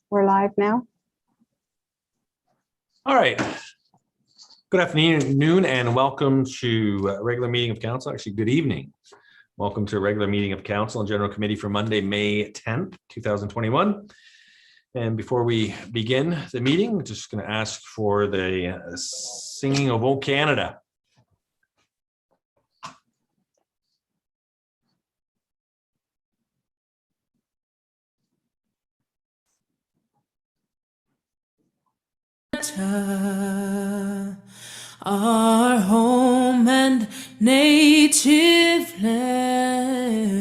We're live now. All right. Good afternoon and welcome to a regular meeting of council. Actually, good evening. Welcome to a regular meeting of council and general committee for Monday, May 10th, 2021. And before we begin the meeting, I'm just going to ask for the singing of O Canada. Our home and native land,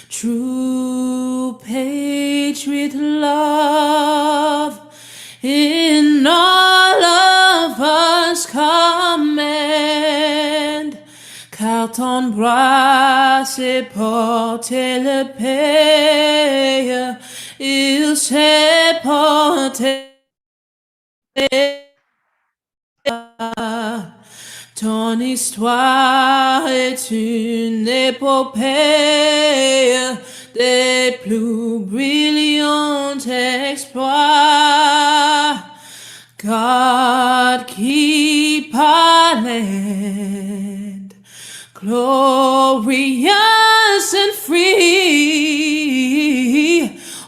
true patriot love, in all of us command. Carton bras et porter le pays, il s'est porté. Ton histoire est une épopée des plus brillants exploits. God keep our land glorious and free.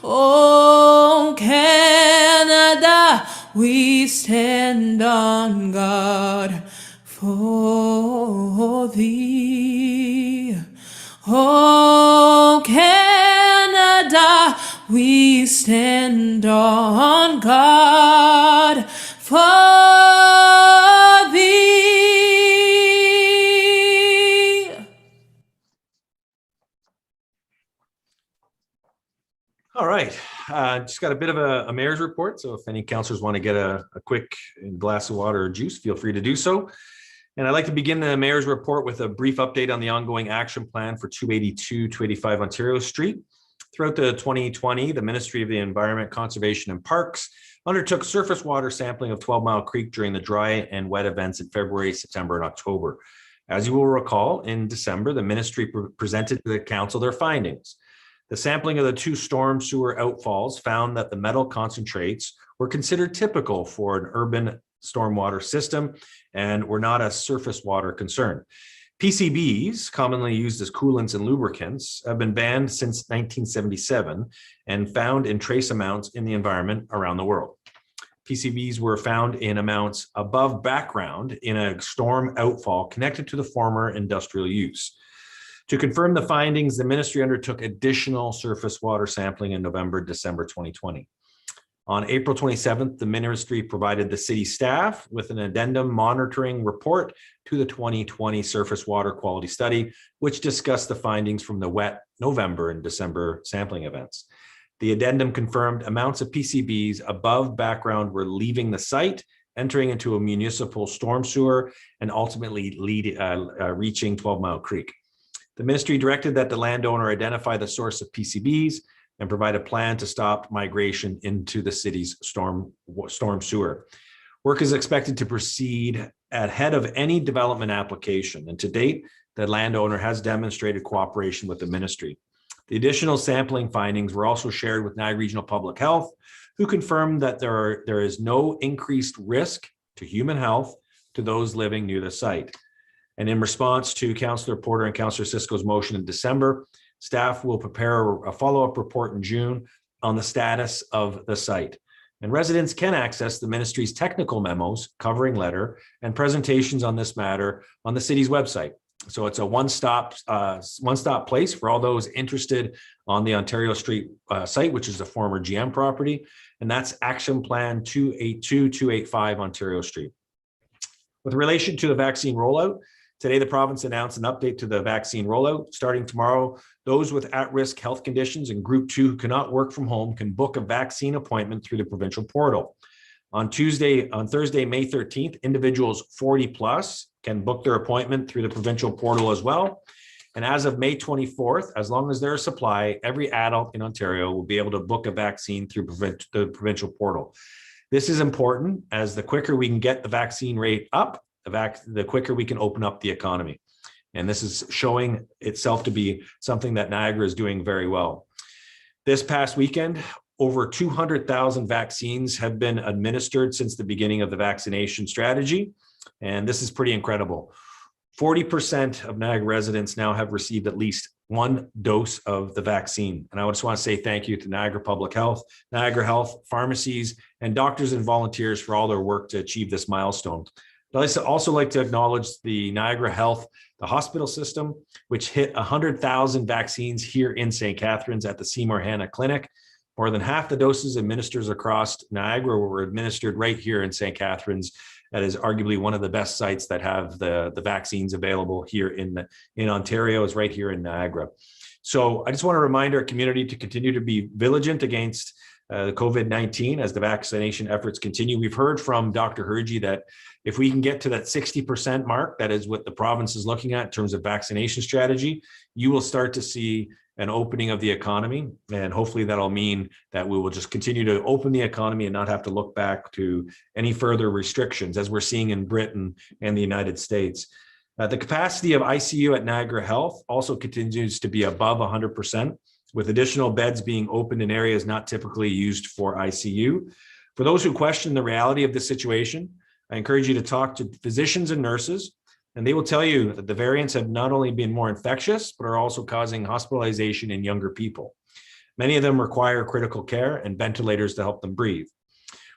Oh, Canada, we stand on guard for thee. Oh, Canada, we stand on guard for thee. All right. Just got a bit of a mayor's report. So if any councillors want to get a quick glass of water or juice, feel free to do so. And I'd like to begin the mayor's report with a brief update on the ongoing action plan for 282-285 Ontario Street. Throughout the 2020, the Ministry of the Environment, Conservation and Parks undertook surface water sampling of 12 Mile Creek during the dry and wet events in February, September, and October. As you will recall, in December, the ministry presented to the council their findings. The sampling of the two storm sewer outfalls found that the metal concentrates were considered typical for an urban stormwater system and were not a surface water concern. PCBs, commonly used as coolants and lubricants, have been banned since 1977 and found in trace amounts in the environment around the world. PCBs were found in amounts above background in a storm outfall connected to the former industrial use. To confirm the findings, the ministry undertook additional surface water sampling in November, December 2020. On April 27th, the ministry provided the city staff with an addendum monitoring report to the 2020 surface water quality study, which discussed the findings from the wet November and December sampling events. The addendum confirmed amounts of PCBs above background were leaving the site, entering into a municipal storm sewer, and ultimately reaching 12 Mile Creek. The ministry directed that the landowner identify the source of PCBs and provide a plan to stop migration into the city's storm sewer. Work is expected to proceed ahead of any development application, and to date, the landowner has demonstrated cooperation with the ministry. The additional sampling findings were also shared with Niagara Regional Public Health, who confirmed that there is no increased risk to human health to those living near the site. And in response to Councillor Porter and Councillor Cisco's motion in December, staff will prepare a follow-up report in June on the status of the site. And residents can access the ministry's technical memos, covering letter, and presentations on this matter on the city's website. So it's a one-stop place for all those interested on the Ontario Street site, which is the former GM property. And that's Action Plan 282-285 Ontario Street. With relation to the vaccine rollout, today, the province announced an update to the vaccine rollout. Starting tomorrow, those with at-risk health conditions and Group 2 who cannot work from home can book a vaccine appointment through the provincial portal. On Thursday, May 13th, individuals 40 plus can book their appointment through the provincial portal as well. And as of May 24th, as long as there's a supply, every adult in Ontario will be able to book a vaccine through the provincial portal. This is important, as the quicker we can get the vaccine rate up, the quicker we can open up the economy. And this is showing itself to be something that Niagara is doing very well. This past weekend, over 200,000 vaccines have been administered since the beginning of the vaccination strategy. And this is pretty incredible. 40% of Niagara residents now have received at least one dose of the vaccine. And I just want to say thank you to Niagara Public Health, Niagara Health, pharmacies, and doctors and volunteers for all their work to achieve this milestone. I'd also like to acknowledge the Niagara Health, the hospital system, which hit 100,000 vaccines here in St. Catharines at the Seymour Hanna Clinic. More than half the doses administered across Niagara were administered right here in St. Catharines. That is arguably one of the best sites that have the vaccines available here in Ontario, is right here in Niagara. So I just want to remind our community to continue to be vigilant against the COVID-19 as the vaccination efforts continue. We've heard from Dr. Hergy that if we can get to that 60% mark, that is what the province is looking at in terms of vaccination strategy, you will start to see an opening of the economy. And hopefully that'll mean that we will just continue to open the economy and not have to look back to any further restrictions, as we're seeing in Britain and the United States. The capacity of ICU at Niagara Health also continues to be above 100%, with additional beds being opened in areas not typically used for ICU. For those who question the reality of the situation, I encourage you to talk to physicians and nurses, and they will tell you that the variants have not only been more infectious, but are also causing hospitalization in younger people. Many of them require critical care and ventilators to help them breathe.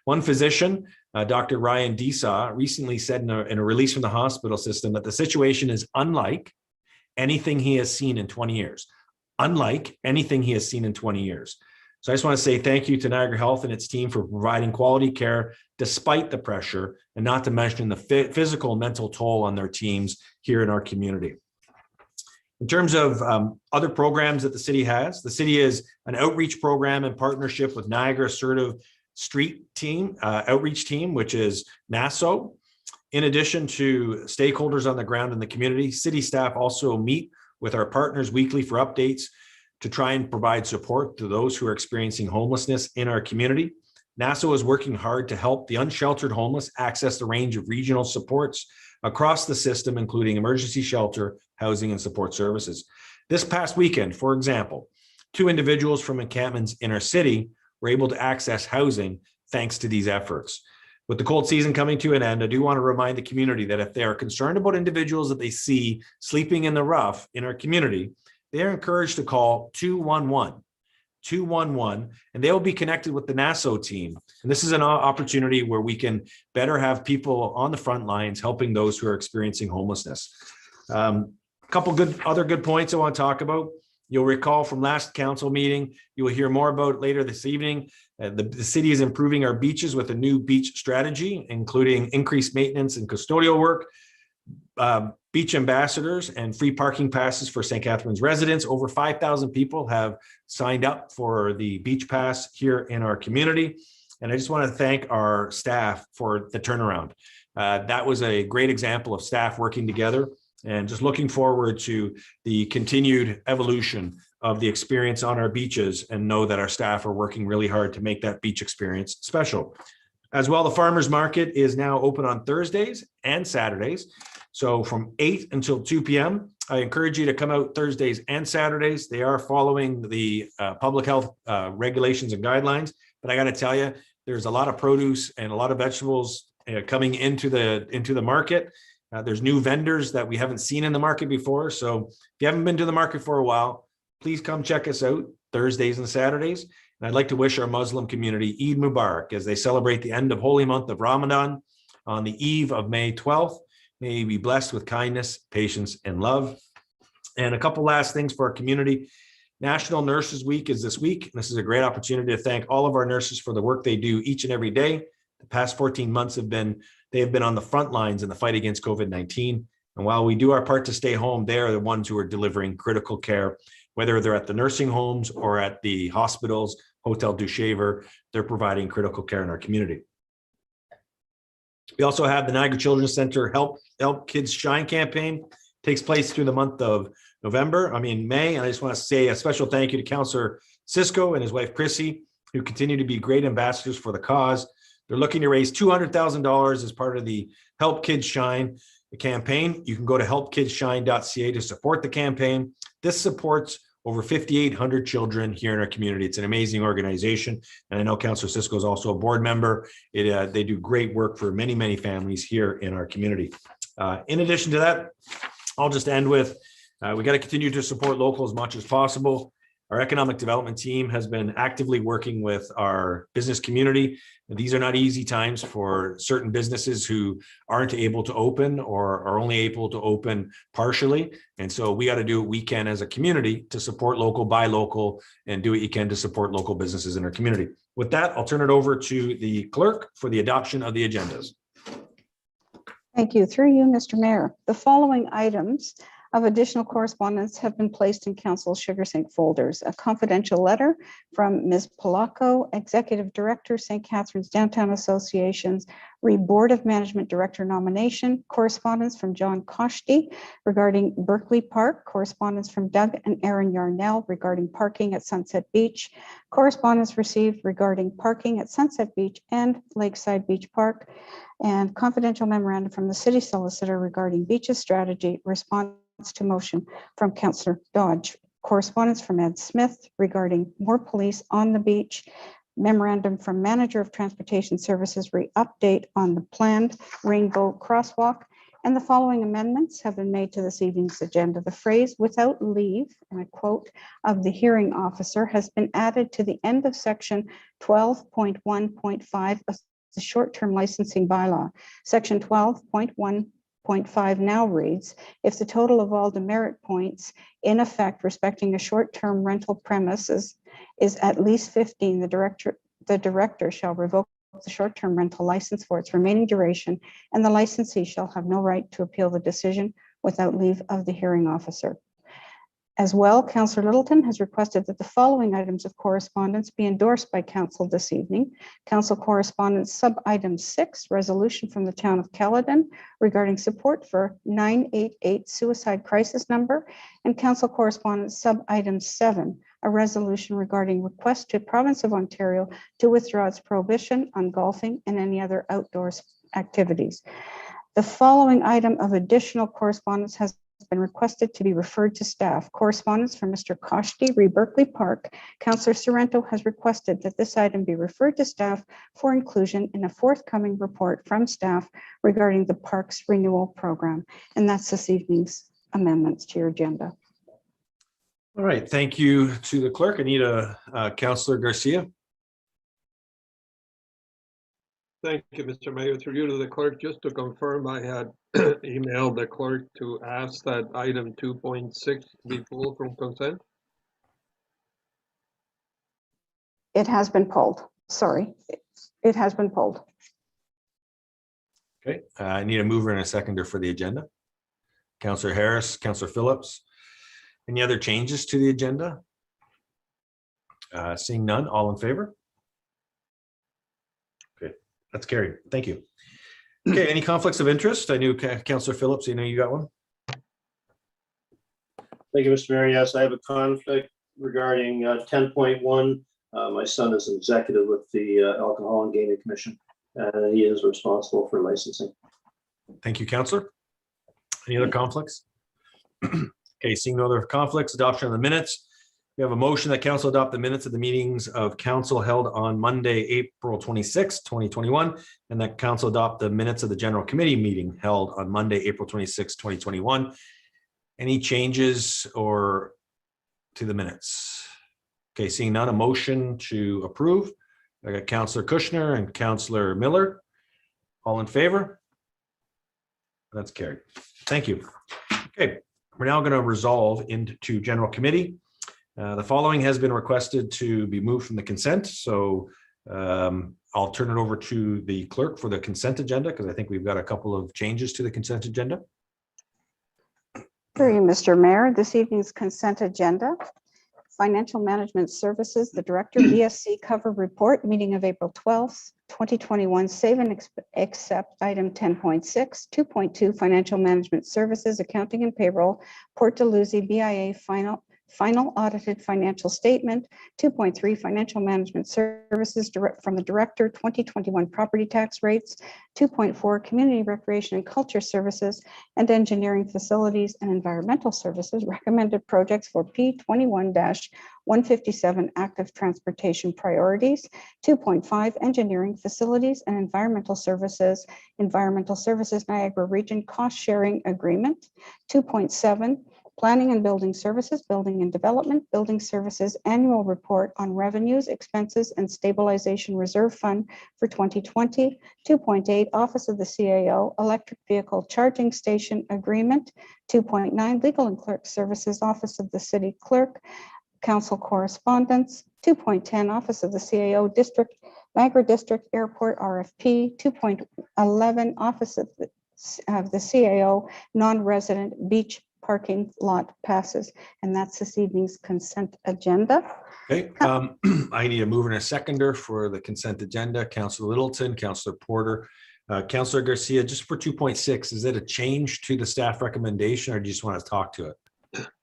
One physician, Dr. Ryan Desaw, recently said in a release from the hospital system that the situation is unlike anything he has seen in 20 years. Unlike anything he has seen in 20 years. So I just want to say thank you to Niagara Health and its team for providing quality care despite the pressure, and not to mention the physical and mental toll on their teams here in our community. In terms of other programs that the city has, the city is an outreach program in partnership with Niagara Assertive Street Team, outreach team, which is NASO. In addition to stakeholders on the ground in the community, city staff also meet with our partners weekly for updates to try and provide support to those who are experiencing homelessness in our community. NASO is working hard to help the unsheltered homeless access the range of regional supports across the system, including emergency shelter, housing, and support services. This past weekend, for example, 2 individuals from encampments in our city were able to access housing thanks to these efforts. With the cold season coming to an end, I do want to remind the community that if they are concerned about individuals that they see sleeping in the rough in our community, they are encouraged to call 211, and they will be connected with the NASO team. And this is an opportunity where we can better have people on the front lines helping those who are experiencing homelessness. A couple other good points I want to talk about. You'll recall from last council meeting, you will hear more about later this evening. The city is improving our beaches with a new beach strategy, including increased maintenance and custodial work, beach ambassadors, and free parking passes for St. Catharines residents. Over 5,000 people have signed up for the beach pass here in our community. And I just want to thank our staff for the turnaround. That was a great example of staff working together, and just looking forward to the continued evolution of the experience on our beaches, and know that our staff are working really hard to make that beach experience special. As well, the farmers market is now open on Thursdays and Saturdays. So from 8 until 2 p.m., I encourage you to come out Thursdays and Saturdays. They are following the public health regulations and guidelines, but I got to tell you, there's a lot of produce and a lot of vegetables coming into the market. There's new vendors that we haven't seen in the market before. So if you haven't been to the market for a while, please come check us out Thursdays and Saturdays. And I'd like to wish our Muslim community Eid Mubarak as they celebrate the end of holy month of Ramadan on the eve of May 12th. May you be blessed with kindness, patience, and love. And a couple last things for our community. National Nurses Week is this week. This is a great opportunity to thank all of our nurses for the work they do each and every day. The past 14 months they have been on the front lines in the fight against COVID-19. And while we do our part to stay home, they are the ones who are delivering critical care, whether they're at the nursing homes or at the hospitals, Hotel du Shaver, they're providing critical care in our community. We also have the Niagara Children's Center Help Kids Shine campaign. Takes place through the month of May. And I just want to say a special thank you to Councillor Cisco and his wife, Chrissy, who continue to be great ambassadors for the cause. They're looking to raise $200,000 as part of the Help Kids Shine. the campaign, you can go to helpkidsshine.ca to support the campaign. This supports over 5,800 children here in our community. It's an amazing organization. And I know Councillor Cisco is also a board member. They do great work for many, many families here in our community. In addition to that, I'll just end with, we got to continue to support local as much as possible. Our economic development team has been actively working with our business community. These are not easy times for certain businesses who aren't able to open or are only able to open partially. And so we got to do what we can as a community to support local, buy local, and do what you can to support local businesses in our community. With that, I'll turn it over to the clerk for the adoption of the agendas. Thank you. Through you, Mr. Mayor. The following items of additional correspondence have been placed in Council Sugar Sink folders. A confidential letter from Ms. Polacco, Executive Director, St. Catharines Downtown Association's Board of Management Director nomination, correspondence from John Koshti regarding Berkeley Park, correspondence from Doug and Aaron Yarnell regarding parking at Sunset Beach, correspondence received regarding parking at Sunset Beach and Lakeside Beach Park, and confidential memorandum from the City Solicitor regarding beaches strategy, response to motion from Councillor Dodge, correspondence from Ed Smith regarding more police on the beach, memorandum from Manager of Transportation Services re-update on the planned Rainbow Crosswalk, and the following amendments have been made to this evening's agenda. The phrase "without leave," and I quote, "of the hearing officer" has been added to the end of section 12.1.5 of the short-term licensing bylaw. Section 12.1.5 now reads, if the total of all demerit points in effect respecting a short-term rental premises is at least 15, the director shall revoke the short-term rental license for its remaining duration, and the licensee shall have no right to appeal the decision without leave of the hearing officer. As well, Councillor Littleton has requested that the following items of correspondence be endorsed by Council this evening. Council correspondence sub-item 6, resolution from the town of Caledon regarding support for 988 suicide crisis number, and Council correspondence sub-item 7, a resolution regarding request to Province of Ontario to withdraw its prohibition on golfing and any other outdoors activities. The following item of additional correspondence has been requested to be referred to staff. Correspondence from Mr. Koshti, Berkeley Park. Councillor Sorrento has requested that this item be referred to staff for inclusion in a forthcoming report from staff regarding the parks renewal program. And that's this evening's amendments to your agenda. All right, thank you to the clerk. I need Councillor Garcia. Thank you, Mr. Mayor. Through you to the clerk, just to confirm, I had emailed the clerk to ask that item 2.6 be pulled from consent. It has been pulled. Sorry, it has been pulled. Okay, I need a mover and a seconder for the agenda. Councillor Harris, Councillor Phillips. Any other changes to the agenda? Seeing none, all in favor? Okay, that's carried. Thank you. Okay, any conflicts of interest? I knew Councillor Phillips, you know you got one. Thank you, Mr. Mayor. Yes, I have a conflict regarding 10.1. My son is an executive with the Alcohol and Gaming Commission, and he is responsible for licensing. Thank you, Councillor. Any other conflicts? Okay, seeing no other conflicts, adoption of the minutes. We have a motion that council adopt the minutes of the meetings of council held on Monday, April 26, 2021, and that council adopt the minutes of the general committee meeting held on Monday, April 26, 2021. Any changes or to the minutes? Okay, seeing none, a motion to approve. I got Councillor Kushner and Councillor Miller. All in favor? That's carried. Thank you. Okay, we're now going to resolve into general committee. The following has been requested to be moved from the consent. So I'll turn it over to the clerk for the consent agenda, because I think we've got a couple of changes to the consent agenda. Through you, Mr. Mayor, this evening's consent agenda. Financial Management Services, the Director, ESC cover report, meeting of April 12th, 2021, save and accept item 10.6, 2.2, Financial Management Services, Accounting and Payroll, Port Dalhousie, BIA, final audited financial statement. 2.3, financial management services from the director, 2021 property tax rates. 2.4, community recreation and culture services and engineering facilities and environmental services recommended projects for P21-157 active transportation priorities. 2.5, engineering facilities and environmental services Niagara Region cost sharing agreement. 2.7, planning and building services, building and development, building services annual report on revenues, expenses, and stabilization reserve fund for 2020. 2.8, Office of the CAO electric vehicle charging station agreement. 2.9, legal and clerk services, Office of the City Clerk, council correspondence. 2.10, Office of the CAO District, Niagara District Airport RFP. 2.11, Office of the CAO non-resident beach parking lot passes. And that's this evening's consent agenda. Okay, I need a mover and a seconder for the consent agenda. Councillor Littleton, Councillor Porter, Councillor Garcia, just for 2.6, is it a change to the staff recommendation or do you just want to talk to it?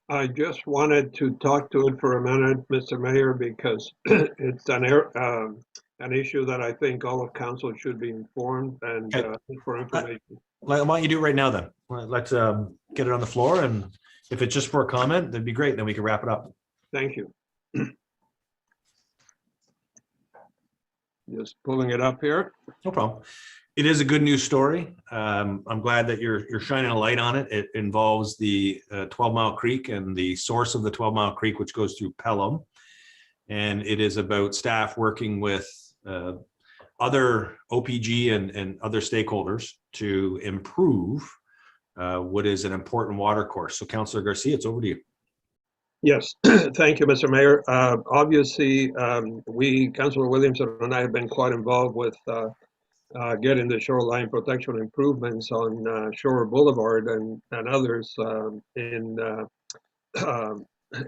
I just wanted to talk to it for a minute, Mr. Mayor, because it's an issue that I think all of council should be informed and for information. Why don't you do it right now then? Let's get it on the floor, and if it's just for a comment, that'd be great. Then we can wrap it up. Thank you. Just pulling it up here. No problem. It is a good news story. I'm glad that you're shining a light on it. It involves the 12 Mile Creek and the source of the 12 Mile Creek, which goes through Pelham. And it is about staff working with other OPG and other stakeholders to improve what is an important water course. So Councillor Garcia, it's over to you. Yes, thank you, Mr. Mayor. Obviously, Councillor Williamson and I have been quite involved with getting the shoreline protection improvements on Shore Boulevard and others in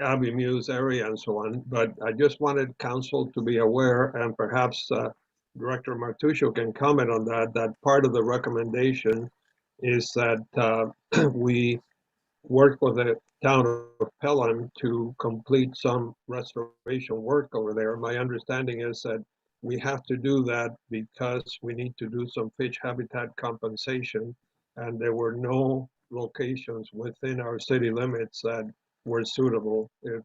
Abbey Muse area and so on. But I just wanted council to be aware, and perhaps Director Martuccio can comment on that part of the recommendation is that we work with the town of Pelham to complete some restoration work over there. My understanding is that we have to do that because we need to do some fish habitat compensation, and there were no locations within our city limits that were suitable. If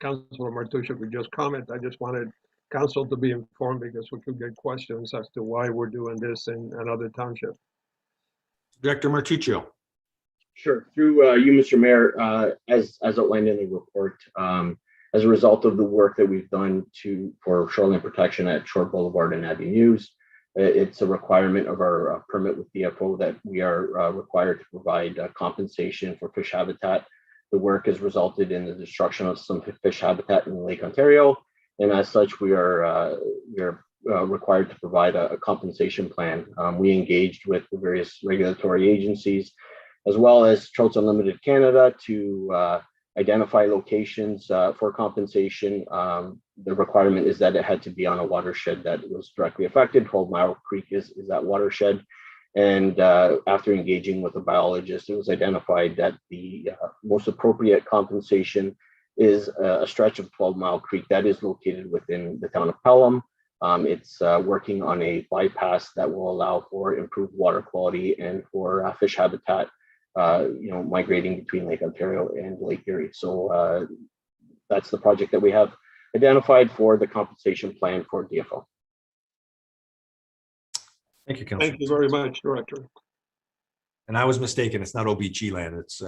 Councilor Martuccio could just comment, I just wanted council to be informed because we could get questions as to why we're doing this in another township. Director Martuccio. Sure. Through you, Mr. Mayor, as outlined in the report, as a result of the work that we've done for shoreline protection at Shore Boulevard and Abbey Muse, it's a requirement of our permit with DFO that we are required to provide compensation for fish habitat. The work has resulted in the destruction of some fish habitat in Lake Ontario, and as such, we are required to provide a compensation plan. We engaged with the various regulatory agencies, as well as Trouts Unlimited Canada, to identify locations for compensation. The requirement is that it had to be on a watershed that was directly affected. 12 Mile Creek is that watershed. And after engaging with a biologist, it was identified that the most appropriate compensation is a stretch of 12 Mile Creek that is located within the town of Pelham. It's working on a bypass that will allow for improved water quality and for fish habitat, migrating between Lake Ontario and Lake Erie. So that's the project that we have identified for the compensation plan for DFO. Thank you, Councillor. Thank you very much, Director. And I was mistaken. It's not OPG land. It's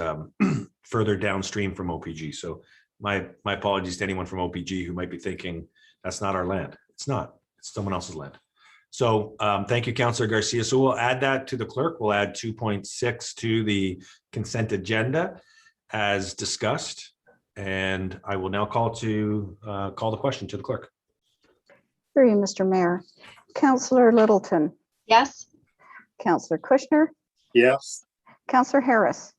further downstream from OPG. So my apologies to anyone from OPG who might be thinking that's not our land. It's not. It's someone else's land. So thank you, Councillor Garcia. So we'll add that to the clerk. We'll add 2.6 to the consent agenda as discussed. And I will now call the question to the clerk. Through you, Mr. Mayor. Councillor Littleton. Yes. Councillor Kushner. Yes. Councillor Harris.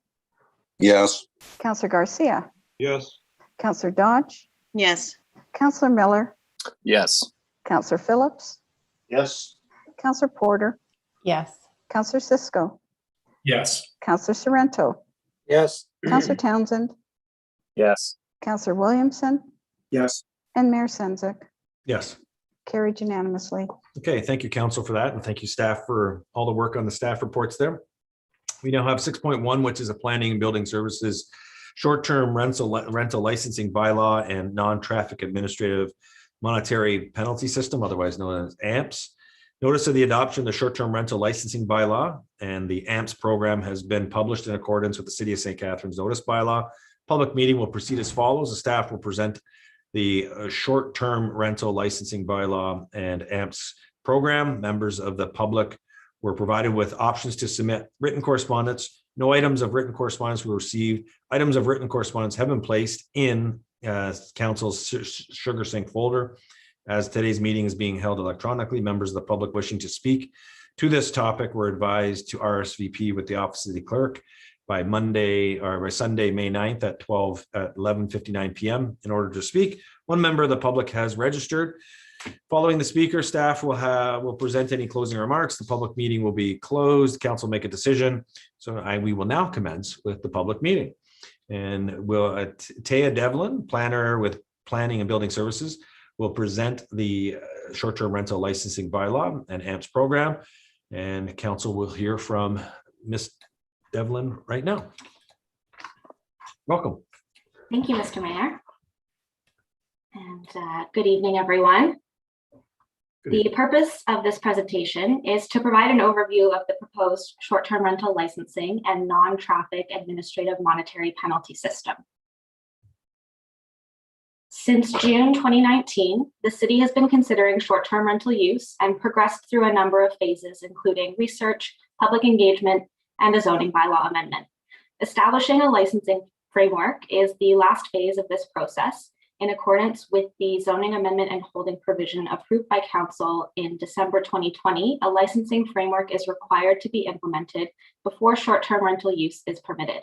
Yes. Councillor Garcia. Yes. Councillor Dodge. Yes. Councillor Miller. Yes. Councillor Phillips. Yes. Councillor Porter. Yes. Councillor Cisco. Yes. Councillor Sorrento. Yes. Councillor Townsend. Yes. Councillor Williamson, Yes. and Mayor Sendzik. Yes. Carried unanimously. Okay, thank you, council, for that, and thank you, staff, for all the work on the staff reports there. We now have 6.1, which is a planning and building services short-term rental licensing bylaw and non-traffic administrative monetary penalty system, otherwise known as AMPS. Notice of the adoption of the short-term rental licensing bylaw and the AMPS program has been published in accordance with the City of St. Catharines notice bylaw. Public meeting will proceed as follows. The staff will present the short-term rental licensing bylaw and AMPS program. Members of the public were provided with options to submit written correspondence. No items of written correspondence were received. Items of written correspondence have been placed in council's sugar sink folder. As today's meeting is being held electronically, members of the public wishing to speak to this topic were advised to RSVP with the Office of the Clerk by Monday or by Sunday, May 9th at 11:59 p.m. in order to speak. One member of the public has registered. Following the speaker, staff will present any closing remarks. The public meeting will be closed. Council make a decision. So we will now commence with the public meeting. And Taya Devlin, planner with Planning and Building Services, will present the short-term rental licensing bylaw and AMPS program. And council will hear from Ms. Devlin right now. Welcome. Thank you, Mr. Mayor. And good evening, everyone. The purpose of this presentation is to provide an overview of the proposed short-term rental licensing and non-traffic administrative monetary penalty system. Since June 2019, the city has been considering short-term rental use and progressed through a number of phases, including research, public engagement, and a zoning bylaw amendment. Establishing a licensing framework is the last phase of this process. In accordance with the zoning amendment and holding provision approved by council in December 2020, a licensing framework is required to be implemented before short-term rental use is permitted.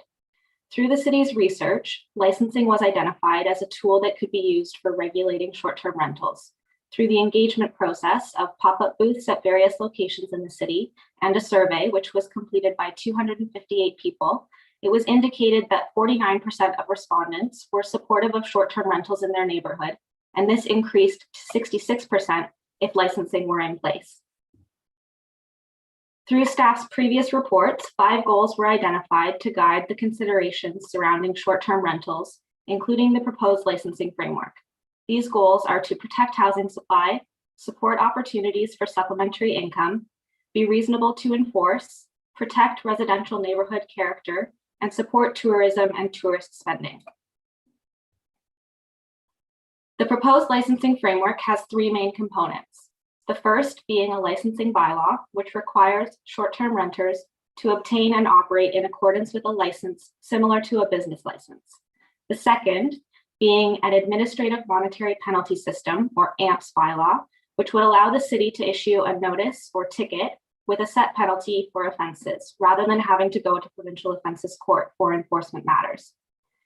Through the city's research, licensing was identified as a tool that could be used for regulating short-term rentals. Through the engagement process of pop-up booths at various locations in the city and a survey, which was completed by 258 people, it was indicated that 49% of respondents were supportive of short-term rentals in their neighborhood, and this increased to 66% if licensing were in place. Through staff's previous reports, 5 goals were identified to guide the considerations surrounding short-term rentals, including the proposed licensing framework. These goals are to protect housing supply, support opportunities for supplementary income, be reasonable to enforce, protect residential neighborhood character, and support tourism and tourist spending. The proposed licensing framework has 3 main components. The first being a licensing bylaw, which requires short-term renters to obtain and operate in accordance with a license similar to a business license. The second being an administrative monetary penalty system, or AMPS bylaw, which would allow the city to issue a notice or ticket with a set penalty for offenses, rather than having to go to provincial offenses court for enforcement matters.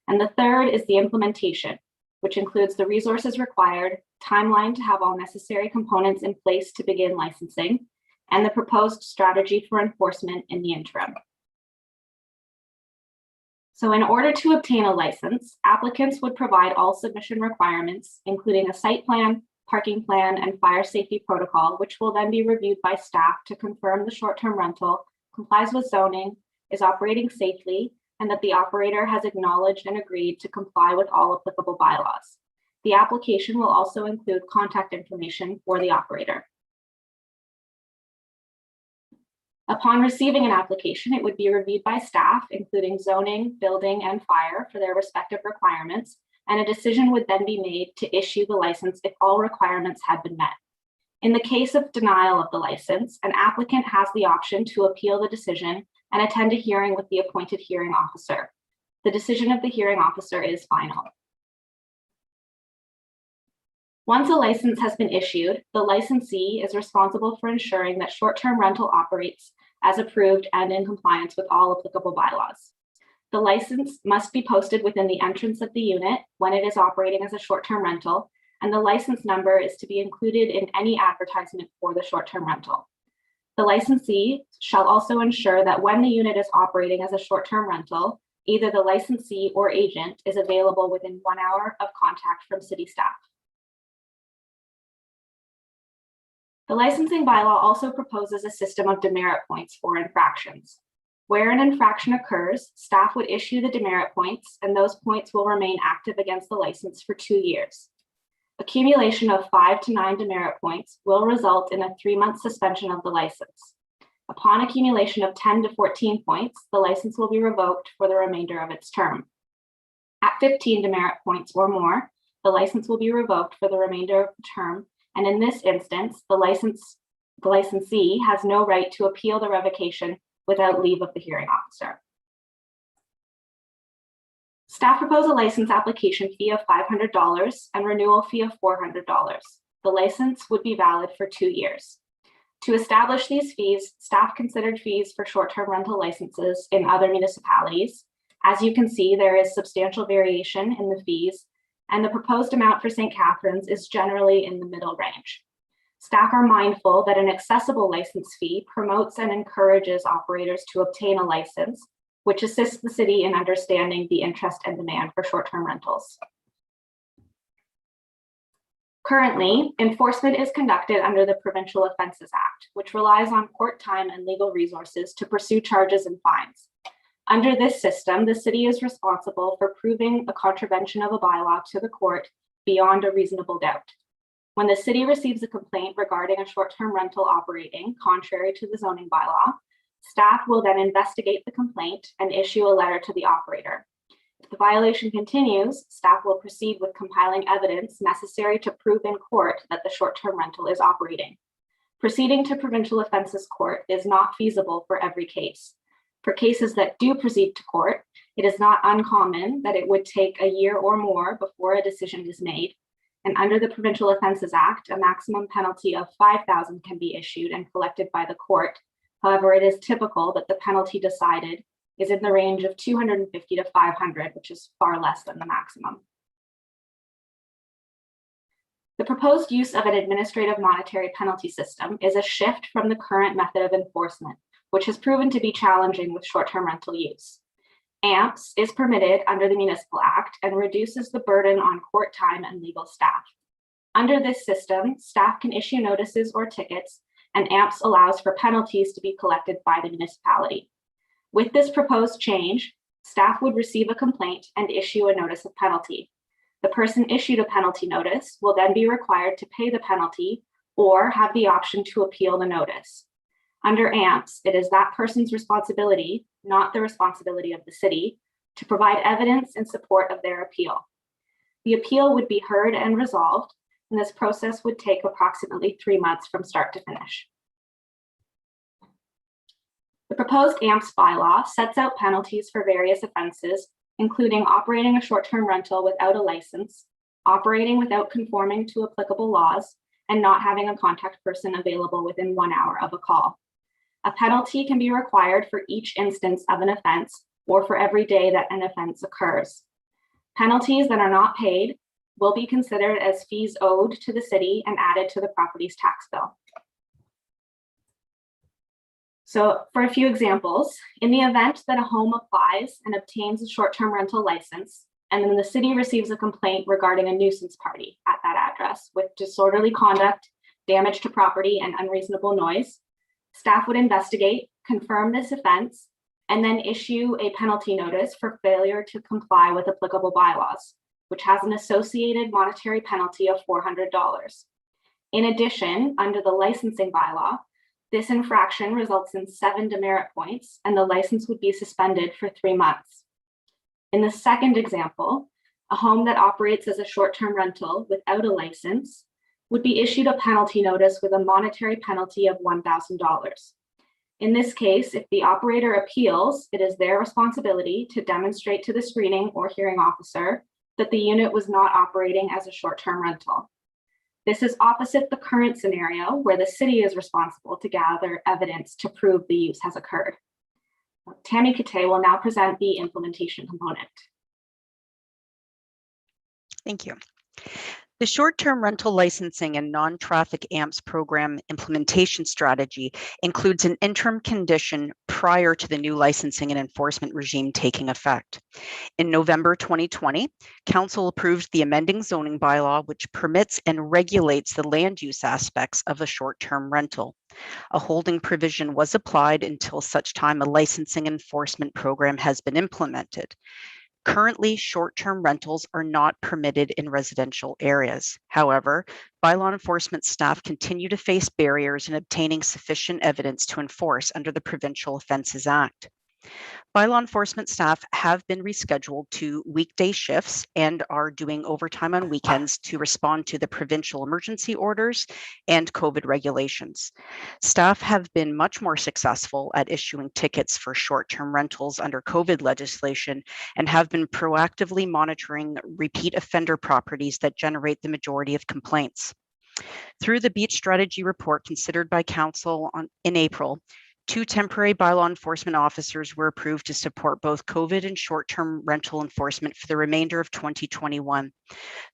And the third is the implementation, which includes the resources required, timeline to have all necessary components in place to begin licensing, and the proposed strategy for enforcement in the interim. So in order to obtain a license, applicants would provide all submission requirements, including a site plan, parking plan, and fire safety protocol, which will then be reviewed by staff to confirm the short-term rental complies with zoning, is operating safely, and that the operator has acknowledged and agreed to comply with all applicable bylaws. The application will also include contact information for the operator. Upon receiving an application, it would be reviewed by staff, including zoning, building, and fire for their respective requirements, and a decision would then be made to issue the license if all requirements had been met. In the case of denial of the license, an applicant has the option to appeal the decision and attend a hearing with the appointed hearing officer. The decision of the hearing officer is final. Once a license has been issued, the licensee is responsible for ensuring that short-term rental operates as approved and in compliance with all applicable bylaws. The license must be posted within the entrance of the unit when it is operating as a short-term rental, and the license number is to be included in any advertisement for the short-term rental. The licensee shall also ensure that when the unit is operating as a short-term rental, either the licensee or agent is available within 1 hour of contact from city staff. The licensing bylaw also proposes a system of demerit points for infractions. Where an infraction occurs, staff would issue the demerit points, and those points will remain active against the license for 2 years. Accumulation of 5 to 9 demerit points will result in a 3-month suspension of the license. Upon accumulation of 10 to 14 points, the license will be revoked for the remainder of its term. At 15 demerit points or more, the license will be revoked for the remainder of the term, and in this instance, the licensee has no right to appeal the revocation without leave of the hearing officer. Staff propose a license application fee of $500 and renewal fee of $400. The license would be valid for 2 years. To establish these fees, staff considered fees for short-term rental licenses in other municipalities. As you can see, there is substantial variation in the fees, and the proposed amount for St. Catharines is generally in the middle range. Staff are mindful that an accessible license fee promotes and encourages operators to obtain a license, which assists the city in understanding the interest and demand for short-term rentals. Currently, enforcement is conducted under the Provincial Offences Act, which relies on court time and legal resources to pursue charges and fines. Under this system, the city is responsible for proving a contravention of a bylaw to the court beyond a reasonable doubt. When the city receives a complaint regarding a short-term rental operating contrary to the zoning bylaw, staff will then investigate the complaint and issue a letter to the operator. If the violation continues, staff will proceed with compiling evidence necessary to prove in court that the short-term rental is operating. Proceeding to Provincial Offences Court is not feasible for every case. For cases that do proceed to court, it is not uncommon that it would take a year or more before a decision is made. And under the Provincial Offences Act, a maximum penalty of $5,000 can be issued and collected by the court. However, it is typical that the penalty decided is in the range of $250 to $500, which is far less than the maximum. The proposed use of an administrative monetary penalty system is a shift from the current method of enforcement, which has proven to be challenging with short-term rental use. AMPS is permitted under the Municipal Act and reduces the burden on court time and legal staff. Under this system, staff can issue notices or tickets, and AMPS allows for penalties to be collected by the municipality. With this proposed change, staff would receive a complaint and issue a notice of penalty. The person issued a penalty notice will then be required to pay the penalty or have the option to appeal the notice. Under AMPS, it is that person's responsibility, not the responsibility of the city, to provide evidence in support of their appeal. The appeal would be heard and resolved, and this process would take approximately 3 months from start to finish. The proposed AMPS bylaw sets out penalties for various offenses, including operating a short-term rental without a license, operating without conforming to applicable laws, and not having a contact person available within 1 hour of a call. A penalty can be required for each instance of an offense or for every day that an offense occurs. Penalties that are not paid will be considered as fees owed to the city and added to the property's tax bill. So for a few examples, in the event that a home applies and obtains a short-term rental license, and then the city receives a complaint regarding a nuisance party at that address with disorderly conduct, damage to property, and unreasonable noise, staff would investigate, confirm this offense, and then issue a penalty notice for failure to comply with applicable bylaws, which has an associated monetary penalty of $400. In addition, under the licensing bylaw, this infraction results in 7 demerit points, and the license would be suspended for 3 months. In the second example, a home that operates as a short-term rental without a license would be issued a penalty notice with a monetary penalty of $1,000. In this case, if the operator appeals, it is their responsibility to demonstrate to the screening or hearing officer that the unit was not operating as a short-term rental. This is opposite the current scenario where the city is responsible to gather evidence to prove the use has occurred. Tammy Kate will now present the implementation component. Thank you. The short-term rental licensing and non-traffic AMPS program implementation strategy includes an interim condition prior to the new licensing and enforcement regime taking effect. In November 2020, Council approved the amending zoning bylaw, which permits and regulates the land use aspects of a short-term rental. A holding provision was applied until such time a licensing enforcement program has been implemented. Currently, short-term rentals are not permitted in residential areas. However, bylaw enforcement staff continue to face barriers in obtaining sufficient evidence to enforce under the Provincial Offences Act. Bylaw enforcement staff have been rescheduled to weekday shifts and are doing overtime on weekends to respond to the provincial emergency orders and COVID regulations. Staff have been much more successful at issuing tickets for short-term rentals under COVID legislation and have been proactively monitoring repeat offender properties that generate the majority of complaints. Through the Beach Strategy report considered by Council in April, 2 temporary bylaw enforcement officers were approved to support both COVID and short-term rental enforcement for the remainder of 2021.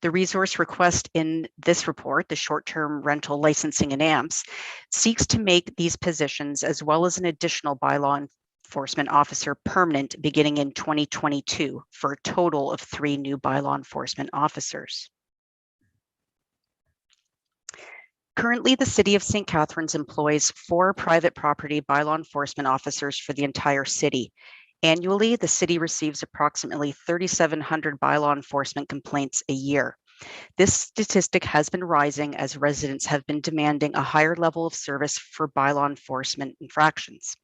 The resource request in this report, the short-term rental licensing and AMPS, seeks to make these positions as well as an additional bylaw enforcement officer permanent beginning in 2022 for a total of 3 new bylaw enforcement officers. Currently, the City of St. Catharines employs 4 private property bylaw enforcement officers for the entire city. Annually, the city receives approximately 3,700 bylaw enforcement complaints a year. This statistic has been rising as residents have been demanding a higher level of service for bylaw enforcement infractions.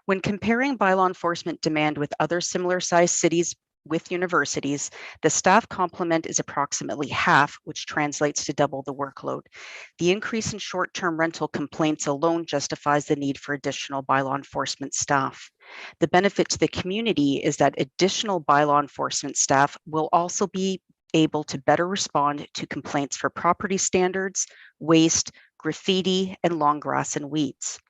When comparing bylaw enforcement demand with other similar-sized cities with universities, the staff complement is approximately half, which translates to double the workload. The increase in short-term rental complaints alone justifies the need for additional bylaw enforcement staff. The benefit to the community is that additional bylaw enforcement staff will also be able to better respond to complaints for property standards, waste, graffiti, and long grass and weeds.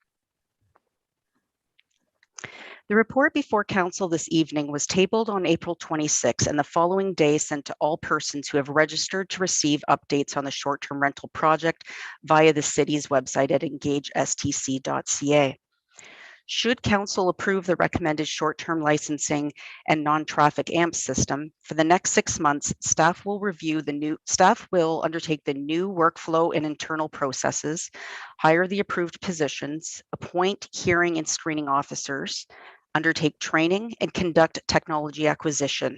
The report before Council this evening was tabled on April 26 and the following day sent to all persons who have registered to receive updates on the short-term rental project via the city's website at engagestc.ca. Should Council approve the recommended short-term licensing and non-traffic AMP system, for the next 6 months, staff will undertake the new workflow and internal processes, hire the approved positions, appoint hearing and screening officers, undertake training, and conduct technology acquisition.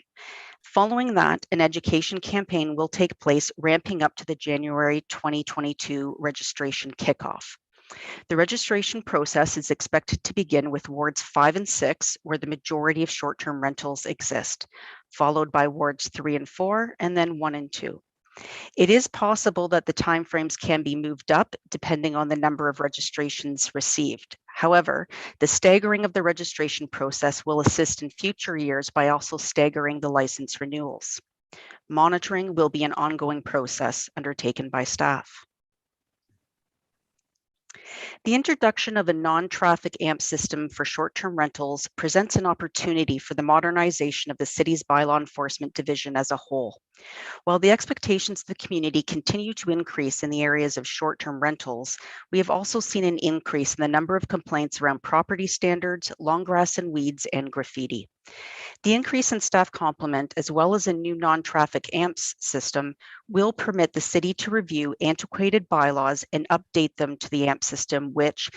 Following that, an education campaign will take place, ramping up to the January 2022 registration kickoff. The registration process is expected to begin with wards 5 and 6, where the majority of short-term rentals exist, followed by wards 3 and 4, and then 1 and 2. It is possible that the timeframes can be moved up depending on the number of registrations received. However, the staggering of the registration process will assist in future years by also staggering the license renewals. Monitoring will be an ongoing process undertaken by staff. The introduction of a non-traffic AMP system for short-term rentals presents an opportunity for the modernization of the city's bylaw enforcement division as a whole. While the expectations of the community continue to increase in the areas of short-term rentals, we have also seen an increase in the number of complaints around property standards, long grass and weeds, and graffiti. The increase in staff complement, as well as a new non-traffic AMPS system, will permit the city to review antiquated bylaws and update them to the AMP system, which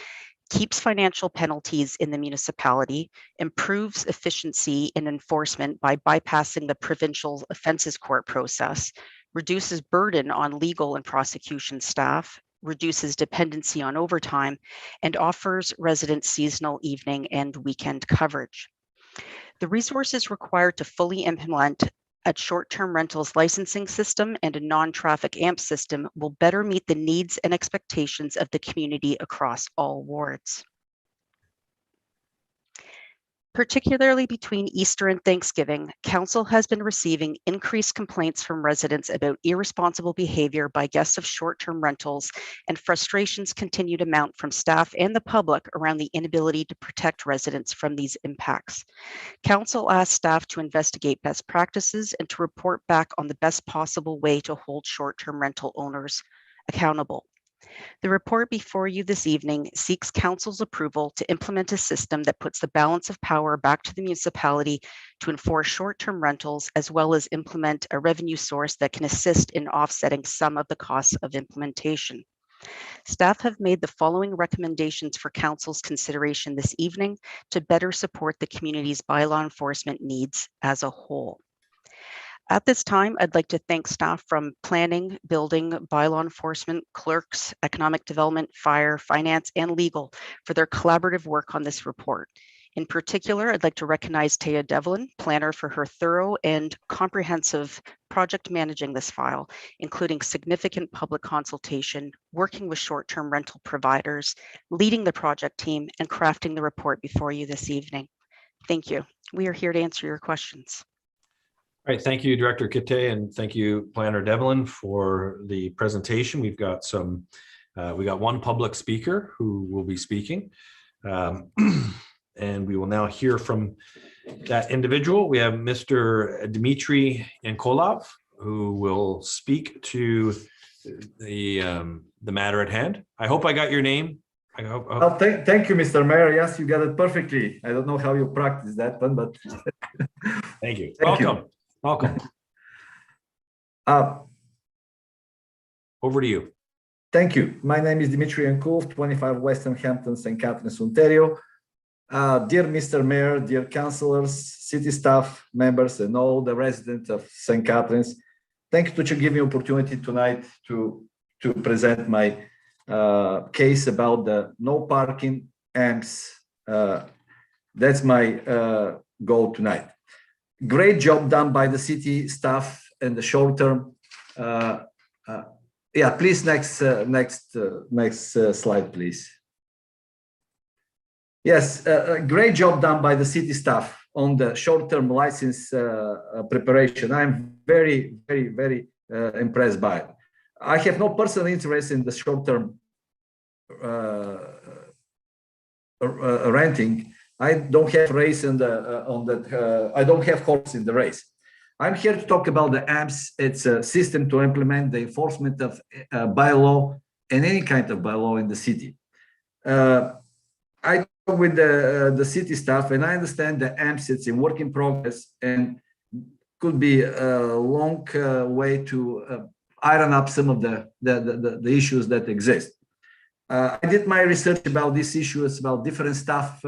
keeps financial penalties in the municipality, improves efficiency in enforcement by bypassing the provincial offences court process, reduces burden on legal and prosecution staff, reduces dependency on overtime, and offers residents seasonal evening and weekend coverage. The resources required to fully implement a short-term rentals licensing system and a non-traffic AMP system will better meet the needs and expectations of the community across all wards. Particularly between Easter and Thanksgiving, Council has been receiving increased complaints from residents about irresponsible behavior by guests of short-term rentals, and frustrations continue to mount from staff and the public around the inability to protect residents from these impacts. Council asks staff to investigate best practices and to report back on the best possible way to hold short-term rental owners accountable. The report before you this evening seeks Council's approval to implement a system that puts the balance of power back to the municipality to enforce short-term rentals, as well as implement a revenue source that can assist in offsetting some of the costs of implementation. Staff have made the following recommendations for Council's consideration this evening to better support the community's bylaw enforcement needs as a whole. At this time, I'd like to thank staff from planning, building, bylaw enforcement, clerks, economic development, fire, finance, and legal for their collaborative work on this report. In particular, I'd like to recognize Taya Devlin, planner, for her thorough and comprehensive project managing this file, including significant public consultation, working with short-term rental providers, leading the project team, and crafting the report before you this evening. Thank you. We are here to answer your questions. All right, thank you, Director Kite, and thank you, Planner Devlin, for the presentation. We've got we got one public speaker who will be speaking, and we will now hear from that individual. We have Mr. Dmitry Yankolov, who will speak to the matter at hand. I hope I got your name. Well, thank you, Mr. Mayor. Yes, you got it perfectly. I don't know how you practice that one, but thank you. Welcome. Welcome. Over to you. Thank you. My name is Dmitry Yankolov, 25 Western Hampton, St. Catharines, Ontario. Dear Mr. Mayor, dear councillors, city staff members, and all the residents of St. Catharines, thank you to give me opportunity tonight to present my case about the no parking amps. That's my goal tonight. Great job done by the city staff and the short term. Yeah, please next slide, please. Yes, great job done by the city staff on the short term license preparation. I'm very impressed by it. I have no personal interest in the short term renting. I don't have race in I don't have horse in the race. I'm here to talk about the AMPS. It's a system to implement the enforcement of bylaw and any kind of bylaw in the city. I talk with the city staff, and I understand the AMPS, it's in work in progress and could be a long way to iron up some of the issues that exist. I did my research about these issues, about different staff,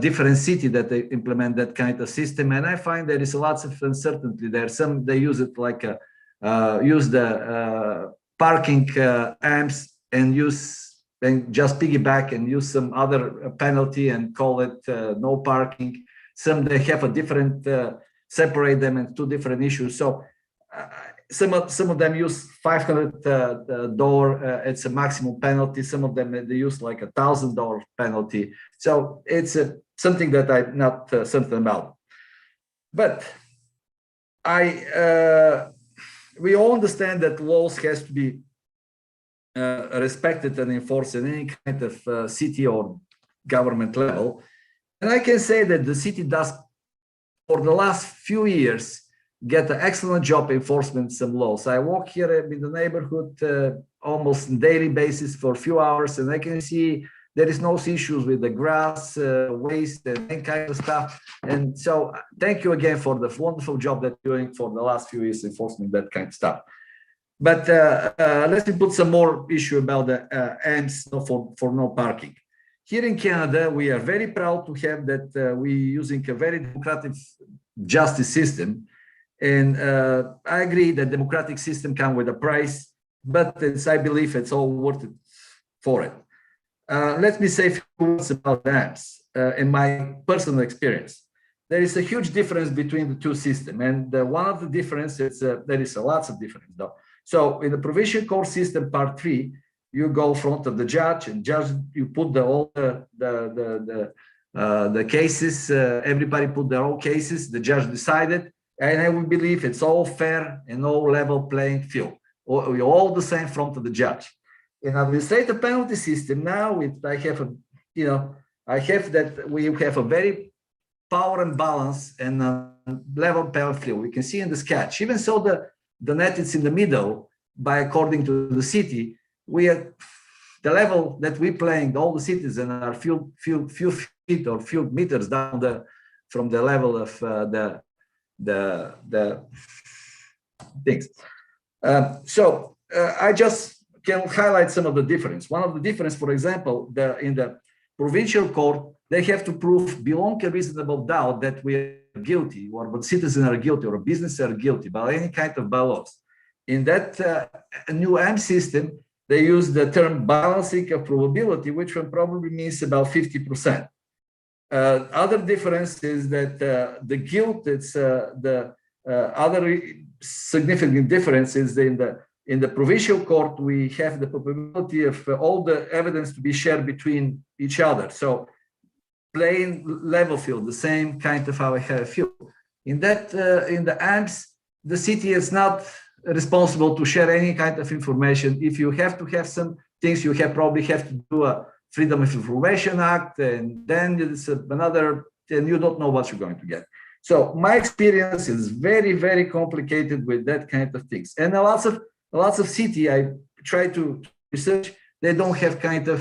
different city that they implement that kind of system, and I find there is lots of uncertainty there. Some they use it like use the parking amps and just piggyback and use some other penalty and call it no parking. Some they have a different separate them into two different issues. So some of them use $500 it's a maximum penalty. Some of them they use like $1,000 penalty. So it's something that I'm not certain about. But we all understand that laws has to be respected and enforced in any kind of city or government level. And I can say that the city does, for the last few years, get an excellent job enforcement some laws. I walk here in the neighborhood almost on daily basis for a few hours, and I can see there is no issues with the grass, waste, and any kind of stuff. And so thank you again for the wonderful job that you're doing for the last few years enforcing that kind of stuff. But let me put some more issue about the AMPS for no parking. Here in Canada, we are very proud to have that we're using a very democratic justice system. And I agree that democratic system comes with a price, but I believe it's all worth it for it. Let me say a few words about AMPS in my personal experience. There is a huge difference between the two systems, and one of the differences, there is lots of difference though. So in the provincial court system, part 3, you go in front of the judge, and you put all the the cases, everybody put their own cases, the judge decided, and I would believe it's all fair and all level playing field. We're all the same front of the judge. In administrative penalty system now, I have that we have a very power and balance and level playing field. We can see in the sketch, even so the net is in the middle by according to the city, we are the level that we playing, all the citizens are few feet or few meters down from the level of the things. I just can highlight some of the difference. One of the difference, for example, in the provincial court, they have to prove beyond a reasonable doubt that we are guilty, or the citizens are guilty, or businesses are guilty by any kind of bylaws. In that new AM system, they use the term balancing of probability, which one probably means about 50%. Other difference is that the guilt, it's the other significant difference is in the provincial court, we have the probability of all the evidence to be shared between each other. So playing level field, the same kind of how I have field. In the AMPS, the city is not responsible to share any kind of information. If you have to have some things, you probably have to do a Freedom of Information Act, and then it's another, and you don't know what you're going to get. So my experience is very, very complicated with that kind of things. And lots of city, I try to research, they don't have kind of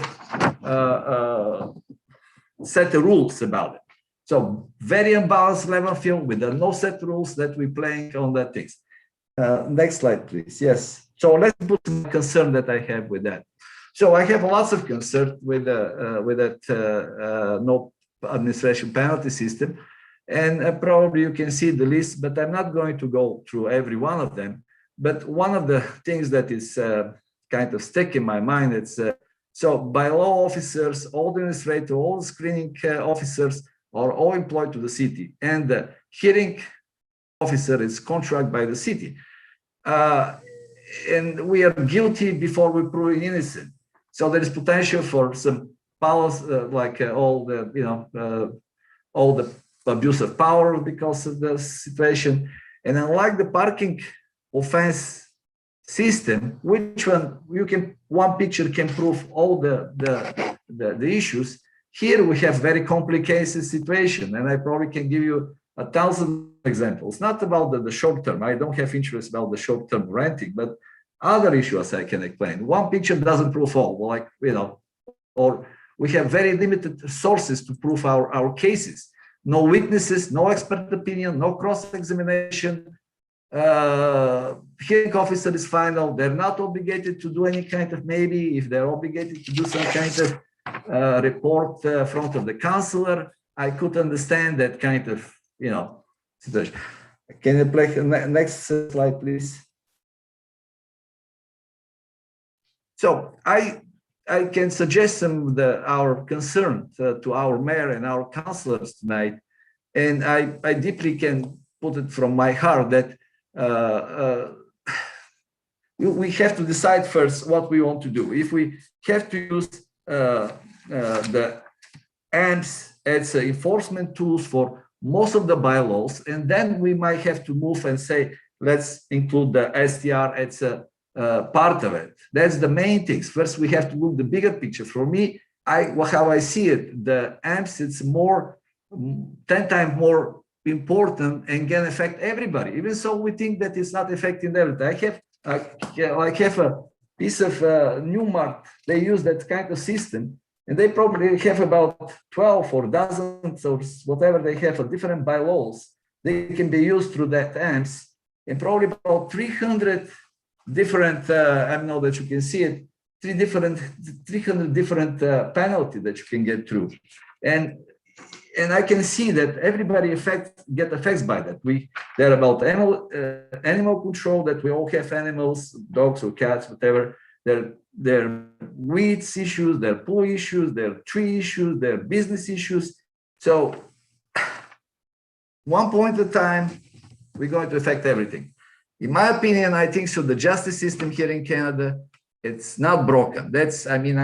set the rules about it. So very unbalanced level field with no set rules that we're playing on that things. Next slide, please. Yes. So let's put some concern that I have with that. So I have lots of concern with that no administration penalty system. And probably you can see the list, but I'm not going to go through every one of them. But one of the things that is kind of stuck in my mind, it's so by law officers, all the administrators, all the screening officers are all employed to the city. And the hearing officer is contracted by the city. And we are guilty before we prove innocent. So there is potential for some powers, like all the abuse of power because of the situation. And unlike the parking offense system, which one picture can prove all the issues. Here we have very complicated situation, and I probably can give you 1,000 examples, not about the short term. I don't have interest about the short term renting, but other issues I can explain. One picture doesn't prove all, like, or we have very limited sources to prove our cases. No witnesses, no expert opinion, no cross-examination. Hearing officer is final. They're not obligated to do any kind of, maybe if they're obligated to do some kind of report front of the councillor, I could understand that kind of, situation. Can you play the next slide, please? So I can suggest some of our concern to our mayor and our councillors tonight, and I deeply can put it from my heart that we have to decide first what we want to do. If we have to use the AMPS as enforcement tools for most of the bylaws, and then we might have to move and say, let's include the STR as a part of it. That's the main things. First, we have to look the bigger picture. For me, how I see it, the AMPS, it's 10 times more important and can affect everybody. Even so, we think that it's not affecting everything. I have a piece of Newmark. They use that kind of system, and they probably have about 12 or dozens or whatever they have of different bylaws. They can be used through that AMPS, and probably about 300 different. I know that you can see it. 300 different penalty that you can get through, and I can see that everybody get affected by that. They're about animal control, that we all have animals, dogs or cats, whatever. Their weeds issues, their pool issues, their tree issues, their business issues. So one point at a time, we're going to affect everything. In my opinion, I think so. The justice system here in Canada, it's not broken. I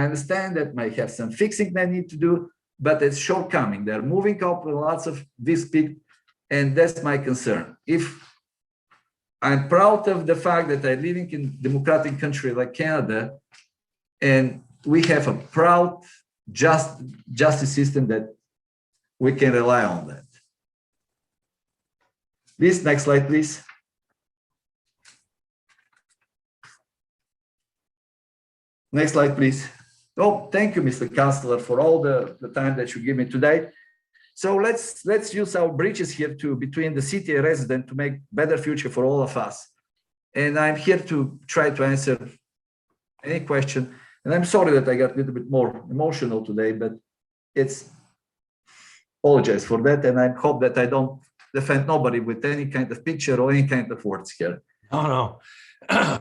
understand that might have some fixing they need to do, but it's shortcoming. They're moving up with lots of this speed, and that's my concern. If I'm proud of the fact that I'm living in a democratic country like Canada, and we have a proud justice system that we can rely on that. Please, next slide, please. Next slide, please. Oh, thank you, Mr. Councillor, for all the time that you give me today. So let's use our bridges here between the city and resident to make better future for all of us. And I'm here to try to answer any question. And I'm sorry that I got a little bit more emotional today, but apologize for that. And I hope that I don't offend nobody with any kind of picture or any kind of words here. Oh, no.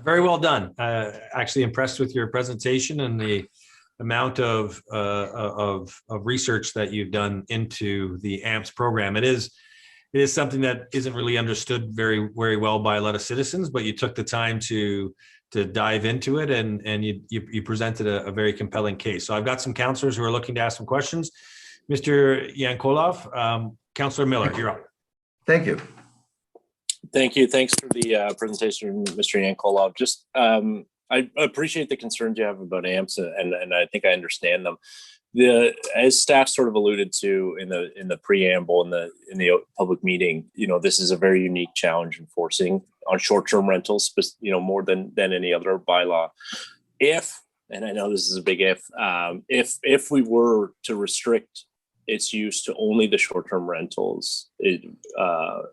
Very well done. Actually impressed with your presentation and the amount of research that you've done into the AMPS program. It is something that isn't really understood very well by a lot of citizens, but you took the time to dive into it and you presented a very compelling case. So I've got some councillors who are looking to ask some questions. Mr. Yankolov, Councillor Miller, you're up. Thank you. Thank you. Thanks for the presentation, Mr. Yankolov. Just I appreciate the concerns you have about AMPS, and I think I understand them. As staff sort of alluded to in the preamble in the public meeting, this is a very unique challenge enforcing on short-term rentals, more than any other bylaw. And I know this is a big if we were to restrict its use to only the short-term rentals,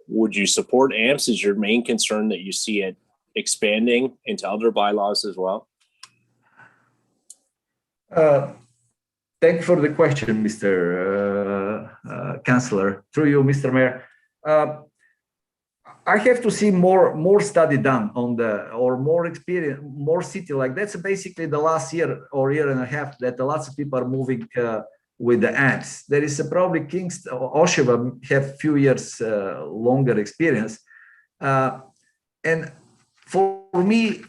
would you support AMPS? Is your main concern that you see it expanding into other bylaws as well? Thank you for the question, Mr. Councillor. Through you, Mr. Mayor. I have to see more study done on or more experience, more city like that's basically the last year or year and a half that lots of people are moving with the AMPS. There is probably Kingston, Oshawa have few years longer experience. And for me,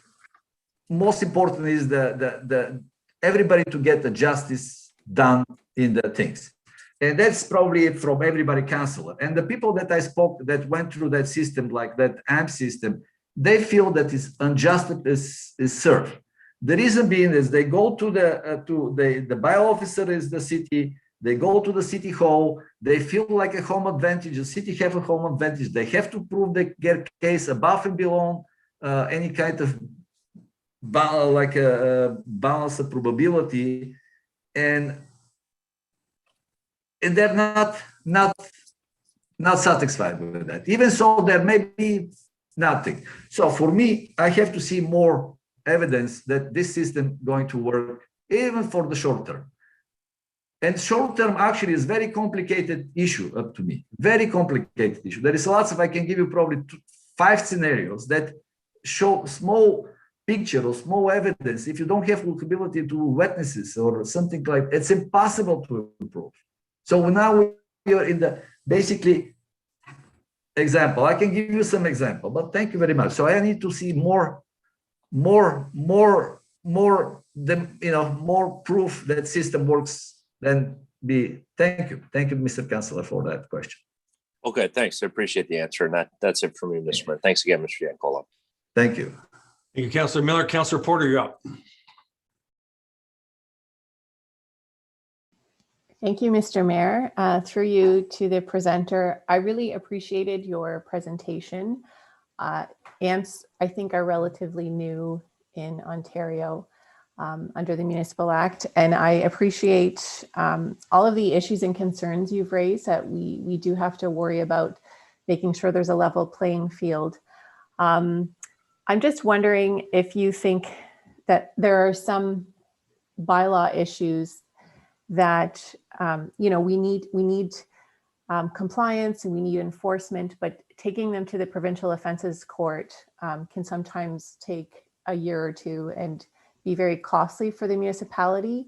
most important is the everybody to get the justice done in the things. And that's probably from everybody councillor. And the people that I spoke that went through that system, like that AMP system, they feel that is unjust is served. The reason being is they go to the bylaw officer is the city, they go to the city hall, they feel like a home advantage, the city have a home advantage, they have to prove their case above and beyond any kind of balance of probability, and they're not satisfied with that. Even so, there may be nothing. So for me, I have to see more evidence that this system going to work even for the short term. And short term actually is very complicated issue up to me. Very complicated issue. There is lots of, I can give you probably 5 scenarios that show small picture or small evidence. If you don't have lookability to witnesses or something like that, it's impossible to improve. So now we are in the basically example. I can give you some example, but thank you very much. So I need to see more proof that system works than be. Thank you, Mr. Councillor, for that question. Okay, thanks. I appreciate the answer, and that's it for me, Mr. Mayor. Thanks again, Mr. Yankolov. Thank you. Thank you, Councillor Miller. Councillor Porter, you're up. Thank you, Mr. Mayor. Through you to the presenter, I really appreciated your presentation. AMPS, I think, are relatively new in Ontario under the Municipal Act, and I appreciate all of the issues and concerns you've raised that we do have to worry about making sure there's a level playing field. I'm just wondering if you think that there are some bylaw issues that we need compliance and we need enforcement, but taking them to the Provincial Offences Court can sometimes take a year or two and be very costly for the municipality.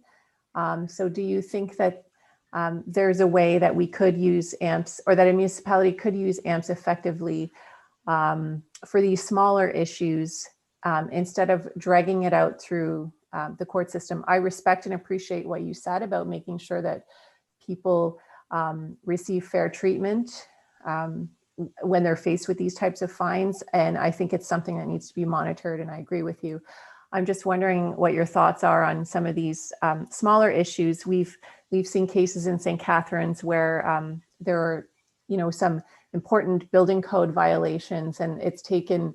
So do you think that there's a way that we could use AMPS, or that a municipality could use AMPS effectively for these smaller issues instead of dragging it out through the court system? I respect and appreciate what you said about making sure that people receive fair treatment when they're faced with these types of fines. And I think it's something that needs to be monitored, and I agree with you. I'm just wondering what your thoughts are on some of these smaller issues. We've seen cases in St. Catharines where there are, some important building code violations, and it's taken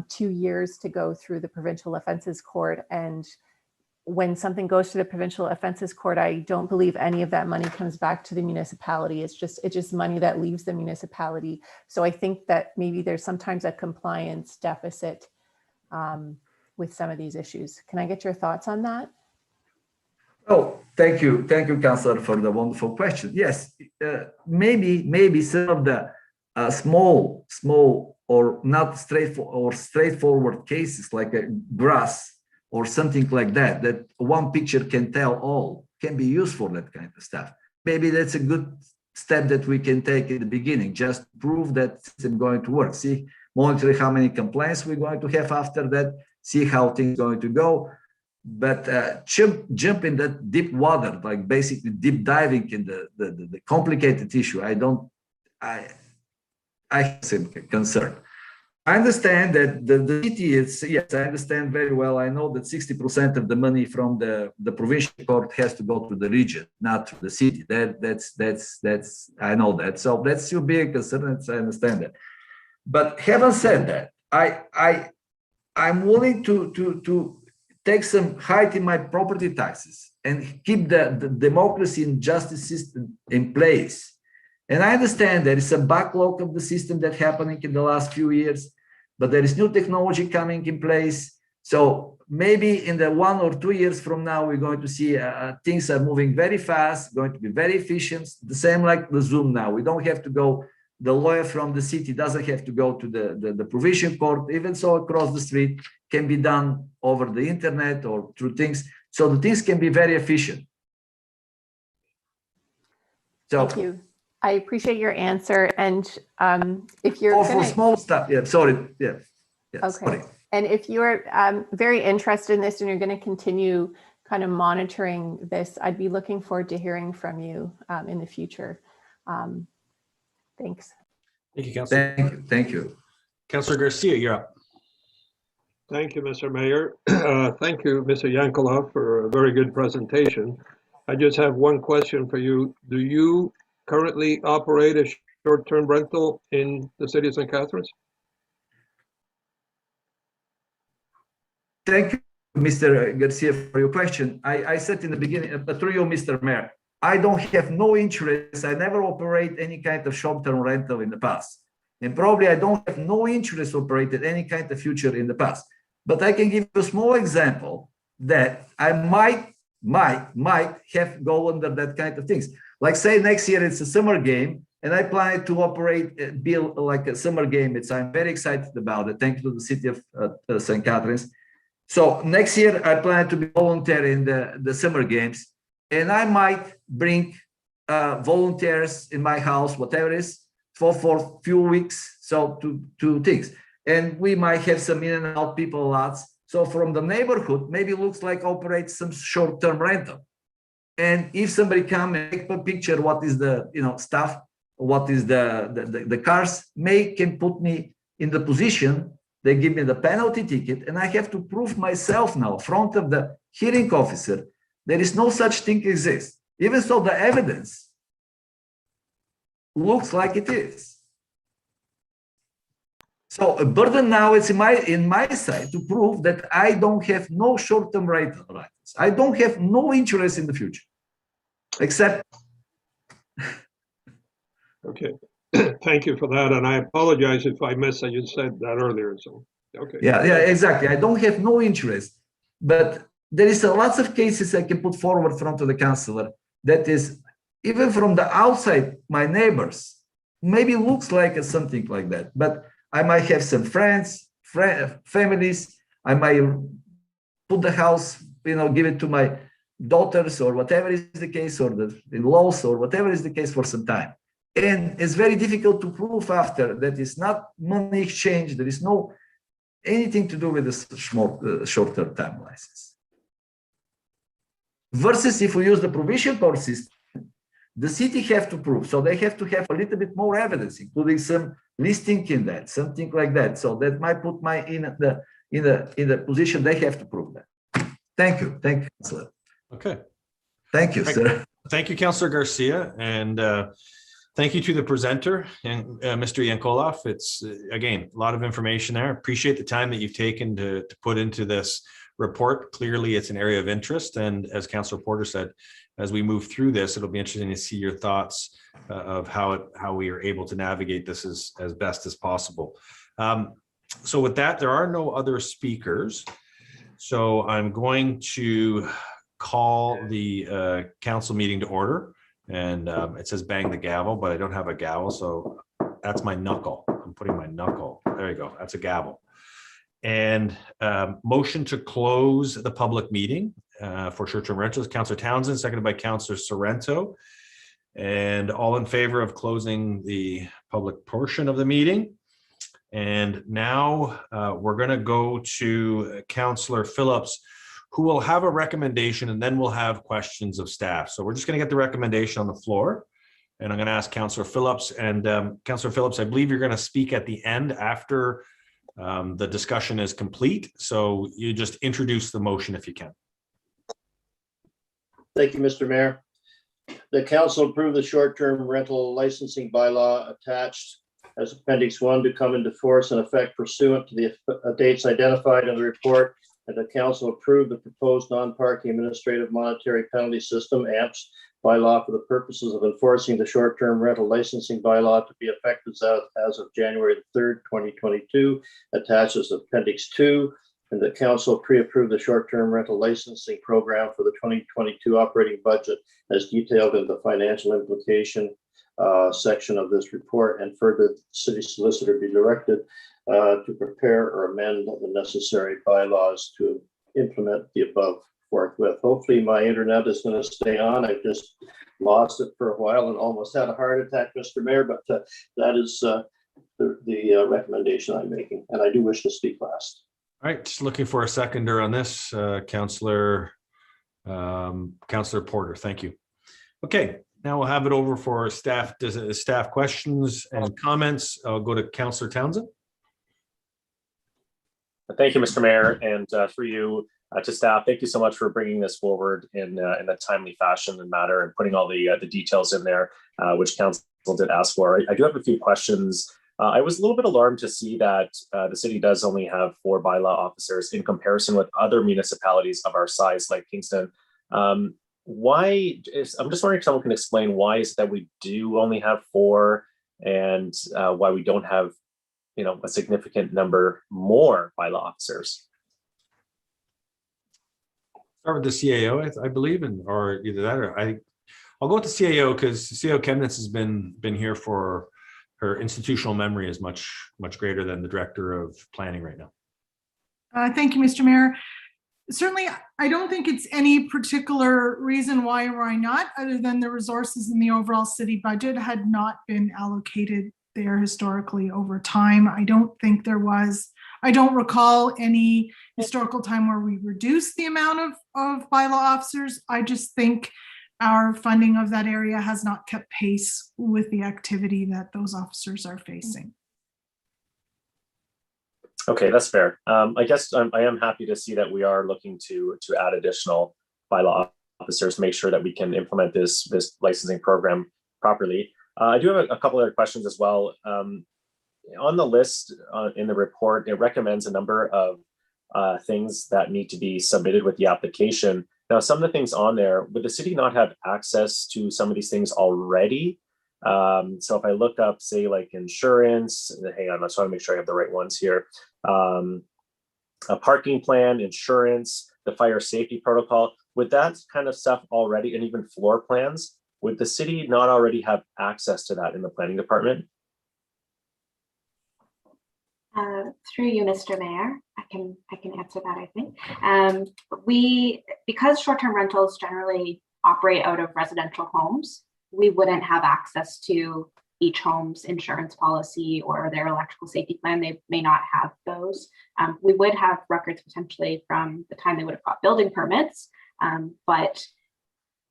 2 years to go through the provincial offenses court. And when something goes to the provincial offenses court, I don't believe any of that money comes back to the municipality. It's just money that leaves the municipality. So I think that maybe there's sometimes a compliance deficit with some of these issues. Can I get your thoughts on that? Oh, thank you, Councillor, for the wonderful question. Yes, maybe some of the small or not straightforward cases like a grass or something like that one picture can tell all, can be used for that kind of stuff. Maybe that's a good step that we can take in the beginning, just prove that it's going to work. See, monitor how many complaints we're going to have after that, see how things are going to go. But jump in that deep water, like basically deep diving in the complicated issue, I have some concern. I understand that the city is, yes, I understand very well. I know that 60% of the money from the provincial court has to go to the region, not to the city. That's I know that. So that's your big concern. I understand that. But having said that, I'm willing to take some height in my property taxes and keep the democracy and justice system in place. And I understand there is a backlog of the system that's happening in the last few years, but there is new technology coming in place. So maybe in the 1 or 2 years from now, we're going to see things are moving very fast, going to be very efficient. The same like the Zoom now. We don't have to go, the lawyer from the city doesn't have to go to the provincial court, even so across the street, can be done over the internet or through things. So the things can be very efficient. So, thank you. I appreciate your answer. And if you're for small stuff, yeah, sorry, yeah, okay. Sorry. And if you're very interested in this and you're going to continue kind of monitoring this, I'd be looking forward to hearing from you in the future. Thanks. Thank you, Councillor. Thank you. Councillor Garcia, you're up. Thank you, Mr. Mayor. Thank you, Mr. Yankolov, for a very good presentation. I just have one question for you. Do you currently operate a short-term rental in the city of St. Catharines? Thank you, Mr. Garcia, for your question. I said in the beginning, but through you, Mr. Mayor, I don't have no interest. I never operate any kind of short-term rental in the past. And probably I don't have no interest operated any kind of future in the past. But I can give you a small example that I might have go under that kind of things. Like say next year it's a summer game and I plan to operate, build like a summer game. I'm very excited about it. Thank you to the city of St. Catharines. So next year I plan to be volunteer in the summer games, and I might bring volunteers in my house, whatever it is, for a few weeks. So two things. And we might have some in and out people lots. So from the neighborhood, maybe it looks like operate some short-term rental. And if somebody come and take a picture, what is the stuff, what is the cars, can put me in the position, they give me the penalty ticket, and I have to prove myself now in front of the hearing officer. There is no such thing exists. Even so, the evidence looks like it is. So a burden now is in my side to prove that I don't have no short-term rental rights. I don't have no interest in the future, except. Okay, thank you for that, and I apologize if I missed that you said that earlier. So okay. Yeah, exactly. I don't have no interest, but there is lots of cases I can put forward in front of the councillor. That is, even from the outside, my neighbors maybe looks like something like that, but I might have some friends, families. I might put the house, give it to my daughters or whatever is the case, or the in-laws or whatever is the case for some time. And it's very difficult to prove after that it's not money exchange. There is no anything to do with the short-term time license. Versus if we use the provincial court system, the city have to prove. So they have to have a little bit more evidence, including some listing in that, something like that. So that might put my in the position they have to prove that. Thank you, Councillor. Okay. Thank you, sir. Thank you, Councillor Garcia, and thank you to the presenter and Mr. Yankolov. It's again a lot of information there. Appreciate the time that you've taken to put into this report. Clearly, it's an area of interest, and as Councillor Porter said, as we move through this, it'll be interesting to see your thoughts of how we are able to navigate this as best as possible. So with that, there are no other speakers. So I'm going to call the council meeting to order, and it says bang the gavel, but I don't have a gavel, so that's my knuckle. I'm putting my knuckle. There you go. That's a gavel. And motion to close the public meeting for short-term rentals. Councillor Townsend, seconded by Councillor Sorrento. And all in favor of closing the public portion of the meeting. And now we're going to go to Councillor Phillips, who will have a recommendation, and then we'll have questions of staff. So we're just going to get the recommendation on the floor. And I'm going to ask Councillor Phillips. And Councillor Phillips, I believe you're going to speak at the end after the discussion is complete. So you just introduce the motion if you can. Thank you, Mr. Mayor. The council approved the short-term rental licensing bylaw attached as Appendix 1 to come into force and effect pursuant to the dates identified in the report, and the council approved the proposed non-parking administrative monetary penalty system, AMPS, bylaw for the purposes of enforcing the short-term rental licensing bylaw to be effective as of January 3rd, 2022, attached as Appendix 2, and the council pre-approved the short-term rental licensing program for the 2022 operating budget as detailed in the financial implication section of this report, and further the city solicitor be directed to prepare or amend the necessary bylaws to implement the above forthwith. Hopefully my internet is going to stay on. I just lost it for a while and almost had a heart attack, Mr. Mayor, but that is the recommendation I'm making, and I do wish to speak last. All right, just looking for a seconder on this, Councillor Porter. Thank you. Okay, now we'll have it over for staff questions and comments. I'll go to Councillor Townsend. Thank you, Mr. Mayor, and through you to staff, thank you so much for bringing this forward in a timely fashion and manner, and putting all the details in there, which council did ask for. I do have a few questions. I was a little bit alarmed to see that the city does only have 4 bylaw officers in comparison with other municipalities of our size, like Kingston. I'm just wondering if someone can explain why is it that we do only have 4, and why we don't have, a significant number more bylaw officers. Start with the CAO, I believe, or either that, or I'll go with the CAO, because CAO Chemnitz has been here for her institutional memory is much greater than the director of planning right now. Thank you, Mr. Mayor. Certainly, I don't think it's any particular reason why or why not, other than the resources in the overall city budget had not been allocated there historically over time. I don't think there was. I don't recall any historical time where we reduced the amount of bylaw officers. I just think our funding of that area has not kept pace with the activity that those officers are facing. Okay, that's fair. I guess I am happy to see that we are looking to add additional bylaw officers to make sure that we can implement this licensing program properly. I do have a couple other questions as well. On the list in the report, it recommends a number of things that need to be submitted with the application. Now, some of the things on there, would the city not have access to some of these things already? So if I look up, say, like insurance, hang on, I just want to make sure I have the right ones here. A parking plan, insurance, the fire safety protocol, would that kind of stuff already, and even floor plans, would the city not already have access to that in the planning department? Through you, Mr. Mayor, I can answer that, I think. Because short-term rentals generally operate out of residential homes, we wouldn't have access to each home's insurance policy or their electrical safety plan. They may not have those. We would have records potentially from the time they would have got building permits, but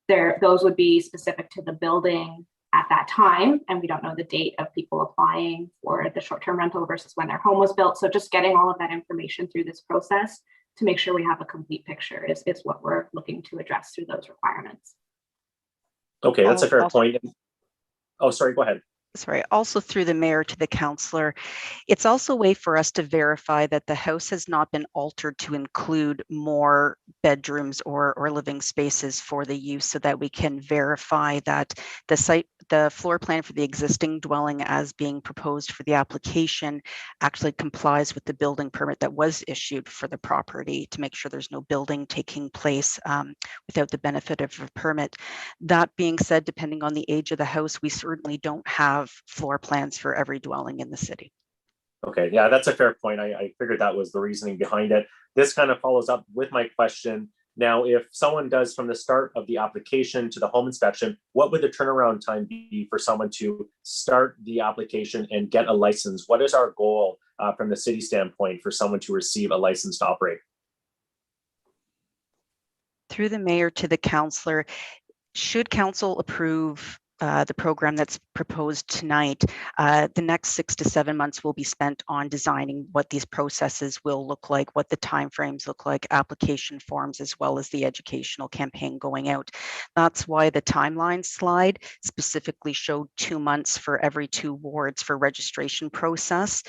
those would be specific to the building at that time, and we don't know the date of people applying for the short-term rental versus when their home was built. So just getting all of that information through this process to make sure we have a complete picture is what we're looking to address through those requirements. Okay, that's a fair point. Oh, sorry, go ahead. Sorry, also through the mayor to the councillor, it's also a way for us to verify that the house has not been altered to include more bedrooms or living spaces for the use, so that we can verify that the floor plan for the existing dwelling as being proposed for the application actually complies with the building permit that was issued for the property, to make sure there's no building taking place without the benefit of a permit. That being said, depending on the age of the house, we certainly don't have floor plans for every dwelling in the city. Okay, yeah, that's a fair point. I figured that was the reasoning behind it. This kind of follows up with my question. Now, if someone does from the start of the application to the home inspection, what would the turnaround time be for someone to start the application and get a license? What is our goal from the city standpoint for someone to receive a license to operate? Through the mayor to the councillor, should council approve the program that's proposed tonight, the next 6 to 7 months will be spent on designing what these processes will look like, what the timeframes look like, application forms, as well as the educational campaign going out. That's why the timeline slide specifically showed 2 months for every 2 wards for registration process.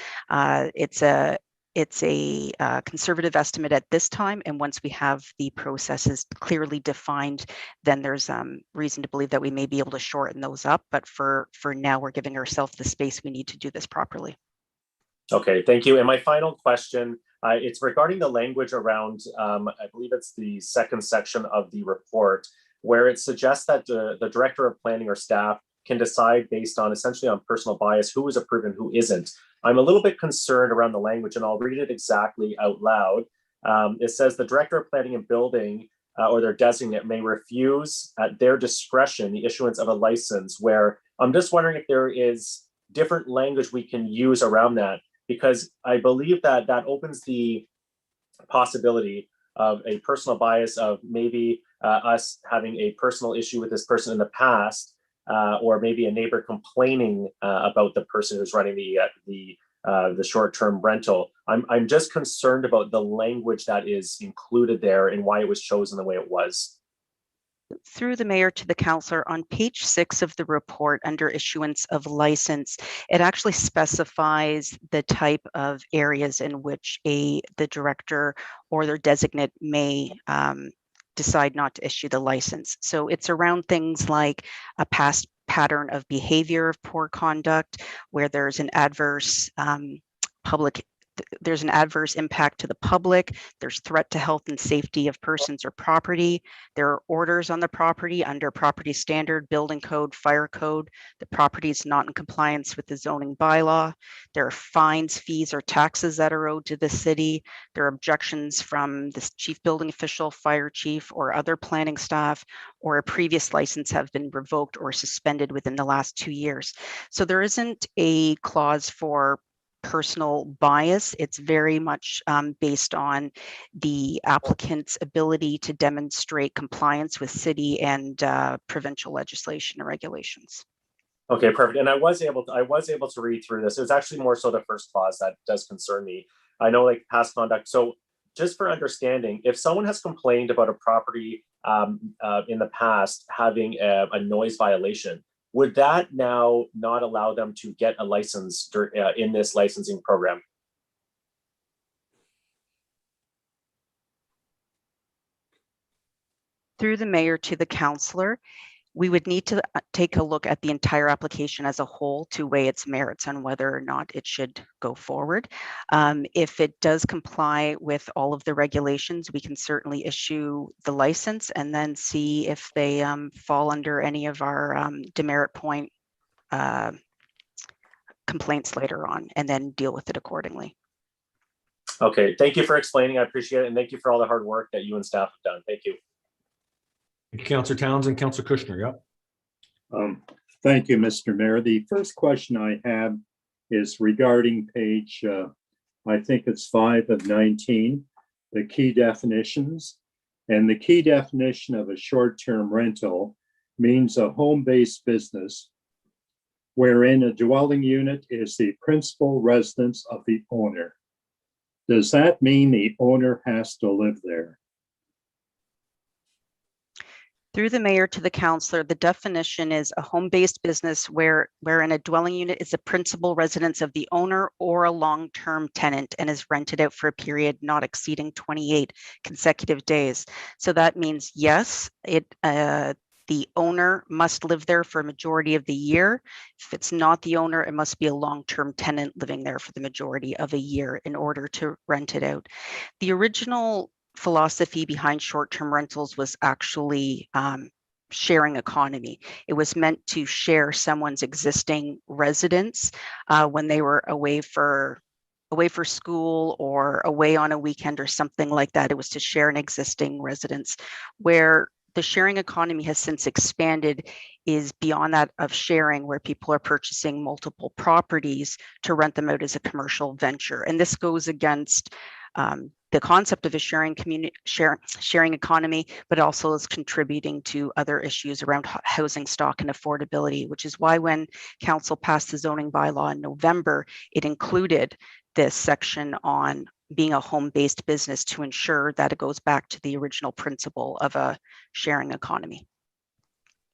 It's a conservative estimate at this time, and once we have the processes clearly defined, then there's reason to believe that we may be able to shorten those up. But for now, we're giving ourselves the space we need to do this properly. Okay, thank you. And my final question, it's regarding the language around, I believe it's the second section of the report, where it suggests that the director of planning or staff can decide based on essentially on personal bias who is approved and who isn't. I'm a little bit concerned around the language, and I'll read it exactly out loud. It says the director of planning and building or their designate may refuse at their discretion the issuance of a license, where I'm just wondering if there is different language we can use around that, because I believe that that opens the possibility of a personal bias of maybe us having a personal issue with this person in the past, or maybe a neighbor complaining about the person who's running the short-term rental. I'm just concerned about the language that is included there and why it was chosen the way it was. Through the mayor to the councillor, on page 6 of the report under issuance of license, it actually specifies the type of areas in which the director or their designate may decide not to issue the license. So it's around things like a past pattern of behavior of poor conduct, where there's an adverse there's an adverse impact to the public, there's threat to health and safety of persons or property, there are orders on the property under property standard, building code, fire code, the property is not in compliance with the zoning bylaw, there are fines, fees, or taxes that are owed to the city, there are objections from the chief building official, fire chief, or other planning staff, or a previous license have been revoked or suspended within the last 2 years. So there isn't a clause for personal bias. It's very much based on the applicant's ability to demonstrate compliance with city and provincial legislation and regulations. Okay, perfect. And I was able to read through this. It was actually more so the first clause that does concern me. I know, like, past conduct. So just for understanding, if someone has complained about a property in the past having a noise violation, would that now not allow them to get a license in this licensing program? Through the mayor to the councillor, we would need to take a look at the entire application as a whole to weigh its merits on whether or not it should go forward. If it does comply with all of the regulations, we can certainly issue the license and then see if they fall under any of our demerit point complaints later on, and then deal with it accordingly. Okay, thank you for explaining. I appreciate it. And thank you for all the hard work that you and staff have done. Thank you. Thank you, Councillor Townsend. Councillor Kushner, yeah. Thank you, Mr. Mayor. The first question I have is regarding page, I think it's 5 of 19, the key definitions. And the key definition of a short-term rental means a home-based business wherein a dwelling unit is the principal residence of the owner. Does that mean the owner has to live there? Through the mayor to the councillor, the definition is a home-based business wherein a dwelling unit is a principal residence of the owner or a long-term tenant and is rented out for a period not exceeding 28 consecutive days. So that means, yes, the owner must live there for a majority of the year. If it's not the owner, it must be a long-term tenant living there for the majority of a year in order to rent it out. The original philosophy behind short-term rentals was actually sharing economy. It was meant to share someone's existing residence when they were away for school or away on a weekend or something like that. It was to share an existing residence. Where the sharing economy has since expanded is beyond that of sharing, where people are purchasing multiple properties to rent them out as a commercial venture. And this goes against the concept of a sharing economy, but also is contributing to other issues around housing stock and affordability, which is why when council passed the zoning bylaw in November, it included this section on being a home-based business to ensure that it goes back to the original principle of a sharing economy.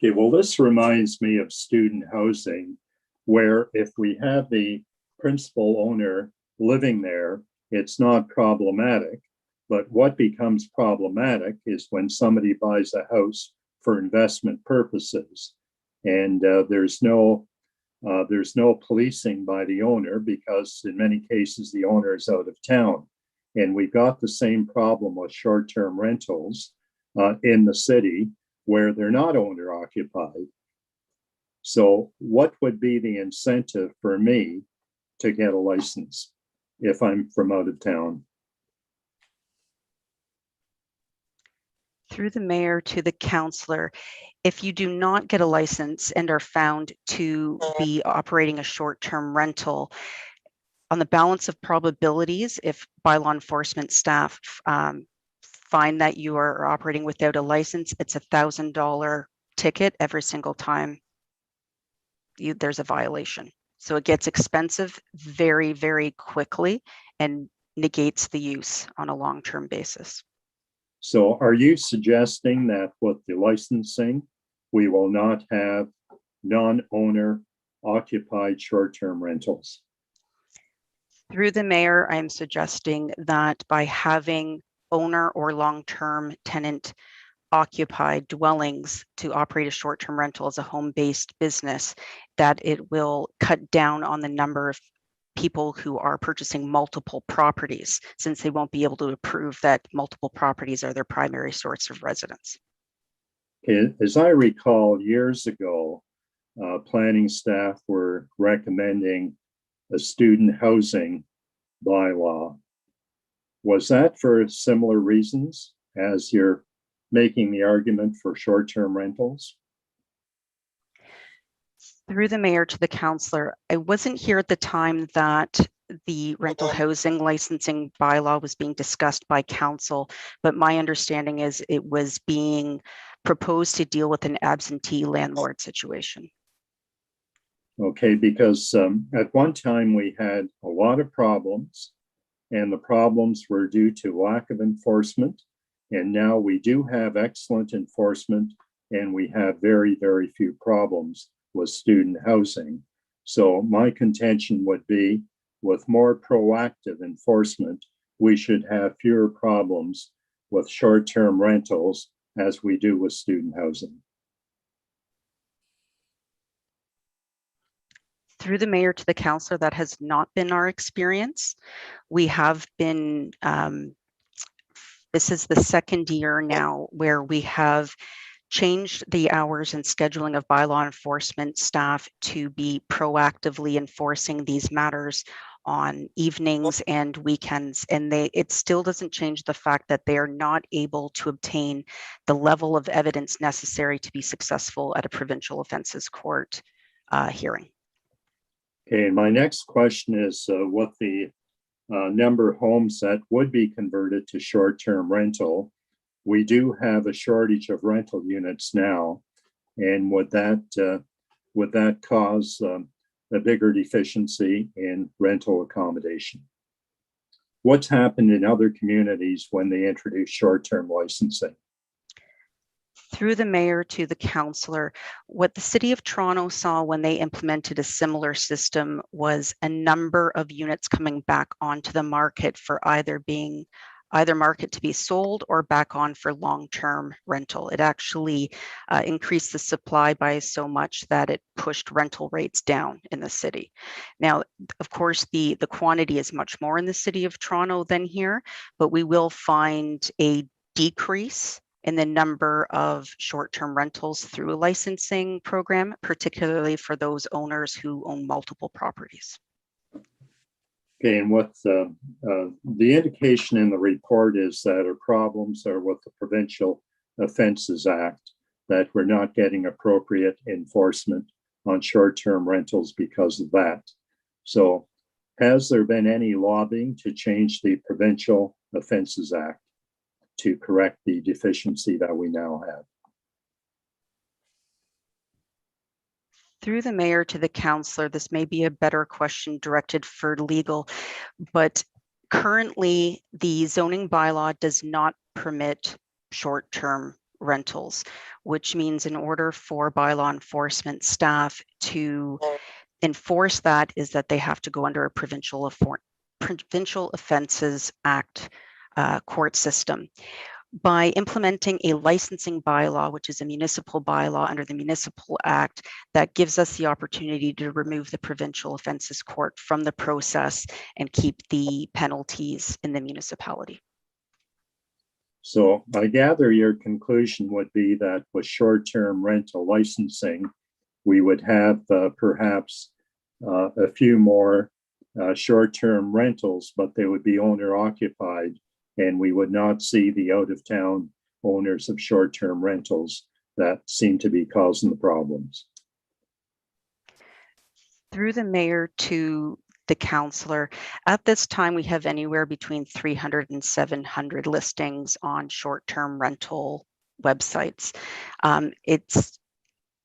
Okay, well, this reminds me of student housing, where if we have the principal owner living there, it's not problematic. But what becomes problematic is when somebody buys a house for investment purposes, and there's no policing by the owner, because in many cases the owner is out of town. And we've got the same problem with short-term rentals in the city where they're not owner occupied. So what would be the incentive for me to get a license if I'm from out of town? Through the mayor to the councillor, if you do not get a license and are found to be operating a short-term rental, on the balance of probabilities, if bylaw enforcement staff find that you are operating without a license, it's $1,000 ticket every single time there's a violation. So it gets expensive very, very quickly and negates the use on a long-term basis. So are you suggesting that with the licensing, we will not have non-owner occupied short-term rentals? Through the mayor, I'm suggesting that by having owner or long-term tenant occupied dwellings to operate a short-term rental as a home-based business, that it will cut down on the number of people who are purchasing multiple properties, since they won't be able to prove that multiple properties are their primary source of residence. As I recall, years ago, planning staff were recommending a student housing bylaw. Was that for similar reasons as you're making the argument for short-term rentals? Through the mayor to the councillor, I wasn't here at the time that the rental housing licensing bylaw was being discussed by council, but my understanding is it was being proposed to deal with an absentee landlord situation. Okay, because at one time we had a lot of problems, and the problems were due to lack of enforcement. And now we do have excellent enforcement, and we have very, very few problems with student housing. So my contention would be, with more proactive enforcement, we should have fewer problems with short-term rentals as we do with student housing. Through the mayor to the councillor, that has not been our experience. We have been, this is the second year now where we have changed the hours and scheduling of bylaw enforcement staff to be proactively enforcing these matters on evenings and weekends. And it still doesn't change the fact that they are not able to obtain the level of evidence necessary to be successful at a provincial offenses court hearing. Okay, and my next question is what the number of homes that would be converted to short-term rental. we do have a shortage of rental units now. And would that cause a bigger deficiency in rental accommodation? What's happened in other communities when they introduce short-term licensing? Through the mayor to the councillor, what the City of Toronto saw when they implemented a similar system was a number of units coming back onto the market for either market to be sold or back on for long-term rental. It actually increased the supply by so much that it pushed rental rates down in the city. Now, of course, the quantity is much more in the City of Toronto than here, but we will find a decrease in the number of short-term rentals through a licensing program, particularly for those owners who own multiple properties. Okay, and what the indication in the report is that our problems are with the Provincial Offences Act, that we're not getting appropriate enforcement on short-term rentals because of that. So has there been any lobbying to change the Provincial Offences Act to correct the deficiency that we now have? Through the mayor to the councillor, this may be a better question directed for legal, but currently the zoning bylaw does not permit short-term rentals, which means in order for bylaw enforcement staff to enforce that is that they have to go under a Provincial Offences Act court system. By implementing a licensing bylaw, which is a municipal bylaw under the Municipal Act, that gives us the opportunity to remove the Provincial Offences Court from the process and keep the penalties in the municipality. So I gather your conclusion would be that with short-term rental licensing, we would have perhaps a few more short-term rentals, but they would be owner-occupied, and we would not see the out-of-town owners of short-term rentals that seem to be causing the problems. Through the mayor to the councillor, at this time we have anywhere between 300 and 700 listings on short-term rental websites.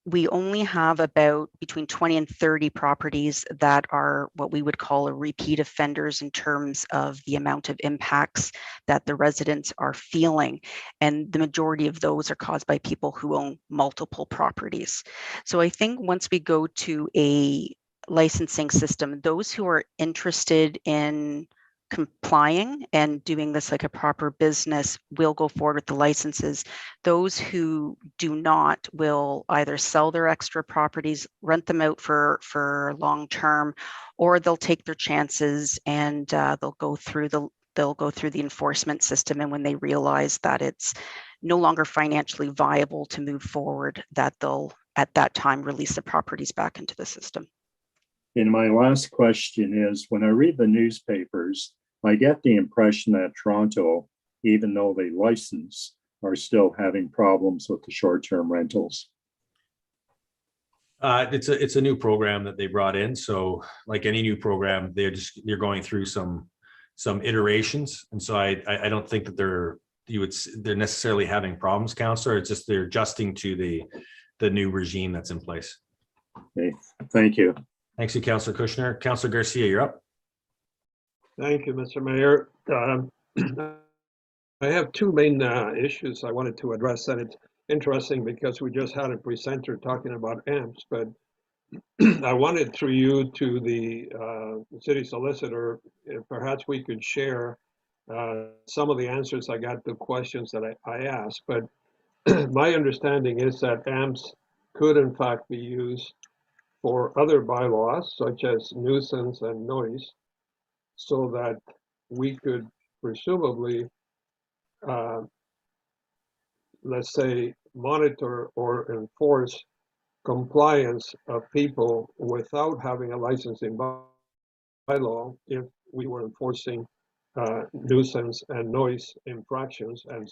We only have about between 20 and 30 properties that are what we would call a repeat offenders in terms of the amount of impacts that the residents are feeling. And the majority of those are caused by people who own multiple properties. So I think once we go to a licensing system, those who are interested in complying and doing this like a proper business will go forward with the licenses. Those who do not will either sell their extra properties, rent them out for long term, or they'll take their chances and they'll go through the enforcement system. And when they realize that it's no longer financially viable to move forward, that they'll at that time release the properties back into the system. And my last question is, when I read the newspapers, I get the impression that Toronto, even though they license, are still having problems with the short-term rentals. It's a new program that they brought in. So like any new program, you're going through some iterations. And so I don't think that they're necessarily having problems, Councillor. It's just they're adjusting to the new regime that's in place. Okay, thank you. Thanks to Councillor Kushner. Councillor Garcia, you're up. Thank you, Mr. Mayor. I have two main issues I wanted to address, and it's interesting because we just had a presenter talking about AMPS, but I wanted through you to the city solicitor, if perhaps we could share some of the answers I got to questions that I asked. But my understanding is that AMPS could in fact be used for other bylaws such as nuisance and noise, so that we could presumably, let's say, monitor or enforce compliance of people without having a licensing bylaw if we were enforcing nuisance and noise infractions and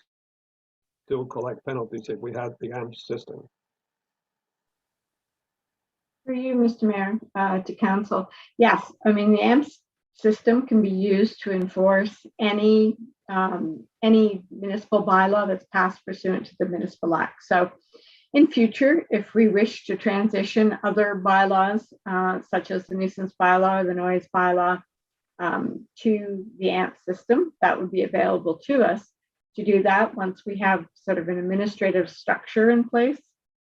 still collect penalties if we had the AMPS system. For you, Mr. Mayor, to council, yes, I mean, the AMPS system can be used to enforce any any municipal bylaw that's passed pursuant to the municipal act. So in future, if we wish to transition other bylaws, such as the nuisance bylaw, the noise bylaw, to the AMP system, that would be available to us to do that once we have sort of an administrative structure in place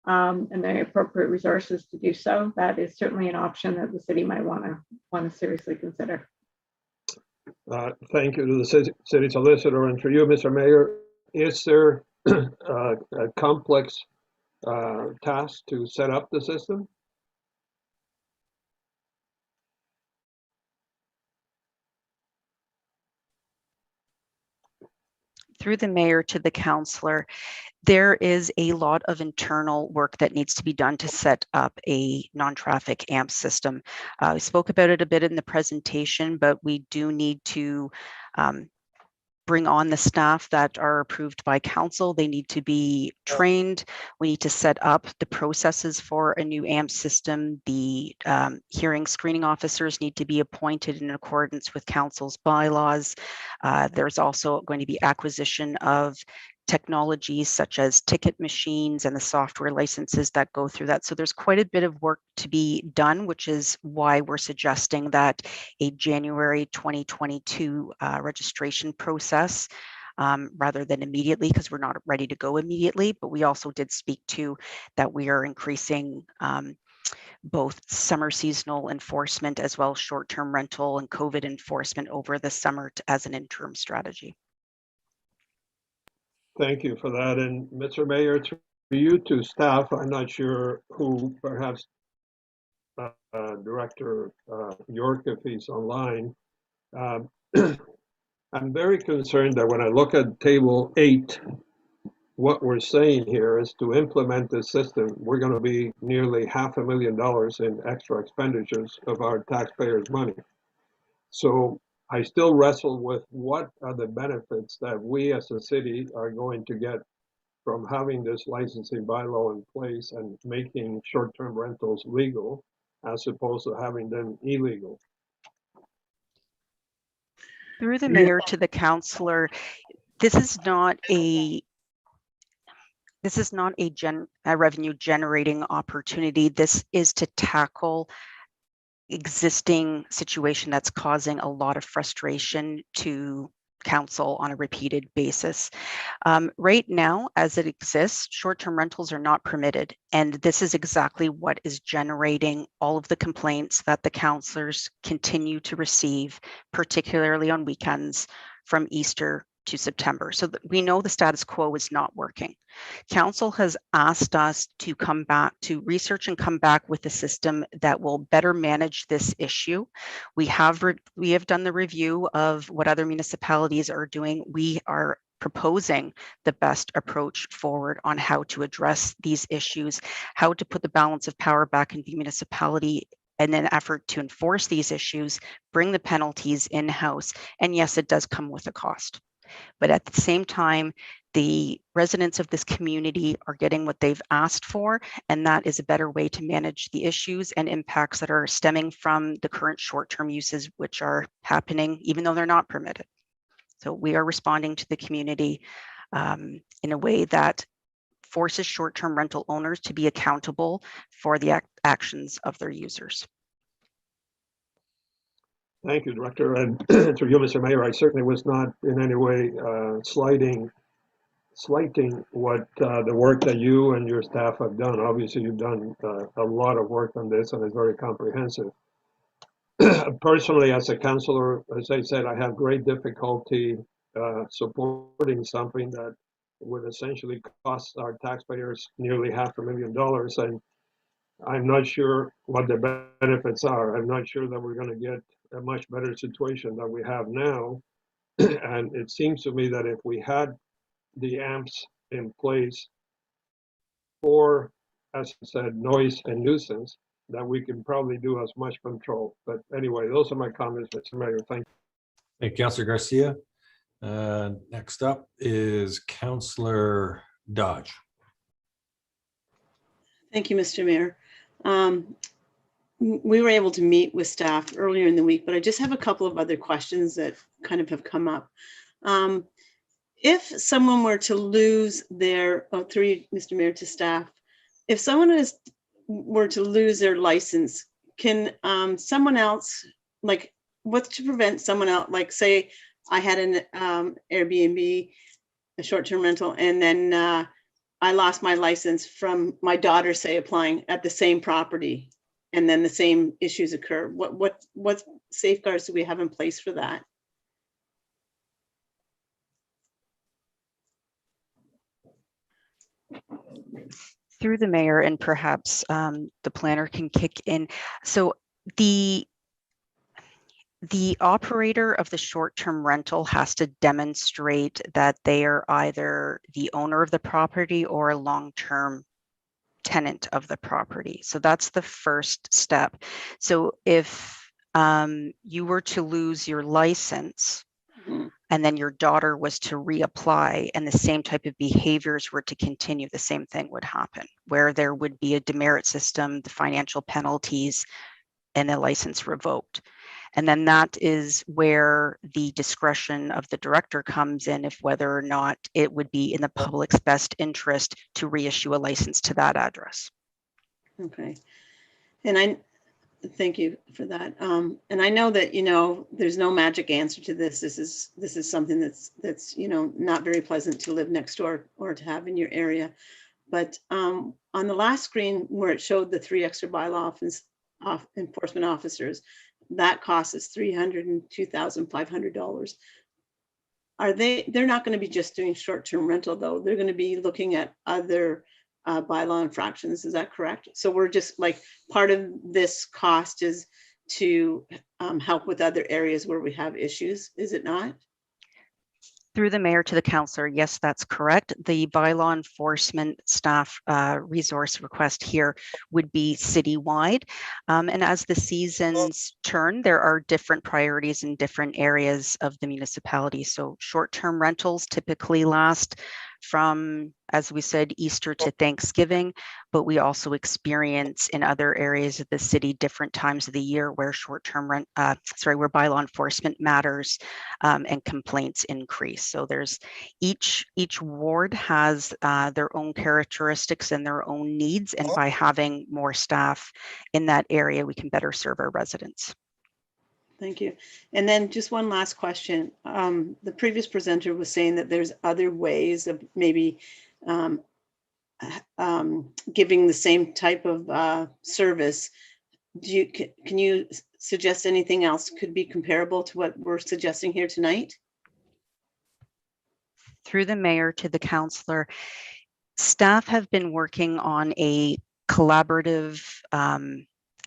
and the appropriate resources to do so. That is certainly an option that the city might want to seriously consider. Thank you to the city solicitor, and for you, Mr. Mayor, is there a complex task to set up the system? Through the mayor to the councillor, there is a lot of internal work that needs to be done to set up a non-traffic AMP system. We spoke about it a bit in the presentation, but we do need to bring on the staff that are approved by council. They need to be trained. We need to set up the processes for a new AMP system. The hearing screening officers need to be appointed in accordance with council's bylaws. There's also going to be acquisition of technologies such as ticket machines and the software licenses that go through that. So there's quite a bit of work to be done, which is why we're suggesting that a January 2022 registration process rather than immediately, because we're not ready to go immediately. But we also did speak to that we are increasing both summer seasonal enforcement as well as short-term rental and COVID enforcement over the summer as an interim strategy. Thank you for that. And Mr. Mayor, to you to staff, I'm not sure who, perhaps Director York, if he's online. I'm very concerned that when I look at table 8, what we're saying here is to implement this system, we're going to be nearly $500,000 in extra expenditures of our taxpayers' money. So I still wrestle with what are the benefits that we as a city are going to get from having this licensing bylaw in place and making short-term rentals legal as opposed to having them illegal. Through the mayor to the councillor, this is not a revenue generating opportunity. This is to tackle existing situation that's causing a lot of frustration to council on a repeated basis. Right now, as it exists, short-term rentals are not permitted. And this is exactly what is generating all of the complaints that the councillors continue to receive, particularly on weekends from Easter to September. So that we know the status quo is not working. Council has asked us to come back to research and come back with a system that will better manage this issue. We have done the review of what other municipalities are doing. We are proposing the best approach forward on how to address these issues, how to put the balance of power back in the municipality in an effort to enforce these issues, bring the penalties in-house. And yes, it does come with a cost. But at the same time, the residents of this community are getting what they've asked for, and that is a better way to manage the issues and impacts that are stemming from the current short-term uses which are happening, even though they're not permitted. So we are responding to the community in a way that forces short-term rental owners to be accountable for the actions of their users. Thank you, Director. And to you, Mr. Mayor, I certainly was not in any way slighting what the work that you and your staff have done. Obviously, you've done a lot of work on this, and it's very comprehensive. Personally, as a councillor, as I said, I have great difficulty supporting something that would essentially cost our taxpayers nearly $500,000, and I'm not sure what the benefits are. I'm not sure that we're going to get a much better situation than we have now. And it seems to me that if we had the AMPs in place for, as I said, noise and nuisance, that we can probably do as much control. But anyway, those are my comments, Mr. Mayor. Thank you. Thank you, Councillor Garcia. Next up is Councillor Dodge. Thank you, Mr. Mayor. We were able to meet with staff earlier in the week, but I just have a couple of other questions that kind of have come up. If someone were to lose their, through you, Mr. Mayor, to staff, if someone were to lose their license, can someone else, like, what's to prevent someone else, like, say I had an Airbnb, a short-term rental, and then I lost my license from my daughter, say, applying at the same property, and then the same issues occur. What safeguards do we have in place for that? Through the mayor, and perhaps the planner can kick in. So the operator of the short-term rental has to demonstrate that they are either the owner of the property or a long-term tenant of the property. So that's the first step. So if you were to lose your license, and then your daughter was to reapply and the same type of behaviors were to continue, the same thing would happen, where there would be a demerit system, the financial penalties, and the license revoked. And then that is where the discretion of the director comes in, if whether or not it would be in the public's best interest to reissue a license to that address. Okay. And thank you for that. And I know that, you know, there's no magic answer to this. This is something that's, you know, not very pleasant to live next door or to have in your area. But on the last screen where it showed the 3 extra bylaw enforcement officers, that cost is $302,500. They're not going to be just doing short-term rental though. They're going to be looking at other bylaw infractions. Is that correct? So we're just like, part of this cost is to help with other areas where we have issues, is it not? Through the mayor to the councillor, yes, that's correct. The bylaw enforcement staff resource request here would be citywide. And as the seasons turn, there are different priorities in different areas of the municipality. So short-term rentals typically last from, as we said, Easter to Thanksgiving, but we also experience in other areas of the city different times of the year where where bylaw enforcement matters and complaints increase. So there's each ward has their own characteristics and their own needs, and by having more staff in that area, we can better serve our residents. Thank you. And then just one last question. The previous presenter was saying that there's other ways of maybe giving the same type of service. Can you suggest anything else could be comparable to what we're suggesting here tonight? Through the mayor to the councillor, staff have been working on a collaborative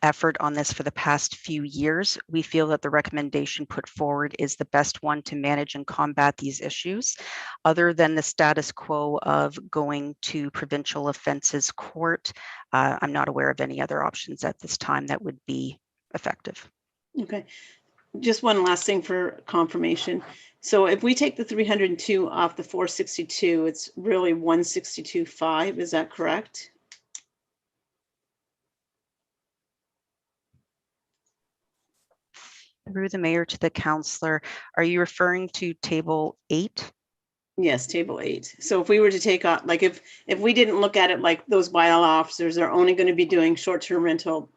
effort on this for the past few years. We feel that the recommendation put forward is the best one to manage and combat these issues, other than the status quo of going to provincial offences court. I'm not aware of any other options at this time that would be effective. Okay, just one last thing for confirmation. So if we take the 302 off the 462, it's really 162.5, is that correct? Through the mayor to the councillor, are you referring to table 8? Yes, table 8. So if we were to take out, like if we didn't look at it like those bylaw officers are only going to be doing short-term rental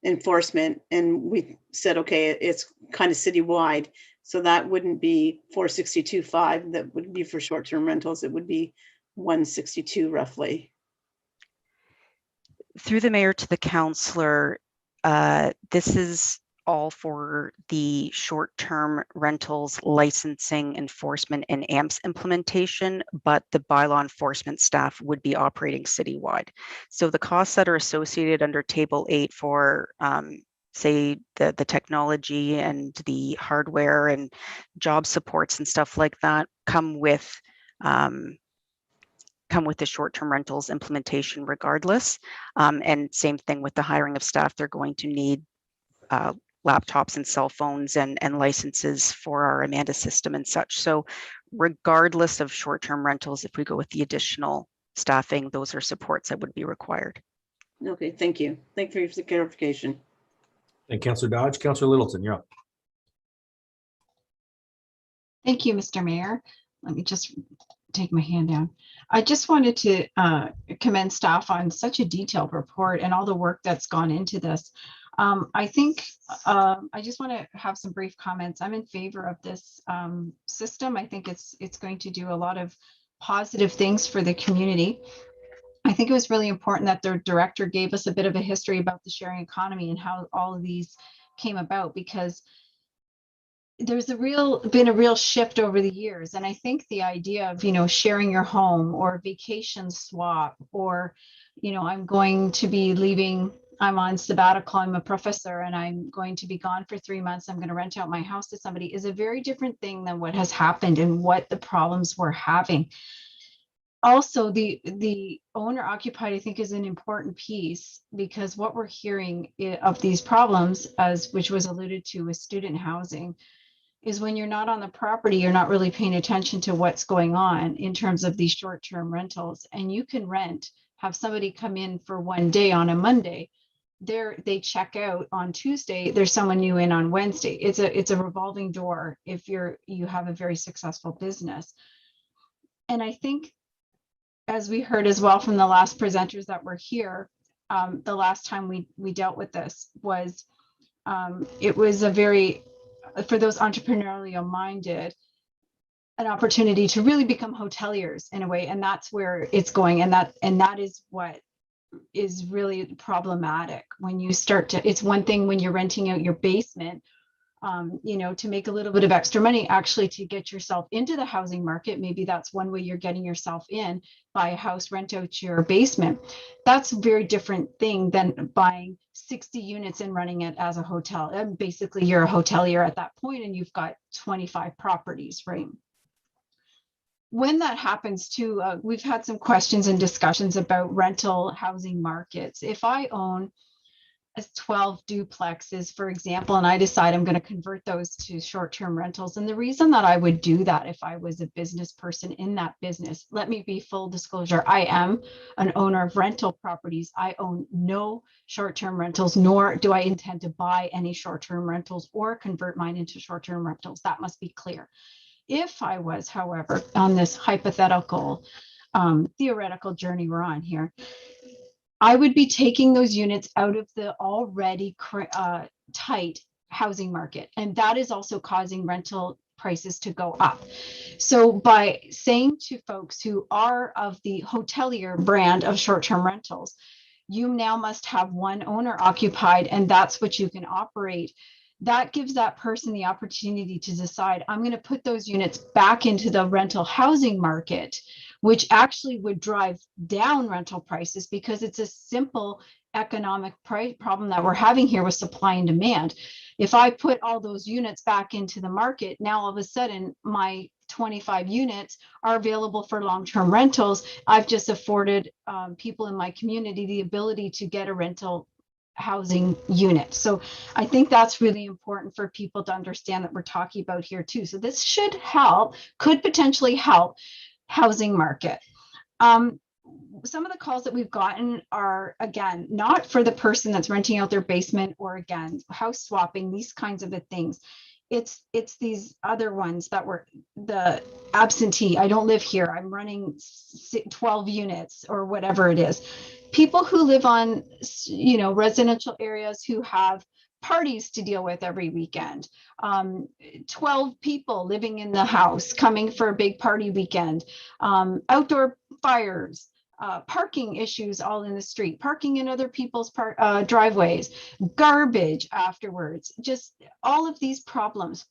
enforcement, and we said, okay, it's kind of citywide, so that wouldn't be 462.5, that would be for short-term rentals, it would be 162 roughly. Through the mayor to the councillor, this is all for the short-term rentals licensing enforcement and AMPS implementation, but the bylaw enforcement staff would be operating citywide. So the costs that are associated under table 8 for say the technology and the hardware and job supports and stuff like that come with the short-term rentals implementation regardless. And same thing with the hiring of staff. They're going to need laptops and cell phones and licenses for our Amanda system and such. So regardless of short-term rentals, if we go with the additional staffing, those are supports that would be required. Okay, thank you. Thank you for the clarification. And Councillor Dodge, Councillor Littleton, you're up. Thank you, Mr. Mayor. Let me just take my hand down. I just wanted to commend staff on such a detailed report and all the work that's gone into this. I think I just want to have some brief comments. I'm in favor of this system. I think it's going to do a lot of positive things for the community. I think it was really important that the director gave us a bit of a history about the sharing economy and how all of these came about, because there's been a real shift over the years. And I think the idea of, sharing your home or vacation swap, or, I'm going to be leaving, I'm on sabbatical, I'm a professor and I'm going to be gone for 3 months, I'm going to rent out my house to somebody, is a very different thing than what has happened and what the problems we're having. Also, the owner occupied, I think, is an important piece, because what we're hearing of these problems, which was alluded to with student housing, is when you're not on the property, you're not really paying attention to what's going on in terms of these short-term rentals. And you can have somebody come in for one day on a Monday, they check out on Tuesday, there's someone new in on Wednesday. It's a revolving door if you have a very successful business. And I think, as we heard as well from the last presenters that were here, the last time we dealt with this was, it was for those entrepreneurial minded, an opportunity to really become hoteliers in a way. And that's where it's going. And that is what is really problematic when you start to, it's one thing when you're renting out your basement, to make a little bit of extra money, actually to get yourself into the housing market. Maybe that's one way you're getting yourself in, buy a house, rent out your basement. That's a very different thing than buying 60 units and running it as a hotel. And basically you're a hotelier at that point and you've got 25 properties, right? When that happens too, we've had some questions and discussions about rental housing markets. If I own 12 duplexes, for example, and I decide I'm going to convert those to short-term rentals. And the reason that I would do that if I was a business person in that business, let me be full disclosure, I am an owner of rental properties. I own no short-term rentals, nor do I intend to buy any short-term rentals or convert mine into short-term rentals. That must be clear. If I was, however, on this hypothetical, theoretical journey we're on here, I would be taking those units out of the already tight housing market. And that is also causing rental prices to go up. So by saying to folks who are of the hotelier brand of short-term rentals, you now must have one owner occupied, and that's what you can operate. That gives that person the opportunity to decide, I'm going to put those units back into the rental housing market, which actually would drive down rental prices, because it's a simple economic problem that we're having here with supply and demand. If I put all those units back into the market, now all of a sudden my 25 units are available for long-term rentals. I've just afforded people in my community the ability to get a rental housing unit. So I think that's really important for people to understand that we're talking about here too. So this could potentially help housing market. Some of the calls that we've gotten are, again, not for the person that's renting out their basement, or again, house swapping, these kinds of things. It's these other ones that were the absentee. I don't live here. I'm running 12 units or whatever it is. People who live on, residential areas who have parties to deal with every weekend. 12 people living in the house coming for a big party weekend. Outdoor fires. Parking issues all in the street, parking in other people's driveways, garbage afterwards, just all of these problems.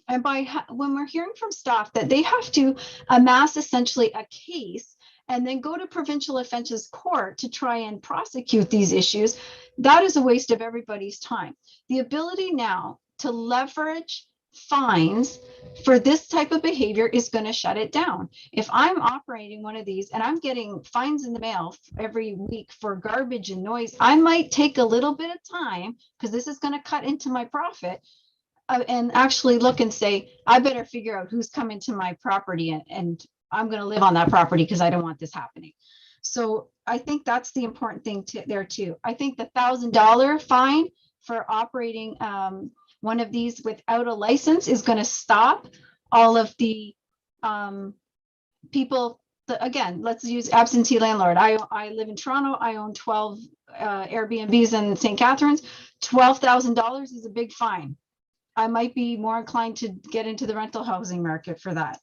And when we're hearing from staff that they have to amass essentially a case and then go to provincial offenses court to try and prosecute these issues, that is a waste of everybody's time. The ability now to leverage fines for this type of behavior is going to shut it down. If I'm operating one of these and I'm getting fines in the mail every week for garbage and noise, I might take a little bit of time, because this is going to cut into my profit, and actually look and say, I better figure out who's coming to my property, and I'm going to live on that property because I don't want this happening. So I think that's the important thing there too. I think the $1,000 fine for operating one of these without a license is going to stop all of the people, again, let's use absentee landlord. I live in Toronto. I own 12 Airbnbs in St. Catharines. $12,000 is a big fine. I might be more inclined to get into the rental housing market for that.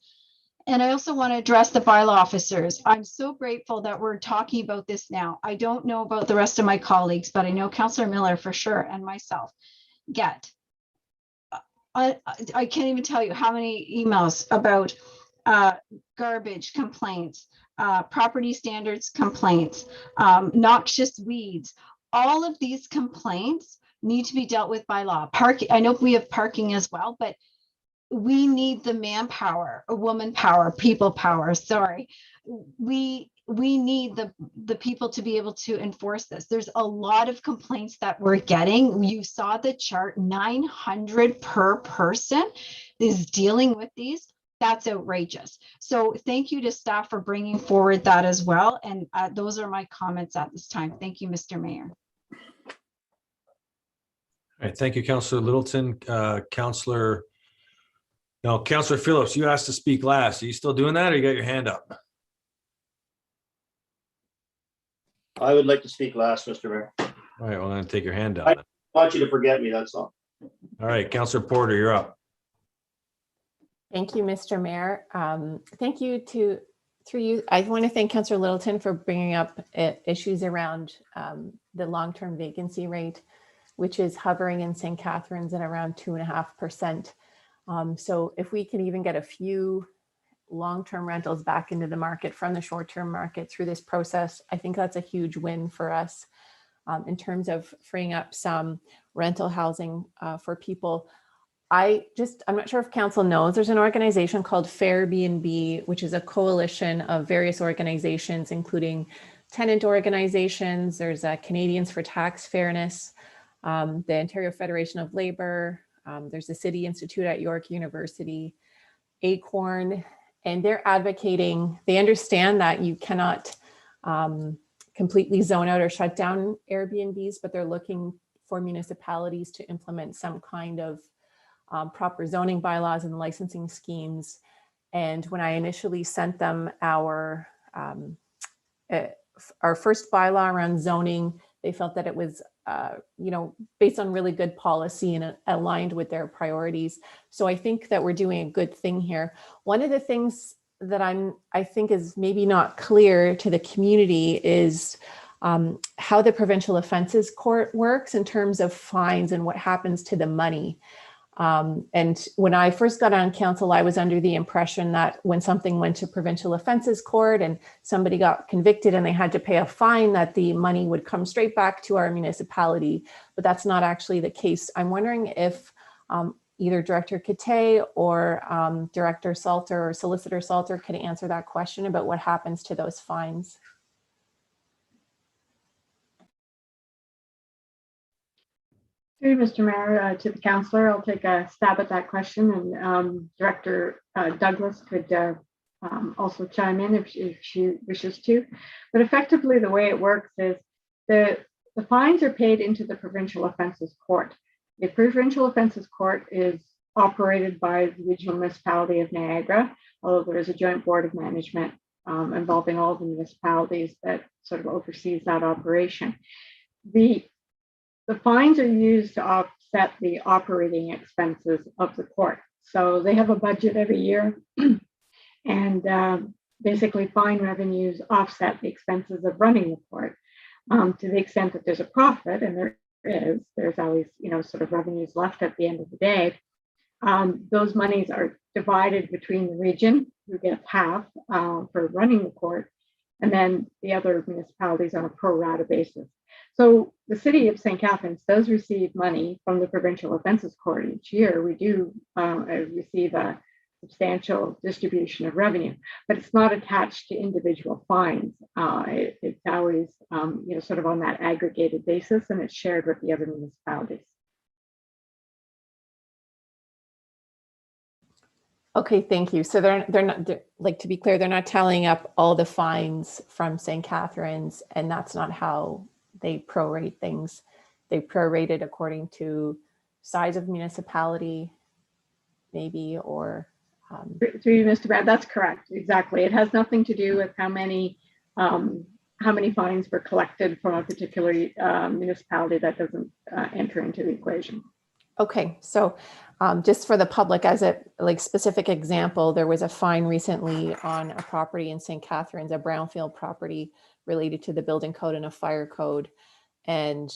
And I also want to address the bylaw officers. I'm so grateful that we're talking about this now. I don't know about the rest of my colleagues, but I know Councillor Miller for sure and myself get. I can't even tell you how many emails about garbage complaints, property standards complaints, noxious weeds. All of these complaints need to be dealt with by law. Parking, I know we have parking as well, but we need the manpower, woman power, people power. Sorry, we need the people to be able to enforce this. There's a lot of complaints that we're getting. You saw the chart, 900 per person is dealing with these. That's outrageous. So thank you to staff for bringing forward that as well. And those are my comments at this time. Thank you, Mr. Mayor. All right, thank you, Councillor Littleton. Councillor Phillips, you asked to speak last. Are you still doing that, or you got your hand up? I would like to speak last, Mr. Mayor. All right, well, I'm going to take your hand down. I want you to forget me, that's all. All right, Councillor Porter, you're up. Thank you, Mr. Mayor. Thank you through you. I want to thank Councillor Littleton for bringing up issues around the long-term vacancy rate, which is hovering in St. Catharines at around 2.5%. So if we can even get a few long-term rentals back into the market from the short-term market through this process, I think that's a huge win for us in terms of freeing up some rental housing for people. I'm not sure if council knows, there's an organization called Fairbnb, which is a coalition of various organizations, including tenant organizations. There's Canadians for Tax Fairness, the Ontario Federation of Labor, there's the City Institute at York University, Acorn, and they're advocating, they understand that you cannot completely zone out or shut down Airbnbs, but they're looking for municipalities to implement some kind of proper zoning bylaws and licensing schemes. And when I initially sent them our first bylaw around zoning, they felt that it was based on really good policy and aligned with their priorities. So I think that we're doing a good thing here. One of the things that I think is maybe not clear to the community is how the Provincial Offences Court works in terms of fines and what happens to the money. And when I first got on council, I was under the impression that when something went to Provincial Offences Court and somebody got convicted and they had to pay a fine, that the money would come straight back to our municipality, but that's not actually the case. I'm wondering if either Director Kate or Director Salter or Solicitor Salter could answer that question about what happens to those fines. Through Mr. Mayor, to the councillor, I'll take a stab at that question, and Director Douglas could also chime in if she wishes to. But effectively, the way it works is the fines are paid into the Provincial Offences Court. The Provincial Offences Court is operated by the Regional Municipality of Niagara, although there is a joint board of management involving all the municipalities that sort of oversees that operation. The fines are used to offset the operating expenses of the court. So they have a budget every year, and basically fine revenues offset the expenses of running the court. To the extent that there's a profit, and there's always sort of revenues left at the end of the day, those monies are divided between the region, who gets half for running the court, and then the other municipalities on a pro rata basis. So the city of St. Catharines does receive money from the Provincial Offences Court each year. We do receive a substantial distribution of revenue, but it's not attached to individual fines. It's always sort of on that aggregated basis, and it's shared with the other municipalities. Okay, thank you. So they're not, like, to be clear, they're not tallying up all the fines from St. Catharines, and that's not how they prorate things. They prorate it according to size of municipality, maybe, or Through you, Mr. Mayor, that's correct. Exactly. It has nothing to do with how many fines were collected from a particular municipality. That doesn't enter into the equation. Okay, so just for the public, as a specific example, there was a fine recently on a property in St. Catharines, a brownfield property related to the building code and a fire code. And,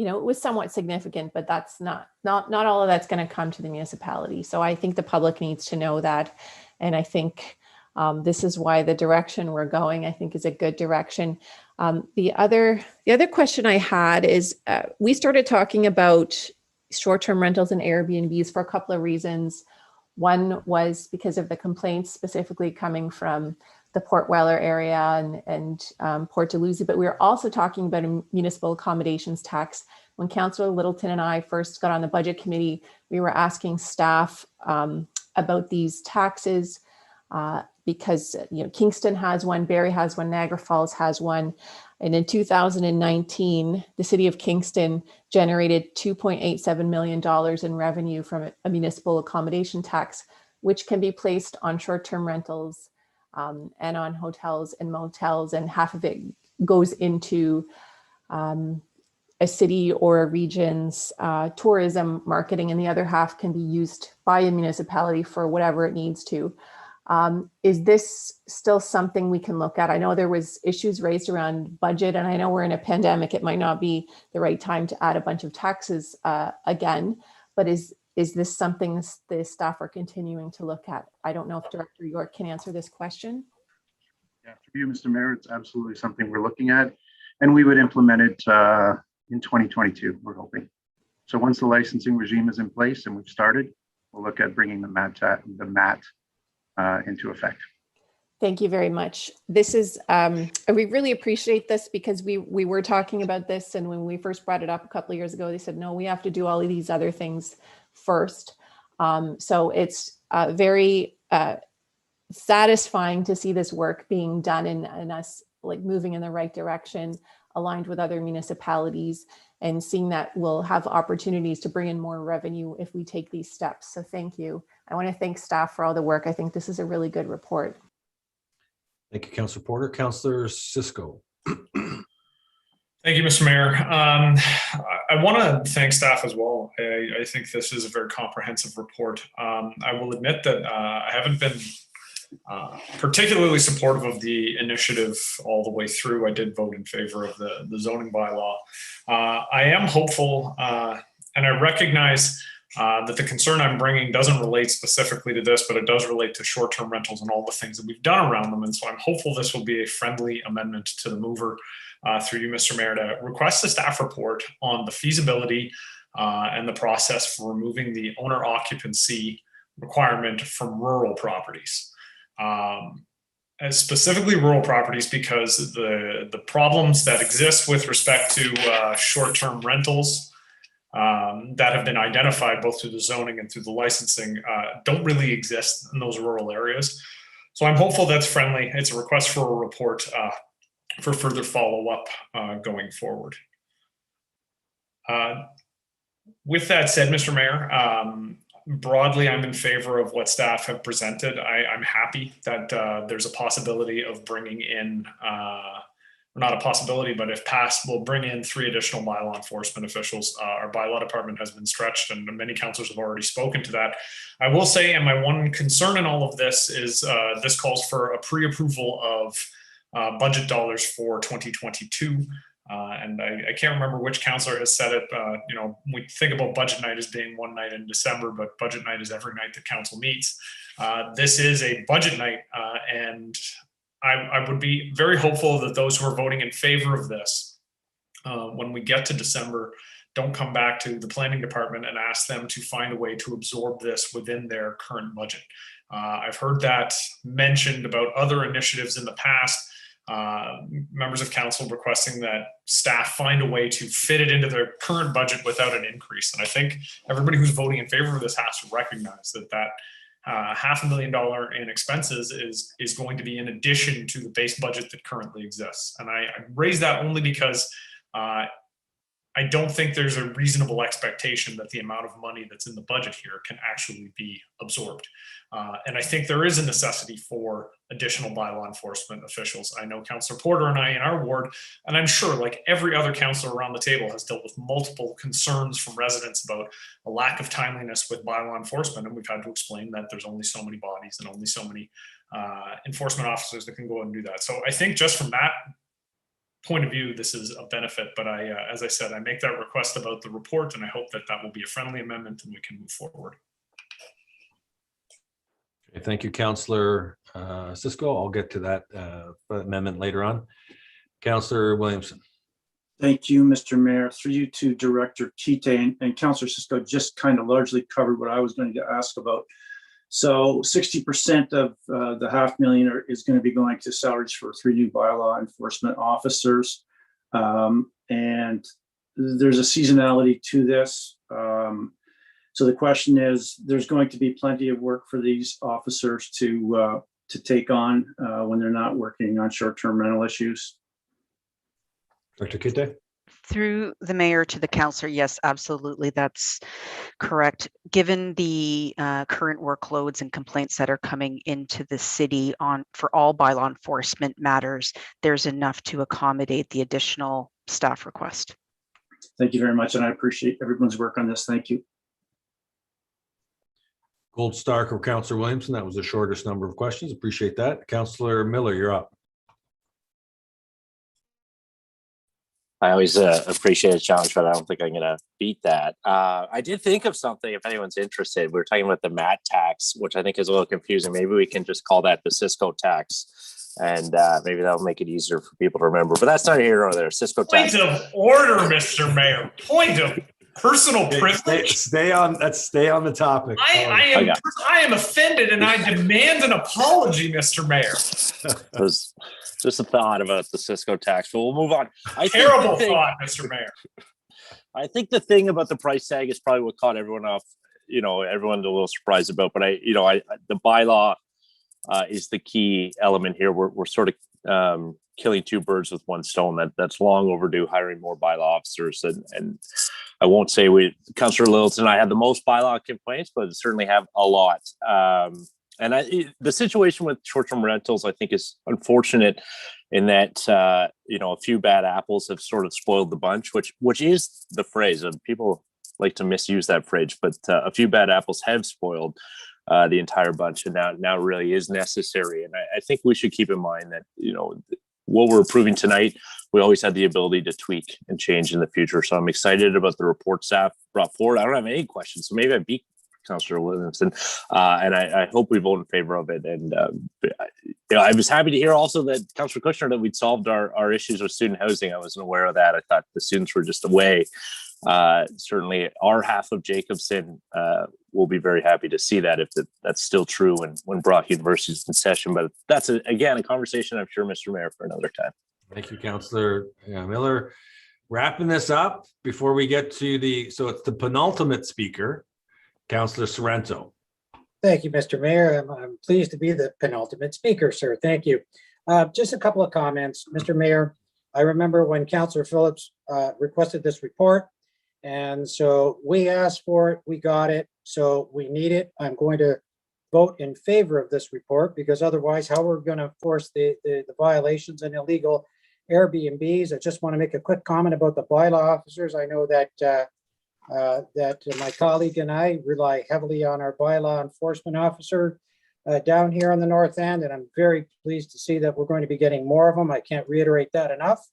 it was somewhat significant, but that's not all of that's going to come to the municipality. So I think the public needs to know that. And I think this is why the direction we're going, I think, is a good direction. The other question I had is we started talking about short-term rentals and Airbnbs for a couple of reasons. One was because of the complaints specifically coming from the Port Weller area and Port Dalhousie, but we were also talking about a municipal accommodations tax. When Councillor Littleton and I first got on the budget committee, we were asking staff about these taxes because Kingston has one, Barrie has one, Niagara Falls has one. And in 2019, the city of Kingston generated $2.87 million in revenue from a municipal accommodation tax, which can be placed on short-term rentals and on hotels and motels, and half of it goes into a city or a region's tourism marketing, and the other half can be used by a municipality for whatever it needs to. Is this still something we can look at? I know there was issues raised around budget, and I know we're in a pandemic. It might not be the right time to add a bunch of taxes again, but is this something the staff are continuing to look at? I don't know if Director York can answer this question. Yeah, through you, Mr. Mayor, it's absolutely something we're looking at, and we would implement it in 2022, we're hoping. So once the licensing regime is in place and we've started, we'll look at bringing the MAT into effect. Thank you very much. This is, we really appreciate this because we were talking about this, and when we first brought it up a couple of years ago, they said, no, we have to do all of these other things first. So it's very satisfying to see this work being done and us moving in the right direction, aligned with other municipalities, and seeing that we'll have opportunities to bring in more revenue if we take these steps. So thank you. I want to thank staff for all the work. I think this is a really good report. Thank you, Councillor Porter. Councillor Cisco. Thank you, Mr. Mayor. I want to thank staff as well. I think this is a very comprehensive report. I will admit that I haven't been particularly supportive of the initiative all the way through. I did vote in favor of the zoning bylaw. I am hopeful, and I recognize that the concern I'm bringing doesn't relate specifically to this, but it does relate to short-term rentals and all the things that we've done around them. And so I'm hopeful this will be a friendly amendment to the mover through you, Mr. Mayor, to request a staff report on the feasibility and the process for removing the owner occupancy requirement from rural properties. And specifically rural properties, because the problems that exist with respect to short-term rentals that have been identified both through the zoning and through the licensing don't really exist in those rural areas. So I'm hopeful that's friendly. It's a request for a report for further follow-up going forward. With that said, Mr. Mayor, broadly, I'm in favor of what staff have presented. I'm happy that there's a possibility of bringing in, not a possibility, but if passed, we'll bring in 3 additional bylaw enforcement officials. Our bylaw department has been stretched, and many councillors have already spoken to that. I will say, and my one concern in all of this is this calls for a pre-approval of budget dollars for 2022. And I can't remember which councillor has said it. We think about budget night as being one night in December, but budget night is every night that council meets. This is a budget night, and I would be very hopeful that those who are voting in favor of this, when we get to December, don't come back to the planning department and ask them to find a way to absorb this within their current budget. I've heard that mentioned about other initiatives in the past. Members of council requesting that staff find a way to fit it into their current budget without an increase. And I think everybody who's voting in favor of this has to recognize that $500,000 in expenses is going to be in addition to the base budget that currently exists. And I raise that only because I I don't think there's a reasonable expectation that the amount of money that's in the budget here can actually be absorbed. And I think there is a necessity for additional bylaw enforcement officials. I know Councillor Porter and I in our ward, and I'm sure like every other councillor around the table has dealt with multiple concerns from residents about a lack of timeliness with bylaw enforcement. And we've had to explain that there's only so many bodies and only so many enforcement officers that can go and do that. So I think just from that point of view, this is a benefit. But as I said, I make that request about the report, and I hope that that will be a friendly amendment and we can move forward. Okay, thank you, Councillor Cisco. I'll get to that amendment later on. Councillor Williamson. Thank you, Mr. Mayor. Through you to Director Kite, and Councillor Cisco just kind of largely covered what I was going to ask about. So 60% of the $500,000 is going to be going to salaries for 3 new bylaw enforcement officers. And there's a seasonality to this. So the question is, there's going to be plenty of work for these officers to take on when they're not working on short-term rental issues. Dr. Kite? Through the mayor to the councillor, yes, absolutely, that's correct. Given the current workloads and complaints that are coming into the city for all bylaw enforcement matters, there's enough to accommodate the additional staff request. Thank you very much, and I appreciate everyone's work on this. Thank you. Gold star for Councillor Williamson. That was the shortest number of questions. Appreciate that. Councillor Miller, you're up. I always appreciate a challenge, but I don't think I'm going to beat that. I did think of something, if anyone's interested. We're talking about the MAT tax, which I think is a little confusing. Maybe we can just call that the Cisco tax, and maybe that'll make it easier for people to remember. But that's not here or there. Cisco tax. Point of order, Mr. Mayor. Point of personal privilege. Stay on the topic. I am offended, and I demand an apology, Mr. Mayor. Just a thought about the Cisco tax, but we'll move on. Terrible thought, Mr. Mayor. I think the thing about the price tag is probably what caught everyone off. Everyone's a little surprised about, but the bylaw is the key element here. We're sort of killing 2 birds with 1 stone. That's long overdue. Hiring more bylaw officers, and I won't say Councillor Littleton and I had the most bylaw complaints, but certainly have a lot. And the situation with short-term rentals, I think, is unfortunate in that, a few bad apples have sort of spoiled the bunch, which is the phrase. People like to misuse that phrase, but a few bad apples have spoiled the entire bunch, and now really is necessary. And I think we should keep in mind that, what we're approving tonight, we always had the ability to tweak and change in the future. So I'm excited about the report staff brought forward. I don't have any questions, so maybe I beat Councillor Williamson, and I hope we vote in favor of it. And I was happy to hear also that Councillor Kushner, that we'd solved our issues with student housing. I wasn't aware of that. I thought the students were just away. Certainly our half of Jacobson will be very happy to see that if that's still true when Brock University is in session. But that's again a conversation I'm sure, Mr. Mayor, for another time. Thank you, Councillor Miller. Wrapping this up before we get to so it's the penultimate speaker, Councillor Sorrento. Thank you, Mr. Mayor. I'm pleased to be the penultimate speaker, sir. Thank you. Just a couple of comments, Mr. Mayor. I remember when Councillor Phillips requested this report, and so we asked for it, we got it, so we need it. I'm going to vote in favor of this report, because otherwise how we're going to force the violations and illegal Airbnbs. I just want to make a quick comment about the bylaw officers. I know that my colleague and I rely heavily on our bylaw enforcement officer down here on the north end, and I'm very pleased to see that we're going to be getting more of them. I can't reiterate that enough.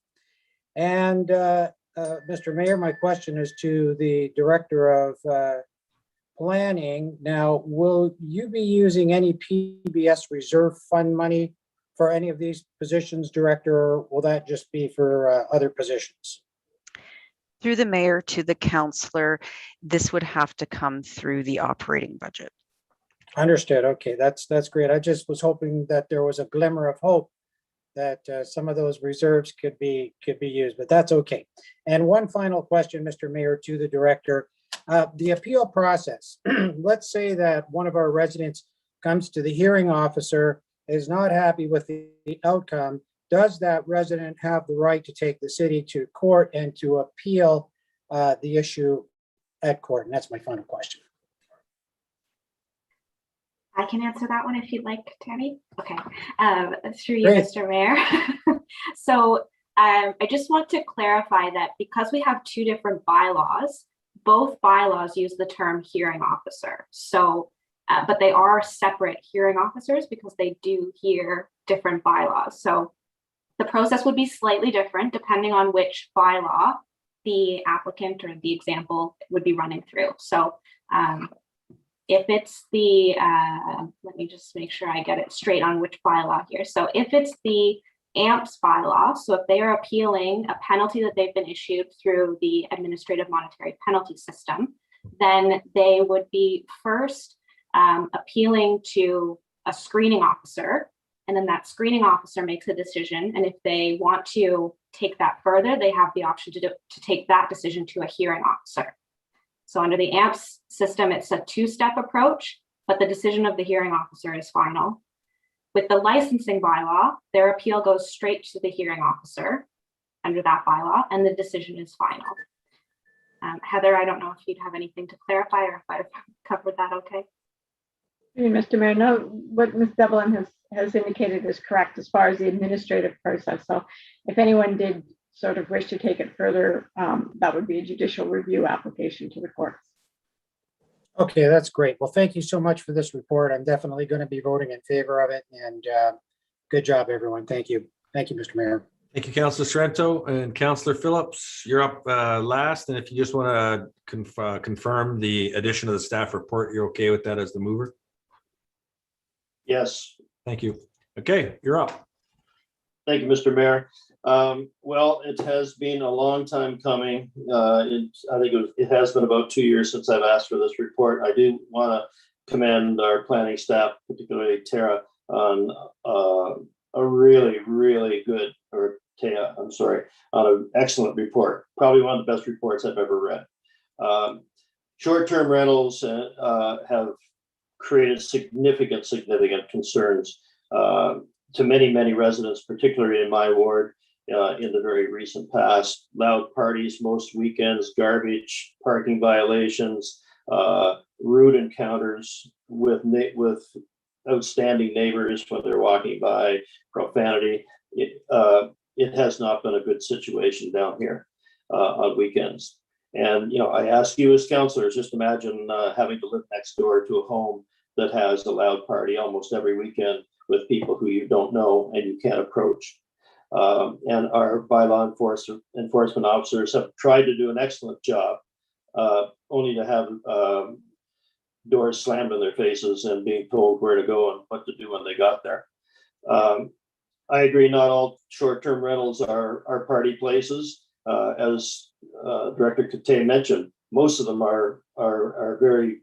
And Mr. Mayor, my question is to the Director of Planning. Now, will you be using any PBS reserve fund money for any of these positions, Director, or will that just be for other positions? Through the mayor to the councillor, this would have to come through the operating budget. Understood. Okay, that's great. I just was hoping that there was a glimmer of hope that some of those reserves could be used, but that's okay. And one final question, Mr. Mayor, to the director. The appeal process. Let's say that one of our residents comes to the hearing officer, is not happy with the outcome. Does that resident have the right to take the city to court and to appeal the issue at court? And that's my final question. I can answer that one if you'd like, Tammy. Okay, through you, Great. Mr. Mayor. So I just want to clarify that because we have two different bylaws, both bylaws use the term hearing officer. So, but they are separate hearing officers because they do hear different bylaws. So the process would be slightly different depending on which bylaw the applicant or the example would be running through. So if it's the, let me just make sure I get it straight on which bylaw here. So if it's the AMPS bylaw, so if they are appealing a penalty that they've been issued through the administrative monetary penalty system, then they would be first appealing to a screening officer, and then that screening officer makes a decision. And if they want to take that further, they have the option to take that decision to a hearing officer. So under the AMPS system, it's a two-step approach, but the decision of the hearing officer is final. With the licensing bylaw, their appeal goes straight to the hearing officer under that bylaw, and the decision is final. Heather, I don't know if you'd have anything to clarify or if I've covered that okay. Mr. Mayor, no, what Ms. Devlin has indicated is correct as far as the administrative process. So if anyone did sort of wish to take it further, that would be a judicial review application to the courts. Okay, that's great. Well, thank you so much for this report. I'm definitely going to be voting in favor of it. And good job, everyone. Thank you. Thank you, Mr. Mayor. Thank you, Councillor Sorrento, and Councillor Phillips. You're up last. And if you just want to confirm the addition of the staff report, you're okay with that as the mover? Yes. Thank you. Okay, you're up. Thank you, Mr. Mayor. Well, it has been a long time coming. I think it has been about 2 years since I've asked for this report. I do want to commend our planning staff, particularly Tara, on a really, really good, or Taya, I'm sorry, on an excellent report. Probably one of the best reports I've ever read. Short-term rentals have created significant concerns to many residents, particularly in my ward, in the very recent past. Loud parties most weekends, garbage, parking violations, rude encounters with outstanding neighbors when they're walking by, profanity. It has not been a good situation down here on weekends. And, you know, I ask you as councillors, just imagine having to live next door to a home that has a loud party almost every weekend with people who you don't know and you can't approach. And our bylaw enforcement officers have tried to do an excellent job, only to have doors slammed in their faces and being told where to go and what to do when they got there. I agree, not all short-term rentals are party places. As Director Kate mentioned, most of them are very,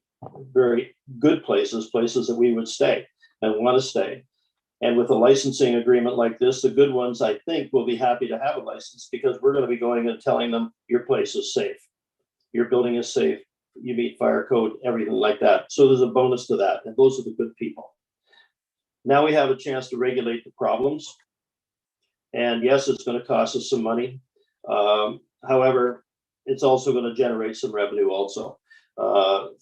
very good places that we would stay and want to stay. And with a licensing agreement like this, the good ones, I think, will be happy to have a license because we're going to be going and telling them your place is safe. Your building is safe. You meet fire code, everything like that. So there's a bonus to that. And those are the good people. Now we have a chance to regulate the problems. And yes, it's going to cost us some money. However, it's also going to generate some revenue also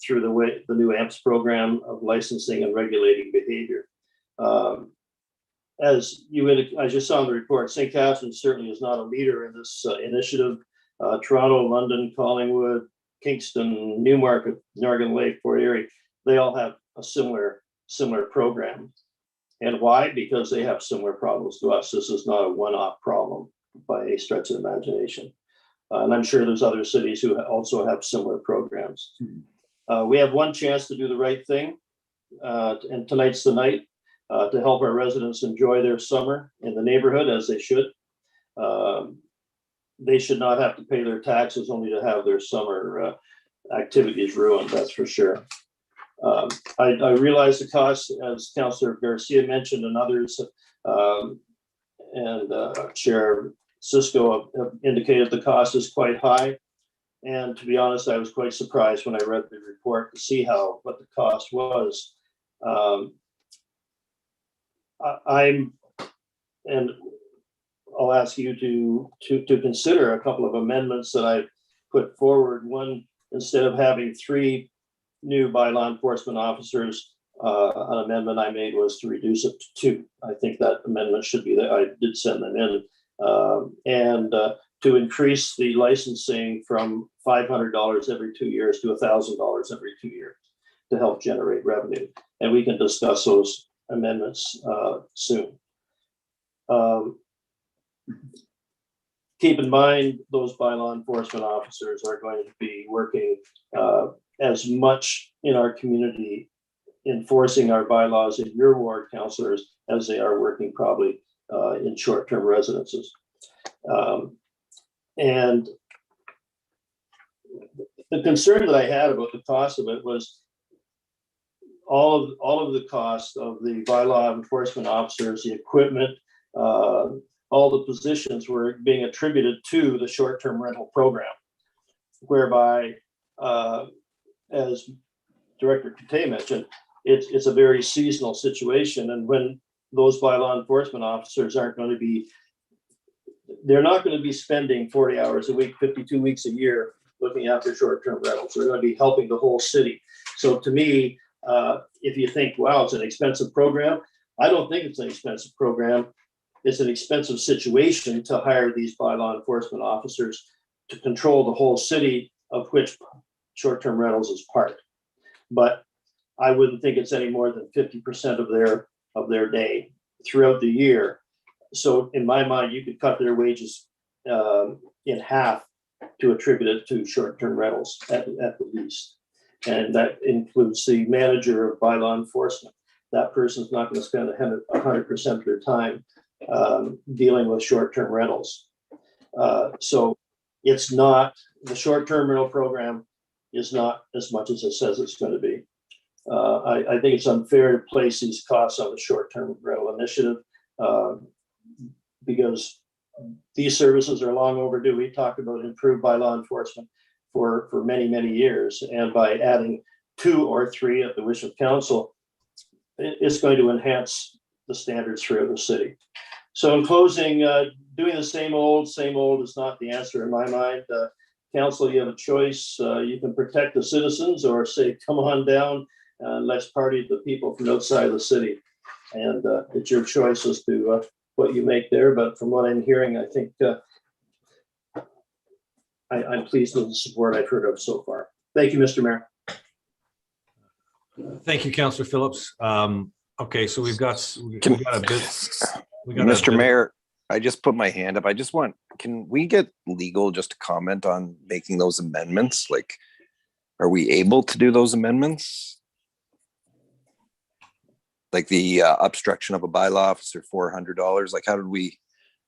through the new AMPS program of licensing and regulating behavior. As you saw in the report, St. Catharines certainly is not a leader in this initiative. Toronto, London, Collingwood, Kingston, Newmarket, Nargan Lake, Fort Erie, they all have a similar program. And why? Because they have similar problems to us. This is not a one-off problem by any stretch of the imagination. And I'm sure there's other cities who also have similar programs. We have one chance to do the right thing, and tonight's the night to help our residents enjoy their summer in the neighborhood as they should. They should not have to pay their taxes only to have their summer activities ruined, that's for sure. I realize the cost, as Councillor Garcia mentioned and others, and Chair Cisco have indicated the cost is quite high. And to be honest, I was quite surprised when I read the report to see what the cost was. And I'll ask you to consider a couple of amendments that I've put forward. One, instead of having 3 new bylaw enforcement officers, an amendment I made was to reduce it to 2. I think that amendment should be there. I did send them in. And to increase the licensing from $500 every 2 years to $1,000 every 2 years to help generate revenue. And we can discuss those amendments soon. Keep in mind, those bylaw enforcement officers are going to be working as much in our community, enforcing our bylaws in your ward, councillors, as they are working probably in short-term residences. And the concern that I had about the cost of it was all of the cost of the bylaw enforcement officers, the equipment, all the positions were being attributed to the short-term rental program, whereby, as Director Kate mentioned, it's a very seasonal situation. And when those bylaw enforcement officers aren't going to be, they're not going to be spending 40 hours a week, 52 weeks a year looking after short-term rentals. They're going to be helping the whole city. So to me, if you think, wow, it's an expensive program, I don't think it's an expensive program. It's an expensive situation to hire these bylaw enforcement officers to control the whole city, of which short-term rentals is part. But I wouldn't think it's any more than 50% of their day throughout the year. So in my mind, you could cut their wages in half to attribute it to short-term rentals at the least. And that includes the manager of bylaw enforcement. That person's not going to spend 100% of their time dealing with short-term rentals. So it's not, the short-term rental program is not as much as it says it's going to be. I think it's unfair to place these costs on the short-term rental initiative because these services are long overdue. We talked about improved bylaw enforcement for many, many years. And by adding 2 or 3 at the wish of council, it's going to enhance the standards throughout the city. So in closing, doing the same old is not the answer in my mind. Council, you have a choice. You can protect the citizens or say, come on down, let's party the people from outside the city. And it's your choice as to what you make there. But from what I'm hearing, I think I'm pleased with the support I've heard of so far. Thank you, Mr. Mayor. Thank you, Councillor Phillips. Okay, so we've got a bit. Mr. Mayor, I just put my hand up. I just want, can we get legal just to comment on making those amendments? Like, are we able to do those amendments? Like the obstruction of a bylaw officer, $400. Like, how did we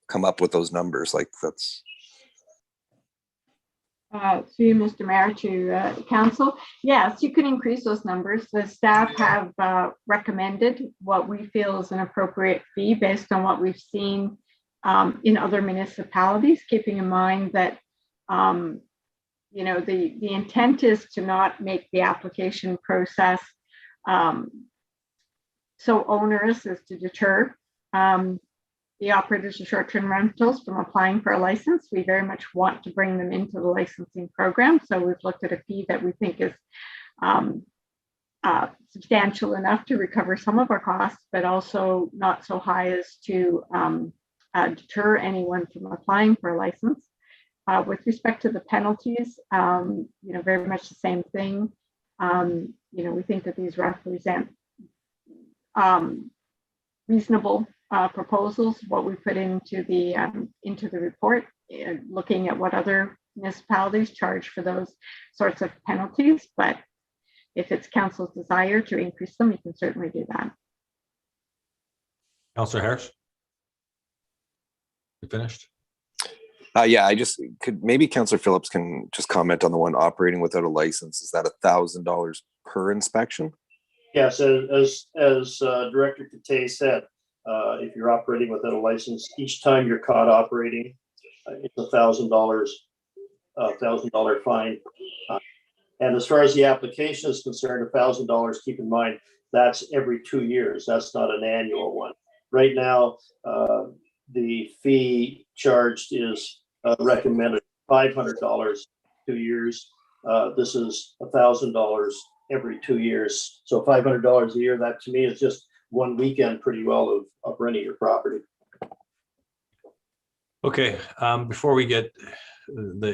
come up with those numbers? Like, that's. Through Mr. Mayor to council. Yes, you can increase those numbers. The staff have recommended what we feel is an appropriate fee based on what we've seen in other municipalities, keeping in mind that you know, the intent is to not make the application process so onerous as to deter the operators of short-term rentals from applying for a license. We very much want to bring them into the licensing program. So we've looked at a fee that we think is substantial enough to recover some of our costs, but also not so high as to deter anyone from applying for a license. With respect to the penalties, you know, very much the same thing. You know, we think that these represent reasonable proposals, what we put into the report, looking at what other municipalities charge for those sorts of penalties. But if it's council's desire to increase them, you can certainly do that. Councillor Harris, you finished? Yeah, I just could, maybe Councillor Phillips can just comment on the one operating without a license. Is that $1,000 per inspection? Yes, as Director Kate said, if you're operating without a license, each time you're caught operating, it's $1,000 fine. And as far as the application is concerned, $1,000, keep in mind, that's every 2 years. That's not an annual one. Right now, the fee charged is recommended $500 2 years. This is $1,000 every 2 years. So $500 a year, that to me is just one weekend pretty well of renting your property. Okay, before we get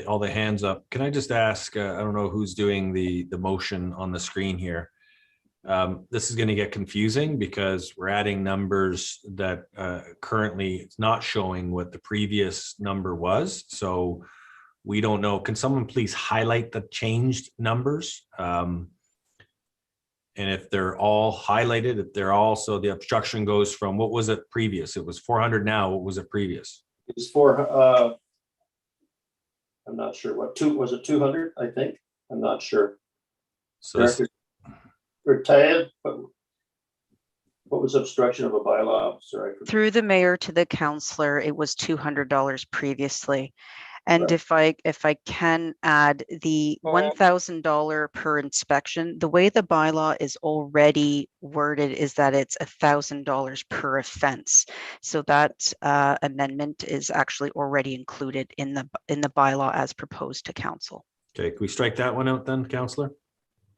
all the hands up, can I just ask, I don't know who's doing the motion on the screen here. This is going to get confusing because we're adding numbers that currently it's not showing what the previous number was. So we don't know. Can someone please highlight the changed numbers? And if they're all highlighted, if they're all, so the obstruction goes from, what was it previous? It was 400 now. What was it previous? It was I'm not sure what, was it 200, I think? I'm not sure. So this, Retired, what was obstruction of a bylaw officer? Through the mayor to the councillor, it was $200 previously. And if I can add the $1,000 per inspection, the way the bylaw is already worded is that it's $1,000 per offense. So that amendment is actually already included in the bylaw as proposed to council. okay, can we strike that one out then, councillor?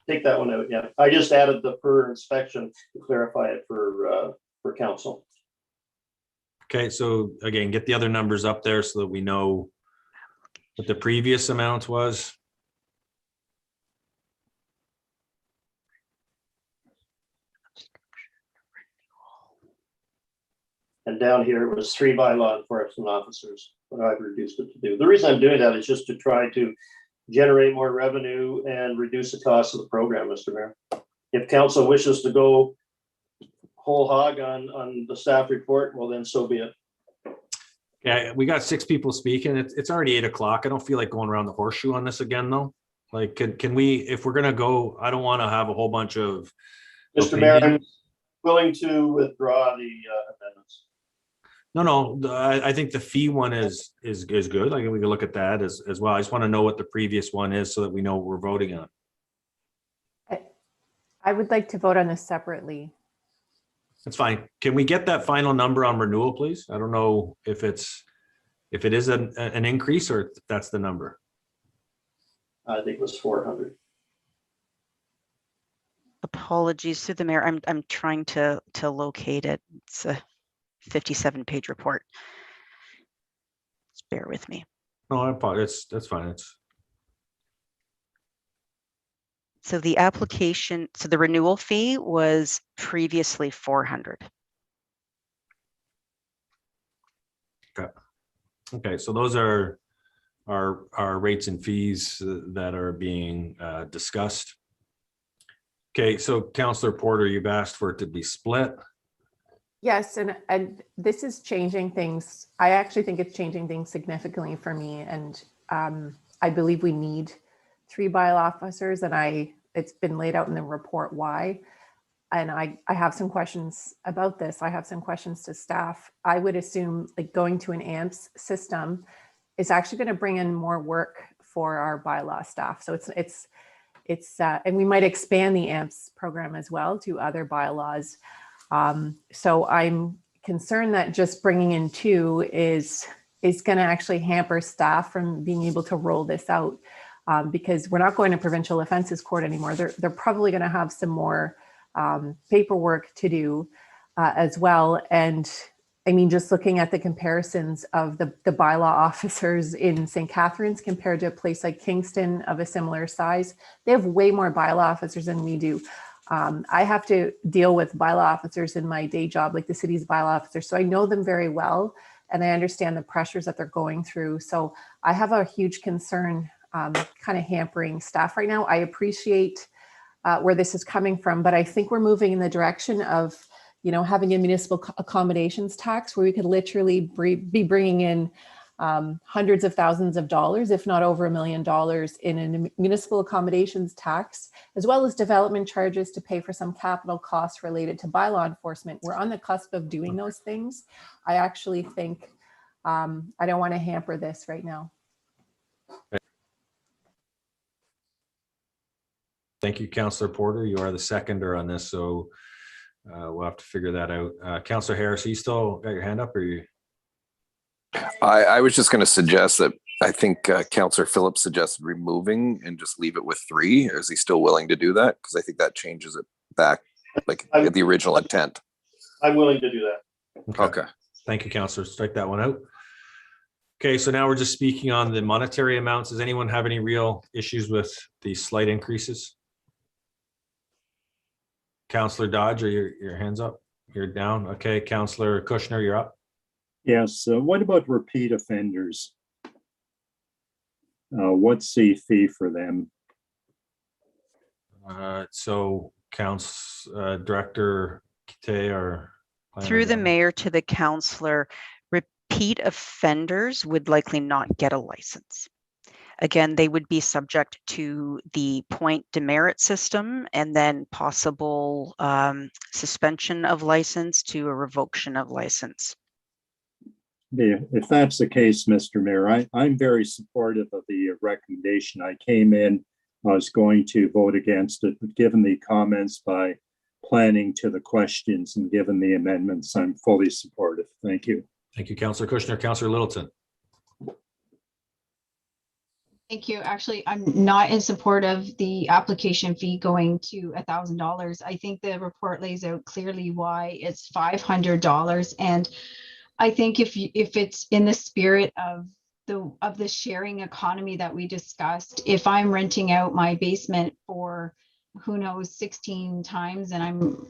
Take that one out, yeah. I just added the per inspection to clarify it for council. Okay, so again, get the other numbers up there so that we know what the previous amount was. And down here it was 3 bylaw enforcement officers, what I've reduced it to do. The reason I'm doing that is just to try to generate more revenue and reduce the cost of the program, Mr. Mayor. If council wishes to go whole hog on the staff report, well then so be it. Yeah, we got 6 people speaking. It's already 8 o'clock. I don't feel like going around the horseshoe on this again, though. Like, can we, if we're gonna go, I don't want to have a whole bunch of. Mr. Mayor, I'm willing to withdraw the amendments. No, I think the fee one is good. Like, we can look at that as well. I just want to know what the previous one is so that we know what we're voting on. I would like to vote on this separately. That's fine. Can we get that final number on renewal, please? I don't know if it is an increase or if that's the number. I think it was 400. Apologies to the mayor. I'm trying to locate it. It's a 57-page report. Just bear with me. No, I apologize. That's fine. So the application, so the renewal fee was previously 400. Okay, so those are our rates and fees that are being discussed. Okay, so Councillor Porter, you've asked for it to be split. Yes, and this is changing things. I actually think it's changing things significantly for me, and I believe we need 3 bylaw officers, and it's been laid out in the report why. And I have some questions about this. I have some questions to staff. I would assume like going to an AMPS system is actually going to bring in more work for our bylaw staff. So it's and we might expand the AMPS program as well to other bylaws. So I'm concerned that just bringing in 2 is going to actually hamper staff from being able to roll this out. Because we're not going to provincial offenses court anymore. They're probably going to have some more paperwork to do as well. And I mean, just looking at the comparisons of the bylaw officers in St. Catharines compared to a place like Kingston of a similar size, they have way more bylaw officers than we do. I have to deal with bylaw officers in my day job, like the city's bylaw officers. So I know them very well, and I understand the pressures that they're going through. So I have a huge concern kind of hampering staff right now. I appreciate where this is coming from, but I think we're moving in the direction of, having a municipal accommodations tax where we could literally be bringing in hundreds of thousands of dollars, if not over $1 million in a municipal accommodations tax, as well as development charges to pay for some capital costs related to bylaw enforcement. We're on the cusp of doing those things. I actually think I don't want to hamper this right now. Thank you, Councillor Porter. You are the seconder on this, so we'll have to figure that out. Councillor Harris, you still got your hand up, or you? I was just going to suggest that I think Councillor Phillips suggested removing and just leave it with 3. Is he still willing to do that? Because I think that changes it back, like the original intent. I'm willing to do that. Okay. Thank you, Councillor. Strike that one out. Okay, so now we're just speaking on the monetary amounts. Does anyone have any real issues with the slight increases? Councillor Dodge, are your hands up? You're down. Okay, Councillor Kushner, you're up. Yes, what about repeat offenders? What's the fee for them? So Director Kite or Through the mayor to the councillor, repeat offenders would likely not get a license. Again, they would be subject to the point demerit system and then possible suspension of license to a revocation of license. If that's the case, Mr. Mayor, I'm very supportive of the recommendation. I came in, I was going to vote against it, but given the comments by planning to the questions and given the amendments, I'm fully supportive. Thank you. Thank you, Councillor Kushner. Councillor Littleton. Thank you. Actually, I'm not in support of the application fee going to $1,000. I think the report lays out clearly why it's $500. And I think if it's in the spirit of the sharing economy that we discussed, if I'm renting out my basement for who knows 16 times and I'm,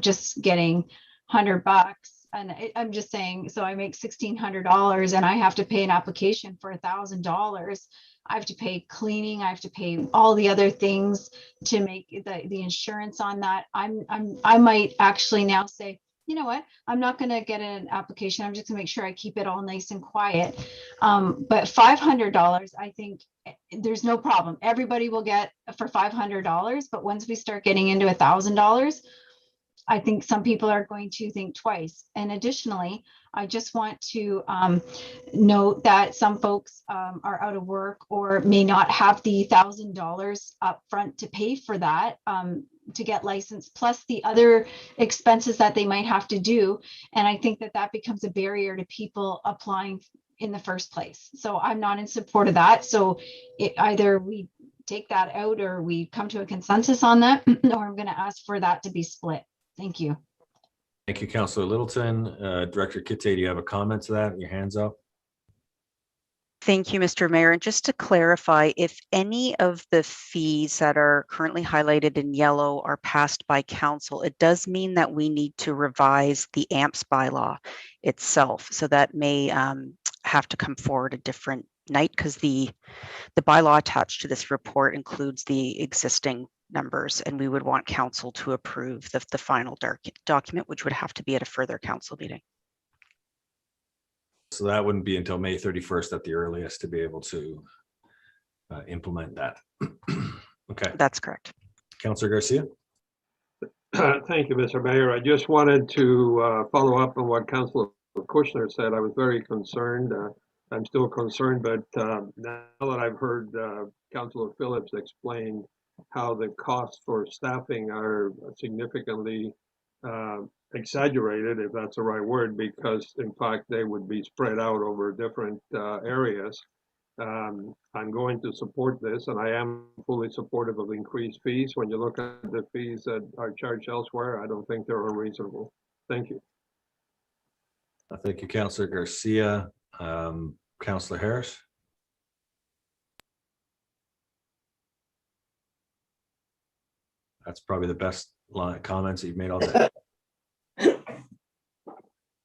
just getting $100, and I'm just saying, so I make $1,600 and I have to pay an application for $1,000. I have to pay cleaning. I have to pay all the other things to make the insurance on that. I might actually now say, you know what? I'm not going to get an application. I'm just going to make sure I keep it all nice and quiet. But $500, I think there's no problem. Everybody will get for $500. But once we start getting into $1,000, I think some people are going to think twice. And additionally, I just want to note that some folks are out of work or may not have the $1,000 up front to pay for that to get licensed, plus the other expenses that they might have to do. And I think that becomes a barrier to people applying in the first place. So I'm not in support of that. So either we take that out or we come to a consensus on that, or I'm going to ask for that to be split. Thank you. Thank you, Councillor Littleton. Director Kite, do you have a comment to that? Your hands up. Thank you, Mr. Mayor. And just to clarify, if any of the fees that are currently highlighted in yellow are passed by council, it does mean that we need to revise the AMPS bylaw itself. So that may have to come forward a different night because the bylaw attached to this report includes the existing numbers, and we would want council to approve the final document, which would have to be at a further council meeting. So that wouldn't be until May 31st at the earliest to be able to implement that. Okay. That's correct. Councillor Garcia. Thank you, Mr. Mayor. I just wanted to follow up on what Councillor Kushner said. I was very concerned. I'm still concerned, but now that I've heard Councillor Phillips explain how the costs for staffing are significantly exaggerated, if that's the right word, because in fact they would be spread out over different areas. I'm going to support this, and I am fully supportive of increased fees. When you look at the fees that are charged elsewhere, I don't think they're unreasonable. Thank you. Thank you, Councillor Garcia. Councillor Harris. That's probably the best line of comments that you've made all day.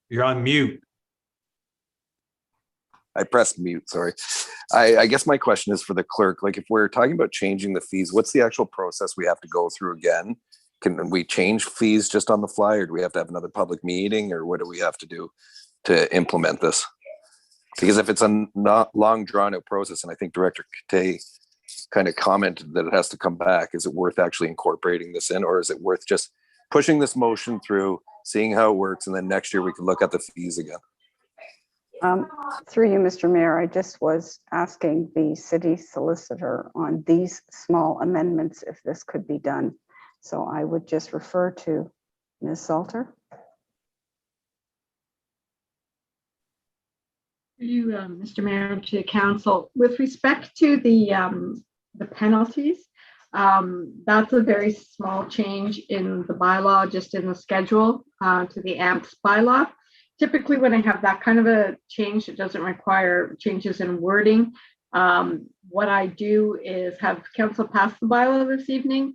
You're on mute. I pressed mute, sorry. I guess my question is for the clerk, like if we're talking about changing the fees, what's the actual process we have to go through again? Can we change fees just on the fly, or do we have to have another public meeting, or what do we have to do to implement this? Because if it's a not long drawn out process, and I think Director Kite kind of commented that it has to come back, is it worth actually incorporating this in, or is it worth just pushing this motion through, seeing how it works, and then next year we can look at the fees again? Through you, Mr. Mayor, I just was asking the city solicitor on these small amendments if this could be done. So I would just refer to Ms. Salter. You, Mr. Mayor, to the council, with respect to the penalties, that's a very small change in the bylaw, just in the schedule to the AMPS bylaw. Typically, when I have that kind of a change, it doesn't require changes in wording. What I do is have council pass the bylaw this evening.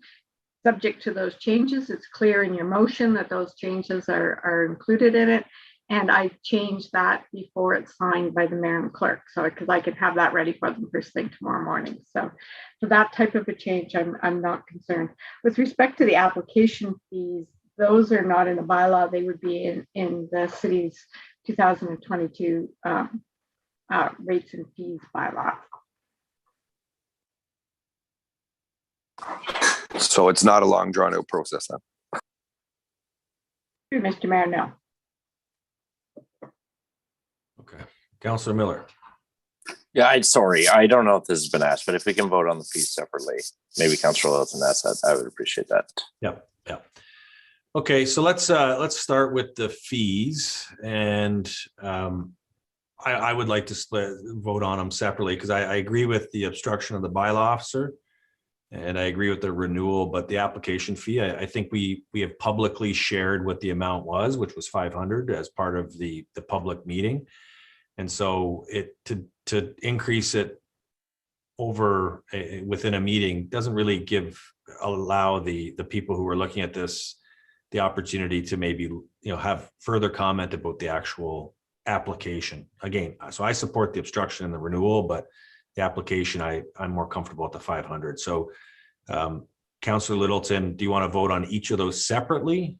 Subject to those changes, it's clear in your motion that those changes are included in it. And I change that before it's signed by the mayor and clerk. So, because I could have that ready for them first thing tomorrow morning. So for that type of a change, I'm not concerned. With respect to the application fees, those are not in the bylaw. They would be in the city's 2022 rates and fees bylaw. So it's not a long drawn out process then? Mr. Mayor, no. Okay, Councillor Miller. Yeah, sorry, I don't know if this has been asked, but if we can vote on the fees separately, maybe Councillor Littleton asked that, I would appreciate that. Yeah. Okay, so let's start with the fees, and I would like to vote on them separately because I agree with the obstruction of the bylaw officer, and I agree with the renewal, but the application fee, I think we have publicly shared what the amount was, which was 500 as part of the public meeting. And so to increase it over within a meeting doesn't really allow the people who are looking at this the opportunity to maybe have further comment about the actual application. Again, so I support the obstruction and the renewal, but the application I'm more comfortable at the 500. So Councillor Littleton, do you want to vote on each of those separately,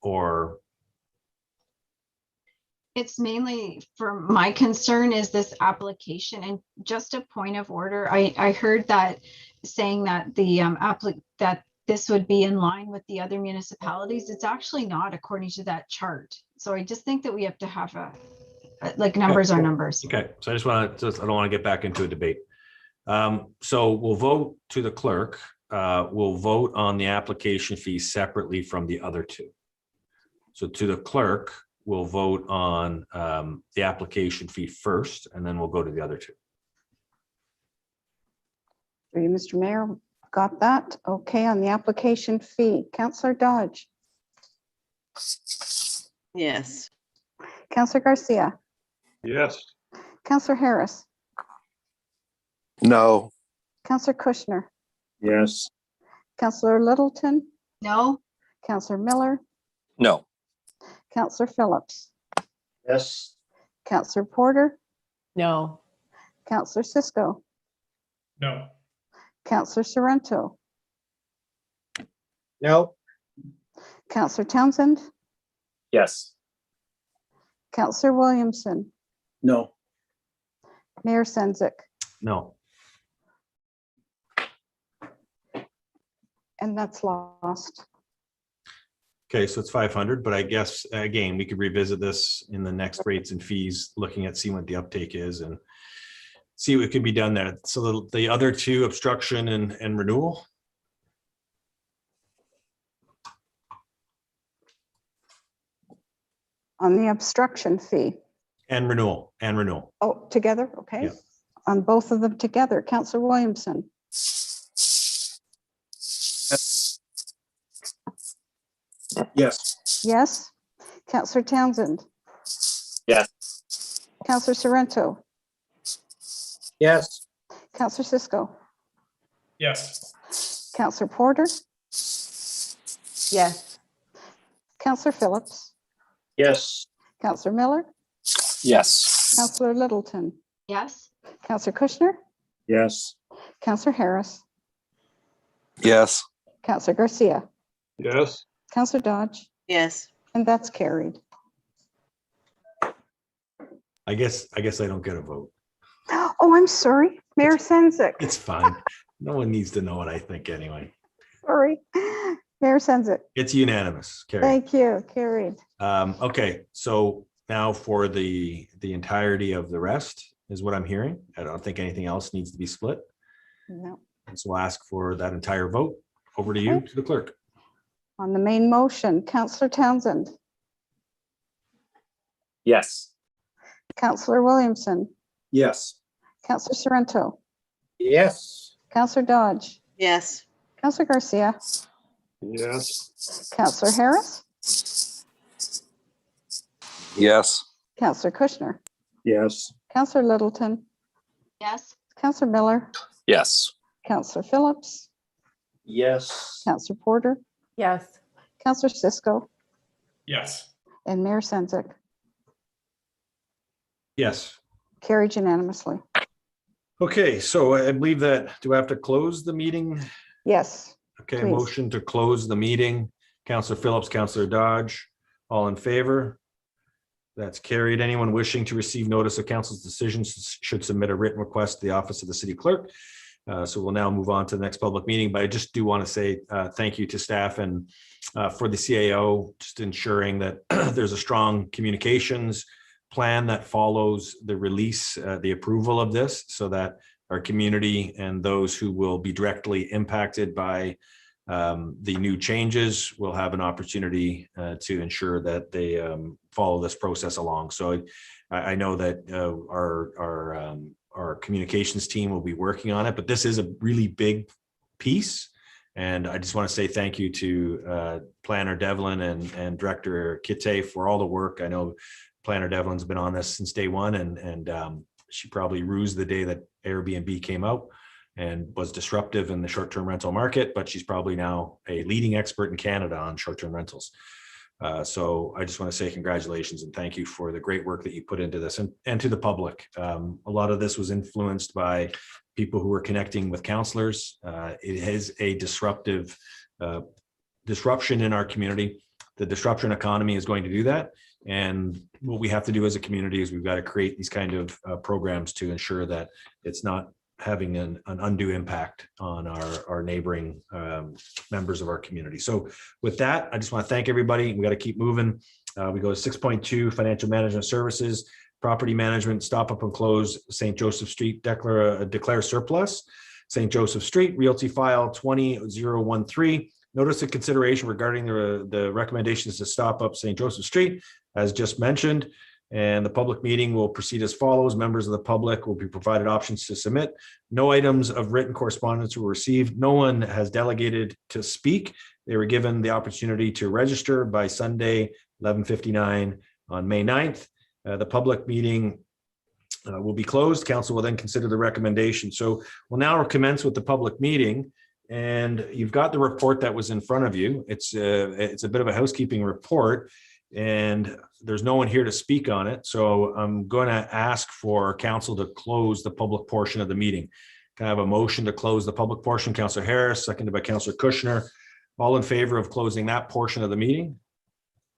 or? It's mainly for my concern is this application, and just a point of order. I heard that saying that the that this would be in line with the other municipalities. It's actually not, according to that chart. So I just think that we have to have numbers are numbers. Okay, so I don't want to get back into a debate. So we'll vote to the clerk. We'll vote on the application fee separately from the other two. So to the clerk, we'll vote on the application fee first, and then we'll go to the other two. For you, Mr. Mayor, got that? Okay, on the application fee, Councillor Dodge. Yes. Councillor Garcia. Yes. Councillor Harris. No. Councillor Kushner. Yes. Councillor Littleton. No. Councillor Miller. No. Councillor Phillips. Yes. Councillor Porter. No. Councillor Cisco. No. Councillor Sorrento. No. Councillor Townsend. Yes. Councillor Williamson. No. Mayor Senzik. No. And that's lost. Okay, so it's 500, but I guess, again, we could revisit this in the next rates and fees, looking at seeing what the uptake is and see what can be done there. So the other two, obstruction and renewal. On the obstruction fee. And renewal. Oh, together, okay. Yeah. On both of them together, Councillor Williamson. Yes. Yes. Councillor Townsend. Yes. Councillor Sorrento. Yes. Councillor Cisco. Yes. Councillor Porter. Yes. Councillor Phillips. Yes. Councillor Miller. Yes. Councillor Littleton. Yes. Councillor Kushner. Yes. Councillor Harris. Yes. Councillor Garcia. Yes. Councillor Dodge. Yes. And that's carried. I guess I don't get a vote. Oh, I'm sorry. Mayor Senzik. It's fine. No one needs to know what I think anyway. Sorry. Mayor Senzik. It's unanimous. Carried. Thank you. Carried. Okay, so now for the entirety of the rest is what I'm hearing. I don't think anything else needs to be split. No. And so we'll ask for that entire vote. Over to you, to the clerk. On the main motion, Councillor Townsend. Yes. Councillor Williamson, Yes. Councillor Sorrento, Yes. Councillor Dodge, Yes. Councillor Garcia, Yes. Councillor Harris, Yes. Councillor Kushner, Yes. Councillor Littleton, Yes. Councillor Miller, Yes. Councillor Phillips, Yes. Councillor Porter, Yes. Councillor Cisco, Yes. and Mayor Senzik. Yes. Carried unanimously. Okay, so I believe that, do I have to close the meeting? Yes. Okay, Please. motion to close the meeting. Councillor Phillips, Councillor Dodge, all in favor? That's carried. Anyone wishing to receive notice of council's decisions should submit a written request to the office of the city clerk. So we'll now move on to the next public meeting, but I just do want to say thank you to staff and for the CAO, just ensuring that there's a strong communications plan that follows the release, the approval of this, so that our community and those who will be directly impacted by the new changes will have an opportunity to ensure that they follow this process along. So I know that our communications team will be working on it, but this is a really big piece. And I just want to say thank you to Planner Devlin and Director Kitte for all the work. I know Planner Devlin's been on this since day one, and she probably rused the day that Airbnb came out and was disruptive in the short-term rental market, but she's probably now a leading expert in Canada on short-term rentals. So I just want to say congratulations and thank you for the great work that you put into this, and to the public. A lot of this was influenced by people who were connecting with councillors. It is a disruption in our community. The disruption economy is going to do that. And what we have to do as a community is we've got to create these kind of programs to ensure that it's not having an undue impact on our neighboring members of our community. So with that, I just want to thank everybody. We got to keep moving. We go to 6.2, financial management services, property management, stop up and close St. Joseph Street, declare surplus. St. Joseph Street, Realty file 20013. Notice of consideration regarding the recommendations to stop up St. Joseph Street, as just mentioned. And the public meeting will proceed as follows. Members of the public will be provided options to submit. No items of written correspondence were received. No one has delegated to speak. They were given the opportunity to register by Sunday, 11:59 on May 9th. The public meeting will be closed. Council will then consider the recommendation. So we'll now commence with the public meeting. And you've got the report that was in front of you. It's a bit of a housekeeping report, and there's no one here to speak on it. So I'm going to ask for council to close the public portion of the meeting. Can I have a motion to close the public portion? Councillor Harris, seconded by Councillor Kushner. All in favor of closing that portion of the meeting?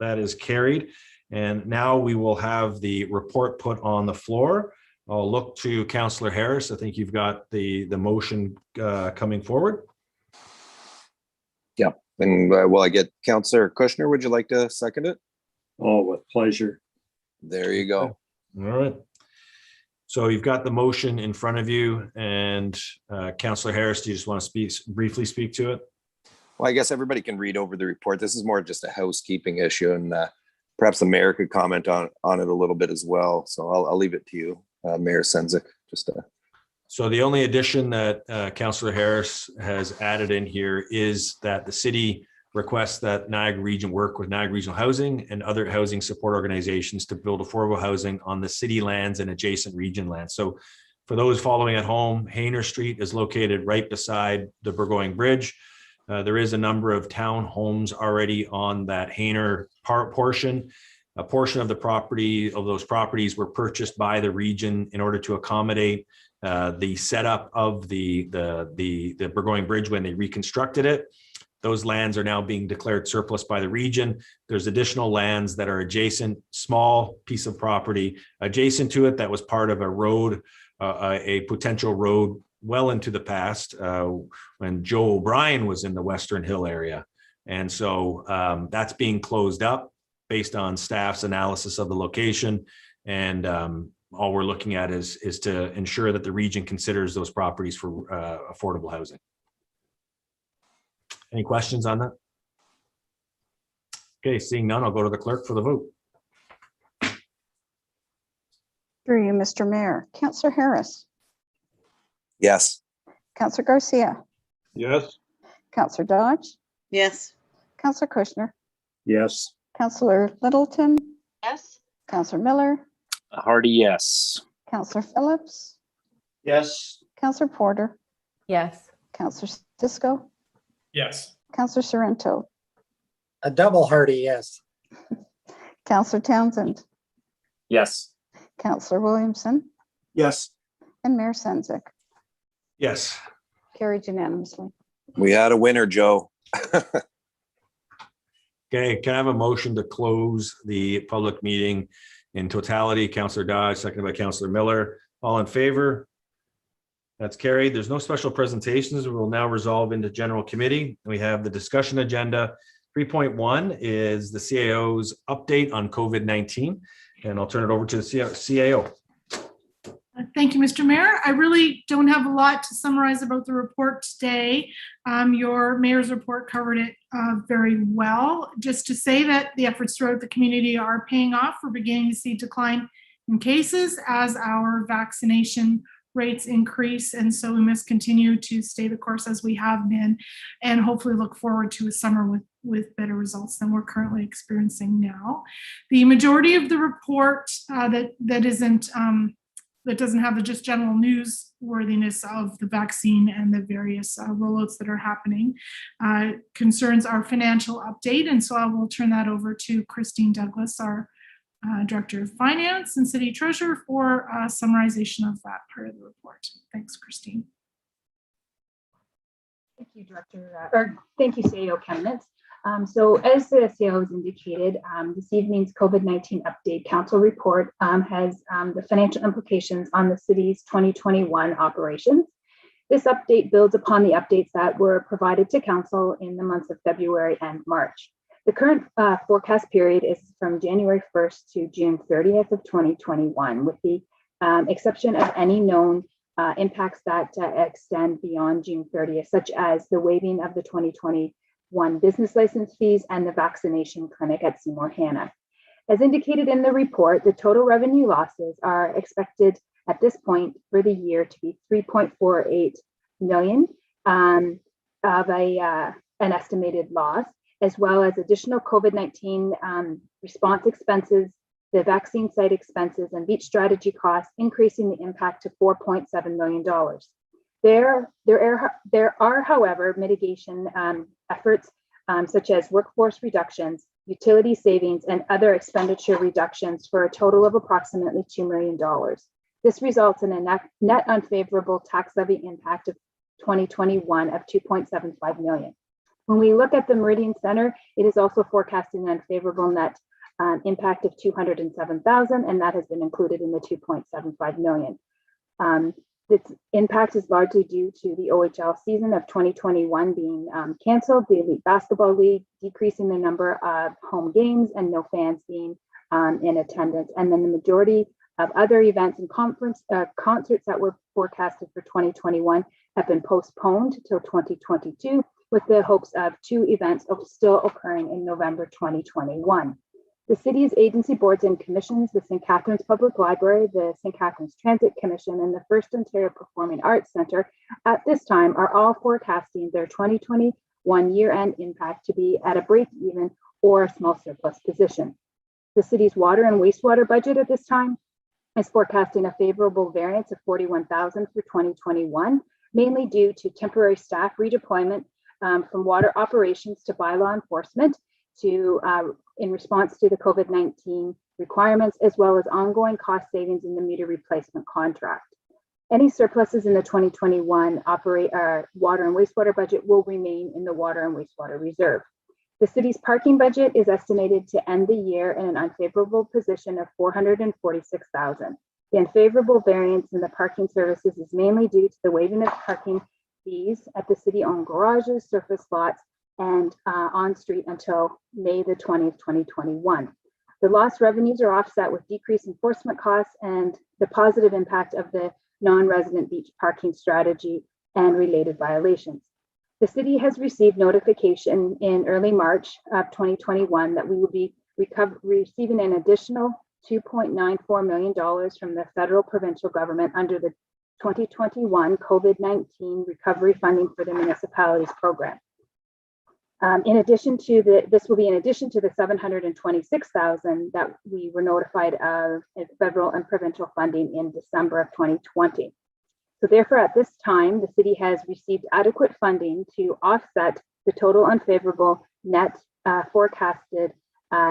That is carried. And now we will have the report put on the floor. I'll look to Councillor Harris. I think you've got the motion coming forward. Yeah, and will I get Councillor Kushner? Would you like to second it? Oh, with pleasure. There you go. All right. So you've got the motion in front of you, and Councillor Harris, do you just want to briefly speak to it? Well, I guess everybody can read over the report. This is more just a housekeeping issue, and perhaps the mayor could comment on it a little bit as well. So I'll leave it to you, Mayor Senzik. So the only addition that Councillor Harris has added in here is that the city requests that Niagara Region work with Niagara Regional Housing and other housing support organizations to build affordable housing on the city lands and adjacent region lands. So for those following at home, Hayner Street is located right beside the Burgoyne Bridge. There is a number of townhomes already on that Hayner portion. A portion of the property of those properties were purchased by the region in order to accommodate the setup of the Burgoyne Bridge when they reconstructed it. Those lands are now being declared surplus by the region. There's additional lands that are adjacent, small piece of property adjacent to it that was part of a road, a potential road well into the past when Joe O'Brien was in the Western Hill area. And so that's being closed up based on staff's analysis of the location. And all we're looking at is to ensure that the region considers those properties for affordable housing. Any questions on that? Okay, seeing none, I'll go to the clerk for the vote. Through you, Mr. Mayor. Councillor Harris, Yes. Councillor Garcia, Yes. Councillor Dodge, Yes. Councillor Kushner, Yes. Councillor Littleton, Yes. Councillor Miller, A hearty yes. Councillor Phillips, Yes. Councillor Porter, Yes. Councillor Cisco, Yes. Councillor Sorrento, A double hearty yes. Councillor Townsend, Yes. Councillor Williamson, Yes. and Mayor Sendzik. Yes. Carried unanimously. We had a winner, Joe. Okay, can I have a motion to close the public meeting in totality? Councillor Dodge, seconded by Councillor Miller. All in favor? That's carried. There's no special presentations. We will now resolve into general committee. We have the discussion agenda. 3.1 is the CAO's update on COVID-19, and I'll turn it over to the CAO. Thank you, Mr. Mayor. I really don't have a lot to summarize about the report today. Your mayor's report covered it very well. Just to say that the efforts throughout the community are paying off. We're beginning to see decline in cases as our vaccination rates increase. And so we must continue to stay the course as we have been and hopefully look forward to a summer with better results than we're currently experiencing now. The majority of the report that doesn't have the just general newsworthiness of the vaccine and the various rollouts that are happening concerns our financial update. And so I will turn that over to Christine Douglas, our Director of Finance and City Treasurer, for summarization of that part of the report. Thanks, Christine. Thank you, thank you, CAO candidates. So as the CAO has indicated, this evening's COVID-19 update council report has the financial implications on the city's 2021 operations. This update builds upon the updates that were provided to council in the months of February and March. The current forecast period is from January 1st to June 30th of 2021, with the exception of any known impacts that extend beyond June 30th, such as the waiving of the 2021 business license fees and the vaccination clinic at Seymour Hanna. As indicated in the report, the total revenue losses are expected at this point for the year to be 3.48 million of an estimated loss, as well as additional COVID-19 response expenses, the vaccine site expenses, and beach strategy costs, increasing the impact to $4.7 million. There are, however, mitigation efforts such as workforce reductions, utility savings, and other expenditure reductions for a total of approximately $2 million. This results in a net unfavorable tax levy impact of 2021 of $2.75 million. When we look at the Meridian Center, it is also forecasting an unfavorable net impact of $207,000, and that has been included in the $2.75 million. This impact is largely due to the OHL season of 2021 being canceled, the Elite Basketball League decreasing the number of home games, and no fans being in attendance. And then the majority of other events and concerts that were forecasted for 2021 have been postponed till 2022, with the hopes of 2 events still occurring in November 2021. The city's agency boards and commissions, the St. Catharines Public Library, the St. Catharines Transit Commission, and the First Ontario Performing Arts Centre at this time are all forecasting their 2021 year-end impact to be at a break-even or a small surplus position. The city's water and wastewater budget at this time is forecasting a favorable variance of $41,000 for 2021, mainly due to temporary staff redeployment from water operations to bylaw enforcement in response to the COVID-19 requirements, as well as ongoing cost savings in the meter replacement contract. Any surpluses in the 2021 water and wastewater budget will remain in the water and wastewater reserve. The city's parking budget is estimated to end the year in an unfavorable position of $446,000. The unfavorable variance in the parking services is mainly due to the waiving of parking fees at the city-owned garages, surface lots, and on street until May the 20th, 2021. The lost revenues are offset with decreased enforcement costs and the positive impact of the non-resident beach parking strategy and related violations. The city has received notification in early March of 2021 that we will be receiving an additional $2.94 million from the federal provincial government under the 2021 COVID-19 recovery funding for the municipalities program. In addition to this will be in addition to the $726,000 that we were notified of in federal and provincial funding in December of 2020. So therefore, at this time, the city has received adequate funding to offset the total unfavorable net forecasted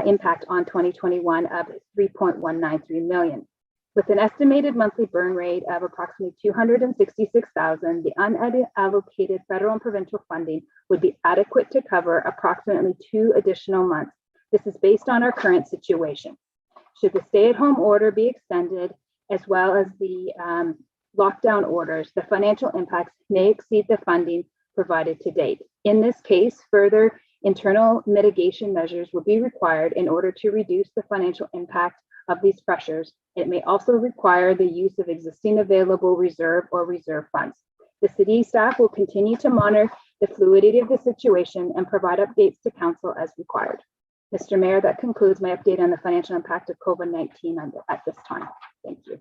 impact on 2021 of $3.193 million. With an estimated monthly burn rate of approximately $266,000, the unallocated federal and provincial funding would be adequate to cover approximately 2 additional months. This is based on our current situation. Should the stay-at-home order be extended, as well as the lockdown orders, the financial impacts may exceed the funding provided to date. In this case, further internal mitigation measures will be required in order to reduce the financial impact of these pressures. It may also require the use of existing available reserve or reserve funds. The city staff will continue to monitor the fluidity of the situation and provide updates to council as required. Mr. Mayor, that concludes my update on the financial impact of COVID-19 at this time. Thank you.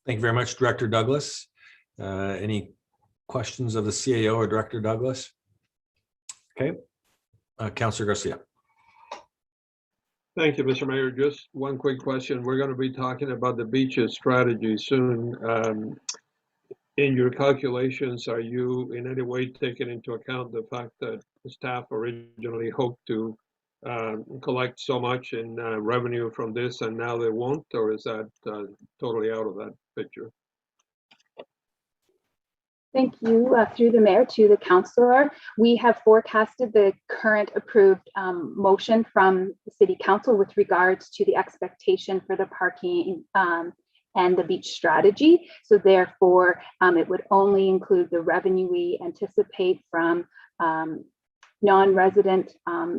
Thank you very much, Director Douglas. Any questions of the CAO or Director Douglas? Okay, Councillor Garcia. Thank you, Mr. Mayor. Just one quick question. We're going to be talking about the beaches strategy soon. In your calculations, are you in any way taking into account the fact that the staff originally hoped to collect so much in revenue from this and now they won't, or is that totally out of that picture? Thank you. Through the mayor to the councillor, we have forecasted the current approved motion from the city council with regards to the expectation for the parking and the beach strategy. So therefore, it would only include the revenue we anticipate from non-resident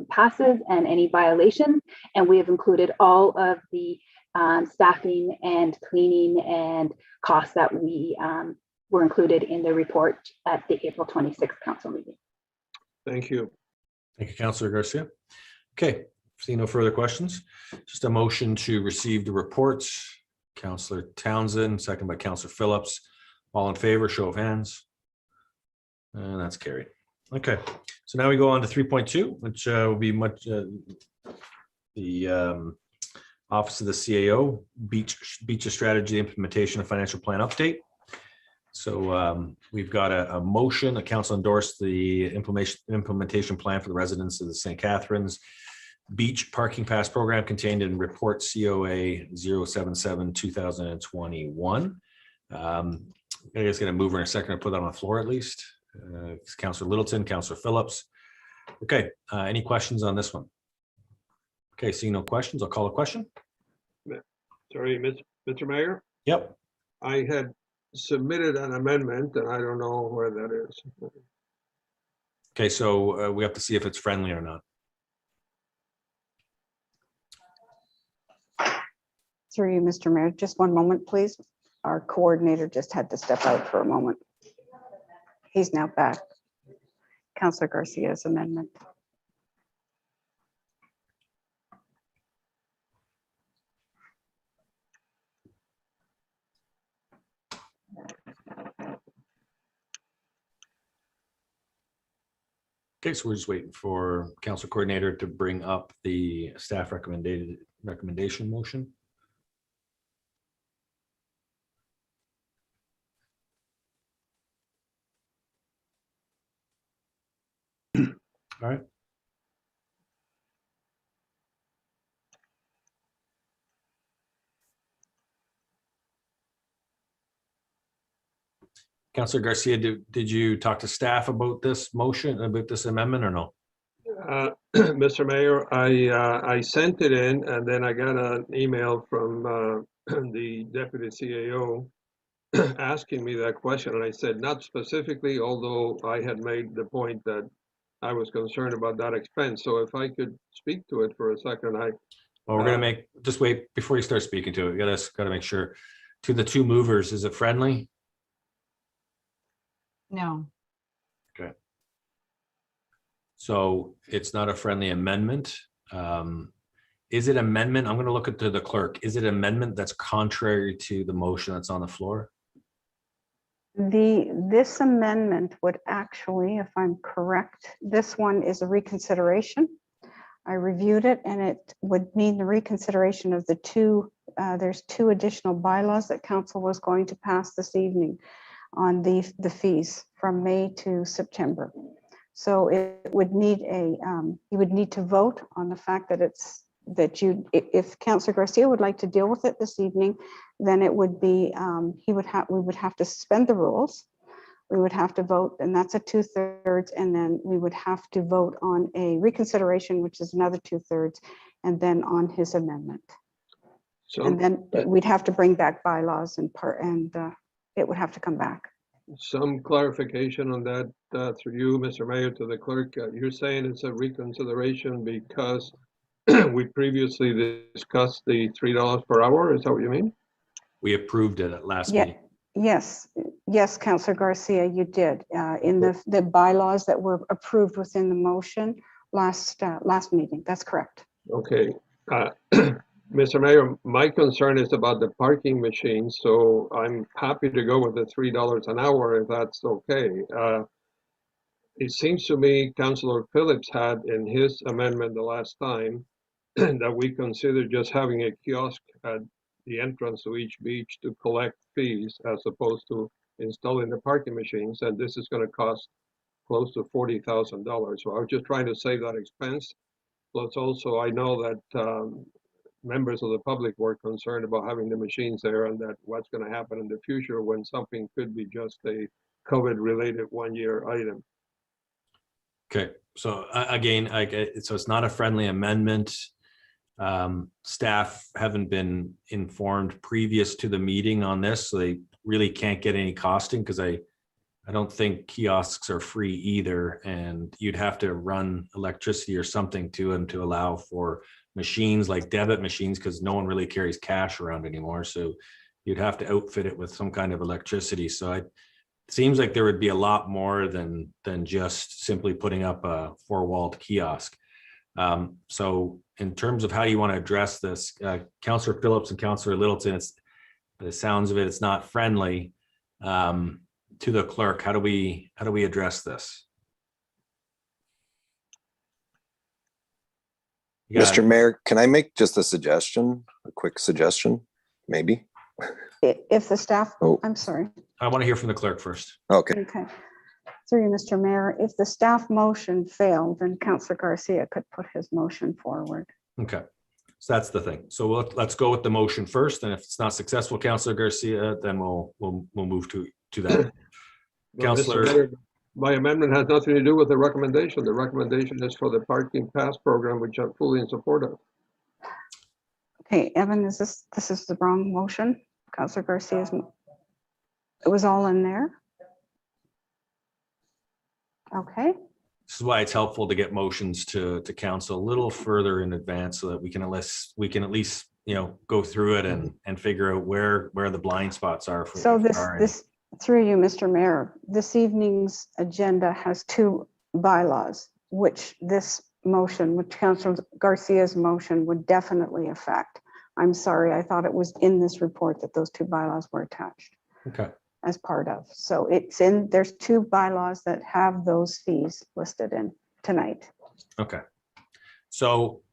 passes and any violations. And we have included all of the staffing and cleaning and costs that we were included in the report at the April 26th council meeting. Thank you. Thank you, Councillor Garcia. Okay, see no further questions. Just a motion to receive the reports. Councillor Townsend, second by Councillor Phillips. All in favor, show of hands. And that's carried. Okay, so now we go on to 3.2, which will be much the Office of the CAO, Beaches Strategy Implementation and Financial Plan Update. So we've got a motion. The council endorsed the implementation plan for the residents of the St. Catharines Beach Parking Pass Program contained in Report COA 077-2021. I'm just going to move in a second and put that on the floor at least. Councillor Littleton, Councillor Phillips. Okay, any questions on this one? Okay, seeing no questions, I'll call a question. Sorry, Mr. Mayor? Yep. I had submitted an amendment and I don't know where that is. Okay, so we have to see if it's friendly or not. Through you, Mr. Mayor, just one moment, please. Our coordinator just had to step out for a moment. He's now back. Councillor Garcia's amendment. Okay, so we're just waiting for council coordinator to bring up the staff recommendation motion. All right. Councillor Garcia, did you talk to staff about this motion, about this amendment, or no? Mr. Mayor, I sent it in and then I got an email from the deputy CAO asking me that question. And I said, not specifically, although I had made the point that I was concerned about that expense. So if I could speak to it for a second, Well, we're going to just wait before you start speaking to it. We got to make sure. To the two movers, is it friendly? No. Okay. So it's not a friendly amendment. is it amendment? I'm going to look at the clerk. Is it amendment that's contrary to the motion that's on the floor? This amendment would actually, if I'm correct, this one is a reconsideration. I reviewed it and it would mean the reconsideration of the two, there's two additional bylaws that council was going to pass this evening on the fees from May to September. So it would need you would need to vote on the fact that if Councillor Garcia would like to deal with it this evening, then it would be, we would have to suspend the rules. We would have to vote, and that's a 2/3, and then we would have to vote on a reconsideration, which is another 2/3, and then on his amendment. So, and then we'd have to bring back bylaws and it would have to come back. some clarification on that through you, Mr. Mayor, to the clerk. You're saying it's a reconsideration because we previously discussed the $3 per hour. Is that what you mean? We approved it at last meeting. Yes, Councillor Garcia, you did in the bylaws that were approved within the motion last meeting. That's correct. Okay. Mr. Mayor, my concern is about the parking machines, so I'm happy to go with the $3 an hour if that's okay. It seems to me Councillor Phillips had in his amendment the last time that we consider just having a kiosk at the entrance to each beach to collect fees as opposed to installing the parking machines, and this is going to cost close to $40,000. So I was just trying to save that expense. Plus also I know that members of the public were concerned about having the machines there and that what's going to happen in the future when something could be just a COVID related 1-year item. Okay, so again, so it's not a friendly amendment. Staff haven't been informed previous to the meeting on this, so they really can't get any costing because I don't think kiosks are free either, and you'd have to run electricity or something to them to allow for machines like debit machines because no one really carries cash around anymore. So you'd have to outfit it with some kind of electricity. So it seems like there would be a lot more than just simply putting up a 4-walled kiosk. So in terms of how you want to address this, Councillor Phillips and Councillor Littleton, the sounds of it, it's not friendly to the clerk. How do we address this? Mr. Mayor, can I make just a suggestion, a quick suggestion, maybe? If the staff, I'm sorry. I want to hear from the clerk first. Okay. Okay. Through you, Mr. Mayor, if the staff motion failed, then Councillor Garcia could put his motion forward. Okay, so that's the thing. So let's go with the motion first, and if it's not successful, Councillor Garcia, then we'll move to that. Well, Councillor, my amendment has nothing to do with the recommendation. The recommendation is for the parking pass program, which I'm fully in support of. Okay, Evan, this is the wrong motion? Councillor Garcia's, it was all in there? Okay. this is why it's helpful to get motions to council a little further in advance so that we can at least go through it and figure out where the blind spots are. So this through you, Mr. Mayor, this evening's agenda has 2 bylaws, which this motion, which Councillor Garcia's motion would definitely affect. I'm sorry, I thought it was in this report that those 2 bylaws were attached. Okay. As part of. So there's 2 bylaws that have those fees listed in tonight. Okay. So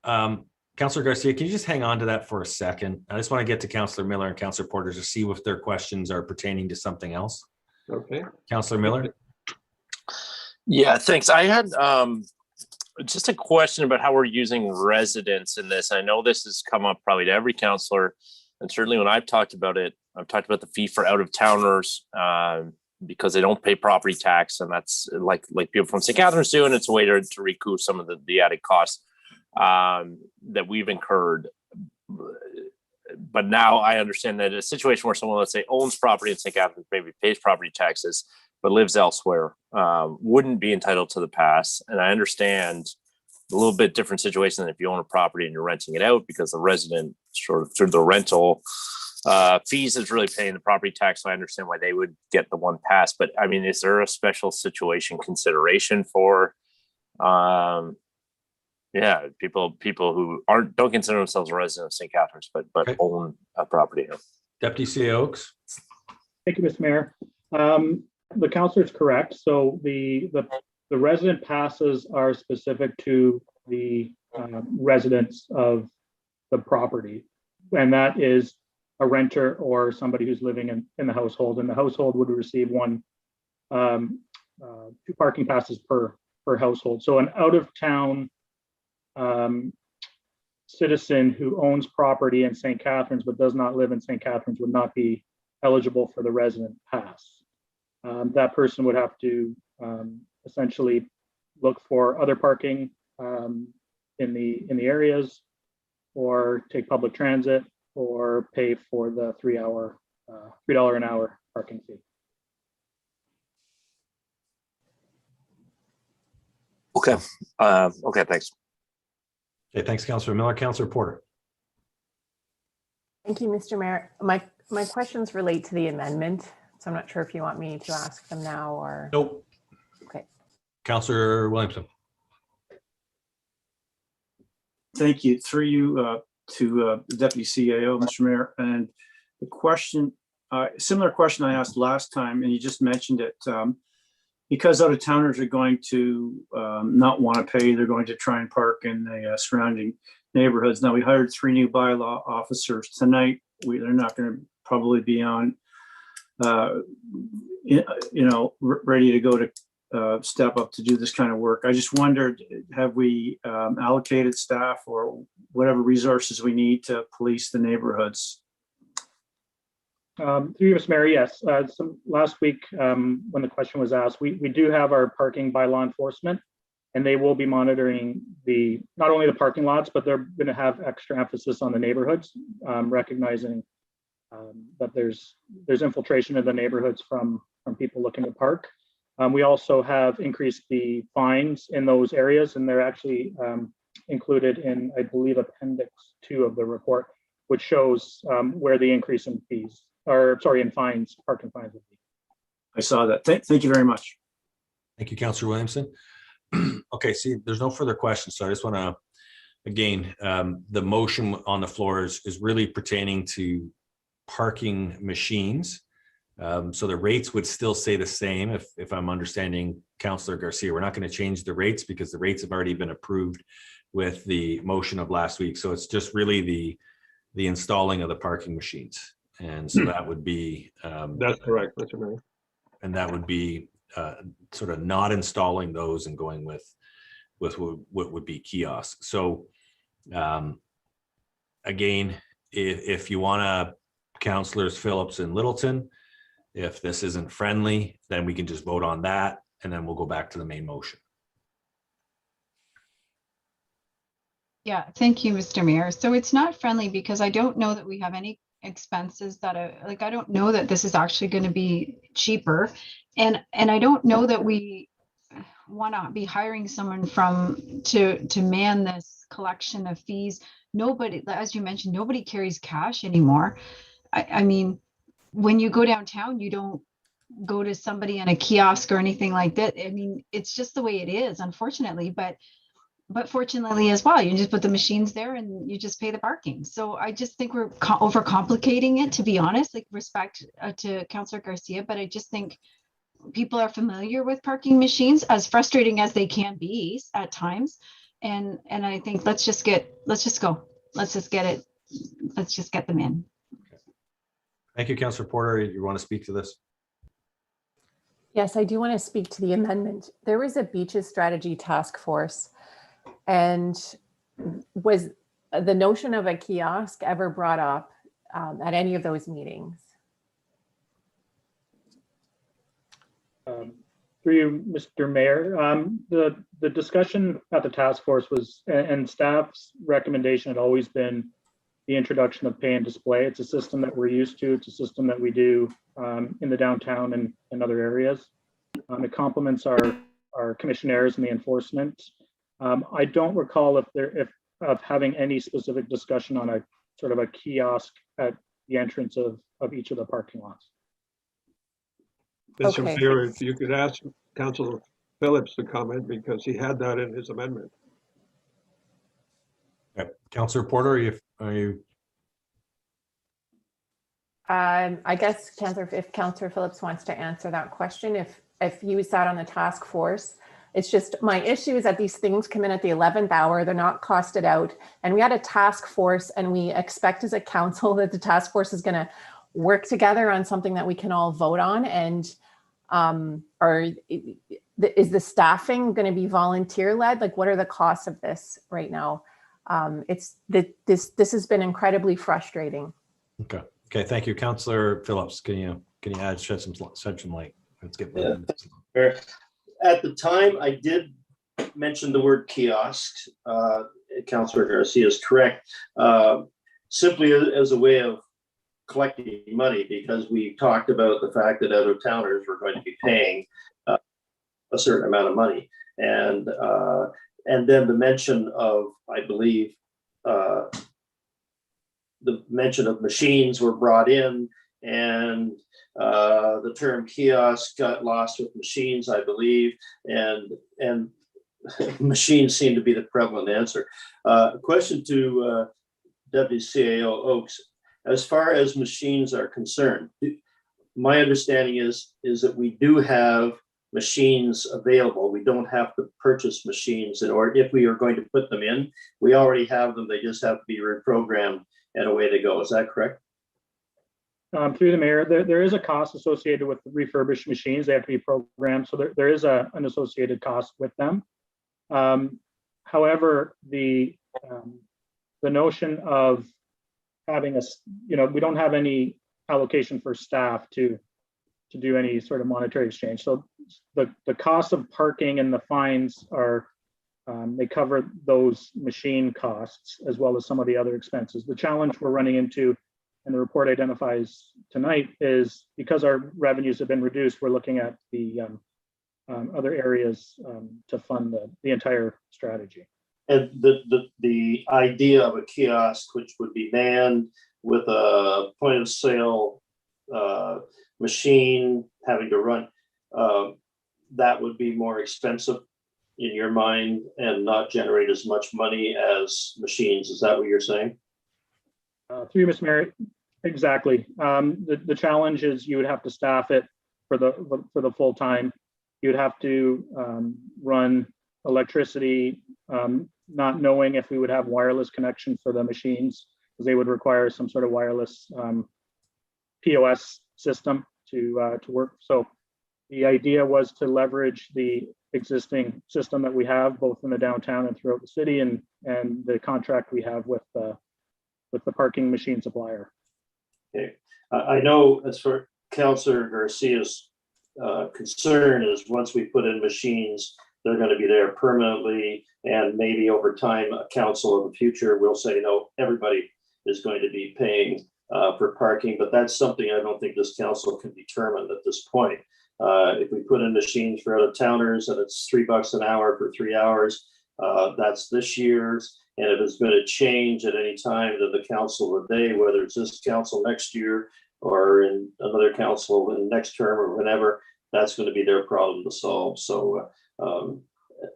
Councillor Garcia, can you just hang on to that for a second? I just want to get to Councillor Miller and Councillor Porter to see if their questions are pertaining to something else. Okay. Councillor Miller? Yeah, thanks. I had just a question about how we're using residents in this. I know this has come up probably to every councillor, and certainly when I've talked about it, I've talked about the fee for out-of-towners because they don't pay property tax, and that's like people from St. Catharines do, and it's a way to recoup some of the added costs that we've incurred. But now I understand that a situation where someone, let's say, owns property in St. Catharines, maybe pays property taxes, but lives elsewhere, wouldn't be entitled to the pass. And I understand a little bit different situation than if you own a property and you're renting it out, because the resident sort of through the rental fees is really paying the property tax. So I understand why they would get the one pass. But I mean, is there a special situation consideration for Yeah, people who don't consider themselves a resident of St. Catharines, but own a property here. Deputy CAO Oakes. Thank you, Mr. Mayor. The councillor is correct. So the resident passes are specific to the residents of the property, and that is a renter or somebody who's living in the household, and the household would receive two parking passes per household. So an out-of-town citizen who owns property in St. Catharines but does not live in St. Catharines would not be eligible for the resident pass. That person would have to essentially look for other parking in the areas, or take public transit, or pay for the $3 an hour parking fee. Okay. Okay. Thanks. Okay. Thanks, Councillor Miller. Councillor Porter. Thank you, Mr. Mayor. My questions relate to the amendment, so I'm not sure if you want me to ask them now or. Nope. Okay. Councillor Williamson. Thank you. Through you to the Deputy CAO, Mr. Mayor. And the question, similar question I asked last time, and you just mentioned it, because out-of-towners are going to not want to pay, they're going to try and park in the surrounding neighborhoods. Now, we hired 3 new bylaw officers tonight. They're not going to probably be on, ready to go to step up to do this kind of work. I just wondered, have we allocated staff or whatever resources we need to police the neighborhoods? Through you, Mr. Mayor, yes. Last week, when the question was asked, we do have our parking by law enforcement, and they will be monitoring not only the parking lots, but they're going to have extra emphasis on the neighborhoods, recognizing that there's infiltration in the neighborhoods from people looking to park. We also have increased the fines in those areas, and they're actually included in, I believe, Appendix 2 of the report, which shows where the increase in fees, in fines, parking fines would be. I saw that. Thank you very much. Thank you, Councillor Williamson. Okay, see, there's no further questions, so I just want to, again, the motion on the floor is really pertaining to parking machines. So the rates would still stay the same if I'm understanding Councillor Garcia. We're not going to change the rates because the rates have already been approved with the motion of last week. So it's just really the installing of the parking machines. And so that would be that's correct, Mr. Mayor. And that would be sort of not installing those and going with what would be kiosks. So again, if you want to, Councillors Phillips and Littleton, if this isn't friendly, then we can just vote on that, and then we'll go back to the main motion. Yeah, thank you, Mr. Mayor. So it's not friendly because I don't know that we have any expenses that are like, I don't know that this is actually going to be cheaper. And I don't know that we want to be hiring someone to man this collection of fees. Nobody, as you mentioned, nobody carries cash anymore. I mean, when you go downtown, you don't go to somebody in a kiosk or anything like that. I mean, it's just the way it is, unfortunately, but fortunately as well, you just put the machines there and you just pay the parking. So I just think we're overcomplicating it, to be honest, like respect to Councillor Garcia, but I just think people are familiar with parking machines, as frustrating as they can be at times. And I think let's just get them in. Thank you, Councillor Porter. You want to speak to this? Yes, I do want to speak to the amendment. There was a beaches strategy task force, and was the notion of a kiosk ever brought up at any of those meetings? Through you, Mr. Mayor, the discussion at the task force was, and staff's recommendation had always been the introduction of pay and display. It's a system that we're used to. It's a system that we do in the downtown and in other areas. It complements our commissionaires and the enforcement. I don't recall of having any specific discussion on a sort of a kiosk at the entrance of each of the parking lots. Mr. Mayor, if you could ask Councillor Phillips to comment, because he had that in his amendment. Okay. Councillor Porter, are you? I guess if Councillor Phillips wants to answer that question, if you sat on the task force, it's just my issue is that these things come in at the 11th hour, they're not costed out, and we had a task force and we expect as a council that the task force is going to work together on something that we can all vote on. And is the staffing going to be volunteer led? Like, what are the costs of this right now? This has been incredibly frustrating. Okay. Okay. Thank you, Councillor Phillips. Can you shed some light? Let's get moving. Yeah. At the time, I did mention the word kiosks. Councillor Garcia is correct. Simply as a way of collecting money, because we talked about the fact that other towners were going to be paying a certain amount of money, and then the mention of, I believe, the mention of machines were brought in, and the term kiosk got lost with machines, I believe, and machines seem to be the prevalent answer. Question to Deputy CAO Oakes. As far as machines are concerned, my understanding is that we do have machines available. We don't have to purchase machines in order, if we are going to put them in, we already have them. They just have to be reprogrammed and away they go. Is that correct? Through the mayor, there is a cost associated with refurbished machines. They have to be programmed. So there is an associated cost with them. However, the notion of having we don't have any allocation for staff to do any sort of monetary exchange. So the cost of parking and the fines are, they cover those machine costs as well as some of the other expenses. The challenge we're running into, and the report identifies tonight, is because our revenues have been reduced, we're looking at the other areas to fund the entire strategy. And the idea of a kiosk, which would be manned with a point of sale machine having to run, that would be more expensive in your mind and not generate as much money as machines. Is that what you're saying? Through you, Mr. Mayor, exactly. The challenge is you would have to staff it for the full time. You'd have to run electricity, not knowing if we would have wireless connection for the machines, because they would require some sort of wireless POS system to work. So the idea was to leverage the existing system that we have both in the downtown and throughout the city, and the contract we have with the parking machine supplier. Okay, I know as for Councillor Garcia's concern is once we put in machines, they're going to be there permanently, and maybe over time, a council of the future will say, no, everybody is going to be paying for parking, but that's something I don't think this council can determine at this point. If we put in machines for out of towners and it's $3 an hour for 3 hours, that's this year's. And if it's going to change at any time to the council of the day, whether it's this council next year or in another council in next term or whenever, that's going to be their problem to solve. So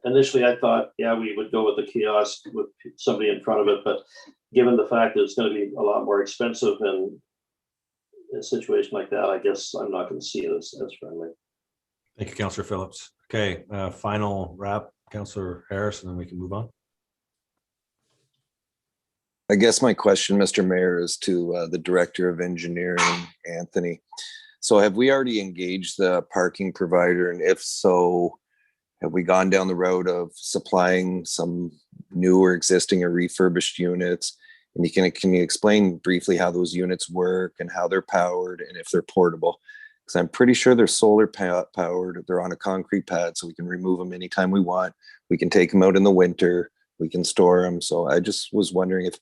initially I thought, yeah, we would go with the kiosk with somebody in front of it, but given the fact that it's going to be a lot more expensive and in a situation like that, I guess I'm not going to see it as friendly. Thank you, Councillor Phillips. Okay, final wrap, Councillor Harris, and then we can move on. I guess my question, Mr. Mayor, is to the Director of Engineering, Anthony. So have we already engaged the parking provider? And if so, have we gone down the road of supplying some new or existing or refurbished units? And can you explain briefly how those units work and how they're powered and if they're portable? Because I'm pretty sure they're solar powered. They're on a concrete pad, so we can remove them anytime we want. We can take them out in the winter. We can store them. So I just was wondering if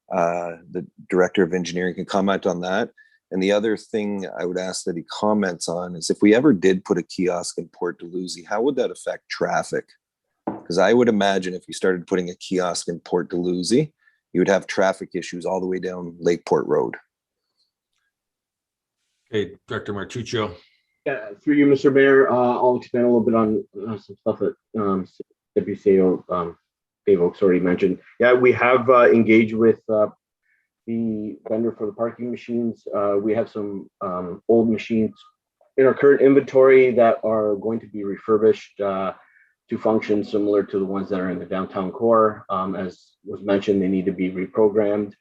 the Director of Engineering can comment on that. And the other thing I would ask that he comments on is if we ever did put a kiosk in Port Dalhousie, how would that affect traffic? Because I would imagine if you started putting a kiosk in Port Dalhousie, you would have traffic issues all the way down Lakeport Road. Okay, Director Martuccio. Yeah, through you, Mr. Mayor, I'll expand a little bit on some stuff that Deputy CAO Dave Oaks already mentioned. Yeah, we have engaged with the vendor for the parking machines. We have some old machines in our current inventory that are going to be refurbished to function similar to the ones that are in the downtown core. As was mentioned, they need to be reprogrammed.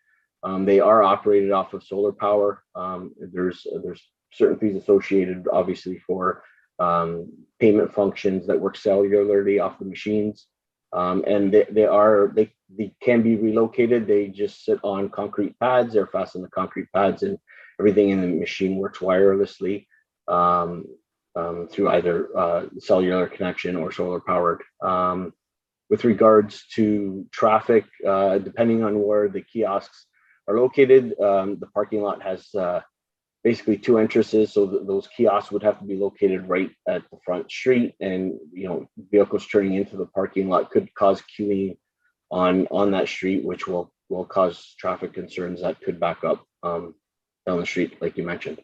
They are operated off of solar power. There's certain fees associated, obviously, for payment functions that work cellularly off the machines. And they can be relocated. They just sit on concrete pads. They're fastened to concrete pads, and everything in the machine works wirelessly through either cellular connection or solar powered. With regards to traffic, depending on where the kiosks are located, the parking lot has basically two entrances, so those kiosks would have to be located right at the front street, and vehicles turning into the parking lot could cause queuing on that street, which will cause traffic concerns that could back up down the street, like you mentioned.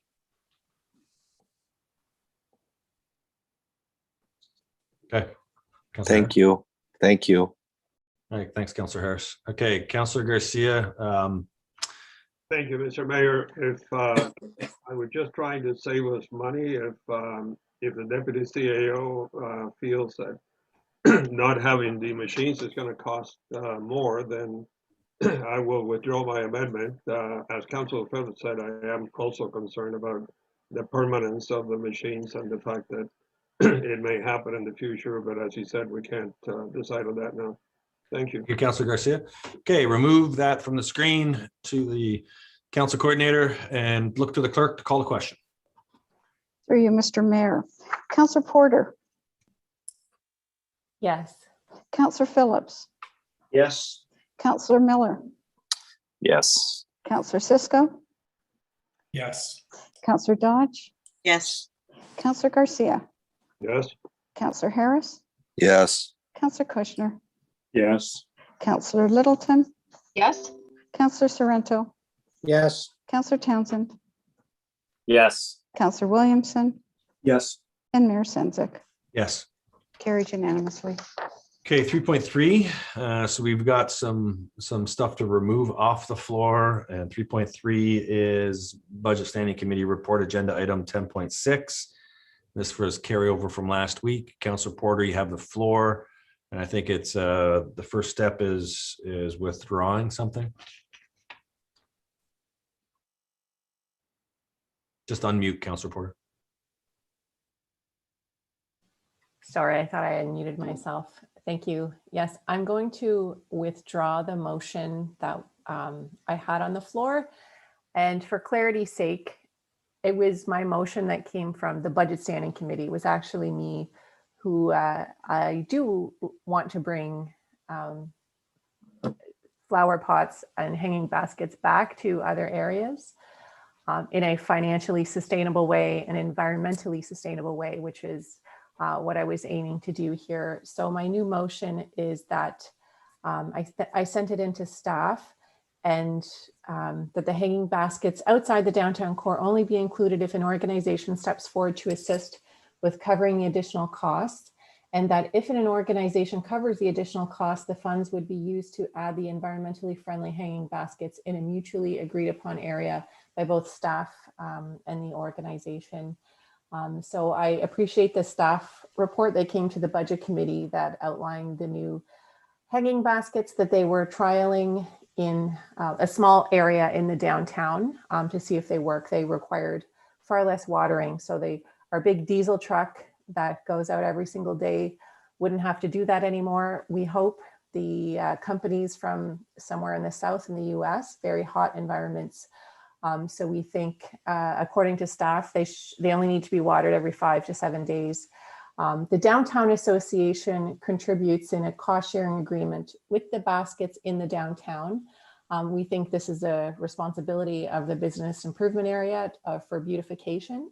Okay. Thank you. Thank you. All right, thanks, Councillor Harris. Okay, Councillor Garcia. Thank you, Mr. Mayor. If I was just trying to save us money, if the deputy CAO feels that not having the machines is going to cost more, then I will withdraw my amendment. As Councilor Phillips said, I am also concerned about the permanence of the machines and the fact that it may happen in the future, but as he said, we can't decide on that now. Thank you. Thank you, Councillor Garcia. Okay, remove that from the screen to the council coordinator and look to the clerk to call the question. Through you, Mr. Mayor. Councillor Porter. Yes. Councillor Phillips. Yes. Councillor Miller. Yes. Councillor Cisco. Yes. Councillor Dodge. Yes. Councillor Garcia. Yes. Councillor Harris. Yes. Councillor Kushner. Yes. Councillor Littleton. Yes. Councillor Sorrento. Yes. Councillor Townsend. Yes. Councillor Williamson. Yes. And Mayor Sendzik. Yes. Carried unanimously. Okay, 3.3. So we've got some stuff to remove off the floor, and 3.3 is Budget Standing Committee Report Agenda Item 10.6. This was carryover from last week. Councillor Porter, you have the floor, and I think it's the first step is withdrawing something. Just unmute, Councillor Porter. Sorry, I thought I had muted myself. Thank you. Yes, I'm going to withdraw the motion that I had on the floor. And for clarity's sake, it was my motion that came from the Budget Standing Committee. It was actually me who I do want to bring flower pots and hanging baskets back to other areas in a financially sustainable way, an environmentally sustainable way, which is what I was aiming to do here. So my new motion is that I sent it into staff, and that the hanging baskets outside the downtown core only be included if an organization steps forward to assist with covering the additional costs, and that if an organization covers the additional costs, the funds would be used to add the environmentally friendly hanging baskets in a mutually agreed upon area by both staff and the organization. So I appreciate the staff report that came to the budget committee that outlined the new hanging baskets that they were trialing in a small area in the downtown to see if they work. They required far less watering. So our big diesel truck that goes out every single day wouldn't have to do that anymore. We hope the companies from somewhere in the South in the US, very hot environments. So we think, according to staff, they only need to be watered every 5 to 7 days. The Downtown Association contributes in a cost sharing agreement with the baskets in the downtown. We think this is a responsibility of the business improvement area for beautification.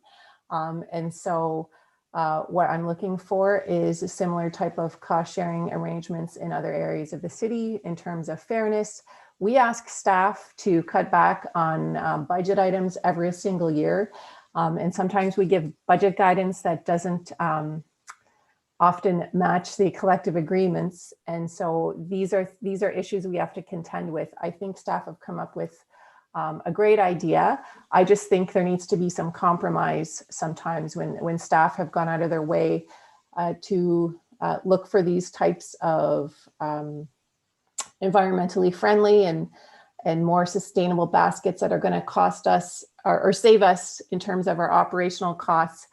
And so what I'm looking for is a similar type of cost sharing arrangements in other areas of the city in terms of fairness. We ask staff to cut back on budget items every single year. And sometimes we give budget guidance that doesn't often match the collective agreements. And so these are issues we have to contend with. I think staff have come up with a great idea. I just think there needs to be some compromise sometimes when staff have gone out of their way to look for these types of environmentally friendly and more sustainable baskets that are going to cost us or save us in terms of our operational costs.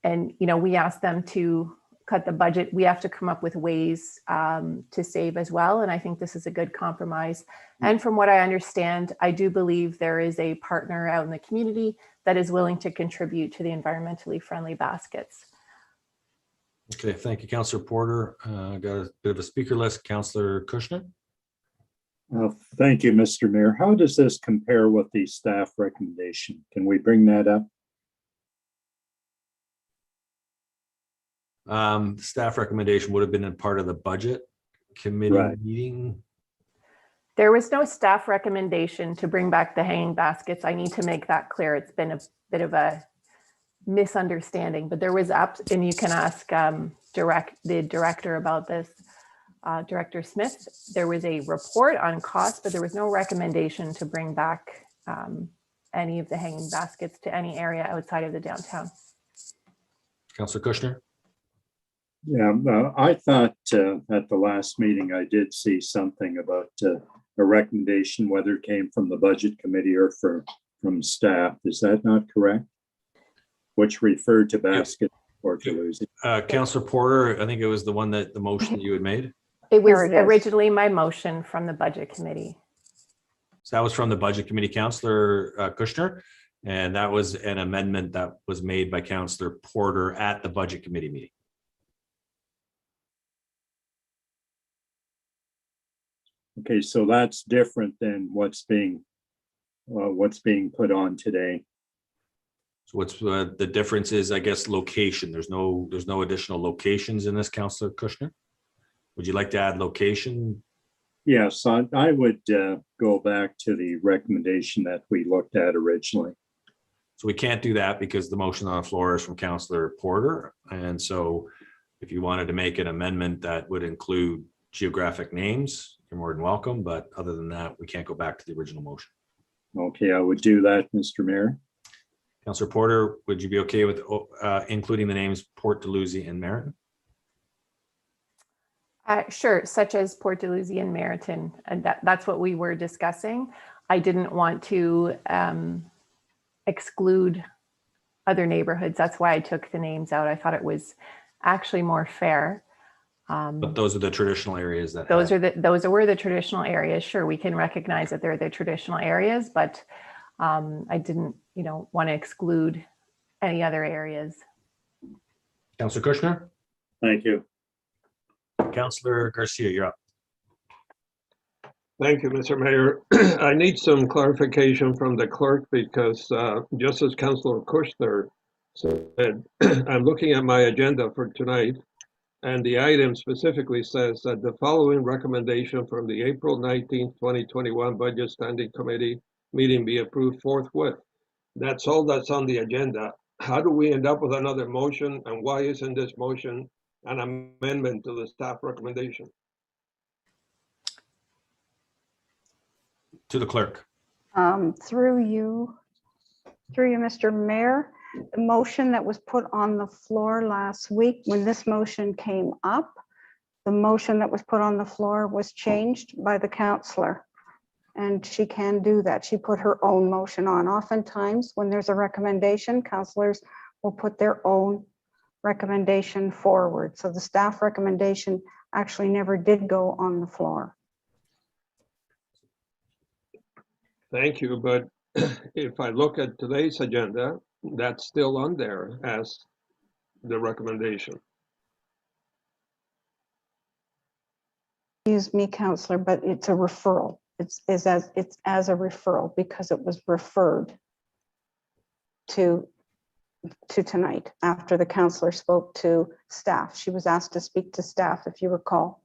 And, you know, we ask them to cut the budget. We have to come up with ways to save as well. And I think this is a good compromise. And from what I understand, I do believe there is a partner out in the community that is willing to contribute to the environmentally friendly baskets. Okay, thank you, Councillor Porter. Got a bit of a speaker list. Councillor Kushner. Thank you, Mr. Mayor. How does this compare with the staff recommendation? Can we bring that up? Staff recommendation would have been a part of the budget committee meeting. There was no staff recommendation to bring back the hanging baskets. I need to make that clear. It's been a bit of a misunderstanding, but there was and you can ask the director about this, Director Smith. There was a report on cost, but there was no recommendation to bring back any of the hanging baskets to any area outside of the downtown. Councillor Kushner. Yeah, I thought at the last meeting I did see something about a recommendation, whether it came from the budget committee or from staff. Is that not correct? Which referred to basket or Dalhousie. Councillor Porter, I think it was the one that the motion that you had made. It was originally my motion from the budget committee. So that was from the budget committee, Councillor Kushner, and that was an amendment that was made by Councillor Porter at the budget committee meeting. Okay, so that's different than what's being put on today. So what's the difference is, I guess, location. There's no additional locations in this, Councillor Kushner. Would you like to add location? Yes, I would go back to the recommendation that we looked at originally. So we can't do that because the motion on the floor is from Councillor Porter. And so if you wanted to make an amendment that would include geographic names, you're more than welcome. But other than that, we can't go back to the original motion. Okay, I would do that, Mr. Mayor. Councillor Porter, would you be okay with including the names Port Dalhousie and Meriton? Sure, such as Port Dalhousie and Meriton. And that's what we were discussing. I didn't want to exclude other neighborhoods. That's why I took the names out. I thought it was actually more fair. But those are the traditional areas that those were the traditional areas. Sure, we can recognize that they're the traditional areas, but I didn't, want to exclude any other areas. Councillor Kushner. Thank you. Councillor Garcia, you're up. Thank you, Mr. Mayor. I need some clarification from the clerk because just as Councillor Kushner said, I'm looking at my agenda for tonight, and the item specifically says that the following recommendation from the April 19th, 2021 Budget Standing Committee meeting be approved forthwith. That's all that's on the agenda. How do we end up with another motion, and why isn't this motion an amendment to the staff recommendation? To the clerk. Through you, Mr. Mayor, the motion that was put on the floor last week, when this motion came up, the motion that was put on the floor was changed by the councillor. And she can do that. She put her own motion on. Oftentimes, when there's a recommendation, councillors will put their own recommendation forward. So the staff recommendation actually never did go on the floor. Thank you, but if I look at today's agenda, that's still on there as the recommendation. Excuse me, councillor, but it's a referral. It's as a referral because it was referred to tonight after the councillor spoke to staff. She was asked to speak to staff, if you recall.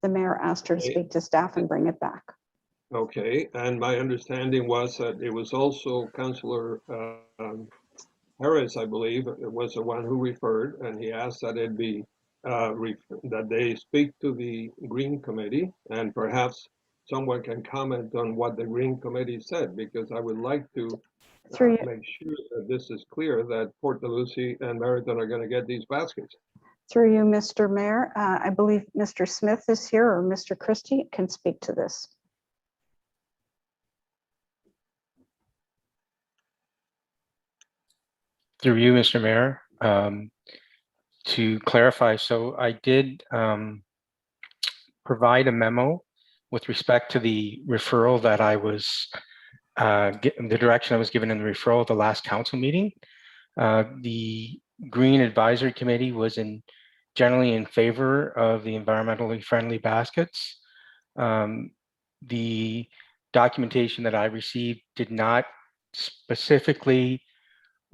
The mayor asked her to speak to staff and bring it back. Okay, and my understanding was that it was also Councillor Harris, I believe, was the one who referred, and he asked that it be that they speak to the Green Committee, and perhaps someone can comment on what the Green Committee said, because I would like to make sure that this is clear that Port Dalhousie and Meriton are going to get these baskets. Through you, Mr. Mayor, I believe Mr. Smith is here, or Mr. Christie can speak to this. Through you, Mr. Mayor, to clarify, so I did provide a memo with respect to the referral that I was, the direction I was given in the referral at the last council meeting. The Green Advisory Committee was generally in favor of the environmentally friendly baskets. The documentation that I received did not specifically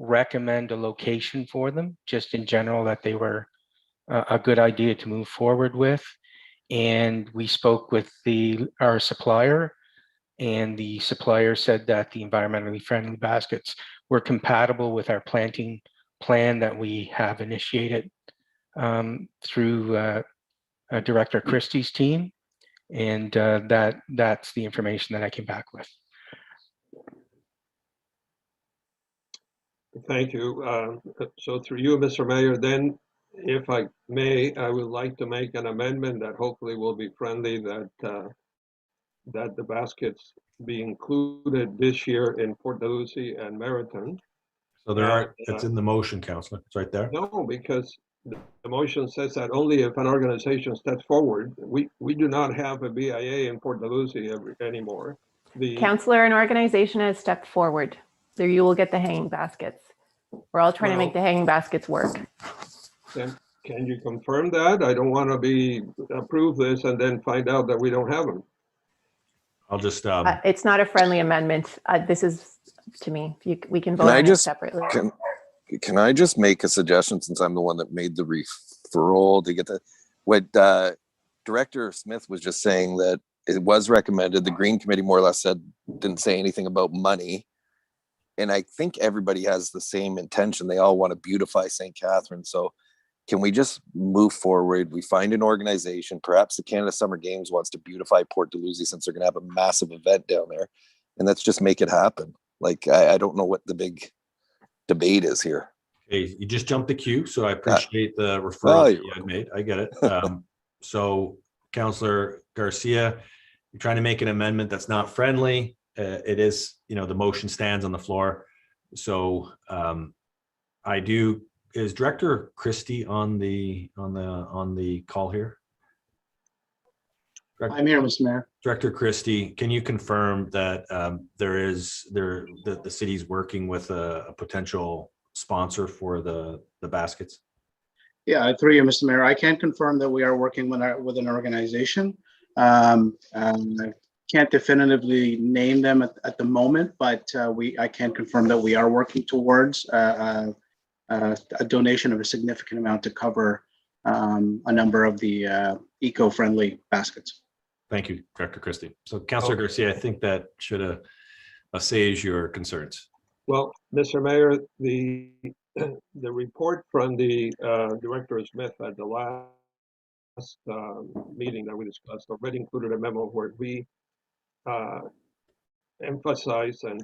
recommend a location for them, just in general that they were a good idea to move forward with. And we spoke with our supplier, and the supplier said that the environmentally friendly baskets were compatible with our planting plan that we have initiated through Director Christie's team. And that's the information that I came back with. Thank you. So through you, Mr. Mayor, then, if I may, I would like to make an amendment that hopefully will be friendly, that that the baskets be included this year in Port Dalhousie and Meriton. So there are, it's in the motion, Councillor. It's right there. No, because the motion says that only if an organization steps forward. We do not have a BIA in Port Dalhousie anymore. Councillor, an organization has stepped forward. So you will get the hanging baskets. We're all trying to make the hanging baskets work. Then can you confirm that? I don't want to approve this and then find out that we don't have them. I'll just. It's not a friendly amendment. This is, to me, we can vote on it separately. Can I just make a suggestion, since I'm the one that made the referral to get the, what Director Smith was just saying, that it was recommended. The Green Committee more or less didn't say anything about money. And I think everybody has the same intention. They all want to beautify St. Catharines. So can we just move forward? We find an organization, perhaps the Canada Summer Games wants to beautify Port Dalhousie, since they're going to have a massive event down there. And let's just make it happen. Like, I don't know what the big debate is here. Okay, you just jumped the queue, so I appreciate the referral that you had made. I get it. So Councillor Garcia, you're trying to make an amendment that's not friendly. It is, the motion stands on the floor. So is Director Christie on the call here? I'm here, Mr. Mayor. Director Christie, can you confirm that the city's working with a potential sponsor for the baskets? Yeah, through you, Mr. Mayor, I can confirm that we are working with an organization. I can't definitively name them at the moment, but I can confirm that we are working towards a donation of a significant amount to cover a number of the eco-friendly baskets. Thank you, Director Christie. So Councillor Garcia, I think that should assuage your concerns. Well, Mr. Mayor, the report from the Director Smith at the last meeting that we discussed already included a memo where we emphasize and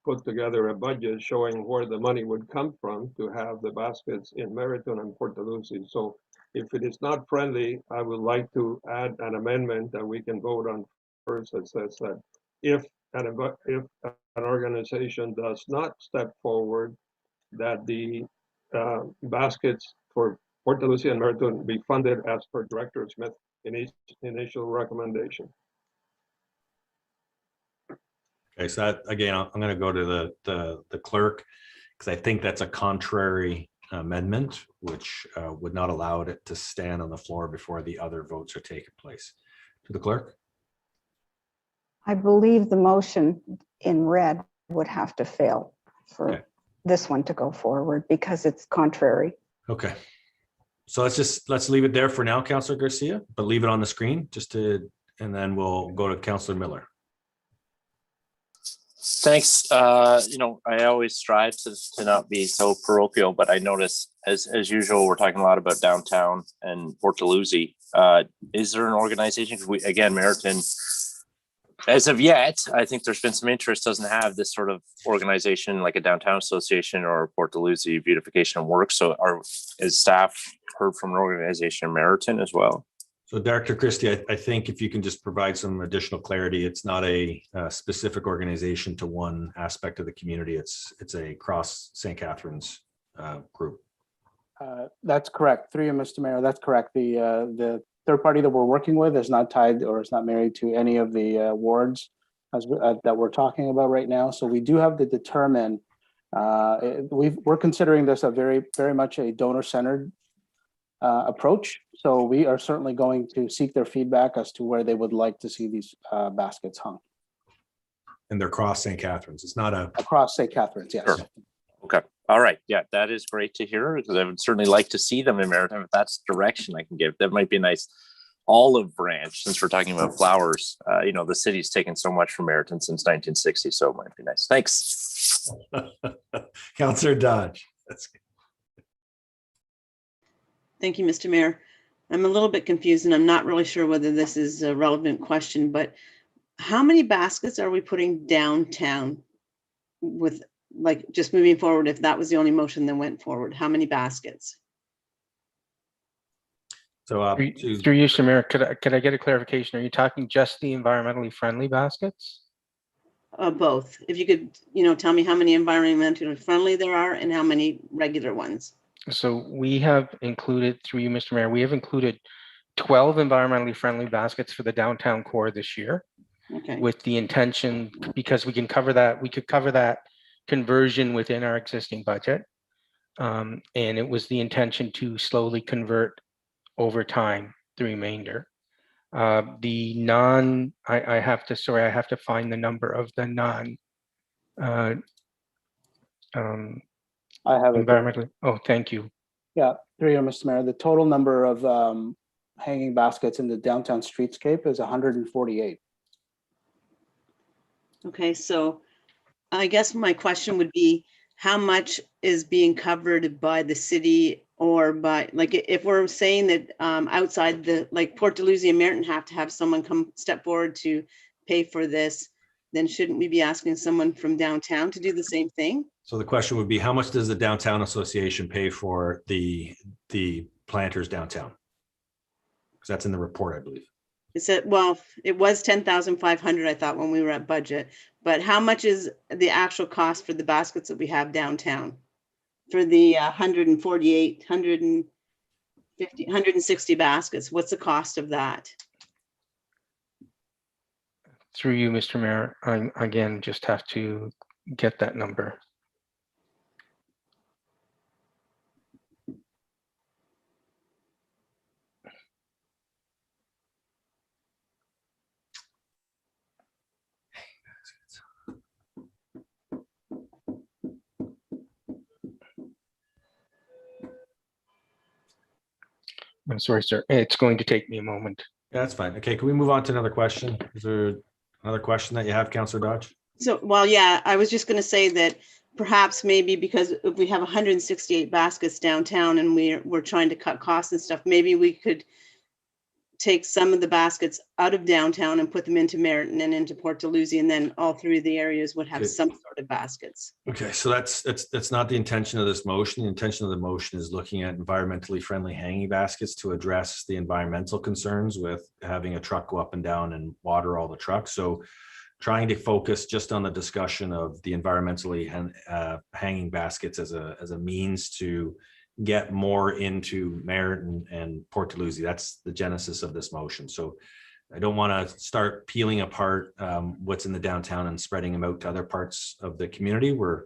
put together a budget showing where the money would come from to have the baskets in Meriton and Port Dalhousie. So if it is not friendly, I would like to add an amendment that we can vote on first that says that if an organization does not step forward, that the baskets for Port Dalhousie and Meriton be funded as per Director Smith's initial recommendation. Okay, so that, again, I'm going to go to the clerk, because I think that's a contrary amendment, which would not allow it to stand on the floor before the other votes are taking place. To the clerk. I believe the motion in red would have to fail for this one to go forward because it's contrary. Okay. So let's leave it there for now, Councillor Garcia, but leave it on the screen and then we'll go to Councillor Miller. Thanks. I always strive to not be so parochial, but I notice as usual, we're talking a lot about downtown and Port Dalhousie. Is there an organization? Again, Meriton, as of yet, I think there's been some interest, doesn't have this sort of organization like a downtown association or Port Dalhousie beautification work. So is staff heard from an organization in Meriton as well? So Director Christie, I think if you can just provide some additional clarity, it's not a specific organization to one aspect of the community. It's a cross St. Catharines group. That's correct. Through you, Mr. Mayor, that's correct. The third party that we're working with is not tied or is not married to any of the wards that we're talking about right now. So we do have to determine, we're considering this a very much a donor-centered approach. So we are certainly going to seek their feedback as to where they would like to see these baskets hung. And they're cross St. Catharines. It's not across St. Catharines, yes. Sure. Okay. All right. Yeah, that is great to hear, because I would certainly like to see them in Maritime. If that's the direction I can give, that might be a nice olive branch, since we're talking about flowers. The city's taken so much from Meriton since 1960, so it might be nice. Thanks. Councillor Dodge. That's good. Thank you, Mr. Mayor. I'm a little bit confused, and I'm not really sure whether this is a relevant question, but how many baskets are we putting downtown with, like, just moving forward? If that was the only motion that went forward, how many baskets? So through you, Shamir, could I get a clarification? Are you talking just the environmentally friendly baskets? Both. If you could, tell me how many environmentally friendly there are and how many regular ones. So we have included, through you, Mr. Mayor, we have included 12 environmentally friendly baskets for the downtown core this year. Okay. With the intention, because we could cover that conversion within our existing budget. And it was the intention to slowly convert over time the remainder. I have to find the number of the non I have it. environmentally. Oh, thank you. Yeah, through you, Mr. Mayor, the total number of hanging baskets in the downtown streetscape is 148. Okay, so I guess my question would be, how much is being covered by the city, or by, like, if we're saying that outside like Port Dalhousie and Meriton have to have someone step forward to pay for this, then shouldn't we be asking someone from downtown to do the same thing? So the question would be, how much does the Downtown Association pay for the planters downtown? Because that's in the report, I believe. It said, well, it was 10,500, I thought, when we were at budget, but how much is the actual cost for the baskets that we have downtown? For the 148, 150, 160 baskets, what's the cost of that? Through you, Mr. Mayor, I again just have to get that number. I'm sorry, sir. It's going to take me a moment. Yeah, that's fine. Okay, can we move on to another question? Is there another question that you have, Councillor Dodge? So, well, yeah, I was just going to say that perhaps maybe because if we have 168 baskets downtown and we're trying to cut costs and stuff, maybe we could take some of the baskets out of downtown and put them into Meriton and into Port Dalhousie, and then all three of the areas would have some sort of baskets. Okay, so that's not the intention of this motion. The intention of the motion is looking at environmentally friendly hanging baskets to address the environmental concerns with having a truck go up and down and water all the trucks. So trying to focus just on the discussion of the environmentally hanging baskets as a means to get more into Meriton and Port Dalhousie. That's the genesis of this motion. So I don't want to start peeling apart what's in the downtown and spreading them out to other parts of the community. We're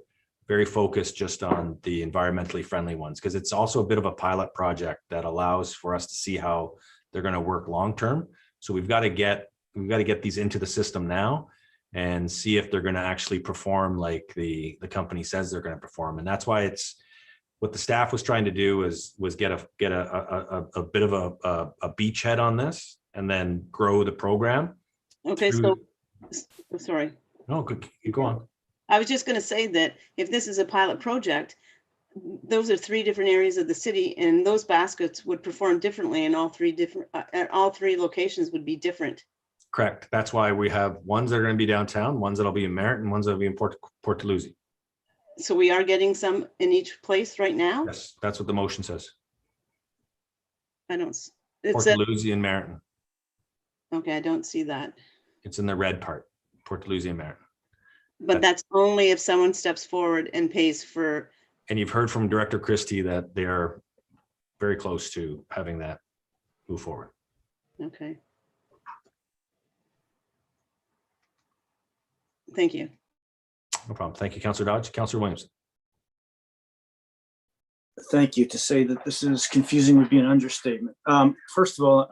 very focused just on the environmentally friendly ones, because it's also a bit of a pilot project that allows for us to see how they're going to work long term. So we've got to get these into the system now and see if they're going to actually perform like the company says they're going to perform. And that's why it's what the staff was trying to do was get a bit of a beachhead on this and then grow the program. Okay, so sorry. No, good, you go on. I was just going to say that if this is a pilot project, those are 3 different areas of the city, and those baskets would perform differently in all 3 different, at all 3 locations would be different. Correct. That's why we have ones that are going to be downtown, ones that'll be in Merritt, and ones that'll be in Port Dalhousie. So we are getting some in each place right now? Yes, that's what the motion says. I don't, Port it's a, Dalhousie and Merritt. okay, I don't see that. It's in the red part, Port Dalhousie and Merritt. But that's only if someone steps forward and pays for. And you've heard from Director Christie that they are very close to having that move forward. Okay. Thank you. No problem. Thank you, Councillor Dodge. Councillor Williams. Thank you. To say that this is confusing would be an understatement. First of all,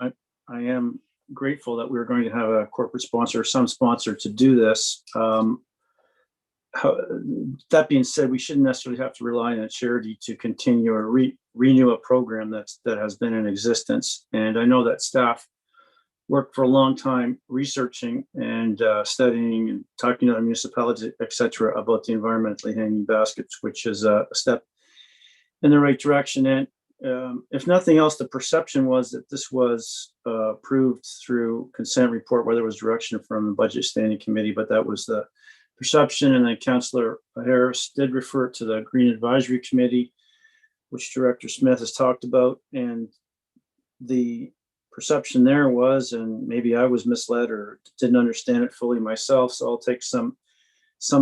I am grateful that we're going to have a corporate sponsor or some sponsor to do this. That being said, we shouldn't necessarily have to rely on a charity to continue or renew a program that has been in existence. And I know that staff worked for a long time researching and studying and talking to the municipalities, et cetera, about the environmentally hanging baskets, which is a step in the right direction. And if nothing else, the perception was that this was approved through consent report, where there was direction from the Budget Standing Committee, but that was the perception. And then Councillor Harris did refer to the Green Advisory Committee, which Director Smith has talked about. And the perception there was, and maybe I was misled or didn't understand it fully myself, so I'll take some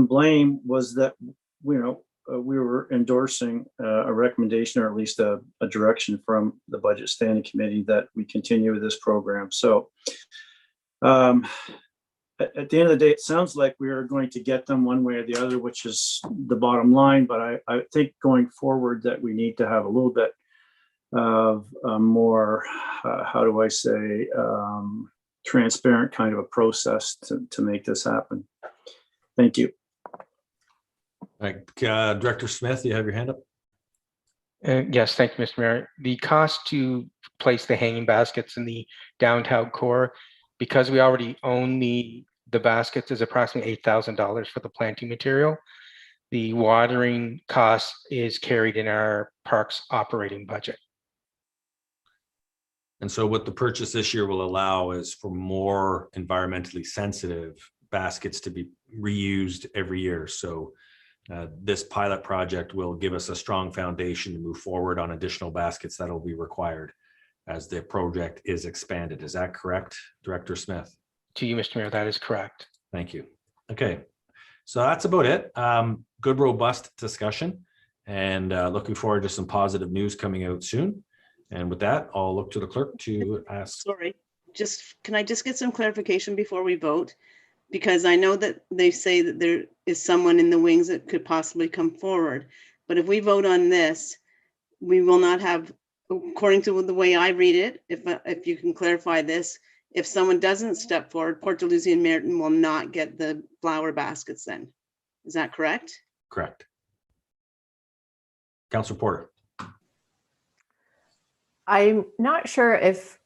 blame, was that, you know, we were endorsing a recommendation, or at least a direction from the Budget Standing Committee that we continue with this program. So at the end of the day, it sounds like we are going to get them one way or the other, which is the bottom line. But I think going forward that we need to have a little bit of a more, how do I say, transparent kind of a process to make this happen. Thank you. Director Smith, you have your hand up. Yes, thank you, Mr. Mayor. The cost to place the hanging baskets in the downtown core, because we already own the baskets, is approximately $8,000 for the planting material. The watering cost is carried in our parks operating budget. And so what the purchase this year will allow is for more environmentally sensitive baskets to be reused every year. So this pilot project will give us a strong foundation to move forward on additional baskets that will be required as the project is expanded. Is that correct, Director Smith? To you, Mr. Mayor, that is correct. Thank you. Okay, so that's about it. Good, robust discussion, and looking forward to some positive news coming out soon. And with that, I'll look to the clerk to ask. Sorry, can I just get some clarification before we vote? Because I know that they say that there is someone in the wings that could possibly come forward. But if we vote on this, we will not have, according to the way I read it, if you can clarify this, if someone doesn't step forward, Port Dalhousie and Merritt will not get the flower baskets then. Is that correct? Correct. Councillor Porter. I'm not sure if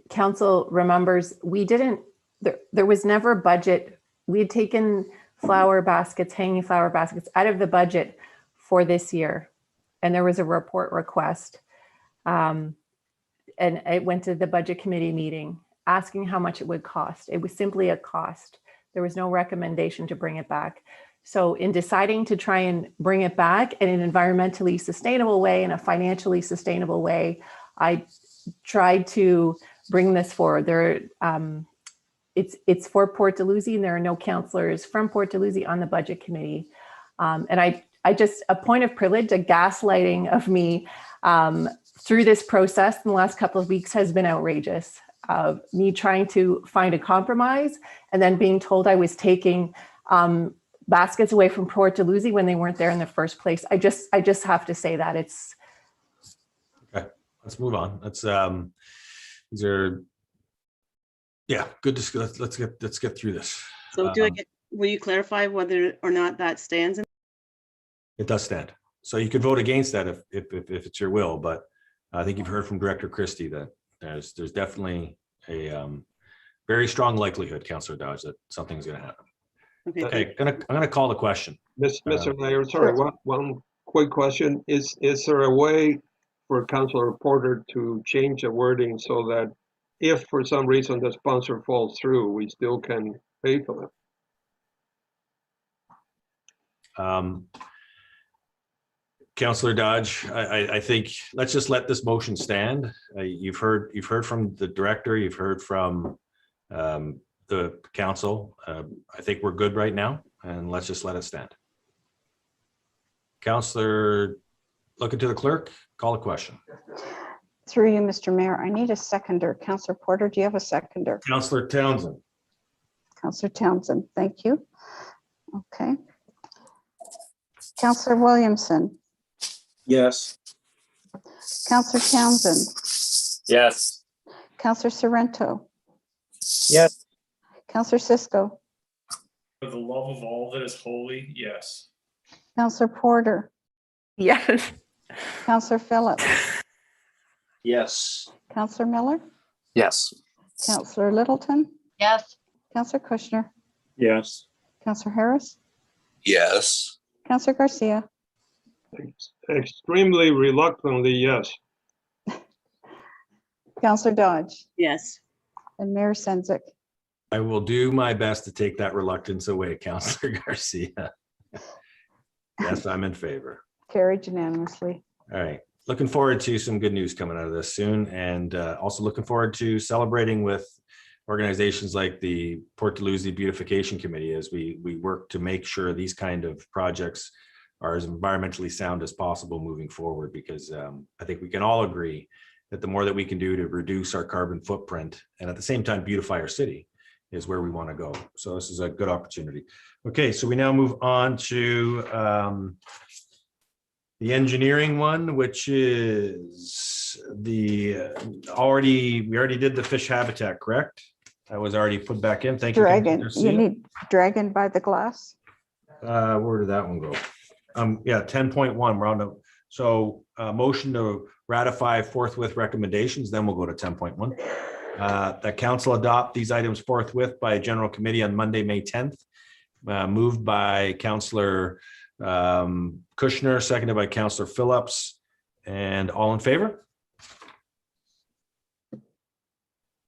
council remembers, we didn't, there was never budget. We had taken flower baskets, hanging flower baskets out of the budget for this year. And there was a report request. And it went to the budget committee meeting asking how much it would cost. It was simply a cost. There was no recommendation to bring it back. So in deciding to try and bring it back in an environmentally sustainable way, in a financially sustainable way, I tried to bring this forward. It's for Port Dalhousie, and there are no councillors from Port Dalhousie on the budget committee. And I just, a point of privilege, a gaslighting of me through this process in the last couple of weeks has been outrageous. Me trying to find a compromise and then being told I was taking baskets away from Port Dalhousie when they weren't there in the first place. I just have to say that it's. Okay, let's move on. Let's these are, yeah, good. Let's get through this. So will you clarify whether or not that stands? It does stand. So you could vote against that if it's your will, but I think you've heard from Director Christie that there's definitely a very strong likelihood, Councillor Dodge, that something's going to happen. Okay, I'm gonna call the question. Mr. Mayor, sorry, one quick question. Is there a way for Councilor Porter to change the wording so that if for some reason the sponsor falls through, we still can pay for them? Councillor Dodge, I think let's just let this motion stand. You've heard from the director, you've heard from the council. I think we're good right now, and let's just let it stand. Councillor, looking to the clerk, call a question. Through you, Mr. Mayor, I need a seconder. Councillor Porter, do you have a seconder? Councillor Townsend. Councillor Townsend, thank you. Okay. Councillor Williamson. Yes. Councillor Townsend. Yes. Councillor Sorrento. Yes. Councillor Cisco. For the love of all that is holy, yes. Councillor Porter. Yes. Councillor Phillips. Yes. Councillor Miller. Yes. Councillor Littleton. Yes. Councillor Kushner. Yes. Councillor Harris. Yes. Councillor Garcia. Extremely reluctantly, yes. Councillor Dodge. Yes. And Mayor Sendzik. I will do my best to take that reluctance away, Councillor Garcia. Yes, I'm in favor. Carried unanimously. All right. Looking forward to some good news coming out of this soon, and also looking forward to celebrating with organizations like the Port Dalhousie Beautification Committee as we work to make sure these kind of projects are as environmentally sound as possible moving forward, because I think we can all agree that the more that we can do to reduce our carbon footprint and at the same time beautify our city is where we want to go. So this is a good opportunity. Okay, so we now move on to the engineering one, which is we already did the fish habitat, correct? That was already put back in. Thank you. Dragan, you need Dragan by the glass. Where did that one go? Yeah, 10.1, we're on the, so motion to ratify forthwith recommendations, then we'll go to 10.1. That council adopt these items forthwith by a general committee on Monday, May 10th. Moved by Councillor Kushner, seconded by Councillor Phillips, and all in favor?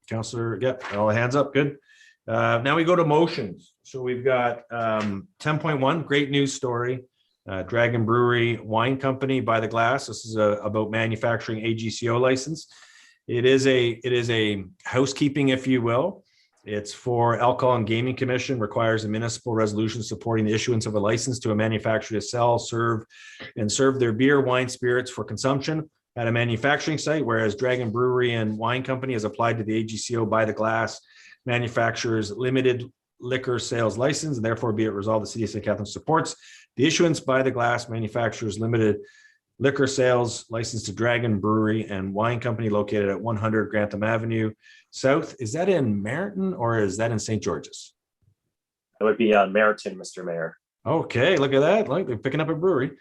Councillor, yep, all hands up, good. Now we go to motions. So we've got 10.1, great news story. Dragan Brewery Wine Company by the glass. This is about manufacturing AGCO license. It is a housekeeping, if you will. It's for Alcohol and Gaming Commission, requires a municipal resolution supporting the issuance of a license to a manufacturer to sell, serve their beer, wine, spirits for consumption at a manufacturing site, whereas Dragan Brewery and Wine Company has applied to the AGCO by the glass manufacturer's limited liquor sales license, and therefore be it resolved the city of St. Catharines supports the issuance by the glass manufacturer's limited liquor sales license to Dragan Brewery and Wine Company located at 100 Grantham Avenue South. Is that in Meriton or is that in St. George's? It would be on Meriton, Mr. Mayor. Okay, look at that. Like they're picking up a brewery.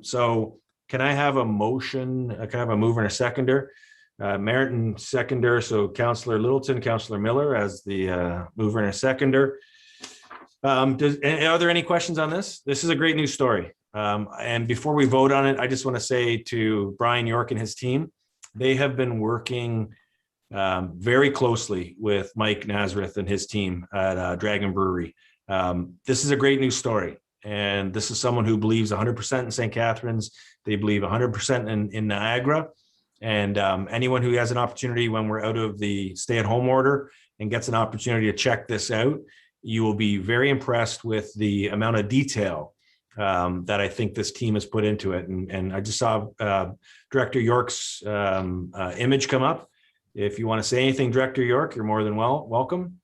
So can I have a motion? Can I have a mover and a seconder? Meriton seconder. So Councillor Littleton, Councillor Miller as the mover and a seconder. Are there any questions on this? This is a great news story. And before we vote on it, I just want to say to Brian York and his team, they have been working very closely with Mike Nazareth and his team at Dragan Brewery. This is a great news story. And this is someone who believes 100% in St. Catharines. They believe 100% in Niagara. And anyone who has an opportunity when we're out of the stay-at-home order and gets an opportunity to check this out, you will be very impressed with the amount of detail that I think this team has put into it. And I just saw Director York's image come up. If you want to say anything, Director York, you're more than welcome.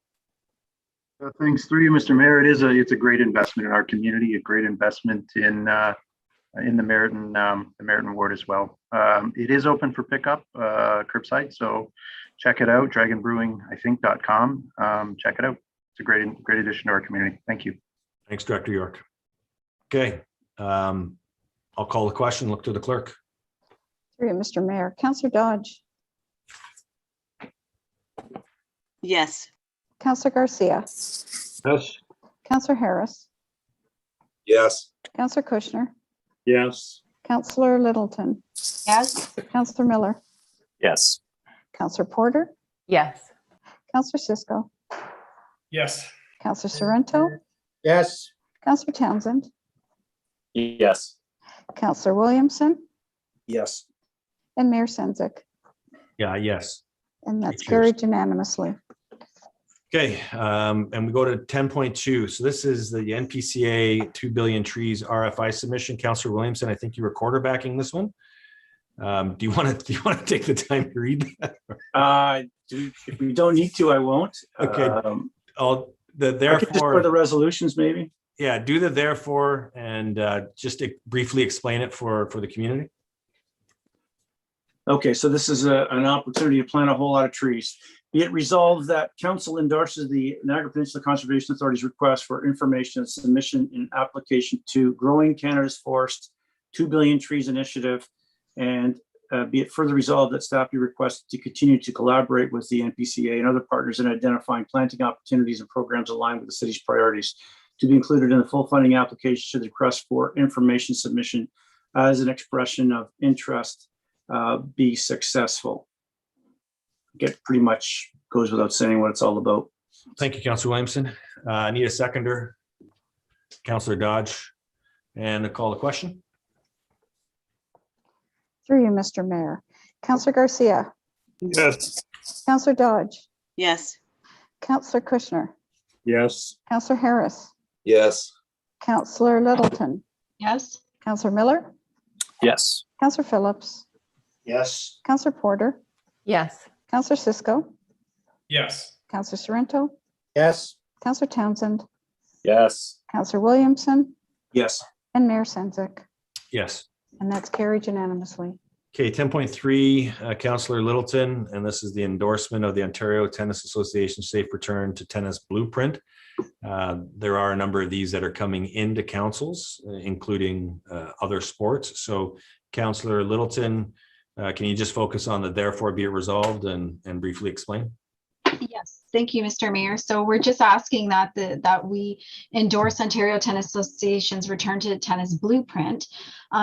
Thanks. Through you, Mr. Mayor. It's a great investment in our community, a great investment in the Meriton ward as well. It is open for pickup curbside, so check it out. draganbrewing.com. Check it out. It's a great addition to our community. Thank you. Thanks, Director York. Okay, I'll call the question. Look to the clerk. Through you, Mr. Mayor. Councillor Dodge. Yes. Councillor Garcia. Yes. Councillor Harris, Yes. Councillor Kushner, Yes. Councillor Littleton, Yes. Councillor Miller, Yes. Councillor Porter, Yes. Councillor Cisco, Yes. Councillor Sorrento, Yes. Councillor Townsend, Yes. Councillor Williamson, Yes. and Mayor Sendzik. Yeah, yes. And that's Cheers. carried unanimously. Okay, and we go to 10.2. So this is the NPCA 2 billion trees RFI submission. Councillor Williamson, I think you were quarterbacking this one. Do you want to take the time to read that? If we don't need to, I won't. Okay. I'll I could just go to therefore. the resolutions, maybe. Yeah, do the therefore and just to briefly explain it for the community. Okay, so this is an opportunity to plant a whole lot of trees. Be it resolved that council endorses the Niagara Peninsula Conservation Authority's request for information and submission in application to Growing Canada's Forest 2 Billion Trees Initiative. And be it further resolved that staff be requested to continue to collaborate with the NPCA and other partners in identifying planting opportunities and programs aligned with the city's priorities to be included in the full funding application to the request for information submission as an expression of interest be successful. Get pretty much goes without saying what it's all about. Thank you, Councillor Williamson. I need a seconder. Councillor Dodge, and a call to question. Through you, Mr. Mayor. Councillor Garcia, Yes. Councillor Dodge, Yes. Councillor Kushner, Yes. Councillor Harris, Yes. Councillor Littleton, Yes. Councillor Miller, Yes. Councillor Phillips, Yes. Councillor Porter, Yes. Councillor Cisco, Yes. Councillor Sorrento, Yes. Councillor Townsend, Yes. Councillor Williamson, Yes. and Mayor Sendzik. Yes. And that's carried unanimously. Okay, 10.3, Councillor Littleton, and this is the endorsement of the Ontario Tennis Association Safe Return to Tennis Blueprint. There are a number of these that are coming into councils, including other sports. So Councillor Littleton, can you just focus on the therefore be it resolved and briefly explain? Yes, thank you, Mr. Mayor. So we're just asking that that we endorse Ontario Tennis Association's Return to Tennis Blueprint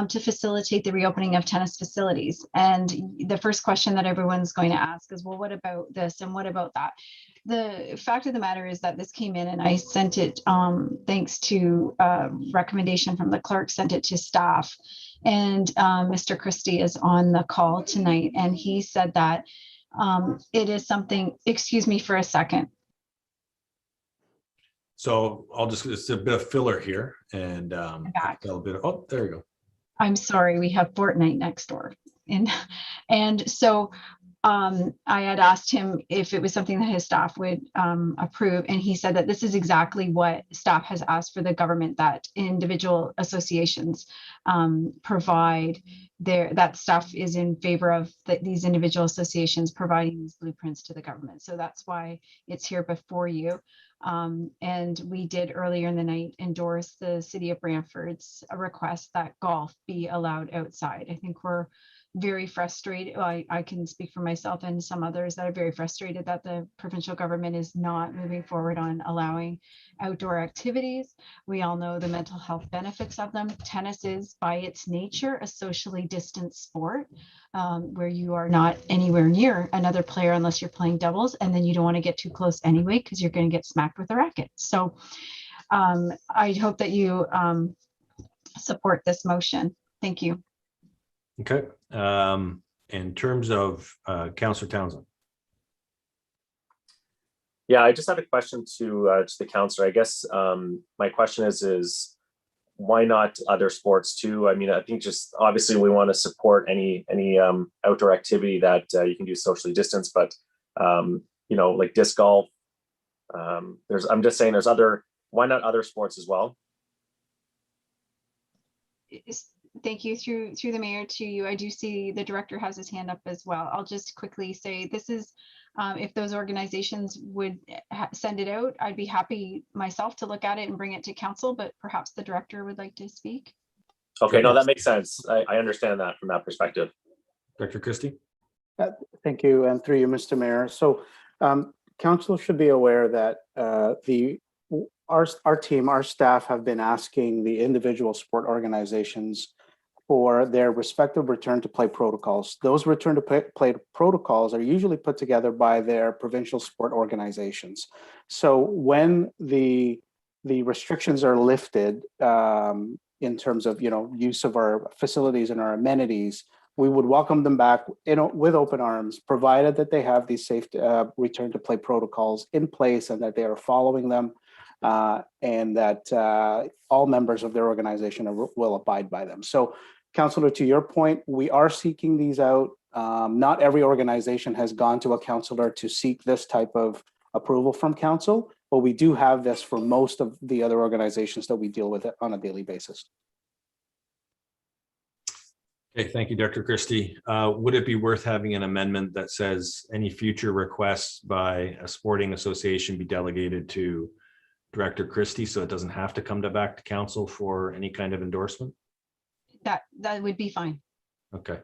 to facilitate the reopening of tennis facilities. And the first question that everyone's going to ask is, well, what about this and what about that? The fact of the matter is that this came in and I sent it, thanks to recommendation from the clerk, sent it to staff. And Mr. Christie is on the call tonight, and he said that it is something, excuse me for a second. So I'll just, it's a bit of filler here and a bit of, oh, there you go. I'm sorry, we have Fortnite next door. And so I had asked him if it was something that his staff would approve, and he said that this is exactly what staff has asked for the government, that individual associations provide that staff is in favor of these individual associations providing these blueprints to the government. So that's why it's here before you. And we did earlier in the night endorse the City of Brantford's request that golf be allowed outside. I think we're very frustrated. Well, I can speak for myself and some others that are very frustrated that the provincial government is not moving forward on allowing outdoor activities. We all know the mental health benefits of them. Tennis is by its nature a socially distant sport where you are not anywhere near another player unless you're playing doubles, and then you don't want to get too close anyway because you're going to get smacked with a racket. So I hope that you support this motion. Thank you. Okay. In terms of Councillor Townsend. Yeah, I just had a question to the councillor. I guess my question is why not other sports too? I mean, I think just obviously we want to support any outdoor activity that you can do socially distanced, but you know, like disc golf. I'm just saying there's other. Why not other sports as well? Thank you. Through the mayor to you. I do see the director has his hand up as well. I'll just quickly say this is if those organizations would send it out, I'd be happy myself to look at it and bring it to council, but perhaps the director would like to speak. Okay, no, that makes sense. I understand that from that perspective. Director Christie. Thank you, and through you, Mr. Mayor. So council should be aware that our team, our staff have been asking the individual sport organizations for their respective return to play protocols. Those return to play protocols are usually put together by their provincial sport organizations. So when the restrictions are lifted in terms of use of our facilities and our amenities, we would welcome them back with open arms, provided that they have these safe return to play protocols in place and that they are following them, and that all members of their organization will abide by them. So, Councillor, to your point, we are seeking these out. Not every organization has gone to a councillor to seek this type of approval from council, but we do have this for most of the other organizations that we deal with on a daily basis. Okay, thank you, Dr. Christie. Would it be worth having an amendment that says any future requests by a sporting association be delegated to Director Christie, so it doesn't have to come back to council for any kind of endorsement? That would be fine. Okay.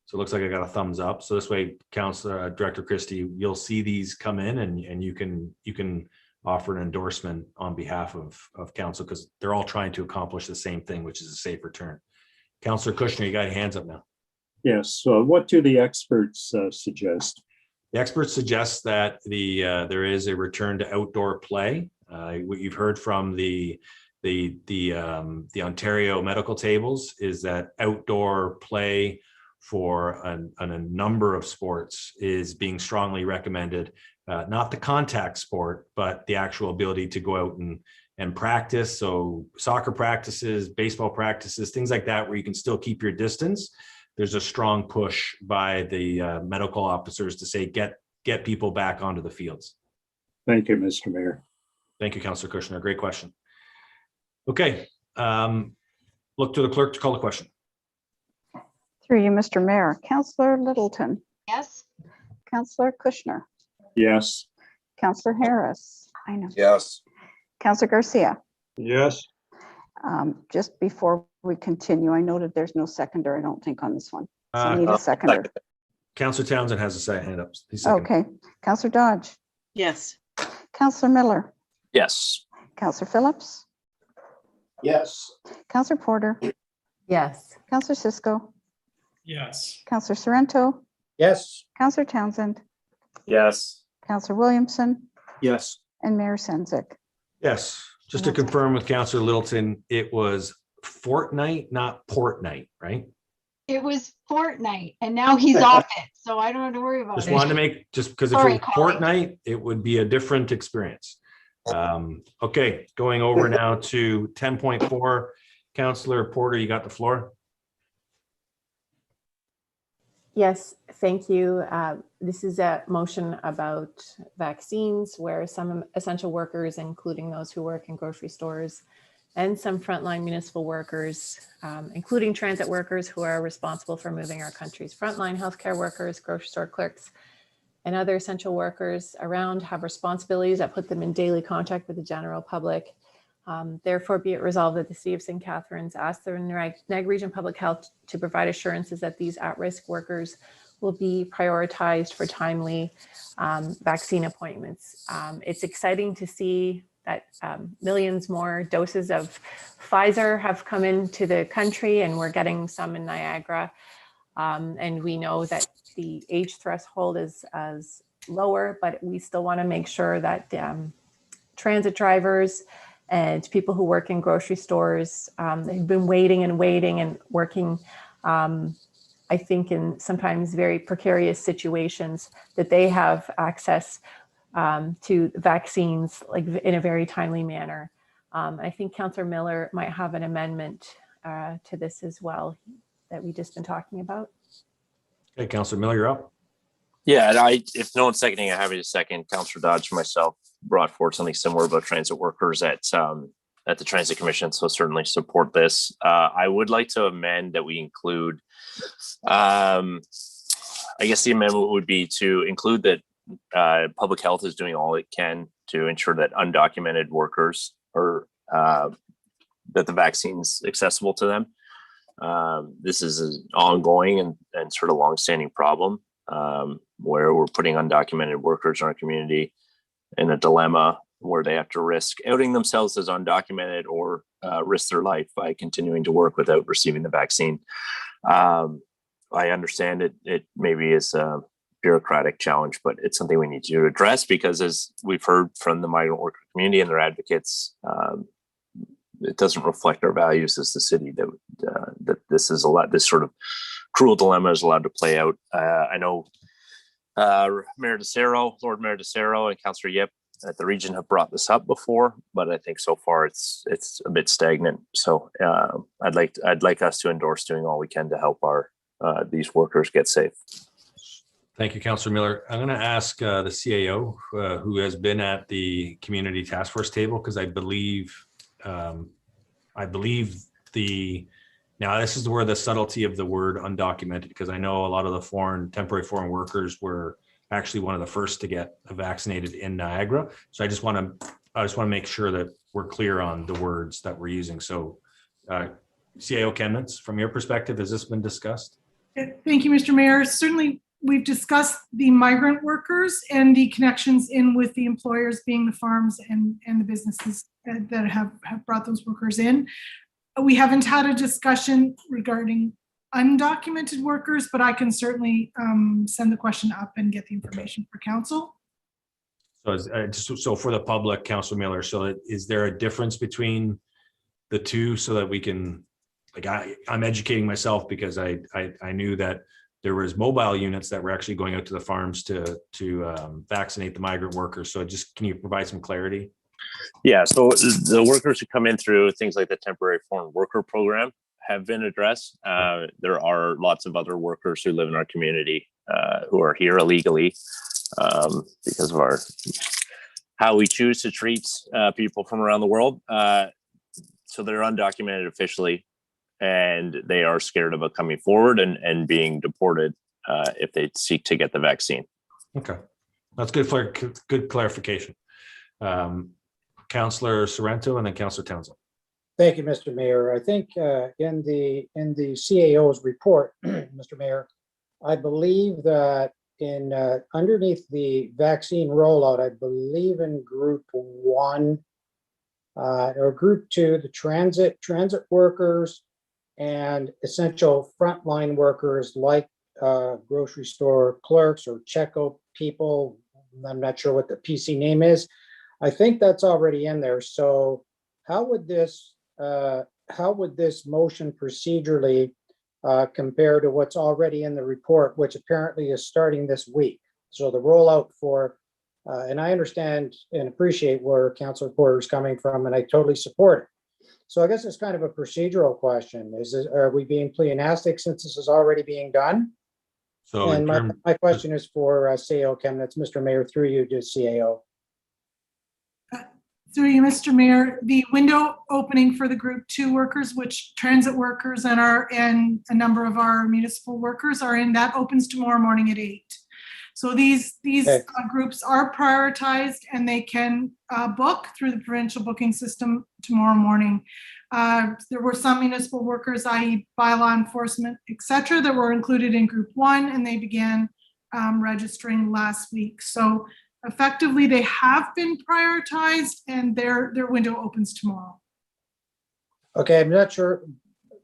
So it looks like I got a thumbs up. So this way, Councillor, Director Christie, you'll see these come in and you can offer an endorsement on behalf of council, because they're all trying to accomplish the same thing, which is a safe return. Councillor Kushner, you got your hands up now. Yes. So what do the experts suggest? The experts suggest that there is a return to outdoor play. What you've heard from the Ontario medical tables is that outdoor play for a number of sports is being strongly recommended. Not the contact sport, but the actual ability to go out and practice. So soccer practices, baseball practices, things like that, where you can still keep your distance. There's a strong push by the medical officers to say, get people back onto the fields. Thank you, Mr. Mayor. Thank you, Councillor Kushner. Great question. Okay. Look to the clerk to call the question. Through you, Mr. Mayor. Councillor Littleton. Yes. Councillor Kushner. Yes. Councillor Harris. I know. Yes. Councillor Garcia. Yes. Just before we continue, I noted there's no seconder, I don't think, on this one. So I need a seconder. Councillor Townsend has a hand up. Okay. Councillor Dodge. Yes. Councillor Miller. Yes. Councillor Phillips. Yes. Councillor Porter. Yes. Councillor Cisco. Yes. Councillor Sorrento. Yes. Councillor Townsend. Yes. Councillor Williamson. Yes. And Mayor Sendzik. Yes. Just to confirm with Councillor Littleton, it was fortnight, not portnight, right? It was fortnight and now he's off it. So I don't have to worry about Just it. wanted to make, just because if it Sorry, was colleague. fortnight, it would be a different experience. Okay, going over now to 10.4. Councillor Porter, you got the floor. Yes, thank you. This is a motion about vaccines where some essential workers, including those who work in grocery stores, and some frontline municipal workers, including transit workers who are responsible for moving our country's frontline healthcare workers, grocery store clerks, and other essential workers around have responsibilities that put them in daily contact with the general public. Therefore, be it resolved that the City of St. Catharines asks the Niagara Region Public Health to provide assurances that these at-risk workers will be prioritized for timely vaccine appointments. It's exciting to see that millions more doses of Pfizer have come into the country, and we're getting some in Niagara. And we know that the age threshold is lower, but we still want to make sure that transit drivers and people who work in grocery stores, they've been waiting and working, I think, in sometimes very precarious situations, that they have access to vaccines like in a very timely manner. I think Councillor Miller might have an amendment to this as well that we've just been talking about. Okay, Councillor Miller, you're up. Yeah, and if no one's seconding, I have a second. Councillor Dodge and myself brought forward something similar about transit workers at the Transit Commission, so certainly support this. I would like to amend that we include, I guess the amendment would be to include that public health is doing all it can to ensure that undocumented workers are, that the vaccine's accessible to them. This is an ongoing and sort of longstanding problem where we're putting undocumented workers in our community in a dilemma where they have to risk outing themselves as undocumented or risk their life by continuing to work without receiving the vaccine. I understand it maybe is a bureaucratic challenge, but it's something we need to address because, as we've heard from the migrant worker community and their advocates, it doesn't reflect our values as the city that this sort of cruel dilemma is allowed to play out. I know Lord Mayor DeCero and Councillor Yip at the region have brought this up before, but I think so far it's a bit stagnant. So I'd like us to endorse doing all we can to help these workers get safe. Thank you, Councillor Miller. I'm going to ask the CAO who has been at the community task force table, because I believe now this is where the subtlety of the word undocumented, because I know a lot of the temporary foreign workers were actually one of the first to get vaccinated in Niagara. So I just want to make sure that we're clear on the words that we're using. So CAO Kemmons, from your perspective, has this been discussed? Thank you, Mr. Mayor. Certainly, we've discussed the migrant workers and the connections in with the employers being the farms and the businesses that have brought those workers in. We haven't had a discussion regarding undocumented workers, but I can certainly send the question up and get the information for council. So for the public, Councillor Miller, so is there a difference between the two so that we can, like, I'm educating myself because I knew that there was mobile units that were actually going out to the farms to vaccinate the migrant workers. So can you provide some clarity? Yeah, so the workers who come in through things like the temporary foreign worker program have been addressed. There are lots of other workers who live in our community who are here illegally because of how we choose to treat people from around the world. So they're undocumented officially, and they are scared about coming forward and being deported if they seek to get the vaccine. Okay, that's good clarification. Councillor Sorrento and then Councillor Townsend. Thank you, Mr. Mayor. I think in the CAO's report, Mr. Mayor, I believe that in underneath the vaccine rollout, I believe in group 1 or group 2, the transit workers and essential frontline workers like grocery store clerks or checkout people. I'm not sure what the PC name is. I think that's already in there. So how would this motion procedurally compare to what's already in the report, which apparently is starting this week? So the rollout for, and I understand and appreciate where Councillor Porter is coming from, and I totally support it. So I guess it's kind of a procedural question. Are we being pleonastic since this is already being done? So and my question is for CAO Kemmons, Mr. Mayor, through you to CAO. Through you, Mr. Mayor, the window opening for the group 2 workers, which transit workers and a number of our municipal workers are in, that opens tomorrow morning at 8. So these groups are prioritized and they can book through the provincial booking system tomorrow morning. There were some municipal workers, i.e. bylaw enforcement, etc., that were included in group 1, and they began registering last week. So effectively, they have been prioritized and their window opens tomorrow. Okay, I'm not sure.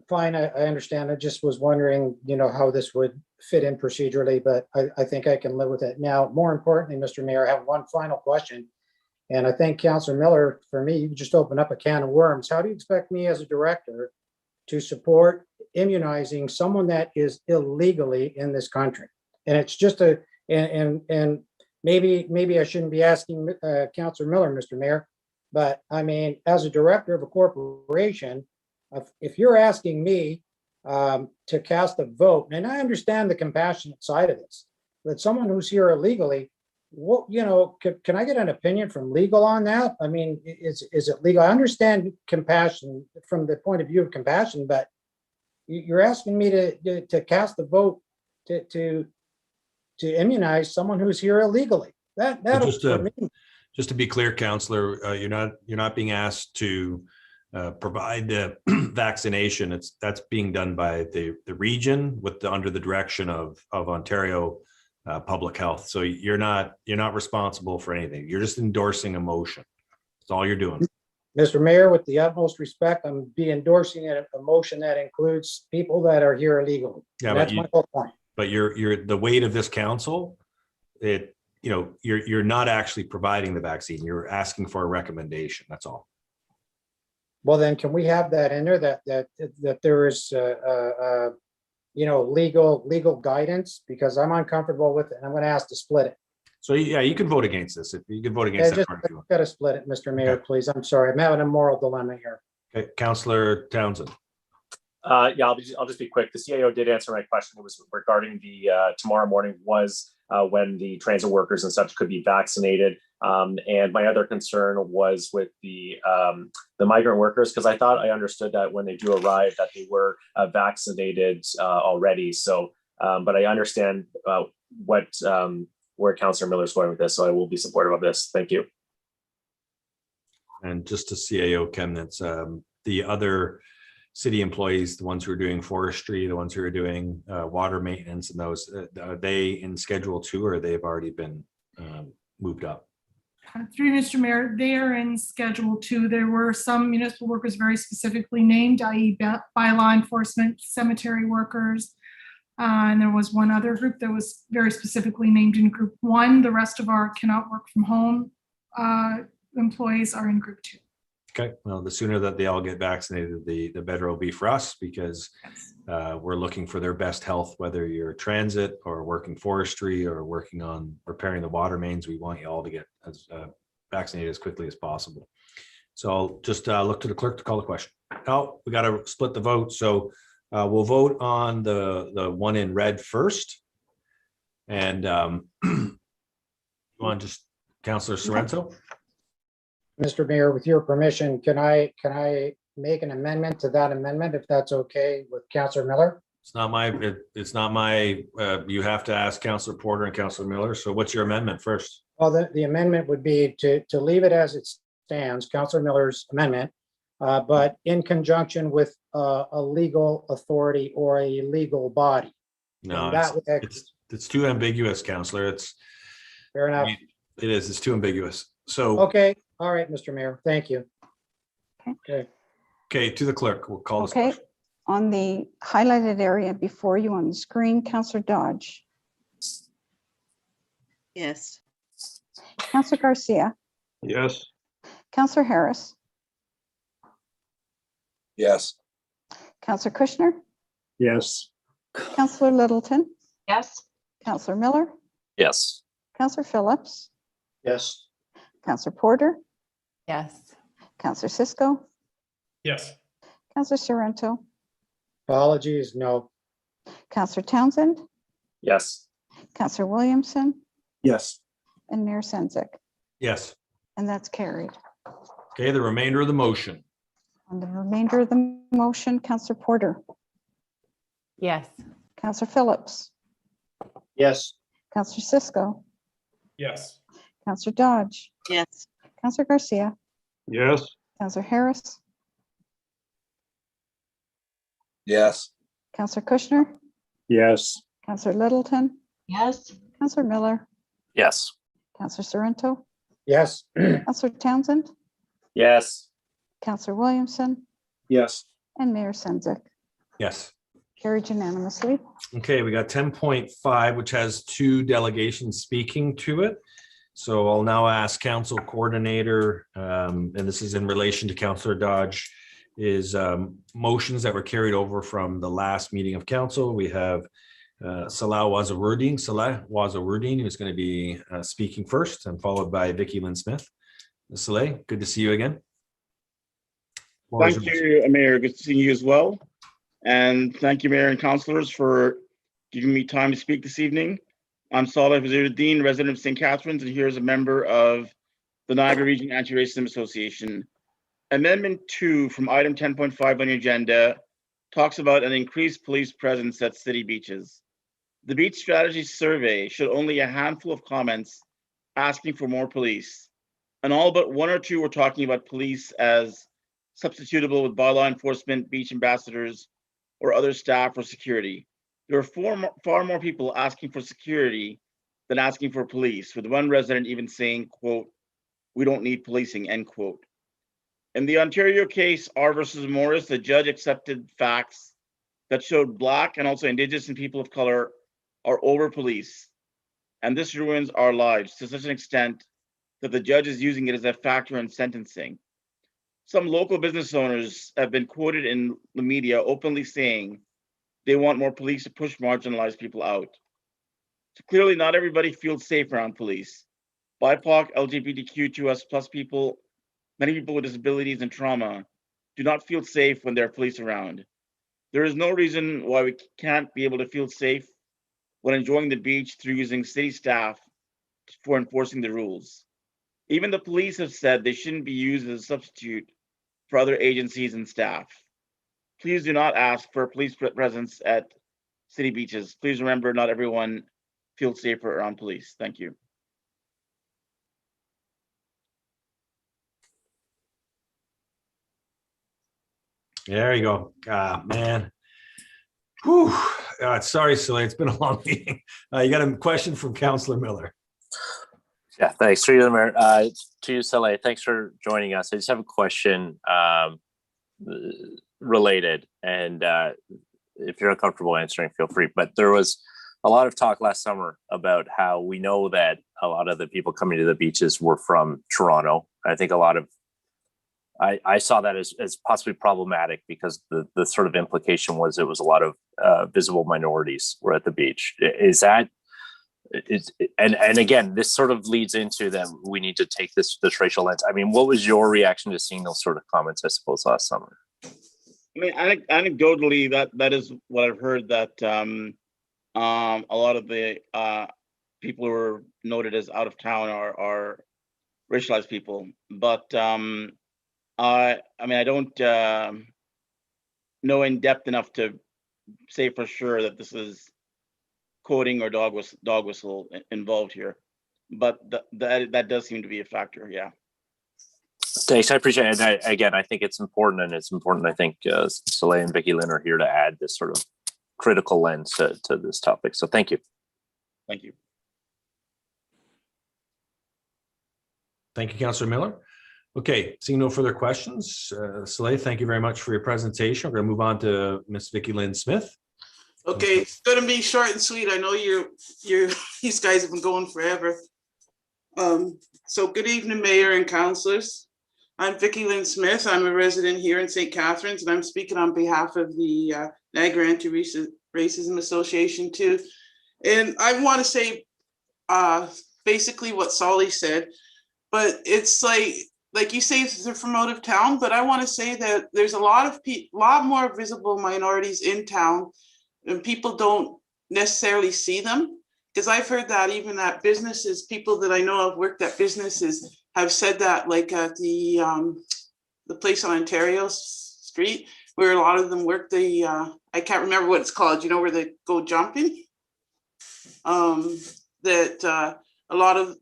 Fine, I understand. I just was wondering, how this would fit in procedurally, but I think I can live with it. Now, more importantly, Mr. Mayor, I have one final question. And I think Councillor Miller, for me, you just opened up a can of worms. How do you expect me as a director to support immunizing someone that is illegally in this country? And it's just and maybe I shouldn't be asking Councillor Miller, Mr. Mayor, but I mean, as a director of a corporation, if you're asking me to cast a vote, and I understand the compassionate side of this, but someone who's here illegally, what, can I get an opinion from legal on that? I mean, is it legal? I understand compassion from the point of view of compassion, but you're asking me to cast a vote to immunize someone who's here illegally. Just to be clear, Councillor, you're not being asked to provide the vaccination. That's being done by the region under the direction of Ontario Public Health. So you're not responsible for anything. You're just endorsing a motion. That's all you're doing. Mr. Mayor, with the utmost respect, I'm be endorsing a motion that includes people that are here illegally. Yeah, And but that's my whole point. But you're the weight of this council, you're not actually providing the vaccine. You're asking for a recommendation. That's all. Well, then can we have that in there that there is, legal guidance? Because I'm uncomfortable with it and I'm going to ask to split it. So yeah, you can vote against this. If you can vote against Yeah, that just part if you want. got to split it, Mr. Mayor, please. I'm sorry. I'm having a moral dilemma here. Okay, Councillor Townsend. Yeah, I'll just be quick. The CAO did answer my question. It was regarding the tomorrow morning was when the transit workers and such could be vaccinated. And my other concern was with the migrant workers, because I thought I understood that when they do arrive that they were vaccinated already. So, but I understand where Councillor Miller's going with this, so I will be supportive of this. Thank you. And just to CAO Chemnitz, the other city employees, the ones who are doing forestry, the ones who are doing water maintenance, and those, are they in Schedule 2 or they've already been moved up? Through Mr. Mayor, they are in Schedule 2. There were some municipal workers very specifically named, i.e. by law enforcement, cemetery workers. And there was one other group that was very specifically named in Group 1. The rest of our cannot work from home employees are in Group 2. Okay, well, the sooner that they all get vaccinated, the better it'll be for us, because we're looking for their best health, whether you're transit or working forestry or working on repairing the water mains. We want you all to get vaccinated as quickly as possible. So I'll just look to the clerk to call the question. Oh, we got to split the vote. So we'll vote on the one in red first. And you want just Councillor Sorrento? Mr. Mayor, with your permission, can I make an amendment to that amendment, if that's okay with Councillor Miller? It's not my, you have to ask Councillor Porter and Councillor Miller. So what's your amendment first? Well, the amendment would be to leave it as it stands, Councillor Miller's amendment, but in conjunction with a legal authority or a legal body. No, And it's too ambiguous, Councillor. It's fair enough. It is. It's too ambiguous. So Okay. All right, Mr. Mayor. Thank you. Okay. Okay, to the clerk. We'll call this Okay, question. on the highlighted area before you on the screen, Councillor Dodge, Yes. Councillor Garcia, Yes. Councillor Harris, Yes. Councillor Kushner, Yes. Councillor Littleton, Yes. Councillor Miller, Yes. Councillor Phillips, Yes. Councillor Porter, Yes. Councillor Cisco, Yes. Councillor Sorrento, Apologies, no. Councillor Townsend, Yes. Councillor Williamson, Yes. and Mayor Sendzik. Yes. And that's carried. Okay, the remainder of the motion. On the remainder of the motion, Councillor Porter, Yes. Councillor Phillips, Yes. Councillor Cisco, Yes. Councillor Dodge, Yes. Councillor Garcia, Yes. Councillor Harris, Yes. Councillor Kushner, Yes. Councillor Littleton, Yes. Councillor Miller, Yes. Councillor Sorrento, Yes. Councillor Townsend, Yes. Councillor Williamson, Yes. and Mayor Sendzik. Yes. Carried unanimously. Okay, we got 10.5, which has two delegations speaking to it. So I'll now ask Council Coordinator, and this is in relation to Councillor Dodge, is motions that were carried over from the last meeting of council. We have Salah Wazawardine, who's going to be speaking first, and followed by Vicky Lynn Smith. Salah, good to see you again. Thank you, Mayor. Good to see you as well. And thank you, Mayor and councillors, for giving me time to speak this evening. I'm Salah Wazawardine, resident of St. Catharines, and here as a member of the Niagara Region Anti-Racism Association. Amendment 2 from item 10.5 on the agenda talks about an increased police presence at city beaches. The Beach Strategy Survey showed only a handful of comments asking for more police, and all but one or two were talking about police as substitutable with bylaw enforcement, beach ambassadors, or other staff for security. There are far more people asking for security than asking for police, with one resident even saying, quote, We don't need policing, end quote. In the Ontario case, R versus Morris, the judge accepted facts that showed Black and also Indigenous and people of color are over-policed. And this ruins our lives to such an extent that the judge is using it as a factor in sentencing. Some local business owners have been quoted in the media openly saying they want more police to push marginalized people out. So clearly not everybody feels safe around police. BIPOC, LGBTQ2S+ people, many people with disabilities and trauma do not feel safe when there are police around. There is no reason why we can't be able to feel safe when enjoying the beach through using city staff for enforcing the rules. Even the police have said they shouldn't be used as a substitute for other agencies and staff. Please do not ask for a police presence at city beaches. Please remember, not everyone feels safer around police. Thank you. There you go. Ah, man. Whew. Sorry, Soleil. It's been a long meeting. You got a question from Councillor Miller. Yeah, thanks. Through the Mayor. To you, Soleil, thanks for joining us. I just have a question related, and if you're uncomfortable answering, feel free. But there was a lot of talk last summer about how we know that a lot of the people coming to the beaches were from Toronto. I think a lot of I saw that as possibly problematic because the sort of implication was it was a lot of visible minorities were at the beach. Is that and again, this sort of leads into that we need to take this racial lens. I mean, what was your reaction to seeing those sort of comments, I suppose, last summer? I mean, anecdotally, that is what I've heard, that a lot of the people who are noted as out of town are racialized people. But I mean, I don't know in depth enough to say for sure that this is quoting or dog whistle involved here, but that does seem to be a factor. Yeah. Thanks, I appreciate it. And again, I think it's important, and it's important. I think Soleil and Vicky Lynn are here to add this sort of critical lens to this topic. So thank you. Thank you. Thank you, Councillor Miller. Okay, seeing no further questions, Soleil, thank you very much for your presentation. We're going to move on to Ms. Vicky Lynn Smith. Okay, it's going to be short and sweet. I know these guys have been going forever. So good evening, Mayor and councillors. I'm Vicky Lynn Smith. I'm a resident here in St. Catharines, and I'm speaking on behalf of the Niagara Anti-Racism Association too. And I want to say basically what Solly said, but it's like you say, they're from out of town, but I want to say that there's a lot more visible minorities in town, and people don't necessarily see them. Because I've heard that even at businesses, people that I know have worked at businesses have said that, like at the place on Ontario Street, where a lot of them work, I can't remember what it's called, you know, where they go jumping, that a lot of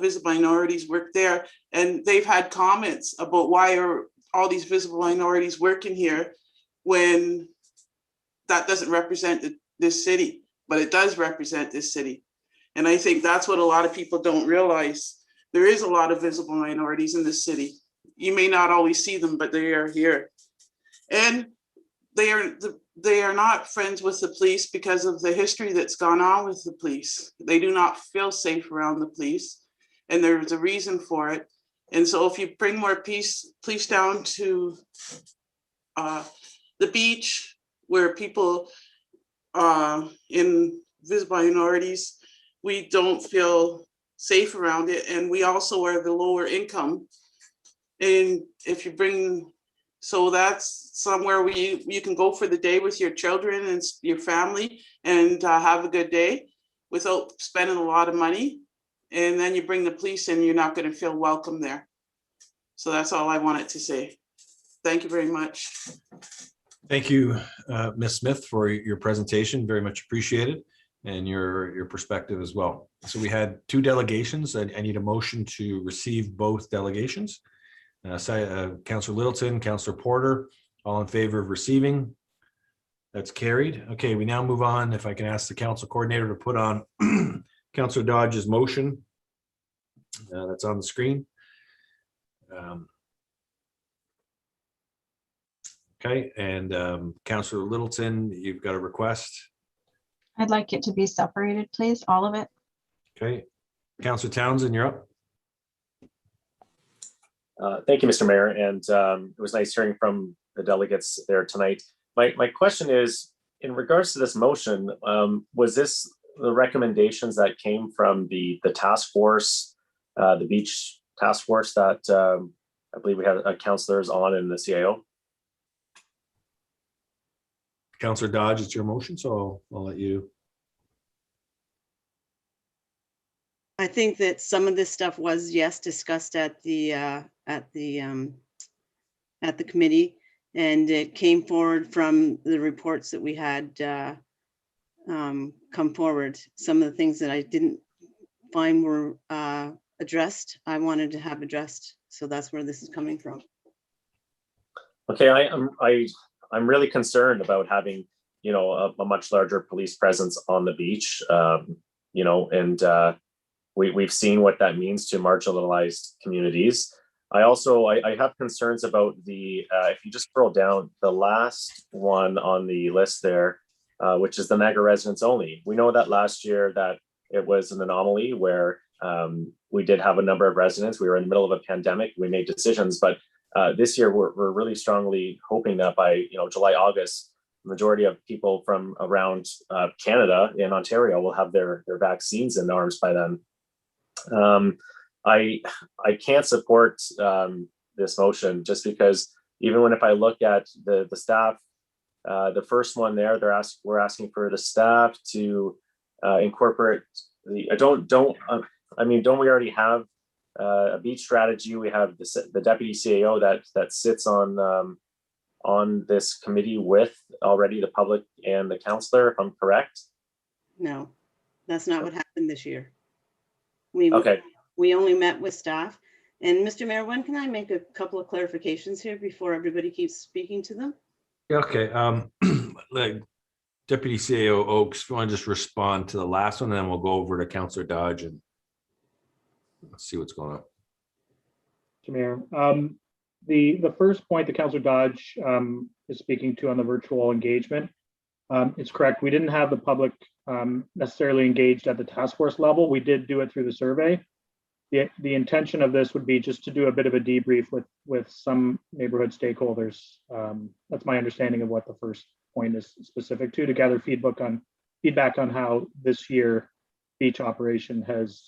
visible minorities work there, and they've had comments about why are all these visible minorities working here when that doesn't represent this city, but it does represent this city. And I think that's what a lot of people don't realize. There is a lot of visible minorities in this city. You may not always see them, but they are here. And they are not friends with the police because of the history that's gone on with the police. They do not feel safe around the police, and there's a reason for it. And so if you bring more police down to the beach, where people in visible minorities, we don't feel safe around it, and we also are the lower income. And if you bring, so that's somewhere where you can go for the day with your children and your family and have a good day without spending a lot of money. And then you bring the police in, you're not going to feel welcome there. So that's all I wanted to say. Thank you very much. Thank you, Ms. Smith, for your presentation. Very much appreciated, and your perspective as well. So we had two delegations. I need a motion to receive both delegations. Councillor Littleton, Councillor Porter, all in favor of receiving. That's carried. Okay, we now move on. If I can ask the council coordinator to put on Councillor Dodge's motion. That's on the screen. Okay, and Councillor Littleton, you've got a request. I'd like it to be separated, please, all of it. Okay, Councillor Townsend, you're up. Thank you, Mr. Mayor, and it was nice hearing from the delegates there tonight. My question is, in regards to this motion, was this the recommendations that came from the task force, the beach task force that I believe we had councillors on in the CAO? Councillor Dodge, it's your motion, so I'll let you. I think that some of this stuff was, yes, discussed at the committee, and it came forward from the reports that we had come forward. Some of the things that I didn't find were addressed, I wanted to have addressed. So that's where this is coming from. Okay, I'm really concerned about having, you know, a much larger police presence on the beach, you know, and we've seen what that means to marginalized communities. I have concerns about the, if you just scroll down, the last one on the list there, which is the Niagara residents only. We know that last year that it was an anomaly where we did have a number of residents. We were in the middle of a pandemic. We made decisions, but this year we're really strongly hoping that by, you know, July, August, the majority of people from around Canada and Ontario will have their vaccines in arms by then. I can't support this motion just because even if I look at the staff, the first one there, we're asking for the staff to incorporate the, don't we already have a beach strategy? We have the deputy CAO that sits on this committee with already the public and the councillor, if I'm correct? No, that's not what happened this year. Okay. We only met with staff. And Mr. Mayor, when can I make a couple of clarifications here before everybody keeps speaking to them? Okay, like Deputy CAO Oakes, if you want to just respond to the last one, and then we'll go over to Councillor Dodge and let's see what's going on. Mr. Mayor, the first point that Councillor Dodge is speaking to on the virtual engagement, it's correct. We didn't have the public necessarily engaged at the task force level. We did do it through the survey. The intention of this would be just to do a bit of a debrief with some neighborhood stakeholders. That's my understanding of what the first point is specific to gather feedback on how this year beach operation has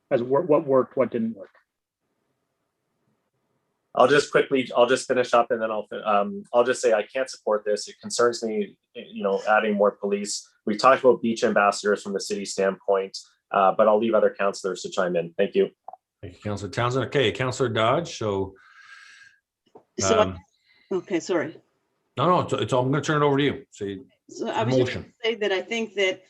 what worked, what didn't work. I'll just finish up and then I'll just say I can't support this. It concerns me, you know, adding more police. We talked about beach ambassadors from the city standpoint, but I'll leave other councillors to chime in. Thank you. Thank you, Councillor Townsend. Okay, Councillor Dodge. So okay, sorry. No, it's all. I'm going to turn it over to you. So I was just going to say that I think that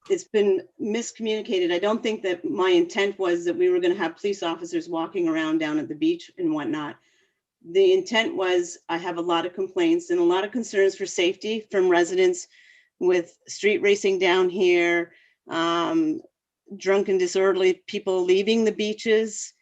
it's been miscommunicated. I don't think that my intent was that we were going to have police officers walking around down at the beach and whatnot. The intent was, I have a lot of complaints and a lot of concerns for safety from residents with street racing down here, drunken, disorderly people leaving the beaches.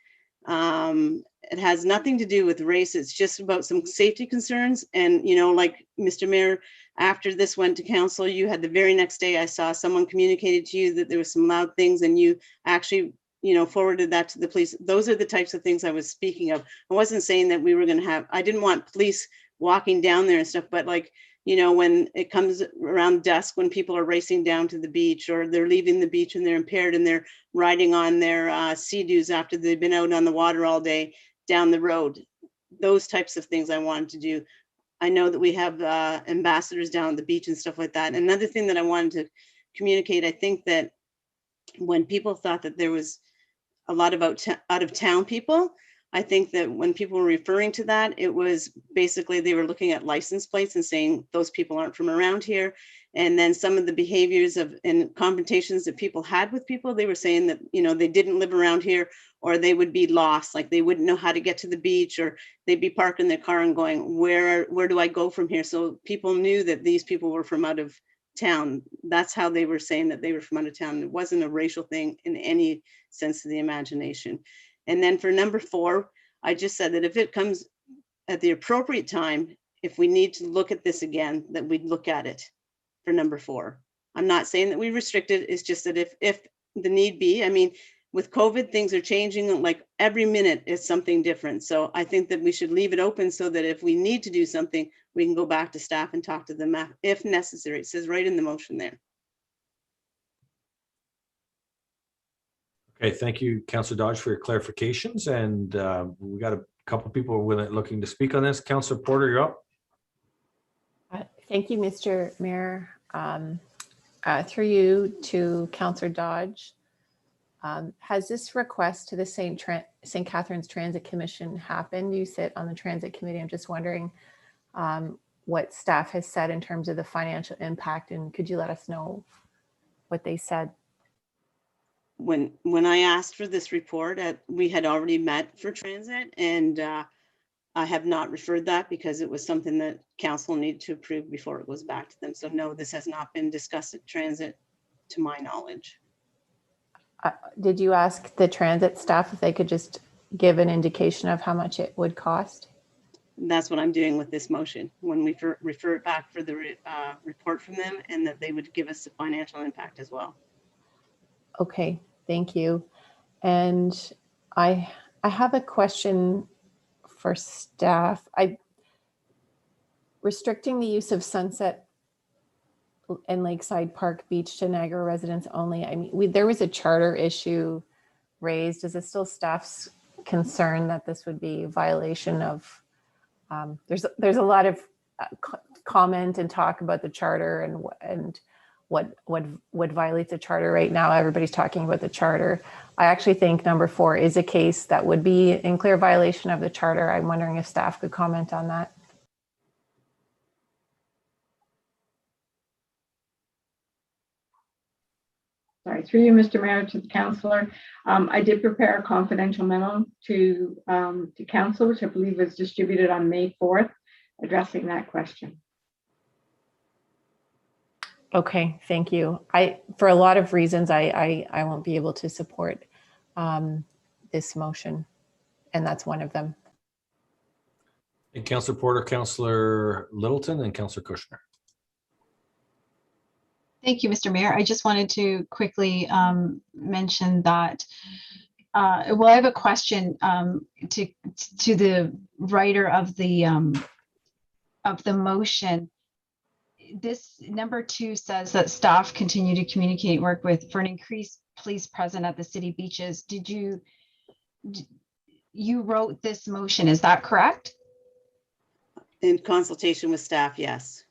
It has nothing to do with race. It's just about some safety concerns. And, you know, like Mr. Mayor, after this went to council, you had the very next day, I saw someone communicated to you that there was some loud things and you actually, you know, forwarded that to the police. Those are the types of things I was speaking of. I wasn't saying that we were going to have, I didn't want police walking down there and stuff, but like, you know, when it comes around dusk, when people are racing down to the beach or they're leaving the beach and they're impaired and they're riding on their Sea-Doos after they've been out on the water all day down the road, those types of things I wanted to do. I know that we have ambassadors down at the beach and stuff like that. Another thing that I wanted to communicate, I think that when people thought that there was a lot of out of town people, I think that when people were referring to that, it was basically they were looking at license plates and saying those people aren't from around here. And then some of the behaviors and confrontations that people had with people, they were saying that, you know, they didn't live around here or they would be lost, like they wouldn't know how to get to the beach or they'd be parking their car and going, where do I go from here? So people knew that these people were from out of town. That's how they were saying that they were from out of town. It wasn't a racial thing in any sense of the imagination. And then for number 4, I just said that if it comes at the appropriate time, if we need to look at this again, that we'd look at it for number 4. I'm not saying that we restrict it. It's just that if the need be, I mean, with COVID, things are changing, like every minute is something different. So I think that we should leave it open so that if we need to do something, we can go back to staff and talk to them if necessary. It says right in the motion there. Okay, thank you, Councillor Dodge, for your clarifications. And we got a couple people looking to speak on this. Councillor Porter, you're up. Thank you, Mr. Mayor. Through you to Councillor Dodge. Has this request to the St. Catharines Transit Commission happened? You sit on the Transit Committee. I'm just wondering what staff has said in terms of the financial impact, and could you let us know what they said? When I asked for this report, we had already met for transit, and I have not referred that because it was something that council needed to approve before it goes back to them. So no, this has not been discussed at transit to my knowledge. Did you ask the transit staff if they could just give an indication of how much it would cost? That's what I'm doing with this motion. When we refer it back for the report from them, and that they would give us the financial impact as well. Okay, thank you. And I have a question for staff. Restricting the use of Sunset and Lakeside Park Beach to Niagara residents only. I mean, there was a charter issue raised. Is it still staff's concern that this would be a violation of? There's a lot of comment and talk about the charter and what violates the charter right now. Everybody's talking about the charter. I actually think number 4 is a case that would be in clear violation of the charter. I'm wondering if staff could comment on that. Sorry, through you, Mr. Mayor, to the councillor. I did prepare a confidential memo to council, which I believe was distributed on May 4th, addressing that question. Okay, thank you. For a lot of reasons, I won't be able to support this motion, and that's one of them. And Councillor Porter, Councillor Littleton, and Councillor Kushner. Thank you, Mr. Mayor. I just wanted to quickly mention that, well, I have a question to the writer of the motion. This number 2 says that staff continue to communicate and work for an increased police presence at the city beaches. You wrote this motion, is that correct? In consultation with staff, yes.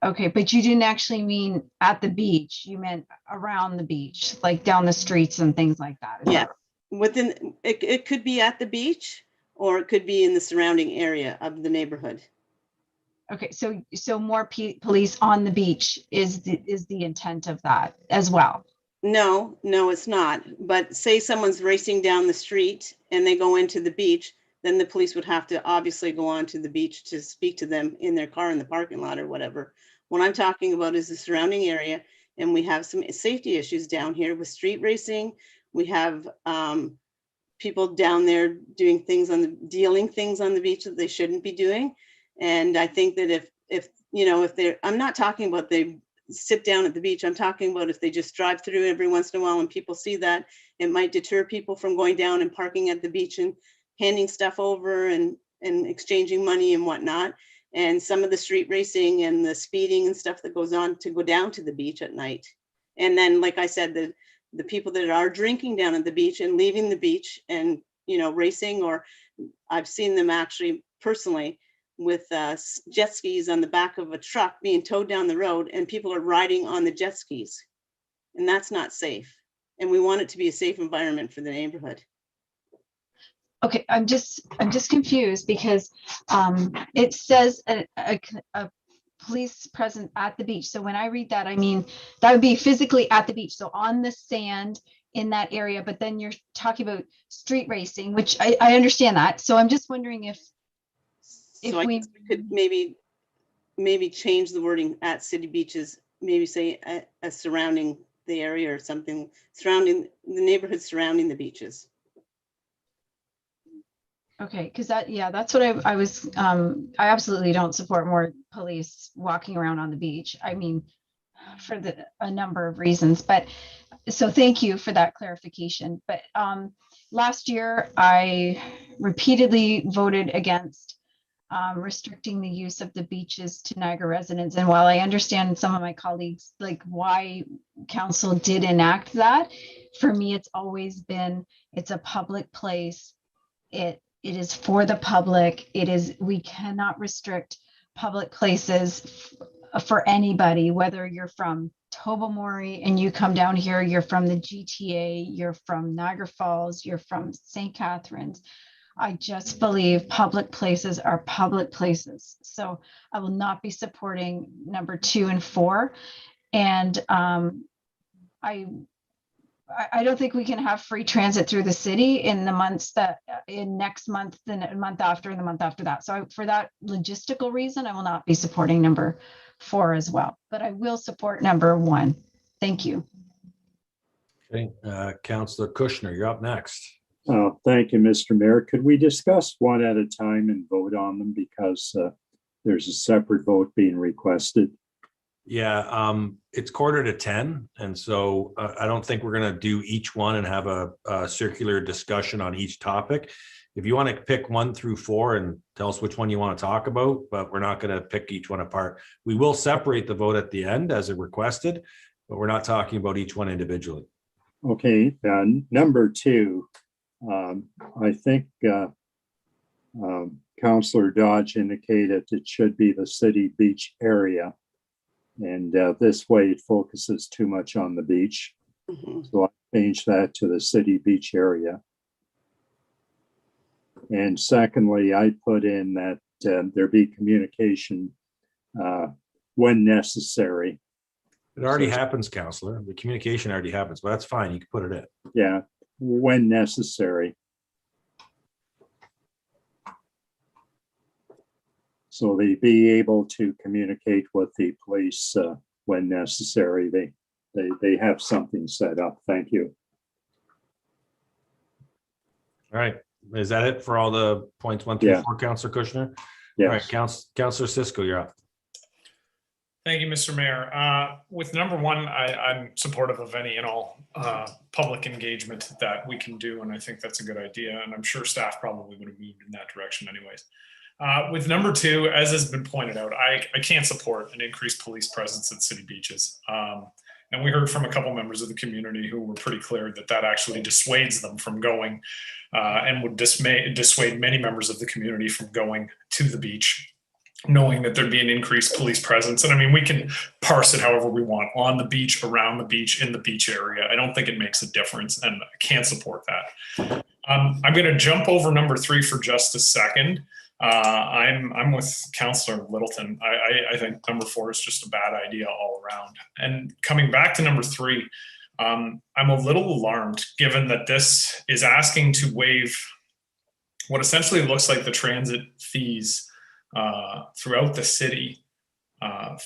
Okay, but you didn't actually mean at the beach. You meant around the beach, like down the streets and things like that. Yeah, within it could be at the beach, or it could be in the surrounding area of the neighborhood. Okay, so more police on the beach is the intent of that as well. No, it's not. But say someone's racing down the street and they go into the beach, then the police would have to obviously go onto the beach to speak to them in their car in the parking lot or whatever. What I'm talking about is the surrounding area, and we have some safety issues down here with street racing. We have people down there doing things dealing things on the beach that they shouldn't be doing. And I think that if they're, I'm not talking about they sit down at the beach. I'm talking about if they just drive through every once in a while and people see that, it might deter people from going down and parking at the beach and handing stuff over and exchanging money and whatnot. And some of the street racing and the speeding and stuff that goes on to go down to the beach at night. And then, like I said, the people that are drinking down at the beach and leaving the beach and, racing, or I've seen them actually personally with jet skis on the back of a truck being towed down the road, and people are riding on the jet skis. And that's not safe. And we want it to be a safe environment for the neighborhood. Okay, I'm just confused because it says a police present at the beach. So when I read that, I mean, that would be physically at the beach. So on the sand in that area, but then you're talking about street racing, which I understand that. So I'm just wondering if we could maybe change the wording at city beaches maybe say a surrounding the area or something surrounding the neighborhood surrounding the beaches. Okay, because that's what I was, I absolutely don't support more police walking around on the beach. I mean, for a number of reasons, but so thank you for that clarification. But last year I repeatedly voted against restricting the use of the beaches to Niagara residents. And while I understand some of my colleagues, like why council did enact that, for me, it's always been, it's a public place. It is for the public. We cannot restrict public places for anybody, whether you're from Tobermory and you come down here, you're from the GTA, you're from Niagara Falls, you're from St. Catharines. I just believe public places are public places. So I will not be supporting number 2 and 4. And I don't think we can have free transit through the city in the months in next month, the month after, and the month after that. So for that logistical reason, I will not be supporting number 4 as well, but I will support number 1. Thank you. Okay, Councillor Kushner, you're up next. Oh, thank you, Mr. Mayor. Could we discuss one at a time and vote on them because there's a separate vote being requested? Yeah, it's 9:45, and so I don't think we're going to do each one and have a circular discussion on each topic. If you want to pick 1 through 4 and tell us which one you want to talk about, but we're not going to pick each one apart. We will separate the vote at the end as it requested, but we're not talking about each one individually. Okay, number 2. I think Councillor Dodge indicated it should be the city beach area. And this way it focuses too much on the beach. So I changed that to the city beach area. And secondly, I put in that there be communication when necessary. It already happens, Councillor. The communication already happens, but that's fine. You can put it in. Yeah, when necessary. So they be able to communicate with the police when necessary. They have something set up. Thank you. All right. Is that it for all the points 1 through 4, Councillor Kushner? Yes. All right, Councillor Cisco, you're up. Thank you, Mr. Mayor. With number 1, I'm supportive of any and all public engagement that we can do, and I think that's a good idea. And I'm sure staff probably would have moved in that direction anyways. With number 2, as has been pointed out, I can't support an increased police presence at city beaches. And we heard from a couple members of the community who were pretty clear that that actually dissuades them from going and would dissuade many members of the community from going to the beach, knowing that there'd be an increased police presence. And I mean, we can parse it however we want, on the beach, around the beach, in the beach area. I don't think it makes a difference, and I can't support that. I'm going to jump over number 3 for just a second. I'm with Councillor Littleton. I think number 4 is just a bad idea all around. And coming back to number 3, I'm a little alarmed given that this is asking to waive what essentially looks like the transit fees throughout the city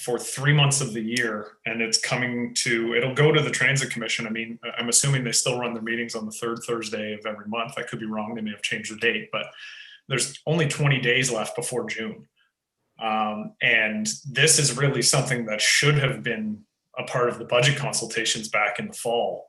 for 3 months of the year. And it'll go to the Transit Commission. I mean, I'm assuming they still run their meetings on the 3rd Thursday of every month. I could be wrong. They may have changed the date, but there's only 20 days left before June. And this is really something that should have been a part of the budget consultations back in the fall.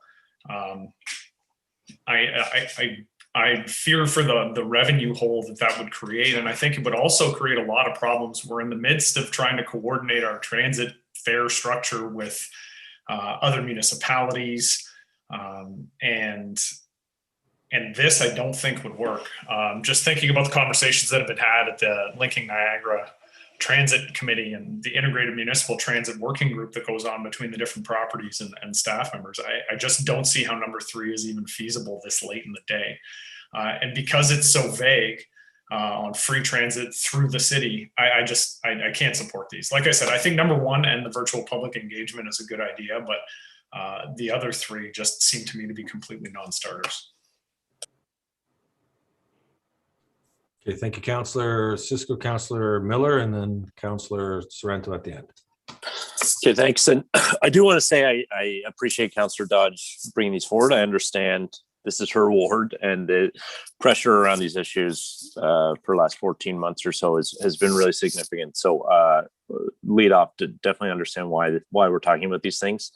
I fear for the revenue hole that would create. And I think it would also create a lot of problems. We're in the midst of trying to coordinate our transit fare structure with other municipalities. And this, I don't think would work. Just thinking about the conversations that have been had at the Linking Niagara Transit Committee and the Integrated Municipal Transit Working Group that goes on between the different properties and staff members, I just don't see how number 3 is even feasible this late in the day. And because it's so vague on free transit through the city, I can't support these. Like I said, I think number 1 and the virtual public engagement is a good idea, but the other 3 just seem to me to be completely non-starters. Okay, thank you, Councillor Cisco, Councillor Miller, and then Councillor Sorrento at the end. Okay, thanks. And I do want to say I appreciate Councillor Dodge bringing these forward. I understand this is her ward, and the pressure around these issues for the last 14 months or so has been really significant. So lead off to definitely understand why we're talking about these things.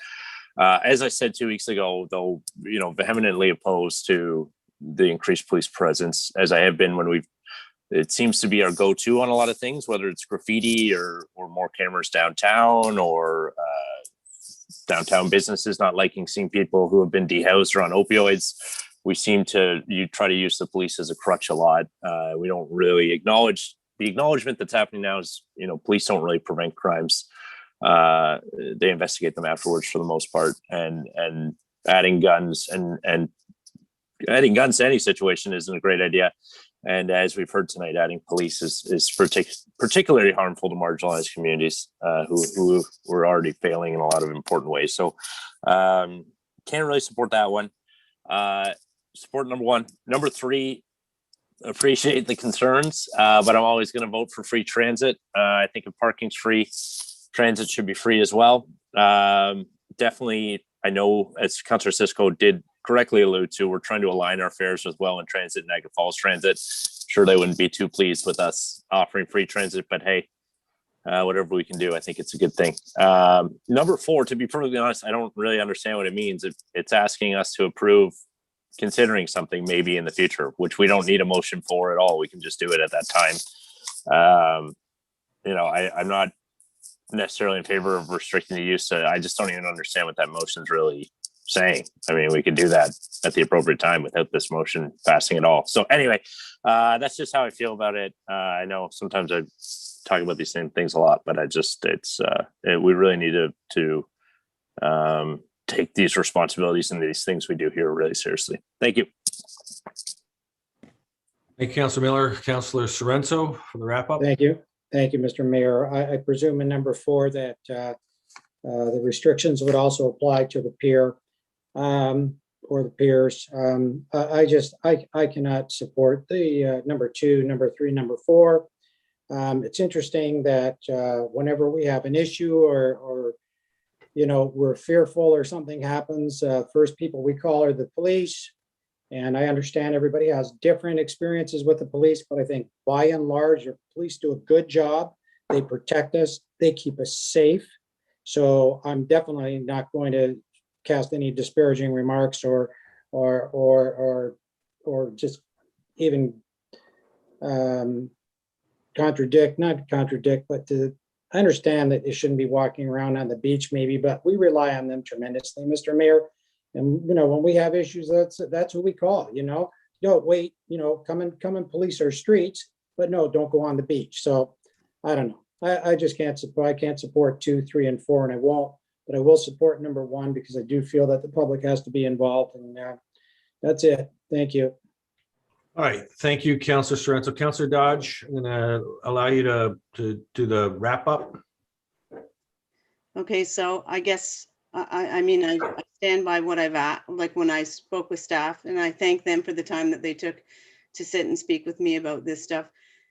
As I said 2 weeks ago, though, vehemently opposed to the increased police presence, as I have been when it seems to be our go-to on a lot of things, whether it's graffiti or more cameras downtown, or downtown businesses not liking seeing people who have been dehoused or on opioids. We seem to try to use the police as a crutch a lot. We don't really acknowledge the acknowledgement that's happening now is, police don't really prevent crimes. They investigate them afterwards for the most part, and adding guns and adding guns to any situation isn't a great idea. And as we've heard tonight, adding police is particularly harmful to marginalized communities who were already failing in a lot of important ways. So can't really support that one. Support number one. Number three, appreciate the concerns, but I'm always going to vote for free transit. I think if parking's free, transit should be free as well. Definitely, I know, as Councillor Cisco did correctly allude to, we're trying to align our fares with Welland Transit and Niagara Falls Transit. Sure, they wouldn't be too pleased with us offering free transit, but hey, whatever we can do, I think it's a good thing. Number four, to be perfectly honest, I don't really understand what it means. It's asking us to approve considering something maybe in the future, which we don't need a motion for at all. We can just do it at that time. I'm not necessarily in favor of restricting the use. I just don't even understand what that motion is really saying. I mean, we could do that at the appropriate time without this motion passing at all. So anyway, that's just how I feel about it. I know sometimes I talk about these same things a lot, but we really need to take these responsibilities and these things we do here really seriously. Thank you. Thank you, Councillor Miller. Councillor Sorrento for the wrap up. Thank you. Thank you, Mr. Mayor. I presume in number four that the restrictions would also apply to the peer or the peers. I cannot support the number two, number three, number four. It's interesting that whenever we have an issue or we're fearful or something happens, first people we call are the police. And I understand everybody has different experiences with the police, but I think by and large, your police do a good job. They protect us. They keep us safe. So I'm definitely not going to cast any disparaging remarks or just even not contradict, but I understand that they shouldn't be walking around on the beach maybe, but we rely on them tremendously, Mr. Mayor. And, when we have issues, that's who we call, don't wait, come and police our streets, but no, don't go on the beach. So I don't know. I just can't support 2, 3, and 4, and I won't, but I will support number one because I do feel that the public has to be involved, and that's it. Thank you. All right. Thank you, Councillor Sorrento. Councillor Dodge, I'm going to allow you to do the wrap up. Okay, so I guess I stand by what I've like when I spoke with staff, and I thank them for the time that they took to sit and speak with me about this stuff.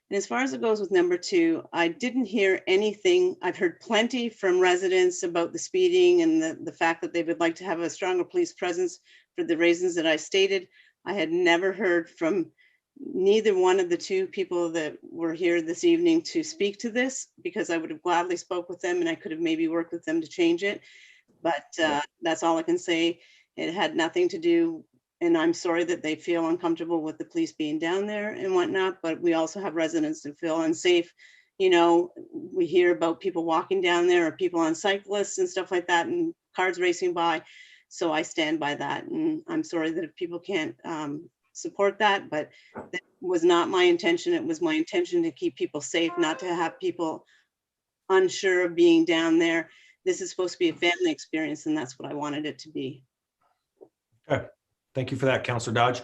And as far as it goes with number two, I didn't hear anything. I've heard plenty from residents about the speeding and the fact that they would like to have a stronger police presence for the reasons that I stated. I had never heard from neither one of the two people that were here this evening to speak to this, because I would have gladly spoke with them and I could have maybe worked with them to change it. But that's all I can say. It had nothing to do, and I'm sorry that they feel uncomfortable with the police being down there and whatnot, but we also have residents that feel unsafe. We hear about people walking down there or people on cyclists and stuff like that and cars racing by. So I stand by that. And I'm sorry that if people can't support that, but that was not my intention. It was my intention to keep people safe, not to have people unsure of being down there. This is supposed to be a family experience, and that's what I wanted it to be. Okay. Thank you for that, Councillor Dodge.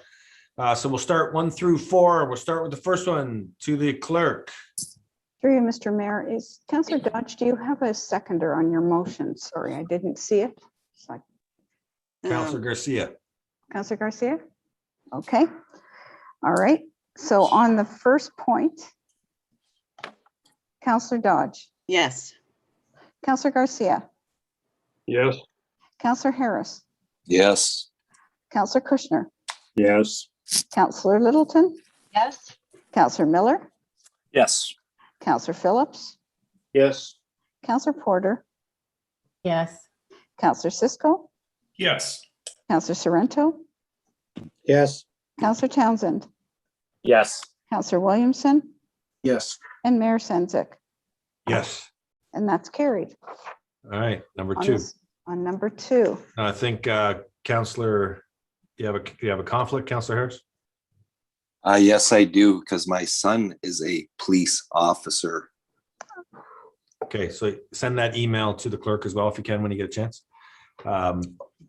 So we'll start 1 through 4. We'll start with the first one, to the clerk. Through you, Mr. Mayor, Councillor Dodge, do you have a seconder on your motion? Sorry, I didn't see it. Councillor Garcia. Councillor Garcia? Okay. All right. So on the first point, Councillor Dodge. Yes. Councillor Garcia, Yes. Councillor Harris, Yes. Councillor Kushner, Yes. Councillor Littleton, Yes. Councillor Miller, Yes. Councillor Phillips, Yes. Councillor Porter, Yes. Councillor Cisco, Yes. Councillor Sorrento, Yes. Councillor Townsend, Yes. Councillor Williamson, Yes. and Mayor Sendzik. Yes. And that's carried. All right, number On two. this- On number two, I think Councillor, you have a conflict, Councillor Harris? Yes, I do, because my son is a police officer. Okay, so send that email to the clerk as well if you can when you get a chance.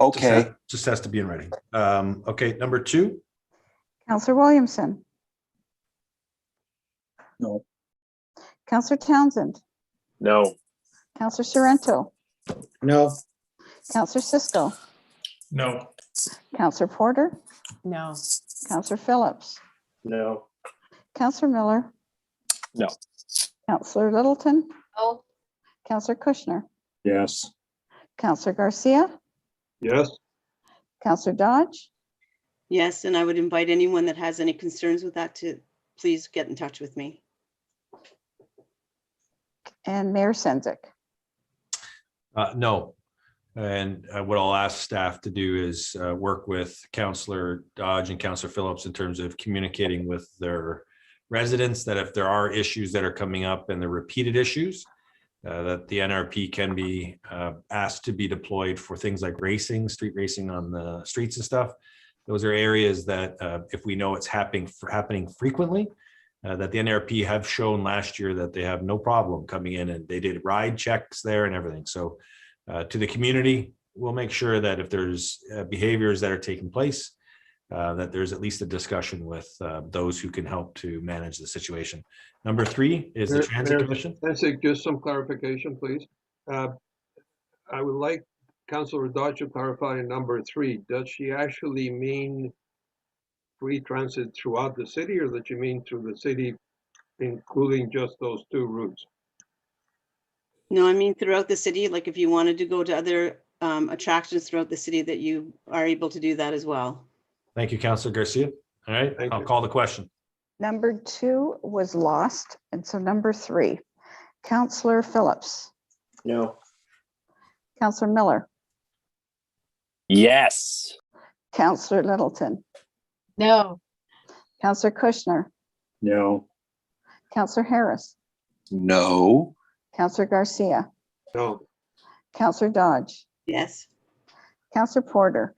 Okay. Just has to be in writing. Okay, number two. Councillor Williamson, No. Councillor Townsend, No. Councillor Sorrento, No. Councillor Cisco, No. Councillor Porter, No. Councillor Phillips, No. Councillor Miller, No. Councillor Littleton, No. Councillor Kushner, Yes. Councillor Garcia, Yes. Councillor Dodge, Yes, and I would invite anyone that has any concerns with that to please get in touch with me. and Mayor Sendzik. No. And what I'll ask staff to do is work with Councillor Dodge and Councillor Phillips in terms of communicating with their residents that if there are issues that are coming up and the repeated issues, that the NRP can be asked to be deployed for things like racing, street racing on the streets and stuff. Those are areas that if we know it's happening frequently, that the NRP have shown last year that they have no problem coming in, and they did ride checks there and everything. So to the community, we'll make sure that if there's behaviors that are taking place, that there's at least a discussion with those who can help to manage the situation. Number three is the Transit Commission. Just some clarification, please. I would like Councillor Dodge to clarify number three. Does she actually mean free transit throughout the city, or does she mean through the city, including just those two routes? No, I mean throughout the city, like if you wanted to go to other attractions throughout the city, that you are able to do that as well. Thank you, Councillor Garcia. All right, I'll call the question. Number two was lost, and so number three, Councillor Phillips, No. Councillor Miller, Yes. Councillor Littleton, No. Councillor Kushner, No. Councillor Harris, No. Councillor Garcia, No. Councillor Dodge, Yes. Councillor Porter,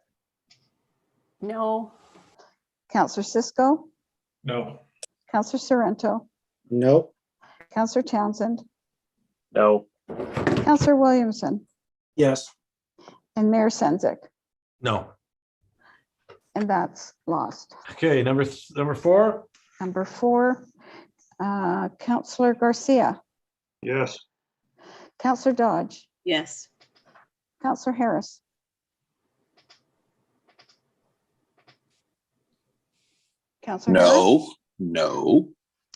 No. Councillor Cisco, No. Councillor Sorrento, No. Councillor Townsend, No. Councillor Williamson, Yes. and Mayor Sendzik, No. and that's lost. Okay, number four. Number four, Councillor Garcia, Yes. Councillor Dodge, Yes. Councillor Harris, Councillor Harris, No. No.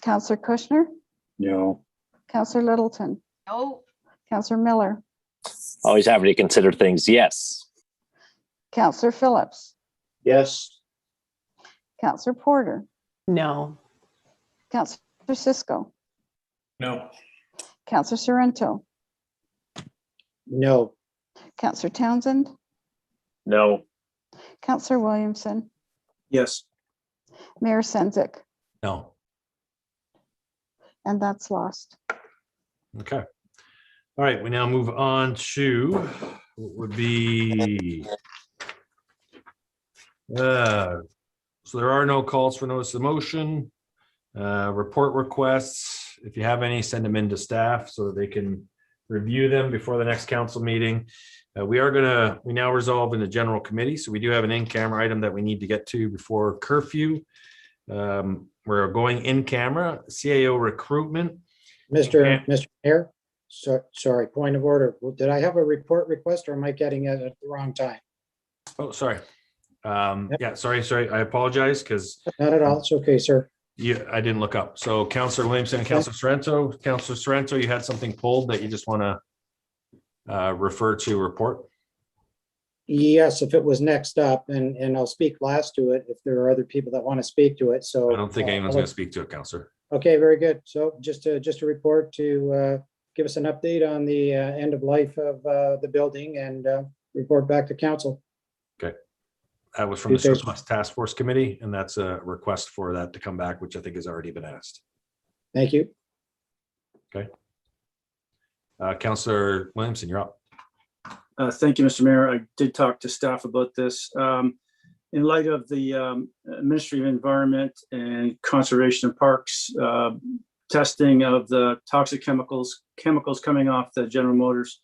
Councillor Kushner, No. Councillor Littleton, No. Councillor Miller, Always having to consider things. Yes. Councillor Phillips, Yes. Councillor Porter, No. Councillor Cisco, No. Councillor Sorrento, No. Councillor Townsend, No. Councillor Williamson, Yes. Mayor Sendzik, No. and that's lost. Okay. All right, we now move on to what would be, so there are no calls for notice of motion. Report requests, if you have any, send them in to staff so that they can review them before the next council meeting. We now resolve in the general committee, so we do have an in-camera item that we need to get to before curfew. We're going in camera, CAO Recruitment. Mr. Mayor, sorry, point of order. Did I have a report request, or am I getting it at the wrong time? Oh, sorry. Yeah, sorry. I apologize because Not at all. It's okay, sir. I didn't look up. So Councillor Williamson and Councillor Sorrento. Councillor Sorrento, you had something pulled that you just want to refer to report? Yes, if it was next up, and I'll speak last to it if there are other people that want to speak to it. So I don't think anyone's going to speak to it, Councillor. Okay, very good. So just a report to give us an update on the end of life of the building and report back to council. Okay. That was from the Surplus Task Force Committee, and that's a request for that to come back, which I think has already been asked. Thank you. Okay. Councillor Williamson, you're up. Thank you, Mr. Mayor. I did talk to staff about this. In light of the Ministry of Environment and Conservation and Parks testing of the toxic chemicals coming off the General Motors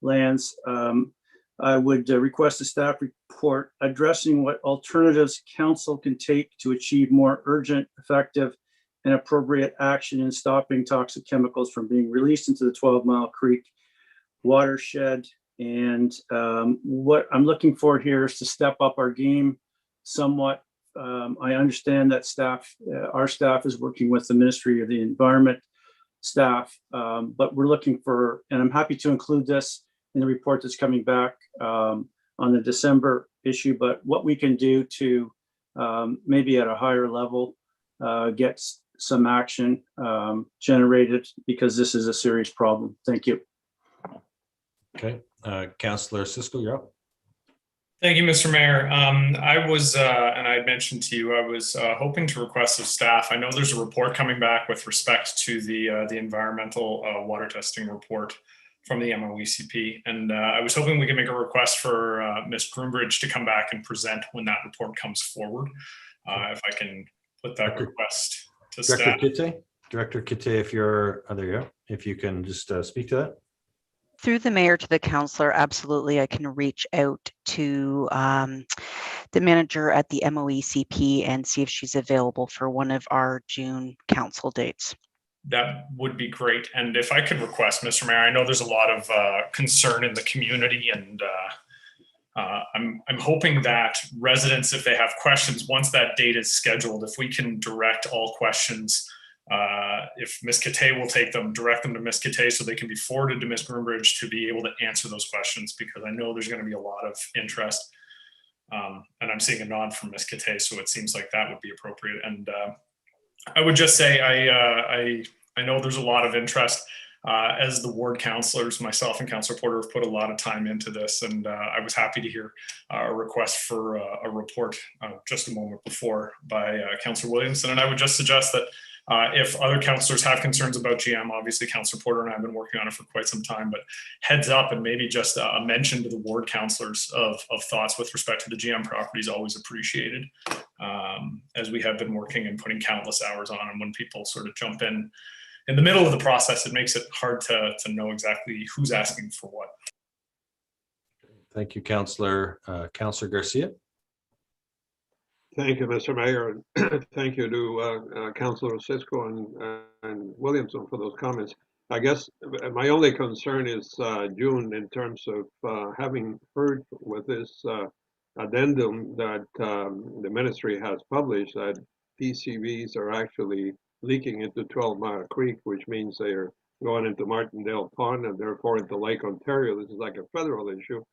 lands, I would request a staff report addressing what alternatives council can take to achieve more urgent, effective, and appropriate action in stopping toxic chemicals from being released into the 12 Mile Creek watershed. And what I'm looking for here is to step up our game somewhat. I understand that our staff is working with the Ministry of the Environment staff, but we're looking for, and I'm happy to include this in the report that's coming back on the December issue, but what we can do to maybe at a higher level get some action generated, because this is a serious problem. Thank you. Okay. Councillor Cisco, you're up. Thank you, Mr. Mayor. I was, and I mentioned to you, I was hoping to request of staff. I know there's a report coming back with respect to the environmental water testing report from the MOECP, and I was hoping we could make a request for Ms. Groombridge to come back and present when that report comes forward. If I can put that request to staff. Director Kitte, if you're, there you go. If you can just speak to that. Through the mayor to the councillor, absolutely, I can reach out to the manager at the MOECP and see if she's available for one of our June council dates. That would be great. And if I could request, Mr. Mayor, I know there's a lot of concern in the community, and I'm hoping that residents, if they have questions, once that date is scheduled, if we can direct all questions, if Ms. Kitte will take them, direct them to Ms. Kitte so they can be forwarded to Ms. Groombridge to be able to answer those questions, because I know there's going to be a lot of interest. And I'm seeing a nod from Ms. Kitte, so it seems like that would be appropriate. And I would just say I know there's a lot of interest. As the ward councillors, myself and Councillor Porter have put a lot of time into this, and I was happy to hear a request for a report just a moment before by Councillor Williamson. And I would just suggest that if other councillors have concerns about GM, obviously Councillor Porter and I have been working on it for quite some time, but heads up, and maybe just a mention to the ward councillors of thoughts with respect to the GM property is always appreciated, as we have been working and putting countless hours on. And when people sort of jump in the middle of the process, it makes it hard to know exactly who's asking for what. Thank you, Councillor. Councillor Garcia. Thank you, Mr. Mayor, and thank you to Councillor Cisco and Williamson for those comments. I guess my only concern is June, in terms of having heard with this addendum that the ministry has published, that PCBs are actually leaking into 12 Mile Creek, which means they are going into Martindale Pond and therefore into Lake Ontario. This is like a federal issue.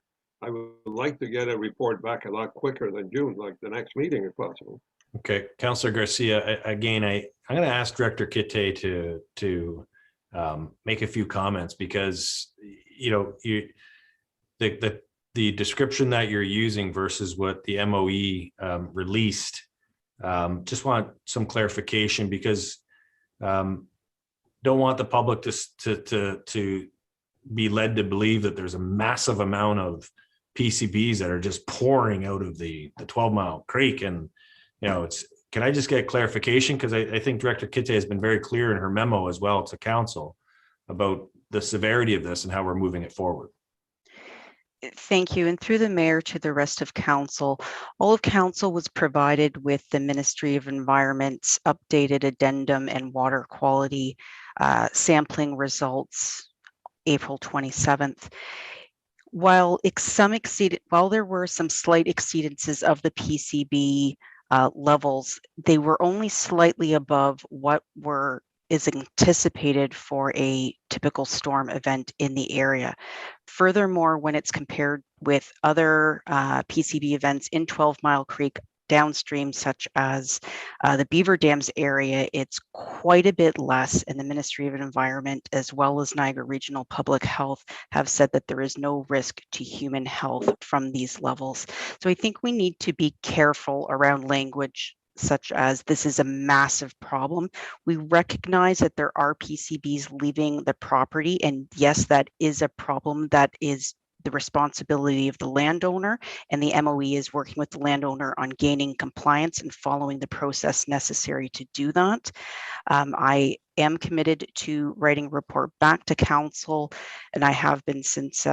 I would like to get a report back a lot quicker than June, like the next meeting if possible. Okay, Councillor Garcia, again, I'm going to ask Director Kitte to make a few comments, because the description that you're using versus what the MOE released, just want some clarification, because don't want the public to be led to believe that there's a massive amount of PCBs that are just pouring out of the 12 Mile Creek. And, can I just get clarification? Because I think Director Kitte has been very clear in her memo as well to council about the severity of this and how we're moving it forward. Thank you. And through the mayor to the rest of council, all of council was provided with the Ministry of Environment's updated addendum and water quality sampling results April 27th. While there were some slight exceedances of the PCB levels, they were only slightly above what were is anticipated for a typical storm event in the area. Furthermore, when it's compared with other PCB events in 12 Mile Creek downstream, such as the Beaver Dams area, it's quite a bit less, and the Ministry of Environment as well as Niagara Regional Public Health have said that there is no risk to human health from these levels. So I think we need to be careful around language such as this is a massive problem. We recognize that there are PCBs leaving the property, and yes, that is a problem that is the responsibility of the landowner, and the MOE is working with the landowner on gaining compliance and following the process necessary to do that. I am committed to writing a report back to council, and I have been since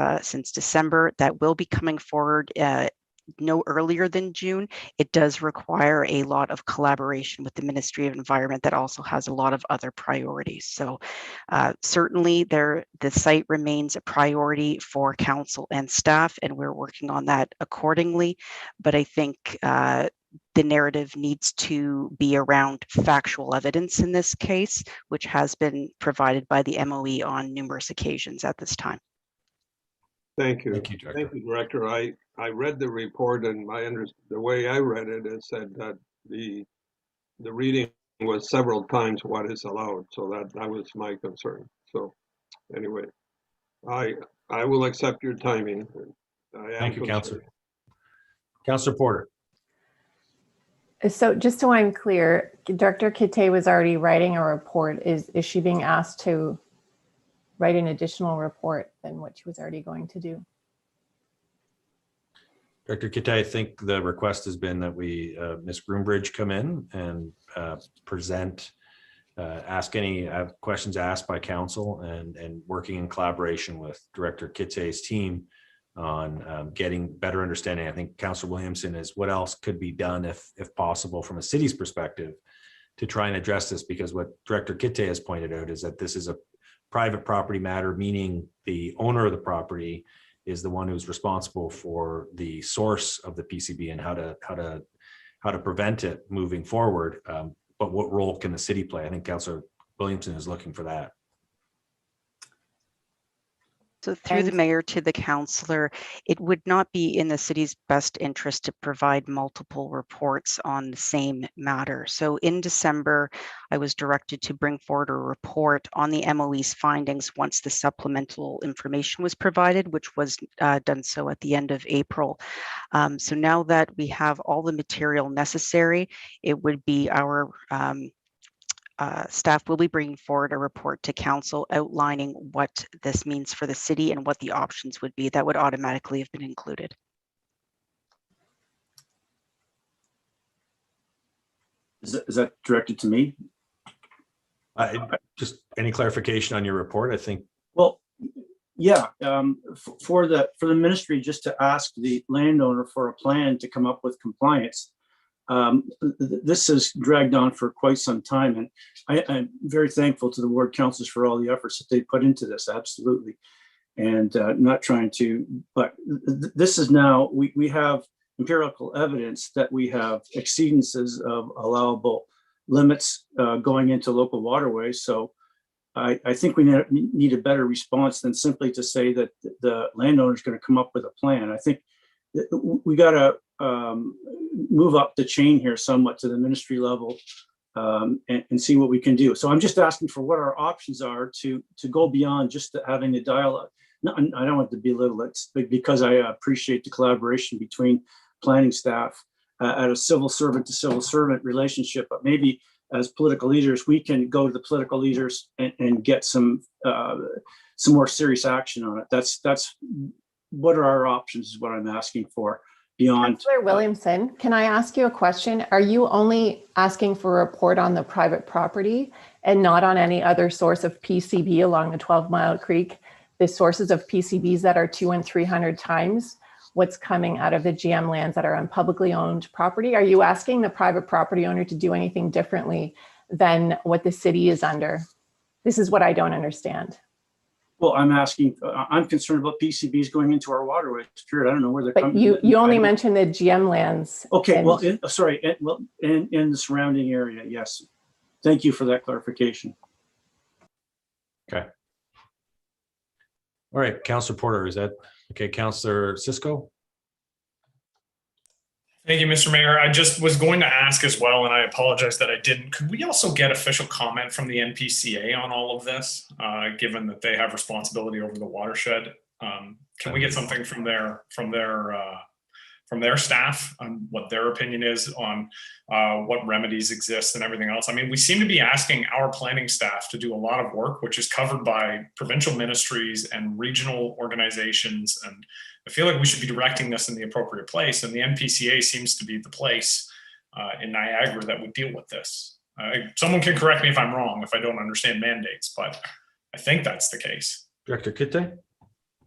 December. That will be coming forward no earlier than June. It does require a lot of collaboration with the Ministry of Environment that also has a lot of other priorities. So certainly the site remains a priority for council and staff, and we're working on that accordingly. But I think the narrative needs to be around factual evidence in this case, which has been provided by the MOE on numerous occasions at this time. Thank you. Thank you, Director. Thank you, Director. I read the report, and the way I read it, it said that the reading was several times what is allowed. So that was my concern. So anyway, I will accept your timing. Thank you, Councillor. Councillor Porter. So just so I'm clear, Director Kite was already writing a report. Is she being asked to write an additional report than what she was already going to do? Director Kite, I think the request has been that we, Ms. Groombridge, come in and present, ask any questions asked by council, and working in collaboration with Director Kite's team on getting better understanding. I think Councillor Williamson is what else could be done if possible from a city's perspective to try and address this, because what Director Kite has pointed out is that this is a private property matter, meaning the owner of the property is the one who's responsible for the source of the PCB and how to prevent it moving forward. But what role can the city play? I think Councillor Williamson is looking for that. So through the mayor to the councillor, it would not be in the city's best interest to provide multiple reports on the same matter. So in December, I was directed to bring forward a report on the MOE's findings once the supplemental information was provided, which was done so at the end of April. So now that we have all the material necessary, it would be our staff will be bringing forward a report to council outlining what this means for the city and what the options would be that would automatically have been included. Is that directed to me? Just any clarification on your report, I think. Well, yeah, for the ministry just to ask the landowner for a plan to come up with compliance. This has dragged on for quite some time, and I'm very thankful to the ward councils for all the efforts that they put into this, absolutely. And not trying to, but this is now, we have empirical evidence that we have exceedances of allowable limits going into local waterways. So I think we need a better response than simply to say that the landowner is going to come up with a plan. I think we got to move up the chain here somewhat to the ministry level and see what we can do. So I'm just asking for what our options are to go beyond just having a dialogue. No, I don't want to belittle it, because I appreciate the collaboration between planning staff at a civil servant to civil servant relationship, but maybe as political leaders, we can go to the political leaders and get some more serious action on it. That's what are our options is what I'm asking for beyond. Councillor Williamson, can I ask you a question? Are you only asking for a report on the private property and not on any other source of PCB along the 12 Mile Creek, the sources of PCBs that are 200 and 300 times what's coming out of the GM lands that are on publicly owned property? Are you asking the private property owner to do anything differently than what the city is under? This is what I don't understand. Well, I'm concerned about PCBs going into our waterways, period. I don't know where they're but coming. You only mentioned the GM lands. Okay, well, in the surrounding area, yes. Thank you for that clarification. Okay. All right, Councillor Porter, is that okay? Councillor Cisco? Thank you, Mr. Mayor. I just was going to ask as well, and I apologize that I didn't. Could we also get official comment from the NPCA on all of this, given that they have responsibility over the watershed? Can we get something from their staff on what their opinion is on what remedies exist and everything else? I mean, we seem to be asking our planning staff to do a lot of work, which is covered by provincial ministries and regional organizations. And I feel like we should be directing this in the appropriate place. And the NPCA seems to be the place in Niagara that would deal with this. Someone can correct me if I'm wrong, if I don't understand mandates, but I think that's the case. Director Kitte?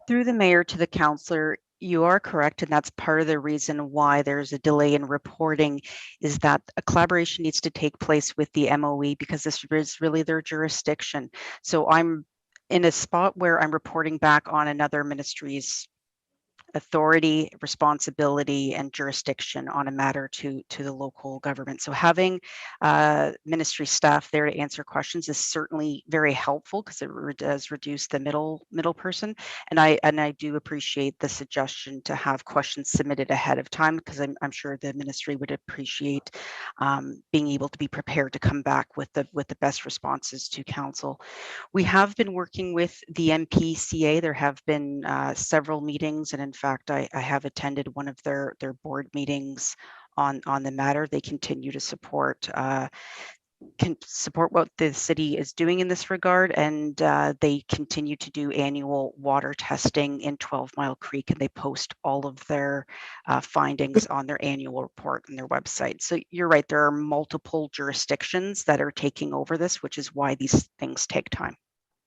Through the mayor to the councillor, you are correct, and that's part of the reason why there's a delay in reporting, is that a collaboration needs to take place with the MOE because this is really their jurisdiction. So I'm in a spot where I'm reporting back on another ministry's authority, responsibility, and jurisdiction on a matter to the local government. So having ministry staff there to answer questions is certainly very helpful because it does reduce the middle person. And I do appreciate the suggestion to have questions submitted ahead of time because I'm sure the ministry would appreciate being able to be prepared to come back with the best responses to council. We have been working with the NPCA. There have been several meetings, and in fact, I have attended one of their board meetings on the matter. They continue to support what the city is doing in this regard, and they continue to do annual water testing in 12 Mile Creek, and they post all of their findings on their annual report on their website. So you're right, there are multiple jurisdictions that are taking over this, which is why these things take time.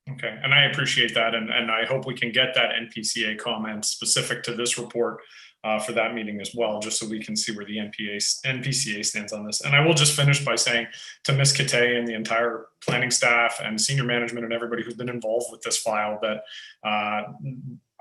Okay, and I appreciate that, and I hope we can get that NPCA comment specific to this report for that meeting as well, just so we can see where the NPCA stands on this. And I will just finish by saying to Ms. Kitte and the entire planning staff and senior management and everybody who's been involved with this file that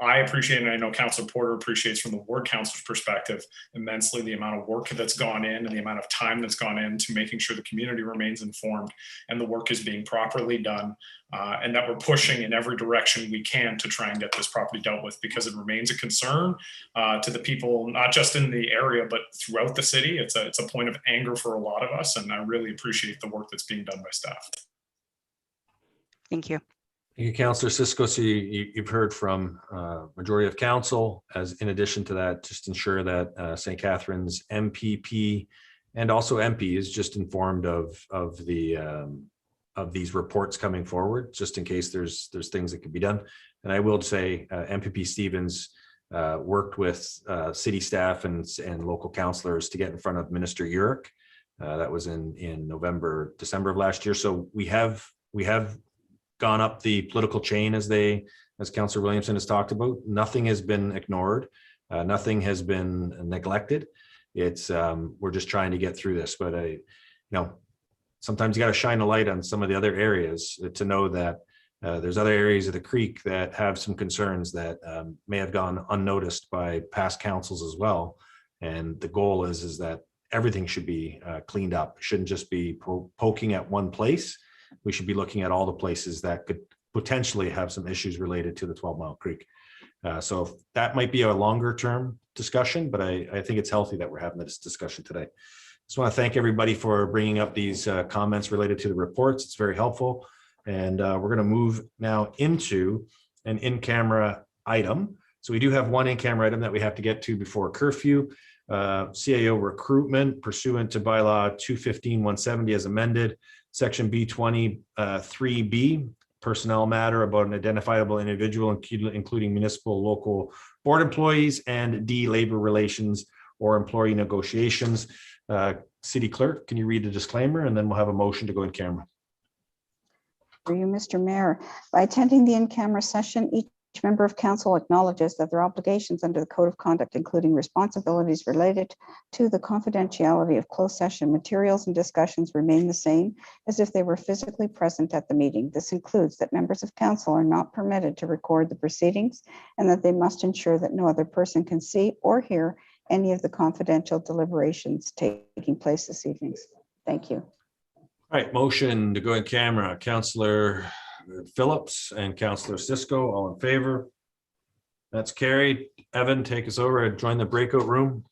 I appreciate, and I know Councillor Porter appreciates from the ward council's perspective immensely the amount of work that's gone in and the amount of time that's gone into making sure the community remains informed and the work is being properly done, and that we're pushing in every direction we can to try and get this properly dealt with, because it remains a concern to the people, not just in the area, but throughout the city. It's a point of anger for a lot of us, and I really appreciate the work that's being done by staff. Thank you. Thank you, Councillor Cisco. So you've heard from majority of council. As in addition to that, just ensure that St. Catharines MPP and also MP is just informed of these reports coming forward, just in case there's things that could be done. And I will say MPP Stevens worked with city staff and local councillors to get in front of Minister Urick. That was in November, December of last year. So we have gone up the political chain, as Councillor Williamson has talked about. Nothing has been ignored. Nothing has been neglected. It's we're just trying to get through this. But sometimes you got to shine a light on some of the other areas to know that there's other areas of the creek that have some concerns that may have gone unnoticed by past councils as well. And the goal is that everything should be cleaned up. It shouldn't just be poking at one place. We should be looking at all the places that could potentially have some issues related to the 12 Mile Creek. So that might be a longer term discussion, but I think it's healthy that we're having this discussion today. Just want to thank everybody for bringing up these comments related to the reports. It's very helpful. And we're going to move now into an in-camera item. So we do have one in-camera item that we have to get to before curfew. CAO recruitment pursuant to bylaw 215-170 as amended. Section B20 3B, personnel matter about an identifiable individual, including municipal local board employees, and D, labor relations or employee negotiations. City Clerk, can you read the disclaimer, and then we'll have a motion to go in camera. For you, Mr. Mayor, by attending the in-camera session, each member of council acknowledges that their obligations under the Code of Conduct, including responsibilities related to the confidentiality of closed session materials and discussions, remain the same as if they were physically present at the meeting. This includes that members of council are not permitted to record the proceedings and that they must ensure that no other person can see or hear any of the confidential deliberations taking place this evening. Thank you. All right, motion to go in camera. Councillor Phillips and Councillor Cisco, all in favor. That's carried. Evan, take us over and join the breakout room.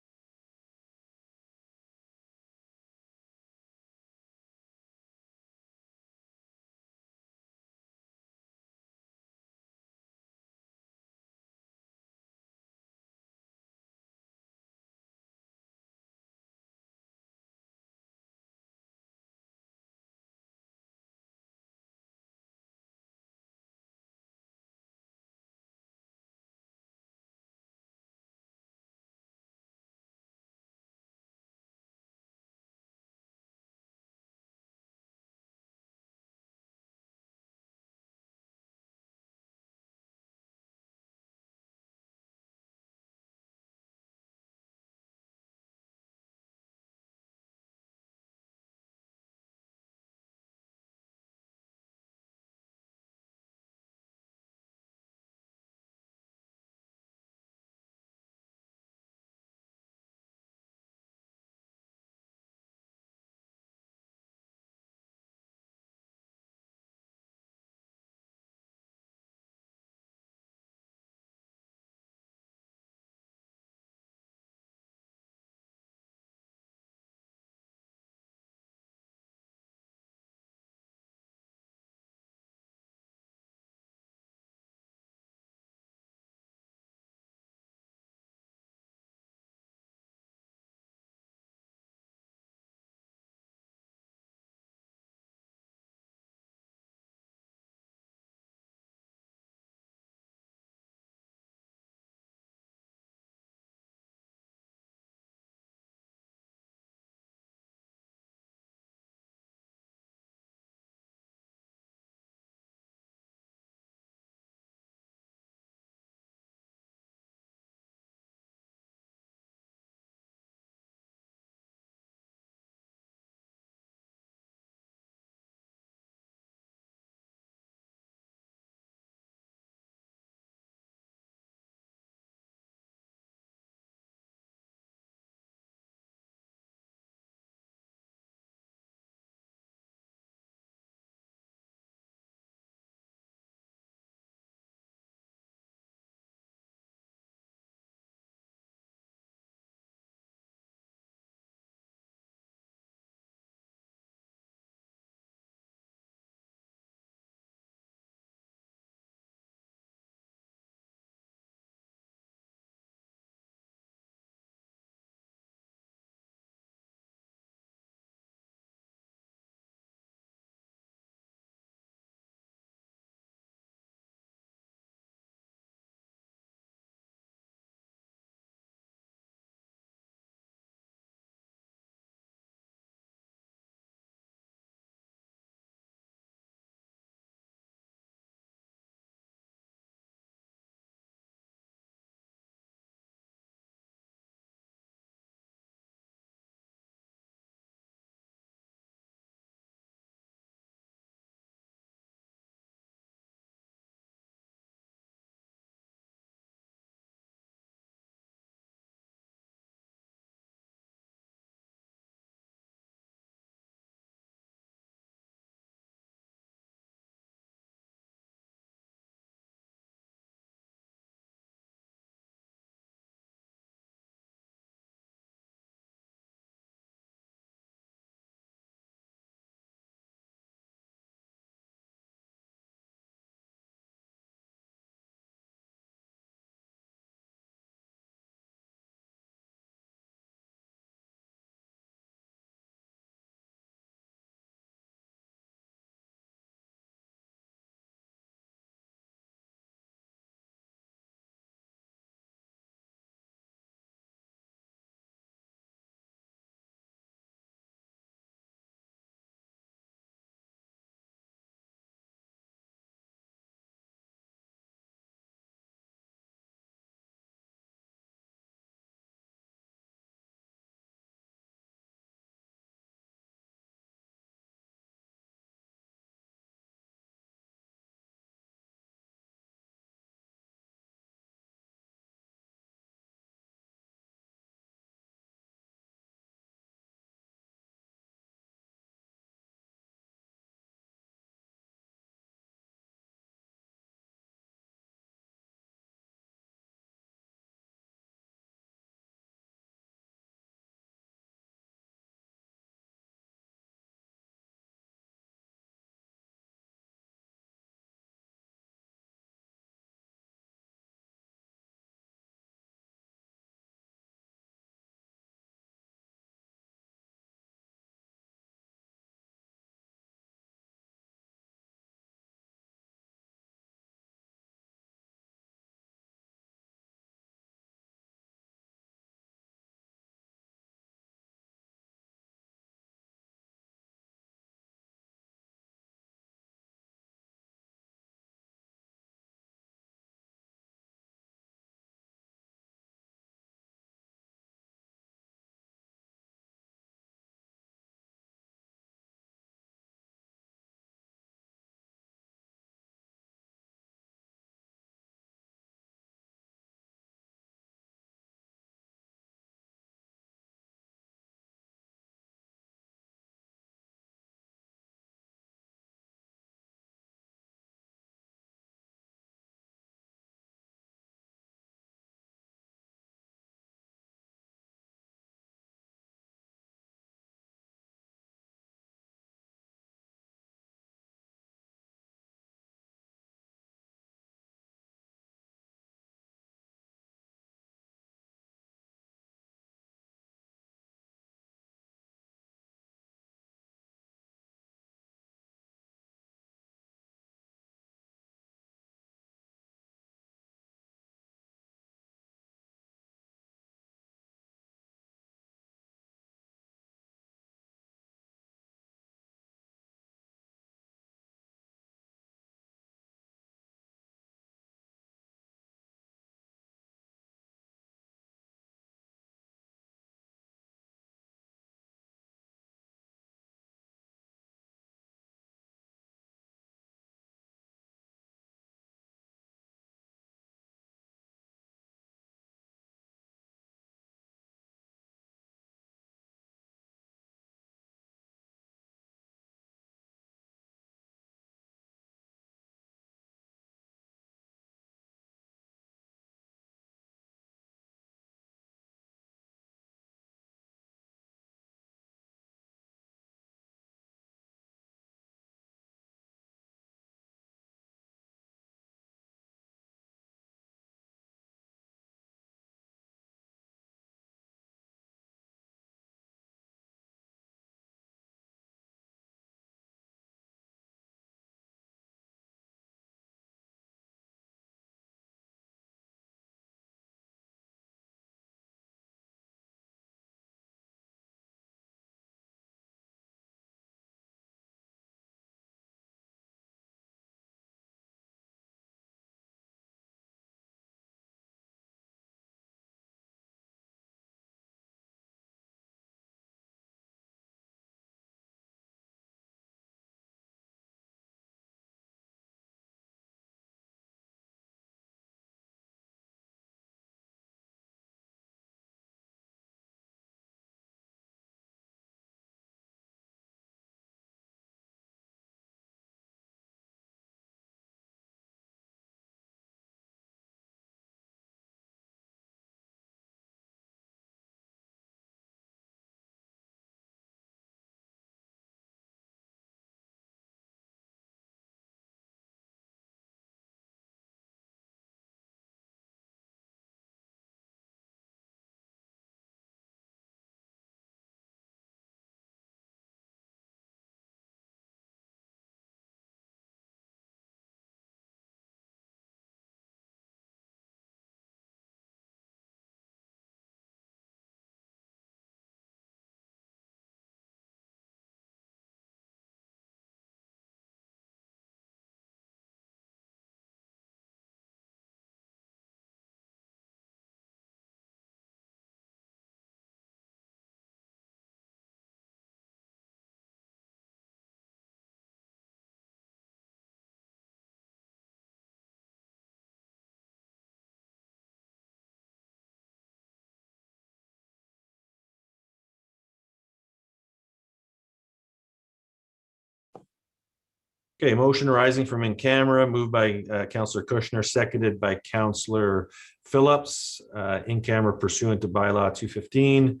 Okay, motion arising from in camera, moved by Councillor Kushner, seconded by Councillor Phillips, in camera pursuant to bylaw 215,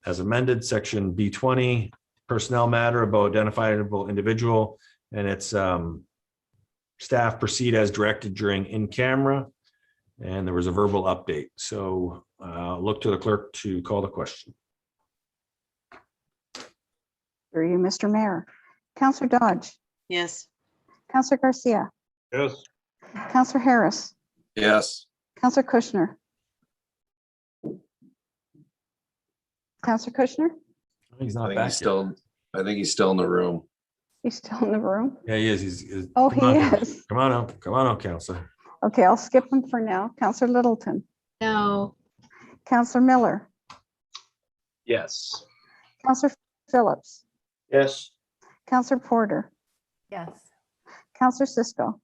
as amended, section B20, personnel matter about identifiable individual, and it's staff proceed as directed during in camera, and there was a verbal update. So look to the clerk to call the question. Through you, Mr. Mayor. Councillor Dodge, Yes. Councillor Garcia, Yes. Councillor Harris, Yes. Councillor Kushner. Councillor Kushner, He's I not think back he's yet. still, I think he's still in the room. he's still in the room. Yeah, he is. He's Oh, come he on, is. Come on out. Come on out, Councillor. Okay, I'll skip him for now. Councillor Littleton, No. Councillor Miller, Yes. Councillor Phillips, Yes. Councillor Porter, Yes. Councillor Cisco,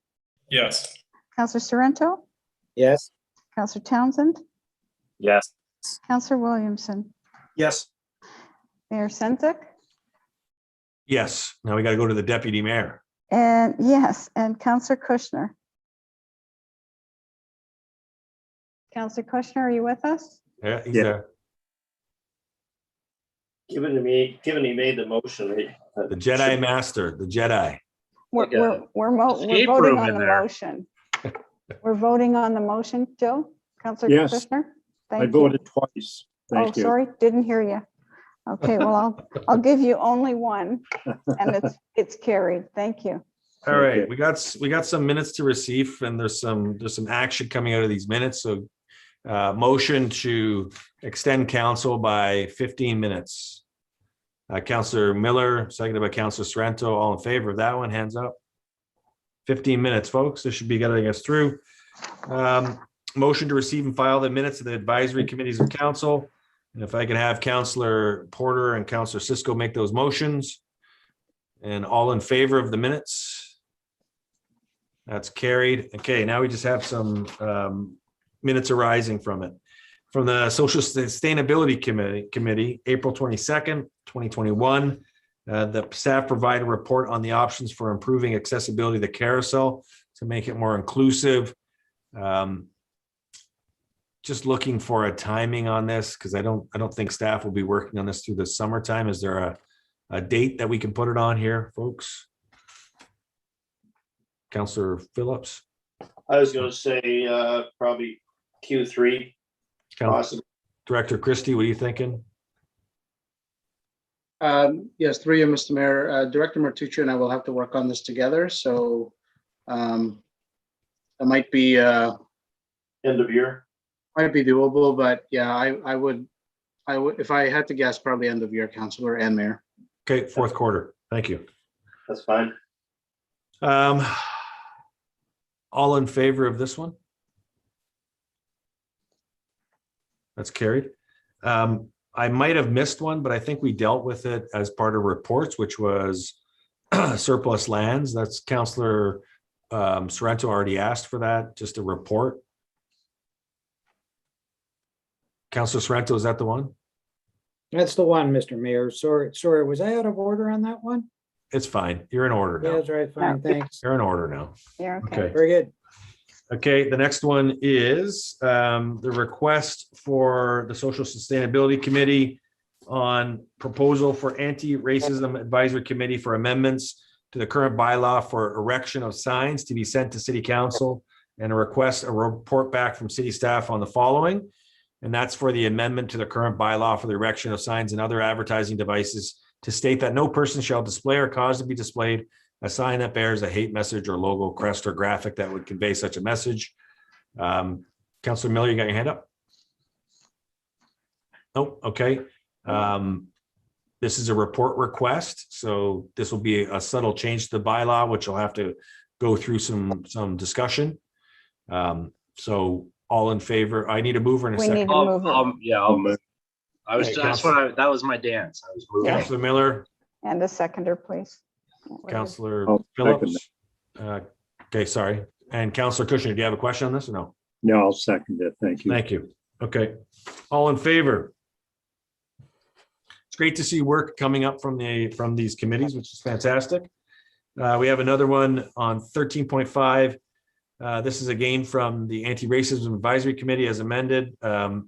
Yes. Councillor Sorrento, Yes. Councillor Townsend, Yes. Councillor Williamson, Yes. Mayor Sendzik, Yes, now we got to go to the deputy mayor. and yes, and Councillor Kushner. Councillor Kushner, are you with us? Yeah, he's Yeah. there. Given he made the motion. The Jedi Master, the Jedi. We're escape voting room on in the there. motion. We're voting on the motion, Joe? Councillor Yes. Kushner? I Thank you. voted twice. Oh, Thank you. sorry, didn't hear you. Okay, well, I'll give you only one, and it's carried. Thank you. All Okay. right, we got some minutes to receive, and there's some action coming out of these minutes. So motion to extend council by 15 minutes. Councillor Miller, seconded by Councillor Sorrento. All in favor of that one, hands up. 15 minutes, folks. This should be getting us through. Motion to receive and file the minutes of the advisory committees of council. And if I can have Councillor Porter and Councillor Cisco make those motions. And all in favor of the minutes? That's carried. Okay, now we just have some minutes arising from it. From the Social Sustainability Committee, April 22nd, 2021. The staff provided a report on the options for improving accessibility to the carousel to make it more inclusive. Just looking for a timing on this because I don't think staff will be working on this through the summertime. Is there a date that we can put it on here, folks? Councillor Phillips? I was gonna say, probably Q3. Possible. Director Christie, what are you thinking? Yes, through you, Mr. Mayor. Director Martucci and I will have to work on this together, so it might be end of year. Might be doable, but yeah, I would if I had to guess, probably end of year, Councillor and Mayor. Okay, fourth quarter. Thank you. That's fine. All in favor of this one? That's carried. I might have missed one, but I think we dealt with it as part of reports, which was surplus lands. That's Councillor Sorrento already asked for that, just a report. Councillor Sorrento, is that the one? That's the one, Mr. Mayor. Sorry, was I out of order on that one? It's fine. You're in order Yeah, now. that's right, fine, thanks. You're in order now. Yeah, Okay. Very good. Okay, the next one is the request for the Social Sustainability Committee on proposal for Anti-Racism Advisory Committee for amendments to the current bylaw for erection of signs to be sent to City Council and a report back from city staff on the following. And that's for the amendment to the current bylaw for the erection of signs and other advertising devices to state that no person shall display or cause to be displayed a sign that bears a hate message or logo, crest, or graphic that would convey such a message. Councillor Miller, you got your hand up? Nope, okay. This is a report request, so this will be a subtle change to the bylaw, which will have to go through some discussion. So all in favor, I need a mover in a We second. need a mover. Yeah, I'll move. Okay, That was my dance. I was moving. Councillor Miller, And a seconder, please. Councillor I'll second Phillips. Okay, sorry. And Councillor Kushner, do you have a question on this or no? No, I'll second it. Thank you. Thank you. Okay, all in favor? It's great to see work coming up from these committees, which is fantastic. We have another one on 13.5. This is again from the Anti-Racism Advisory Committee as amended.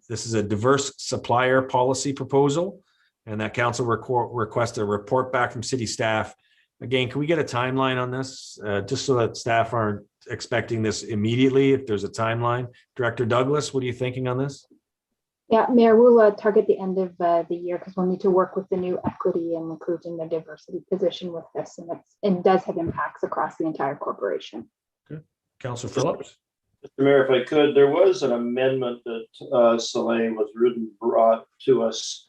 This is a diverse supplier policy proposal, and that council request a report back from city staff. Again, can we get a timeline on this, just so that staff aren't expecting this immediately if there's a timeline? Director Douglas, what are you thinking on this? Yeah, Mayor, we'll target the end of the year because we'll need to work with the new equity and inclusion and diversity position with this, and it does have impacts across the entire corporation. Okay. Councillor Phillips. Mr. Mayor, if I could, there was an amendment that Soleil was brought to us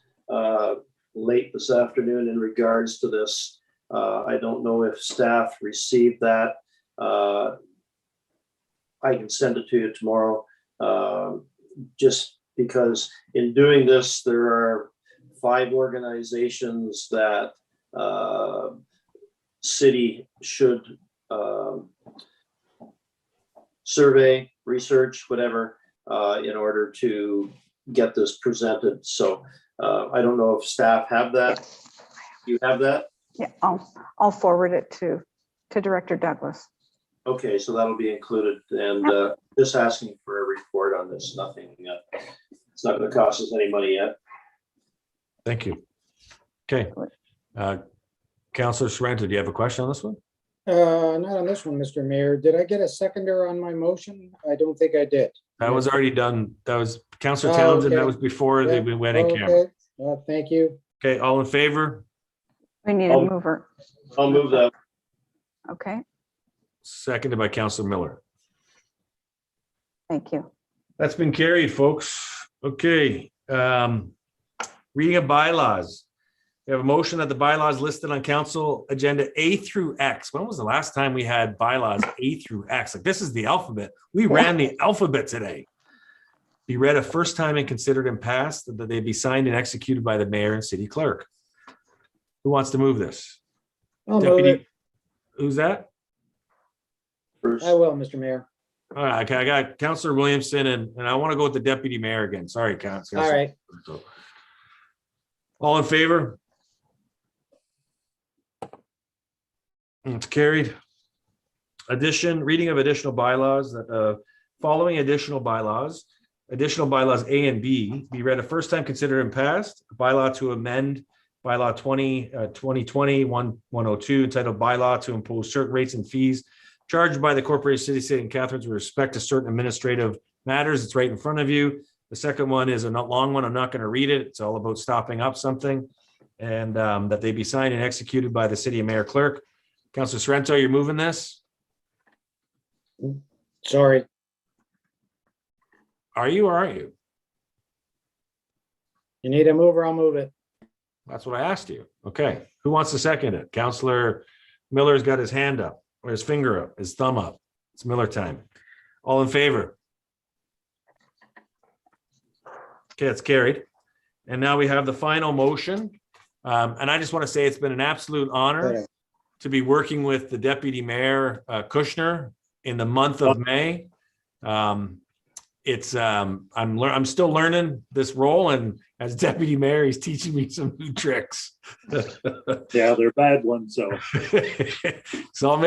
late this afternoon in regards to this. I don't know if staff received that. I can send it to you tomorrow. Just because in doing this, there are 5 organizations that city should survey, research, whatever, in order to get this presented. So I don't know if staff have that. You have that? Yeah, I'll forward it to Director Douglas. Okay, so that'll be included, and just asking for a report on this. Nothing. It's not going to cost us any money yet. Thank you. Okay, Councillor Sorrento, do you have a question on this one? Not on this one, Mr. Mayor. Did I get a seconder on my motion? I don't think I did. That was already done. That was Councillor Townsend. Okay. That was before Yeah. the wedding Okay. camera. Well, thank you. Okay, all in favor? We need a mover. I'll move that. Okay, Seconded by Councillor Miller. thank you. That's been carried, folks. Okay. Reading of bylaws. We have a motion that the bylaws listed on council agenda A through X. When was the last time we had bylaws A through X? Like, this is the alphabet. We ran the alphabet today. Be read a first time and considered and passed, that they be signed and executed by the mayor and city clerk. Who wants to move this? I'll move it. Who's that? I will, Mr. Mayor. All right, okay, I got Councillor Williamson, and I want to go with the deputy mayor again. Sorry, Councillor. All right. All in favor? It's carried. Reading of additional bylaws, that following additional bylaws A and B be read a first time, considered and passed. Bylaw to amend bylaw 2020-102 entitled bylaw to impose certain rates and fees charged by the corporation city of St. Catharines with respect to certain administrative matters. It's right in front of you. The second one is a not long one. I'm not going to read it. It's all about stopping up something, and that they be signed and executed by the city and mayor clerk. Councillor Sorrento, you're moving this? Sorry. Are you or aren't you? You need a mover, I'll move it. That's what I asked you. Okay. Who wants to second it? Councillor Miller's got his hand up, or his finger up, his thumb up. It's Miller time. All in favor? Okay, it's carried. And now we have the final motion. And I just want to say it's been an absolute honor to be working with the Deputy Mayor Kushner in the month of May. I'm still learning this role, and as Deputy Mayor, he's teaching me some new tricks. Yeah, they're bad ones, so. So I'll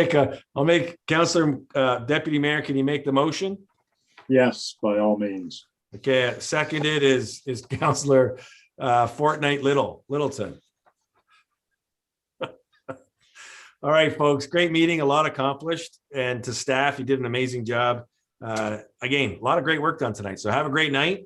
make Councillor Deputy Mayor, can you make the motion? Yes, by all means. Okay, seconded is Councillor Fortnight Littleton. All right, folks, great meeting, a lot accomplished, and to staff, you did an amazing job. Again, a lot of great work done tonight. So have a great night.